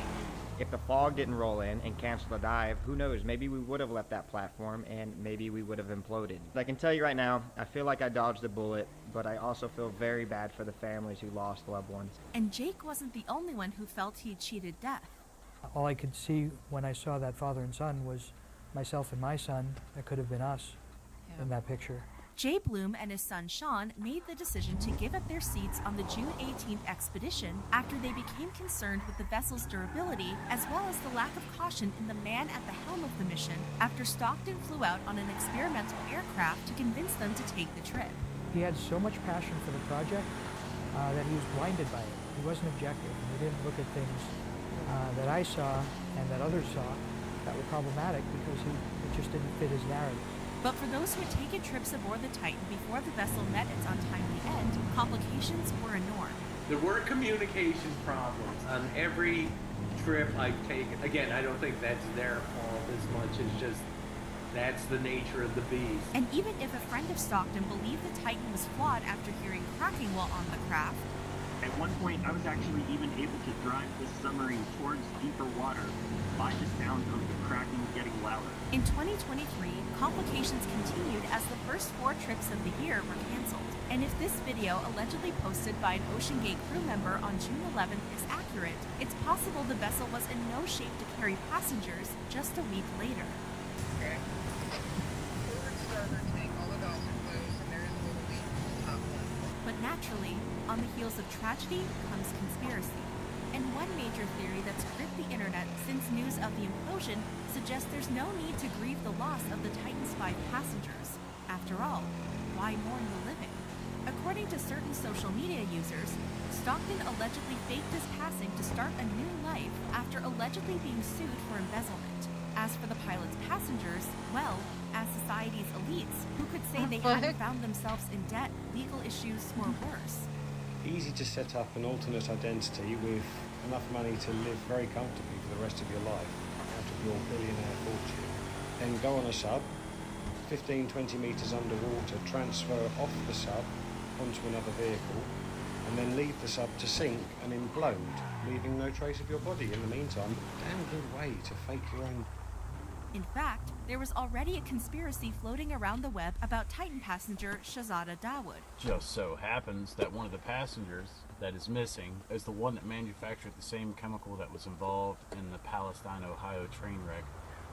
If the fog didn't roll in and cancel the dive, who knows, maybe we would have left that platform and maybe we would have imploded. I can tell you right now, I feel like I dodged a bullet, but I also feel very bad for the families who lost loved ones. And Jake wasn't the only one who felt he'd cheated death. All I could see when I saw that father and son was myself and my son. That could have been us in that picture. Jay Bloom and his son Sean made the decision to give up their seats on the June 18th expedition after they became concerned with the vessel's durability as well as the lack of caution in the man at the helm of the mission after Stockton flew out on an experimental aircraft to convince them to take the trip. He had so much passion for the project that he was blinded by it. He wasn't objective. He didn't look at things that I saw and that others saw that were problematic because it just didn't fit his narrative. But for those who had taken trips aboard the Titan before the vessel met its untimely end, complications were a norm. There were communication problems on every trip I've taken. Again, I don't think that's their fault as much as just that's the nature of the beast. And even if a friend of Stockton believed the Titan was flawed after hearing cracking while on the craft, at one point I was actually even able to drive the submarine towards deeper water by the sound of the cracking getting louder. In 2023, complications continued as the first 4 trips of the year were canceled. And if this video allegedly posted by an OceanGate crew member on June 11th is accurate, it's possible the vessel was in no shape to carry passengers just a week later. Okay. Forward starboard tank, all the valves are closed, and there is a little leak in the top one. But naturally, on the heels of tragedy comes conspiracy. And one major theory that's gripped the internet since news of the implosion suggests there's no need to grieve the loss of the Titan's 5 passengers. After all, why mourn the living? According to certain social media users, Stockton allegedly faked his passing to start a new life after allegedly being sued for embezzlement. As for the pilot's passengers, well, as society's elites, who could say they hadn't found themselves in debt, legal issues, or worse? Easy to set up an alternate identity with enough money to live very comfortably for the rest of your life out of your billionaire fortune. Then go on a sub, 15-20 metres underwater, transfer off the sub onto another vehicle, and then leave the sub to sink and implode, leaving no trace of your body. In the meantime, damn good way to fake your own. In fact, there was already a conspiracy floating around the web about Titan passenger Shahzada Dawood. Just so happens that one of the passengers that is missing is the one that manufactured the same chemical that was involved in the Palestine, Ohio train wreck,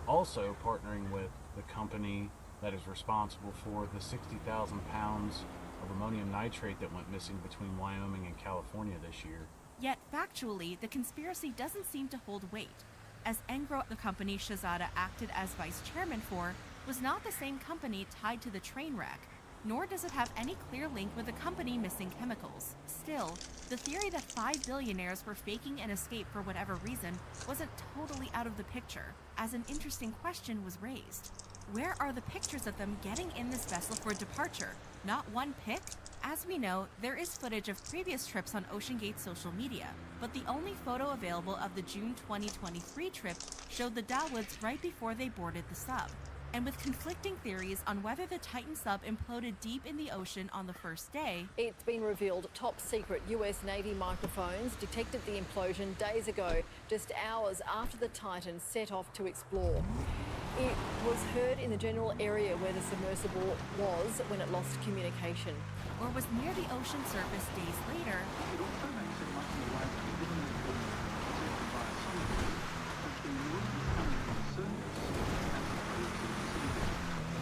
also partnering with the company that is responsible for the 60,000 pounds of ammonium nitrate that went missing between Wyoming and California this year. Yet, factually, the conspiracy doesn't seem to hold weight, as Engro, the company Shahzada acted as vice chairman for, was not the same company tied to the train wreck, nor does it have any clear link with the company missing chemicals. Still, the theory that 5 billionaires were faking an escape for whatever reason wasn't totally out of the picture, as an interesting question was raised. Where are the pictures of them getting in this vessel for departure? Not one pic? As we know, there is footage of previous trips on OceanGate's social media, but the only photo available of the June 2023 trip showed the Dawoods right before they boarded the sub. And with conflicting theories on whether the Titan sub imploded deep in the ocean on the first day, it's been revealed top secret US Navy microphones detected the implosion days ago, just hours after the Titan set off to explore. It was heard in the general area where the submersible was when it lost communication. Or was near the ocean surface days later.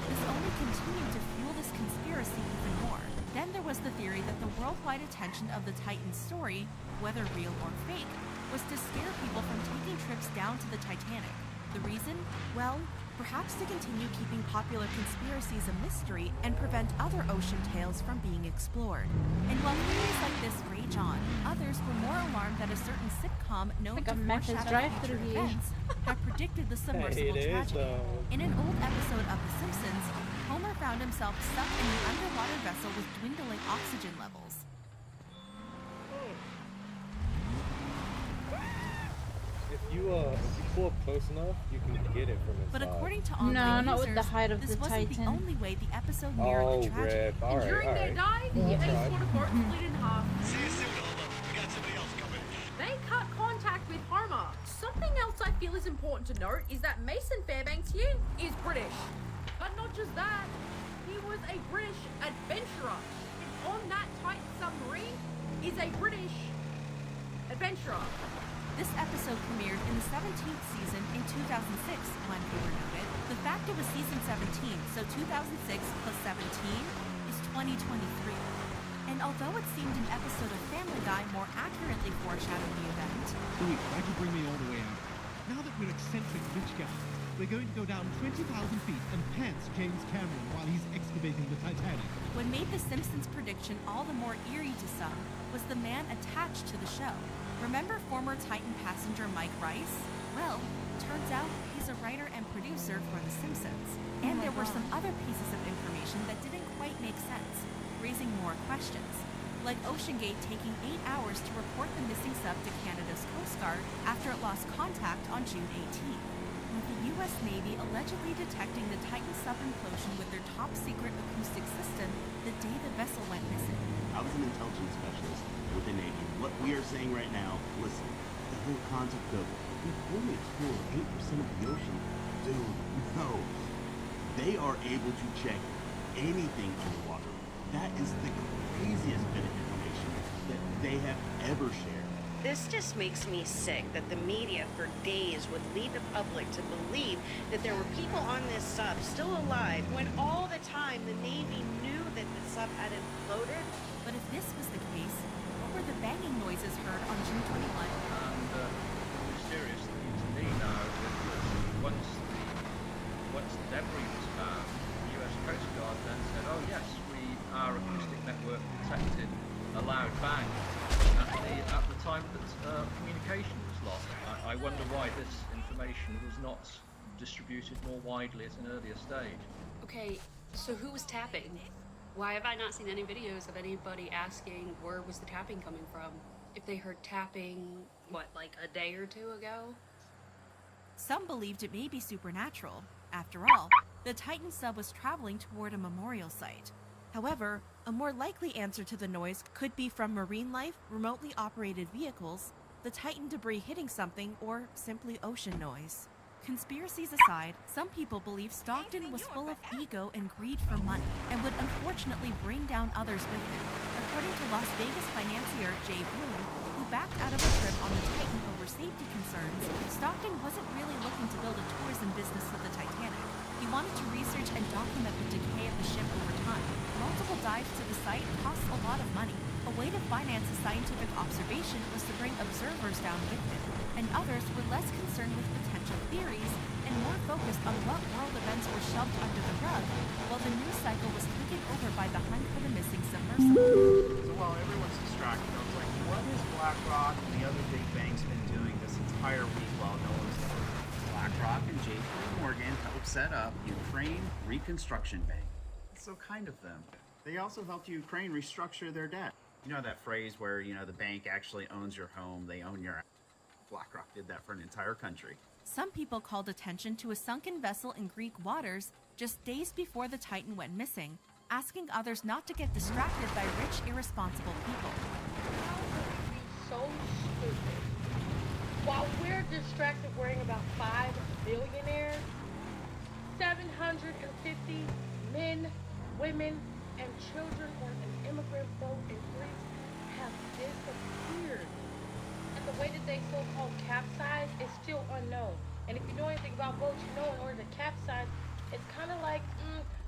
This only continued to fuel this conspiracy even more. Then there was the theory that the worldwide attention of the Titan story, whether real or fake, was to scare people from taking trips down to the Titanic. The reason? Well, perhaps to continue keeping popular conspiracies a mystery and prevent other ocean tales from being explored. And while theories like this rage on, others were more alarmed that a certain sitcom known to foreshadow future events had predicted the submersible tragedy. In an old episode of The Simpsons, Homer found himself stuck in an underwater vessel with dwindling oxygen levels. If you pull up close enough, you can get it from inside. But according to online users, this wasn't the only way the episode mirrored the tragedy. All right, During their dive, the ice water part split in half. See you soon, Homer. We got somebody else coming. They cut contact with Homer. Something else I feel is important to note is that Mason Fairbanks here is British. But not just that, he was a British adventurer. And on that Titan submarine is a British adventurer. This episode premiered in the 17th season in 2006, one viewer noted. The fact it was season 17, so 2006 plus 17 is 2023. And although it seemed an episode of Family Guy more accurately foreshadowed the event... Louis, why'd you bring me all the way out? Now that we're eccentric rich guys, we're going to go down 20,000 feet and pants James Cameron while he's excavating the Titanic. What made The Simpsons prediction all the more eerie to some was the man attached to the show. Remember former Titan passenger Mike Rice? Well, turns out he's a writer and producer for The Simpsons. And there were some other pieces of information that didn't quite make sense, raising more questions. Like OceanGate taking 8 hours to report the missing sub to Canada's Coast Guard after it lost contact on June 18th. With the US Navy allegedly detecting the Titan sub implosion with their top secret acoustic system the day the vessel went missing. I was an intelligence specialist with the Navy. What we are saying right now, listen, the whole concept of we've only explored 8% of the ocean. Dude, no. They are able to check anything underwater. That is the craziest bit of information that they have ever shared. This just makes me sick that the media for days would lead the public to believe that there were people on this sub still alive when all the time the Navy knew that the sub had imploded. But if this was the case, what were the banging noises heard on June 21? The mysterious thing to me now is once the debris was found, the US Coast Guard then said, oh yes, our acoustic network detected communication was lost. I wonder why this information was not distributed more widely at an earlier stage. Okay, so who was tapping? Why have I not seen any videos of anybody asking where was the tapping coming from? If they heard tapping, what, like a day or two ago? Some believed it may be supernatural. After all, the Titan sub was traveling toward a memorial site. However, a more likely answer to the noise could be from marine life, remotely operated vehicles, the Titan debris hitting something, or simply ocean noise. Conspiracies aside, some people believe Stockton was full of ego and greed for money and would unfortunately bring down others with him. According to Las Vegas financier Jay Bloom, who backed out of a trip on the Titan over safety concerns, Stockton wasn't really looking to build a tourism business for the Titanic. He wanted to research and document the decay of the ship over time. Multiple dives to the site cost a lot of money. A way to finance a scientific observation was to bring observers down with him, and others were less concerned with potential theories and more focused on what world events were shoved under the rug, while the news cycle was taken over by the hunt for the missing submersible. So while everyone's distracted, I was like, what has BlackRock and the other big banks been doing this entire week while no one's there? BlackRock and JP Morgan helped set up Ukraine Reconstruction Bank. It's so kind of them. They also helped Ukraine restructure their debt. You know that phrase where, the bank actually owns your home, they own your... BlackRock did that for an entire country. Some people called attention to a sunken vessel in Greek waters just days before the Titan went missing, asking others not to get distracted by rich, irresponsible people. So stupid. While we're distracted worrying about 5 billionaires, 750 men, women, and children on an immigrant boat in Greece have disappeared. And the way that they so-called capsize is still unknown. And if you know anything about boats, you know in order to capsize, it's kind of like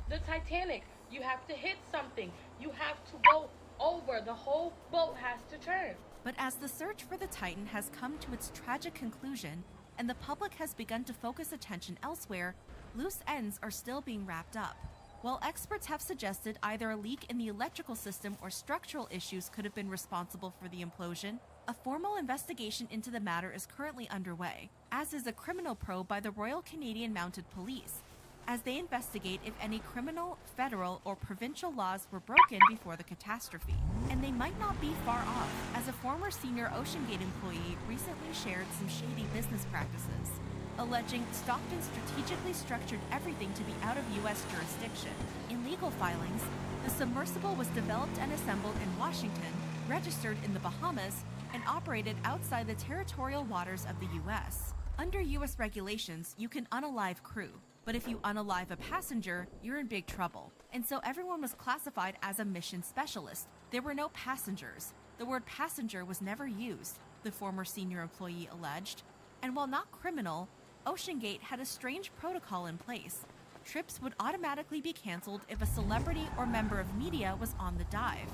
the Titanic. You have to hit something. You have to go over. The whole boat has to turn. But as the search for the Titan has come to its tragic conclusion, and the public has begun to focus attention elsewhere, loose ends are still being wrapped up. While experts have suggested either a leak in the electrical system or structural issues could have been responsible for the implosion, a formal investigation into the matter is currently underway, as is a criminal probe by the Royal Canadian Mounted Police, as they investigate if any criminal, federal, or provincial laws were broken before the catastrophe. And they might not be far off, as a former senior OceanGate employee recently shared some shady business practices, alleging Stockton strategically structured everything to be out of U.S. jurisdiction. In legal filings, the submersible was developed and assembled in Washington, registered in the Bahamas, and operated outside the territorial waters of the U.S. Under U.S. regulations, you can unalive crew, but if you unalive a passenger, you're in big trouble. And so everyone was classified as a mission specialist. There were no passengers. The word passenger was never used, the former senior employee alleged. And while not criminal, OceanGate had a strange protocol in place. Trips would automatically be canceled if a celebrity or member of media was on the dive,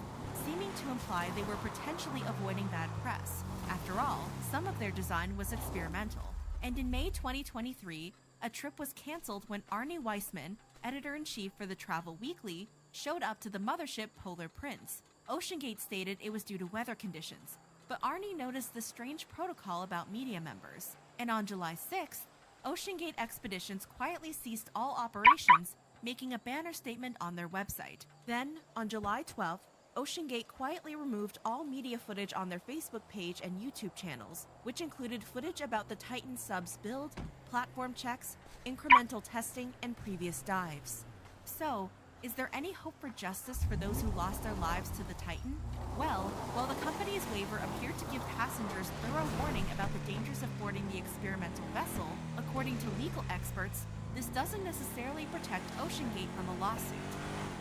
seeming to imply they were potentially avoiding bad press. After all, some of their design was experimental. And in May 2023, a trip was canceled when Arnie Weissman, editor-in-chief for the Travel Weekly, showed up to the mothership Polar Prince. OceanGate stated it was due to weather conditions, but Arnie noticed the strange protocol about media members. And on July 6th, OceanGate Expeditions quietly ceased all operations, making a banner statement on their website. Then, on July 12th, OceanGate quietly removed all media footage on their Facebook page and YouTube channels, which included footage about the Titan sub's build, platform checks, incremental testing, and previous dives. So, is there any hope for justice for those who lost their lives to the Titan? Well, while the company's waiver appeared to give passengers thorough warning about the dangers of boarding the experimental vessel, according to legal experts, this doesn't necessarily protect OceanGate from a lawsuit.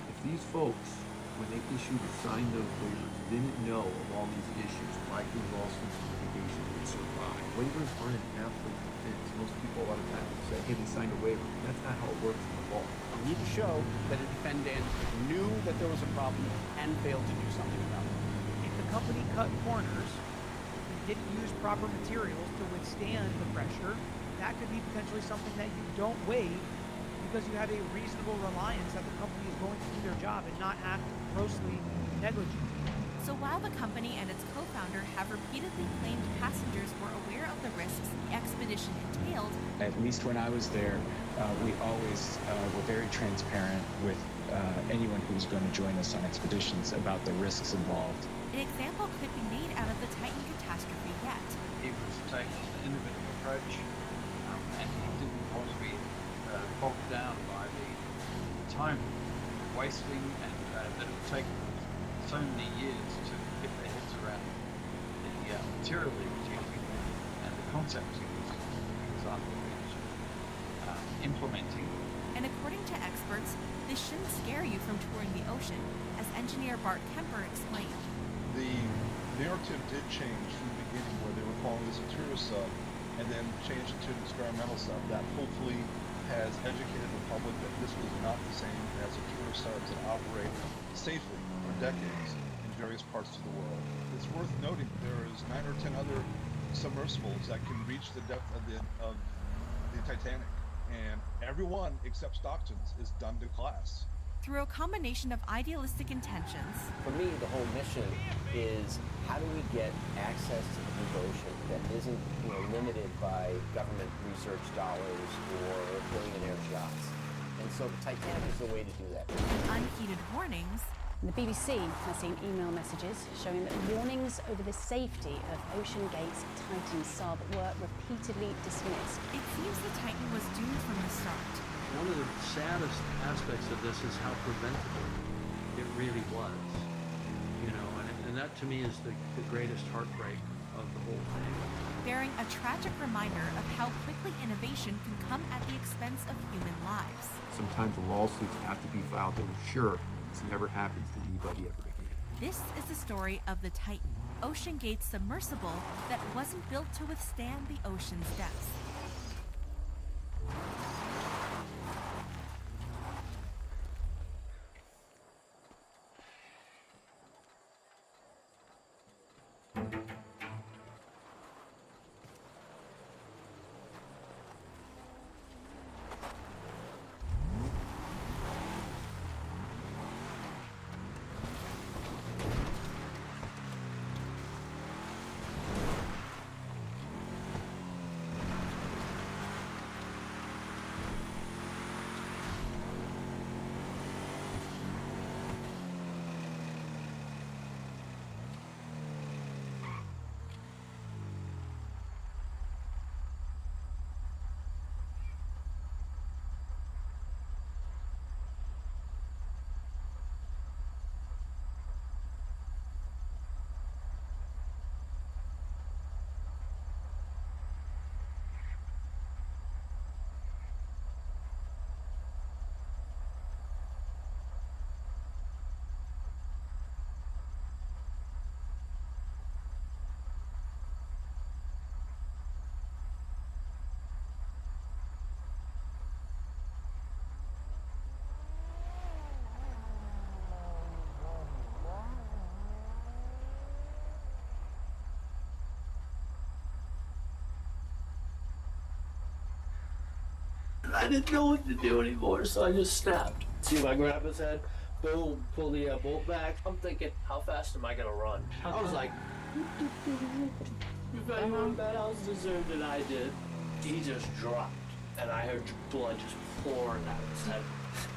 If these folks, when they issued and signed those waivers, didn't know of all these issues, likely lawsuits and litigation would survive. Waivers aren't an absolute fix. Most people a lot of times say, hey, they signed a waiver. That's not how it works in the law. You need to show that a defendant knew that there was a problem and failed to do something about it. If the company cut corners, didn't use proper materials to withstand the pressure, that could be potentially something that you don't waive because you have a reasonable reliance that the company is going to do their job and not act grossly negligent. So while the company and its co-founder have repeatedly claimed passengers were aware of the risks the expedition entailed. At least when I was there, we always were very transparent with anyone who was going to join us on expeditions about the risks involved. An example could be made out of the Titan catastrophe yet. He was taking an innovative approach, and he didn't want to be bogged down by the time wasting, and that it would take so many years to get their heads around the material he was using and the concepts he was implementing. And according to experts, this shouldn't scare you from touring the ocean, as engineer Bart Kemper explained. The narrative did change from the beginning, where they were calling this a tourist sub, and then changed it to an experimental sub. That hopefully has educated the public that this was not the same as a tourist subs that operate safely for decades in various parts of the world. It's worth noting that there is 9 or 10 other submersibles that can reach the depth of the Titanic, and everyone except Stockton's is done to class. Through a combination of idealistic intentions, for me, the whole mission is how do we get access to the deep ocean that isn't, limited by government research dollars or billionaire yachts. And so the Titanic is the way to do that. unheeded warnings. The BBC has seen email messages showing that warnings over the safety of Ocean Gate's Titan sub were repeatedly dismissed. It seems the Titan was doomed from the start. One of the saddest aspects of this is how preventable it really was. And that to me is the greatest heartbreak of the whole thing. Bearing a tragic reminder of how quickly innovation can come at the expense of human lives. Sometimes lawsuits have to be filed to ensure this never happens to anybody ever again. This is the story of the Titan, Ocean Gate's submersible that wasn't built to withstand the ocean's depths. I didn't know what to do anymore, so I just snapped. See if I grab his head, boom, pull the bolt back. I'm thinking, how fast am I gonna run? I was like, if anyone in that house deserved it, I did. He just dropped, and I heard blood just pouring out of his head.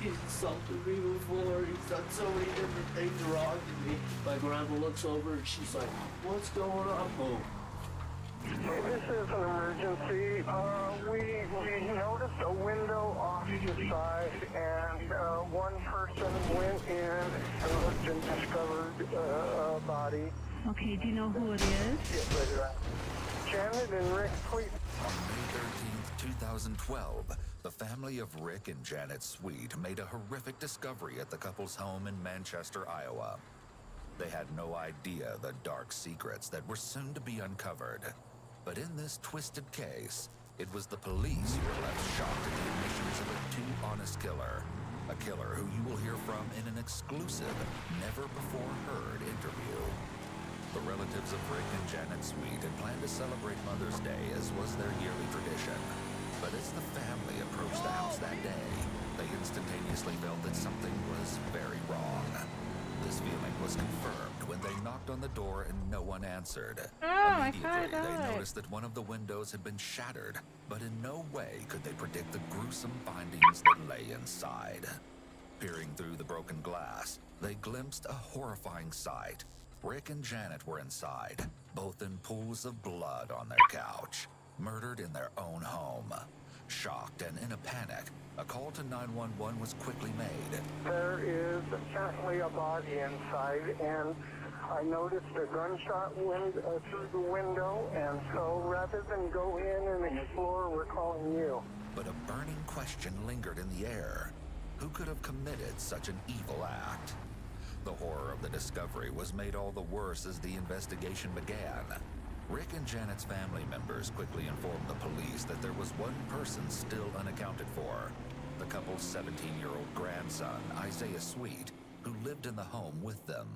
He's insulted me before, he's done so many different things wrong to me. My grandma looks over and she's like, what's going on? Boom. This is an emergency. We noticed a window off to the side, and one person went in and looked and discovered a body. Okay, do you know who it is? Yes, Janet and Rick, please. On May 13th, 2012, the family of Rick and Janet Sweet made a horrific discovery at the couple's home in Manchester, Iowa. They had no idea the dark secrets that were soon to be uncovered. But in this twisted case, it was the police who were left shocked at the admissions of a too honest killer. A killer who you will hear from in an exclusive, never-before-heard interview. The relatives of Rick and Janet Sweet had planned to celebrate Mother's Day, as was their yearly tradition. But as the family approached the house that day, they instantaneously felt that something was very wrong. This feeling was confirmed when they knocked on the door and no one answered. my car Immediately, they died. noticed that one of the windows had been shattered, but in no way could they predict the gruesome findings that lay inside. Peering through the broken glass, they glimpsed a horrifying sight. Rick and Janet were inside, both in pools of blood on their couch, murdered in their own home. Shocked and in a panic, a call to 911 was quickly made. There is apparently a body inside, and I noticed a gunshot through the window, and so rather than go in and explore, we're calling you. But a burning question lingered in the air. Who could have committed such an evil act? The horror of the discovery was made all the worse as the investigation began. Rick and Janet's family members quickly informed the police that there was one person still unaccounted for. The couple's 17-year-old grandson, Isaiah Sweet, who lived in the home with them.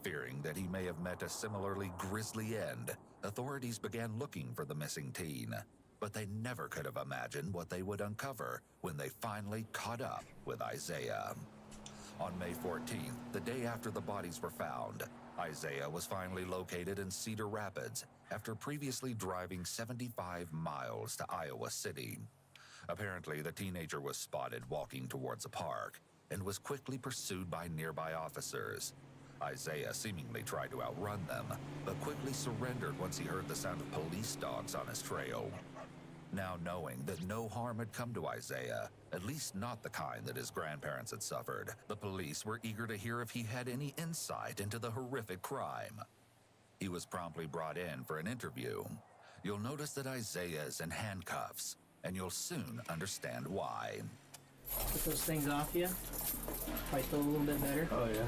Fearing that he may have met a similarly grisly end, authorities began looking for the missing teen. But they never could have imagined what they would uncover when they finally caught up with Isaiah. On May 14th, the day after the bodies were found, Isaiah was finally located in Cedar Rapids after previously driving 75 miles to Iowa City. Apparently, the teenager was spotted walking towards a park and was quickly pursued by nearby officers. Isaiah seemingly tried to outrun them, but quickly surrendered once he heard the sound of police dogs on his trail. Now knowing that no harm had come to Isaiah, at least not the kind that his grandparents had suffered, the police were eager to hear if he had any insight into the horrific crime. He was promptly brought in for an interview. You'll notice that Isaiah is in handcuffs, and you'll soon understand why. Put those things off you. Probably feel a little bit better. Oh, yeah.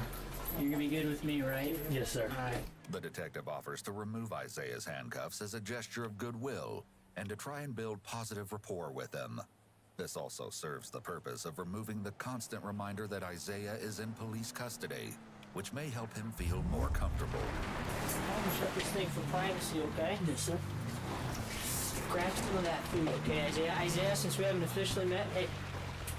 You're gonna be good with me, right? Yes, sir. All right. The detective offers to remove Isaiah's handcuffs as a gesture of goodwill and to try and build positive rapport with him. This also serves the purpose of removing the constant reminder that Isaiah is in police custody, which may help him feel more comfortable. I'm gonna shut this thing for privacy, okay? Yes, sir. Grab some of that food, okay, Isaiah? Isaiah, since we haven't officially met, hey,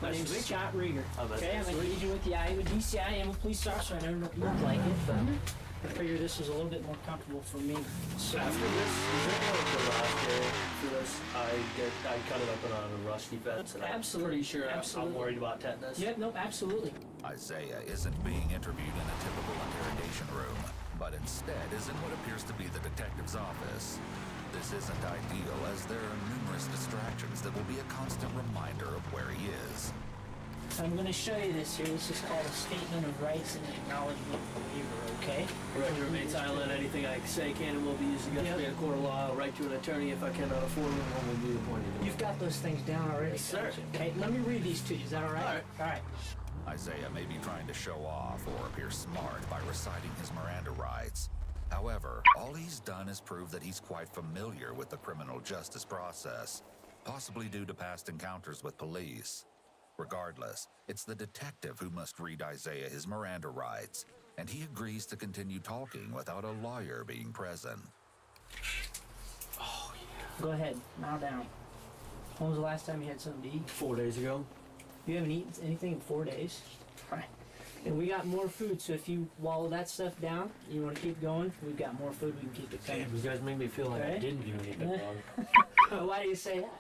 my name's Scott Rieger. Okay, I'm an agent with the Iowa DC. I am a police officer. I never looked like it, but I figured this was a little bit more comfortable for me. So After this, is there like the last day for this? I cut it up on a rusty fence, and Absolutely. I'm pretty sure Absolutely. I'm worried about tetanus. Yep, nope, absolutely. Isaiah isn't being interviewed in a typical interrogation room, but instead is in what appears to be the detective's office. This isn't ideal, as there are numerous distractions that will be a constant reminder of where he is. I'm going to show you this here. This is called a statement of rights and acknowledgement waiver, okay? Record remains silent. Anything I say can and will be used against me in a court of law. I'll write to an attorney if I cannot afford one. One will be appointed. You've got those things down already, Yes, sir. Okay, let me read these to you. Is that all right? All right. Isaiah may be trying to show off or appear smart by reciting his Miranda rights. However, all he's done is prove that he's quite familiar with the criminal justice process, possibly due to past encounters with police. Regardless, it's the detective who must read Isaiah his Miranda rights, and he agrees to continue talking without a lawyer being present. Oh, yeah. Go ahead. Now down. When was the last time you had something to eat? 4 days ago. You haven't eaten anything in 4 days? All right. And we got more food, so if you wallow that stuff down, you want to keep going, we've got more food, we can keep it coming. Damn, you guys make me feel like I Okay. didn't do anything wrong. Why do you say that?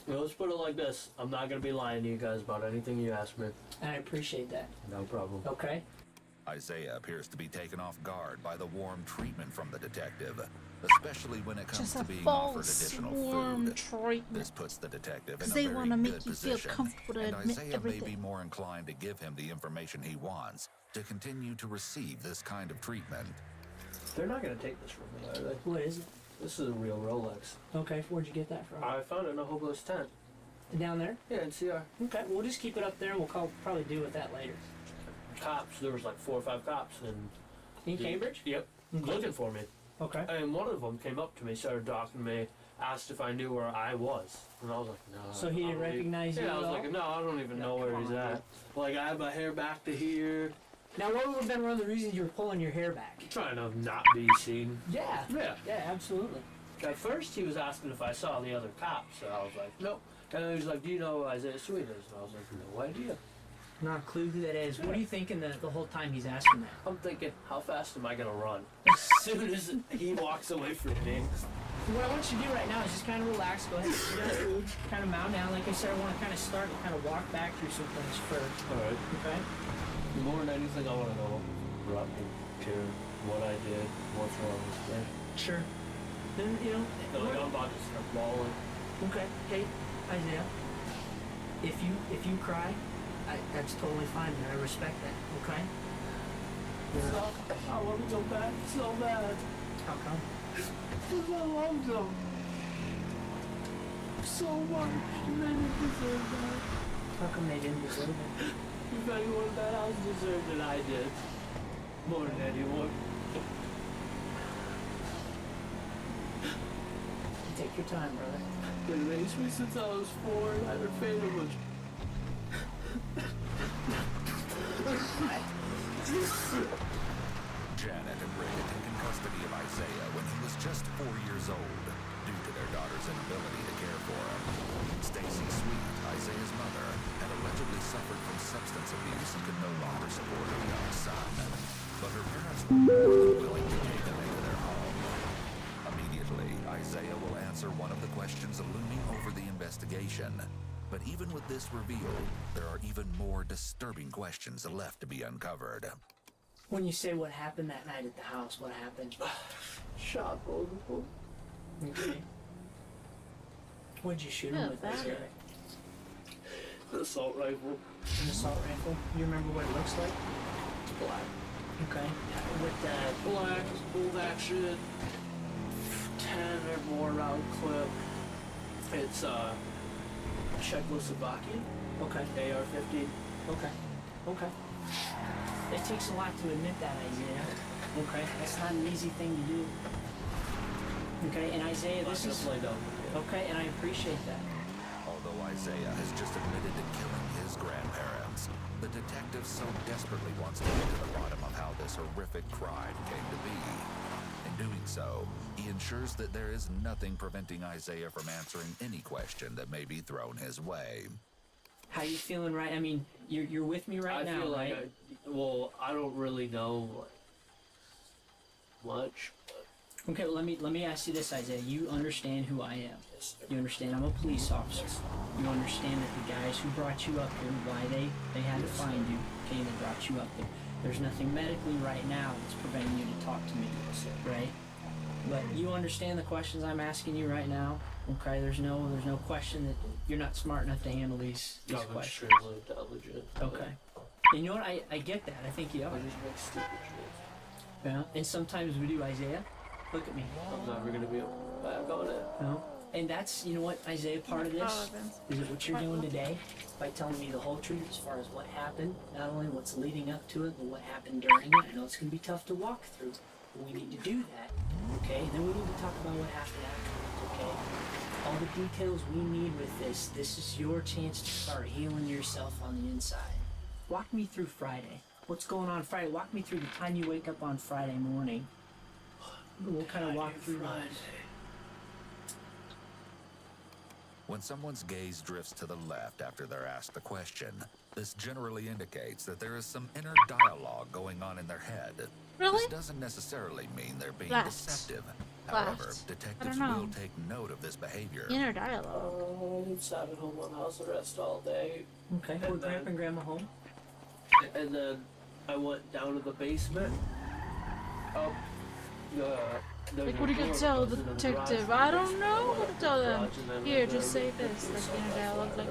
Well, let's put it like this. I'm not going to be lying to you guys about anything you ask me. And I appreciate that. No problem. Okay. Isaiah appears to be taken off guard by the warm treatment from the detective, especially when it comes Just to a being offered false additional warm food. treatment. This puts the detective in Because a they very want to make good you feel position, comfortable to and admit Isaiah may be everything. more inclined to give him the information he wants to continue to receive this kind of treatment. They're not going to take this from me, are they? What is it? This is a real Rolex. Okay, where'd you get that from? I found it in a hobo's tent. Down there? Yeah, in CR. Okay, we'll just keep it up there and we'll probably deal with that later. Cops, there was like 4 or 5 cops. In Cambridge? Yep. Okay. Looking for me. Okay. And one of them came up to me, started talking to me, asked if I knew where I was. And I was like, no. So he I didn't don't even- recognize you Yeah, I at was all? like, no, I don't even know where he's at. Like, I had my hair back to here. Now, what would have been one of the reasons you were pulling your hair back? Trying to not be seen. Yeah. Yeah. Yeah, absolutely. At first, he was asking if I saw the other cops, and I was like, nope. And then he was like, do you know who Isaiah Sweet is? And I was like, no idea. Not a clue who that is. What are you thinking the whole time he's asking that? I'm thinking, how fast am I gonna run? As soon as he walks away from me. What I want you to do right now is just kind of relax, go ahead, eat that food, kind of mount down. Like I said, I want to kind of start and kind of walk back through some things first. Alright. Okay? More than anything, I want to know brought me to what I did, what's wrong with me. Sure. Then, you know... I'm about to start bawling. Okay. Hey, Isaiah, if you cry, that's totally fine, man. I respect that, okay? I want to go back so bad. How come? Because I loved them so much, and they didn't deserve that. How come they didn't deserve it? If anyone in that house deserved it, I did. More than anyone. Take your time, brother. They raised me since I was 4 and I never failed much. Janet and Rick had taken custody of Isaiah when he was just 4 years old, due to their daughter's inability to care for him. Stacy Sweet, Isaiah's mother, had allegedly suffered from substance abuse and could no longer support her young son. But her parents were more than willing to take him into their home. Immediately, Isaiah will answer one of the questions looming over the investigation. But even with this revealed, there are even more disturbing questions left to be uncovered. When you say what happened that night at the house, what happened? Shot both of them. Okay. What'd you shoot him with, Isaiah? An assault rifle. An assault rifle? You remember what it looks like? It's black. Okay. With black, bolt action, 10 or more round clip. It's Czechoslovakian. Okay. AR-15. Okay. Okay. It takes a lot to admit that, Isaiah. Okay. That's not an easy thing to do. Okay, and Isaiah, this is... Okay, and I appreciate that. Although Isaiah has just admitted to killing his grandparents, the detective so desperately wants to get to the bottom of how this horrific crime came to be. In doing so, he ensures that there is nothing preventing Isaiah from answering any question that may be thrown his way. How you feeling, right? I mean, you're with me right now, I feel like right? I don't really know much. Okay, well, let me ask you this, Isaiah. You understand who I am. Yes, You understand I'm a police officer. You understand that the guys who brought you up here, why they had to find you, okay, they brought you up there. There's nothing medically right now that's preventing you to talk to me, right? But you understand the questions I'm asking you right now, okay? There's no question that you're not smart enough to handle these questions. I'm extremely intelligent. Okay. And you know what? I get that. I think you are. I just make stupid shit. Yeah. And sometimes we do, Isaiah. Look at me. I'm never gonna be able to back on it. No. And that's, you know what, Isaiah, part of this is that what you're doing today by telling me the whole truth as far as what happened, not only what's leading up to it, but what happened during it. I know it's going to be tough to walk through, but we need to do that, okay? Then we need to talk about what happened afterwards, okay? All the details we need with this is your chance to start healing yourself on the inside. Walk me through Friday. What's going on Friday? Walk me through the time you wake up on Friday morning. We'll kind of walk through Friday. When someone's gaze drifts to the left after they're asked a question, this generally indicates that there is some inner dialogue going on in their head. Really? This doesn't necessarily mean they're being Left. deceptive. Left. However, detectives I don't know. will take note of this behavior. Inner dialogue. I'm sat at home on house arrest all day. Okay, were Grandpa and Grandma home? And then I went down to the basement. Up Like, what are you gonna tell the detective? I don't know what to tell them. Here, just say this. Like, inner dialogue, like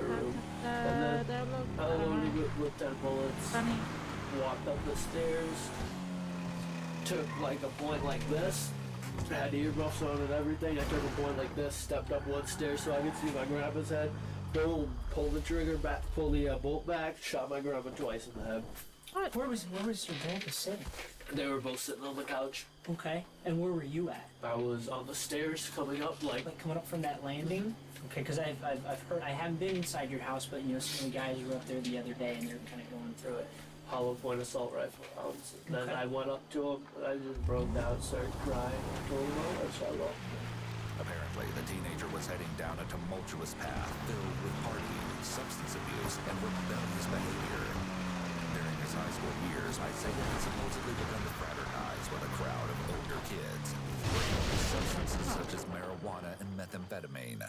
that. Dialogue. I only looked at bullets. Funny. Walked up the stairs. Took like a point like this. Had earmuffs on and everything. I took a point like this. Stepped up one stair so I could see my grandpa's head. Boom. Pulled the trigger back. Pulled the bolt back. Shot my grandpa twice in the head. What? Where was your grandpa sitting? They were both sitting on the couch. Okay. And where were you at? I was on the stairs coming up like coming up from that landing? Okay, because I've heard, I haven't been inside your house, but you know, some of the guys were up there the other day and they're kind of going through it. hollow point assault rifle rounds. And then Okay. I went up to him and I just broke down, started crying, and told him all that shit. Apparently, the teenager was heading down a tumultuous path filled with partying, substance abuse, and rebellious behavior. high school years, Isaiah had supposedly begun to fraternize with a crowd of older kids, with substances such as marijuana and methamphetamine.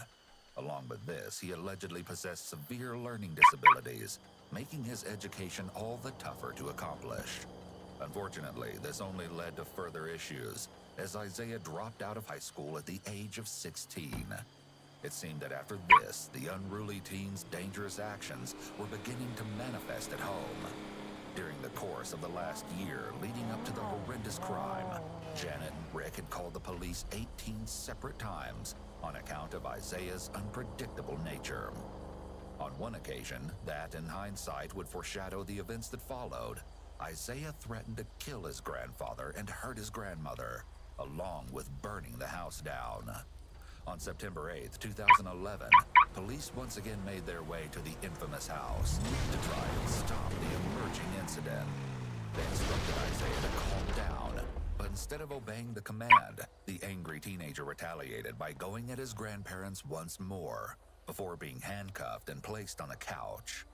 Along with this, he allegedly possessed severe learning disabilities, making his education all the tougher to accomplish. Unfortunately, this only led to further issues, as Isaiah dropped out of high school at the age of 16. It seemed that after this, the unruly teen's dangerous actions were beginning to manifest at home. During the course of the last year leading up to the horrendous crime, Janet and Rick had called the police 18 separate times on account of Isaiah's unpredictable nature. On one occasion, that in hindsight would foreshadow the events that followed, Isaiah threatened to kill his grandfather and hurt his grandmother, along with burning the house down. On September 8th, 2011, police once again made their way to the infamous house to try and stop the emerging incident. They instructed Isaiah to calm down, but instead of obeying the command, the angry teenager retaliated by going at his grandparents once more, before being handcuffed and placed on a couch.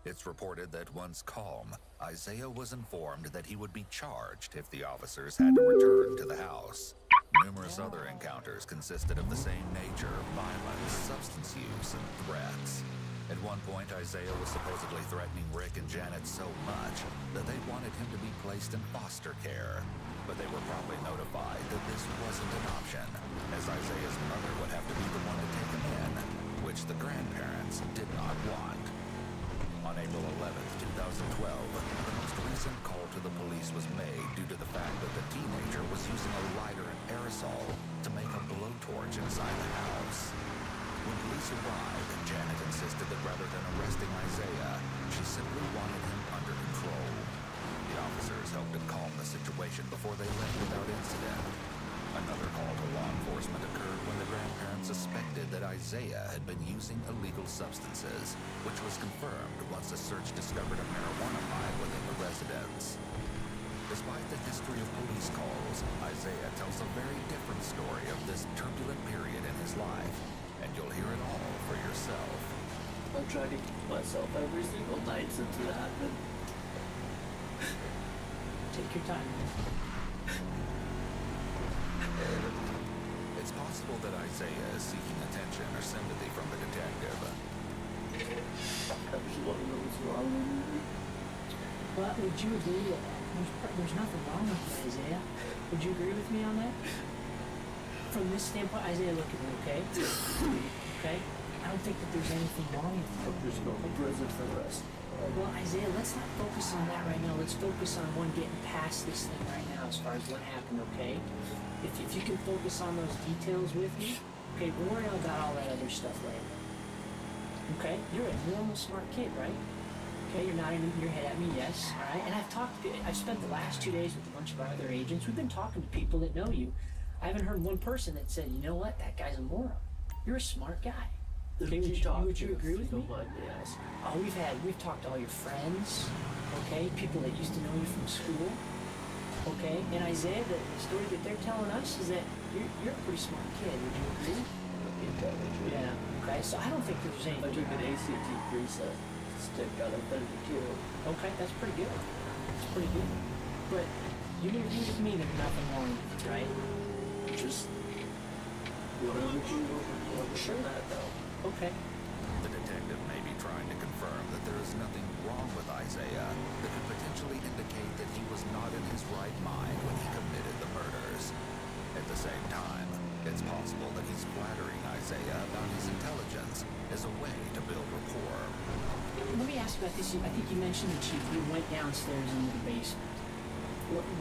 It's reported that once calm, Isaiah was informed that he would be charged if the officers had to return to the house. Numerous other encounters consisted of the same nature: violence, substance use, and threats. At one point, Isaiah was supposedly threatening Rick and Janet so much that they wanted him to be placed in foster care. But they were promptly notified that this wasn't an option, as Isaiah's mother would have to be the one to take him in, which the grandparents did not want. On April 11th, 2012, the most recent call to the police was made due to the fact that the teenager was using a lighter and aerosol to make a blowtorch inside the house. When police arrived, Janet insisted that rather than arresting Isaiah, she simply wanted him under control. The officers helped to calm the situation before they left without incident. Another call to law enforcement occurred when the grandparents suspected that Isaiah had been using illegal substances, which was confirmed once a search discovered a marijuana pipe within the residence. Despite the history of police calls, Isaiah tells a very different story of this turbulent period in his life, and you'll hear it all for yourself. I try to keep myself every single night since it happened. Take your time. It's possible that Isaiah is seeking attention or sympathy from the detective. I just want to know what's wrong with me. Well, would you agree that there's nothing wrong with you, Isaiah? Would you agree with me on that? From this standpoint, Isaiah, look at me, okay? Okay? I don't think that there's anything wrong with you. There's no prison for the rest. Well, Isaiah, let's not focus on that right now. Let's focus on getting past this thing right now as far as what happened, okay? If you can focus on those details with me, okay, we'll worry about all that other stuff later. Okay? You're a normal, smart kid, right? Okay, you're nodding your head at me, yes, all right? And I've spent the last 2 days with a bunch of our other agents. We've been talking to people that know you. I haven't heard one person that said, you know what, that guy's a moron. You're a smart guy. Okay, would you agree with me? Yes. Oh, we've talked to all your friends, okay? People that used to know you from school, okay? And Isaiah, the story that they're telling us is that you're a pretty smart kid. Would you agree? Yeah. Okay. So I don't think there's anything. I took an ACT preset stick out of FDG. Okay, that's pretty good. That's pretty good. But you agree with me there's nothing wrong with it, right? Just whatever you want to show that though. Okay. The detective may be trying to confirm that there is nothing wrong with Isaiah that could potentially indicate that he was not in his right mind when he committed the murders. At the same time, it's possible that he's flattering Isaiah about his intelligence as a way to build rapport. Let me ask you about this. I think you mentioned that you went downstairs into the basement.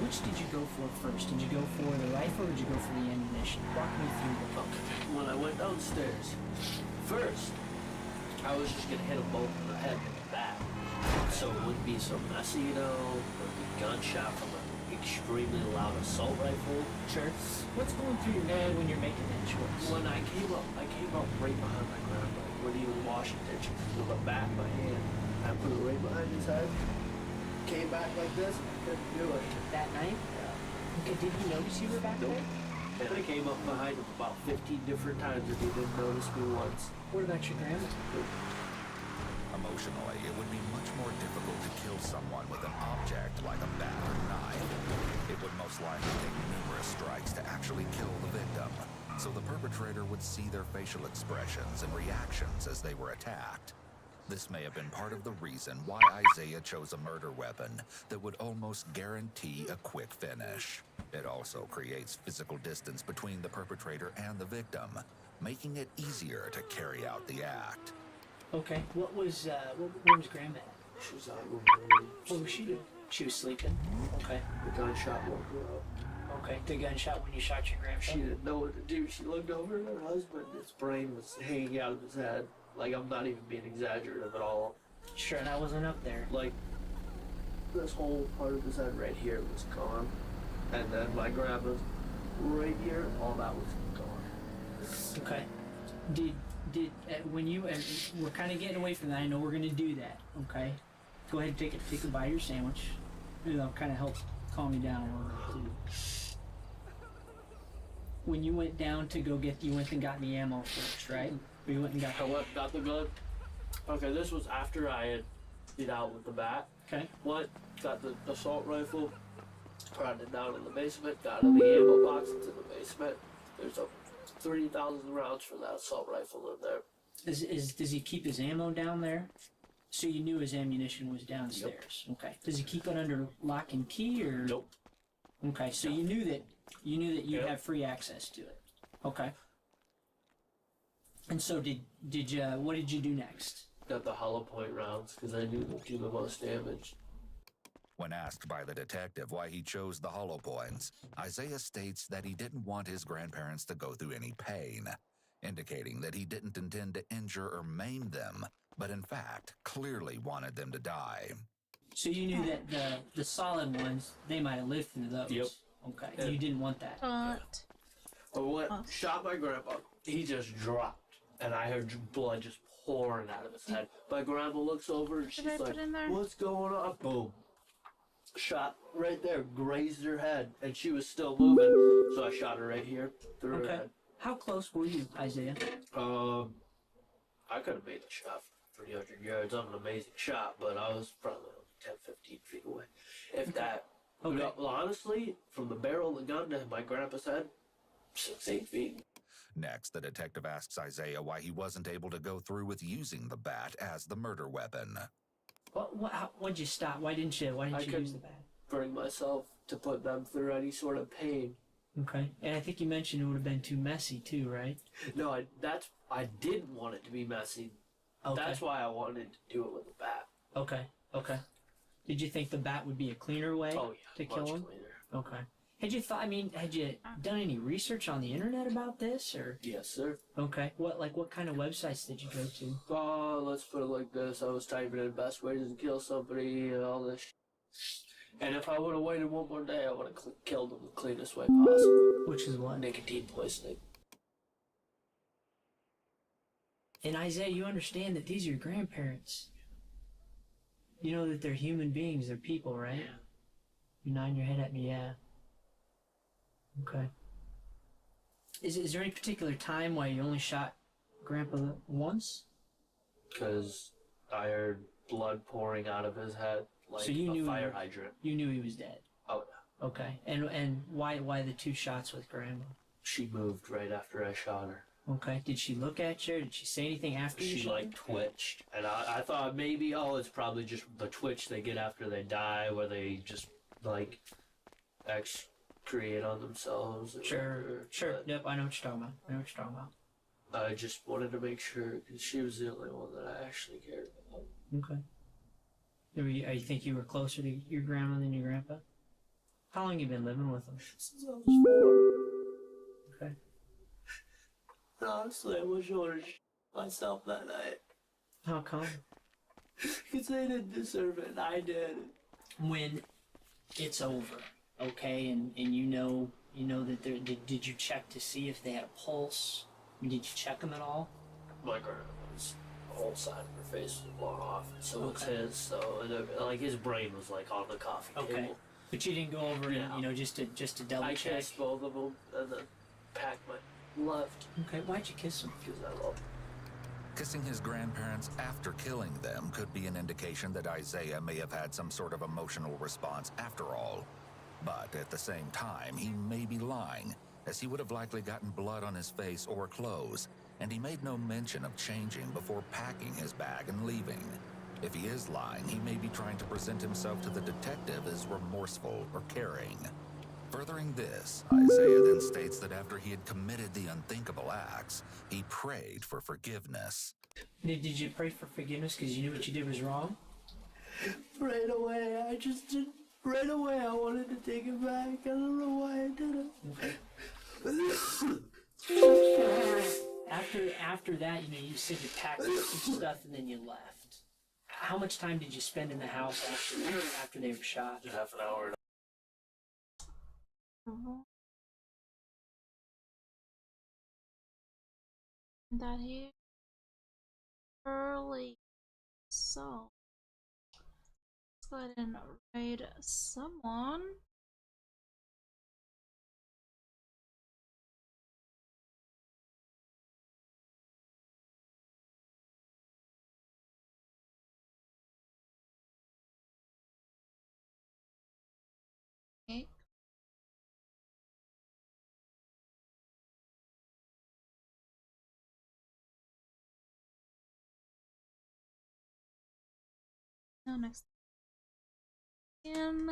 Which did you go for first? Did you go for the rifle or did you go for the ammunition? Walk me through the book. When I went downstairs, first, I was just gonna hit them both in the head with the bat. So it wouldn't be so messy, you know, or the gunshot from an extremely loud assault rifle. Sure. What's going through your head when you're making that choice? When I came up right behind my grandpa. When he was washing dishes with a bat in my hand. I put it right behind his head. Came back like this, and I couldn't do it. That night? Yeah. Okay, did he notice you were back there? And I came up behind him about 15 different times and he didn't notice me once. What about your grandma? A Emotionally, it would be much more difficult to kill someone with an object like a bat or knife. It would most likely take numerous strikes to actually kill the victim, so the perpetrator would see their facial expressions and reactions as they were attacked. This may have been part of the reason why Isaiah chose a murder weapon that would almost guarantee a quick finish. It also creates physical distance between the perpetrator and the victim, making it easier to carry out the act. Okay, what was Grandma at? She was out in the room. What was she doing? She was sleeping? Okay. The gunshot woke her up. Okay, the gunshot when you shot your grandpa? She didn't know what to do. She looked over at her husband. His brain was hanging out of his head. Like, I'm not even being exaggerative at all. Sure, and I wasn't up there. Like, this whole part of his head right here was gone. And then my grandma's right here, all that was gone. Okay. Did when you, and we're kind of getting away from that, I know we're going to do that, okay? Go ahead and take a bite of your sandwich. Maybe that'll kind of help calm you down a little bit, too. When you went down to go get, you went and got the ammo first, right? Or you went and got got the gun. Okay, this was after I had beat out with the bat. Okay. Went, got the assault rifle, brought it down in the basement, got in the ammo box into the basement. There's over 30,000 rounds for that assault rifle in there. Does he keep his ammo down there? So you knew his ammunition was downstairs. Yep. Okay. Does he keep it under lock and key or? Nope. Okay, so you knew that you have free access to it. Okay. And so what did you do next? Got the hollow point rounds because I knew they'd do the most damage. When asked by the detective why he chose the hollow points, Isaiah states that he didn't want his grandparents to go through any pain, indicating that he didn't intend to injure or maim them, but in fact clearly wanted them to die. So you knew that the solid ones, they might have lived through those. Yep. Okay. And you didn't want that. Shot my grandpa. He just dropped, and I heard blood just pouring out of his head. My grandma looks over and she's like, "What's going on?" Boom. Shot right there, grazed her head, and she was still moving. So I shot her right here through her head. How close were you, Isaiah? I could have made the shot from 300 yards. I'm an amazing shot, but I was probably 10, 15 feet away, if that. Okay. Well, honestly, from the barrel of the gun to my grandpa's head, 6, 8 feet. Next, the detective asks Isaiah why he wasn't able to go through with using the bat as the murder weapon. Why'd you stop? Why didn't you use the bat? Bring myself to put them through any sort of pain. Okay. And I think you mentioned it would have been too messy too, right? No, I didn't want it to be messy. Okay. That's why I wanted to do it with a bat. Okay. Okay. Did you think the bat would be a cleaner way to kill him? Cleaner. Okay. Had you done any research on the internet about this, or? Yes, sir. Okay. What kind of websites did you go to? Let's put it like this. I was typing in best ways to kill somebody and all this And if I would have waited one more day, I would have killed them the cleanest way possible. Which is what? Nicotine poisoning. And Isaiah, you understand that these are your grandparents. You know that they're human beings, they're people, right? Yeah. You're nodding your head at me, yeah. Okay. Is there any particular time why you only shot Grandpa once? Because I heard blood pouring out of his head like so you knew fire hydrant. You knew he was dead? Oh, yeah. Okay. And why the 2 shots with Grandma? She moved right after I shot her. Okay. Did she look at you? Or did she say anything after you She shot like her? twitched, and I thought maybe it's probably just the twitch they get after they die, where they just like create on themselves. Sure. Yep, I know what you're talking about. I just wanted to make sure because she was the only one that I actually cared about. Okay. You think you were closer to your grandma than your grandpa? How long you been living with them? Since I was 4. Okay. And honestly, I wish I would have myself that night. How come? Because they didn't deserve it, and I did. When it's over, okay, and you know that did you check to see if they had a pulse? Did you check them at all? My grandma's whole side of her face was blown off, so it's Okay. his. So like his brain was like on the coffee Okay. table. But you didn't go over and just to double I check. kissed both of them and then packed my left. Okay, why'd you kiss them? Because I love them. Kissing his grandparents after killing them could be an indication that Isaiah may have had some sort of emotional response after all. But at the same time, he may be lying, as he would have likely gotten blood on his face or clothes, and he made no mention of changing before packing his bag and leaving. If he is lying, he may be trying to present himself to the detective as remorseful or caring. Furthering this, Isaiah then states that after he had committed the unthinkable acts, he prayed for forgiveness. Did you pray for forgiveness because you knew what you did was wrong? Right away, I just did. Right away, I wanted to take it back. I don't know why I did Okay. After that, you said you packed your stuff and then you left. How much time did you spend in the house after they were shot? Half an hour. That here early, so let's go ahead and raid someone. Okay. Now next in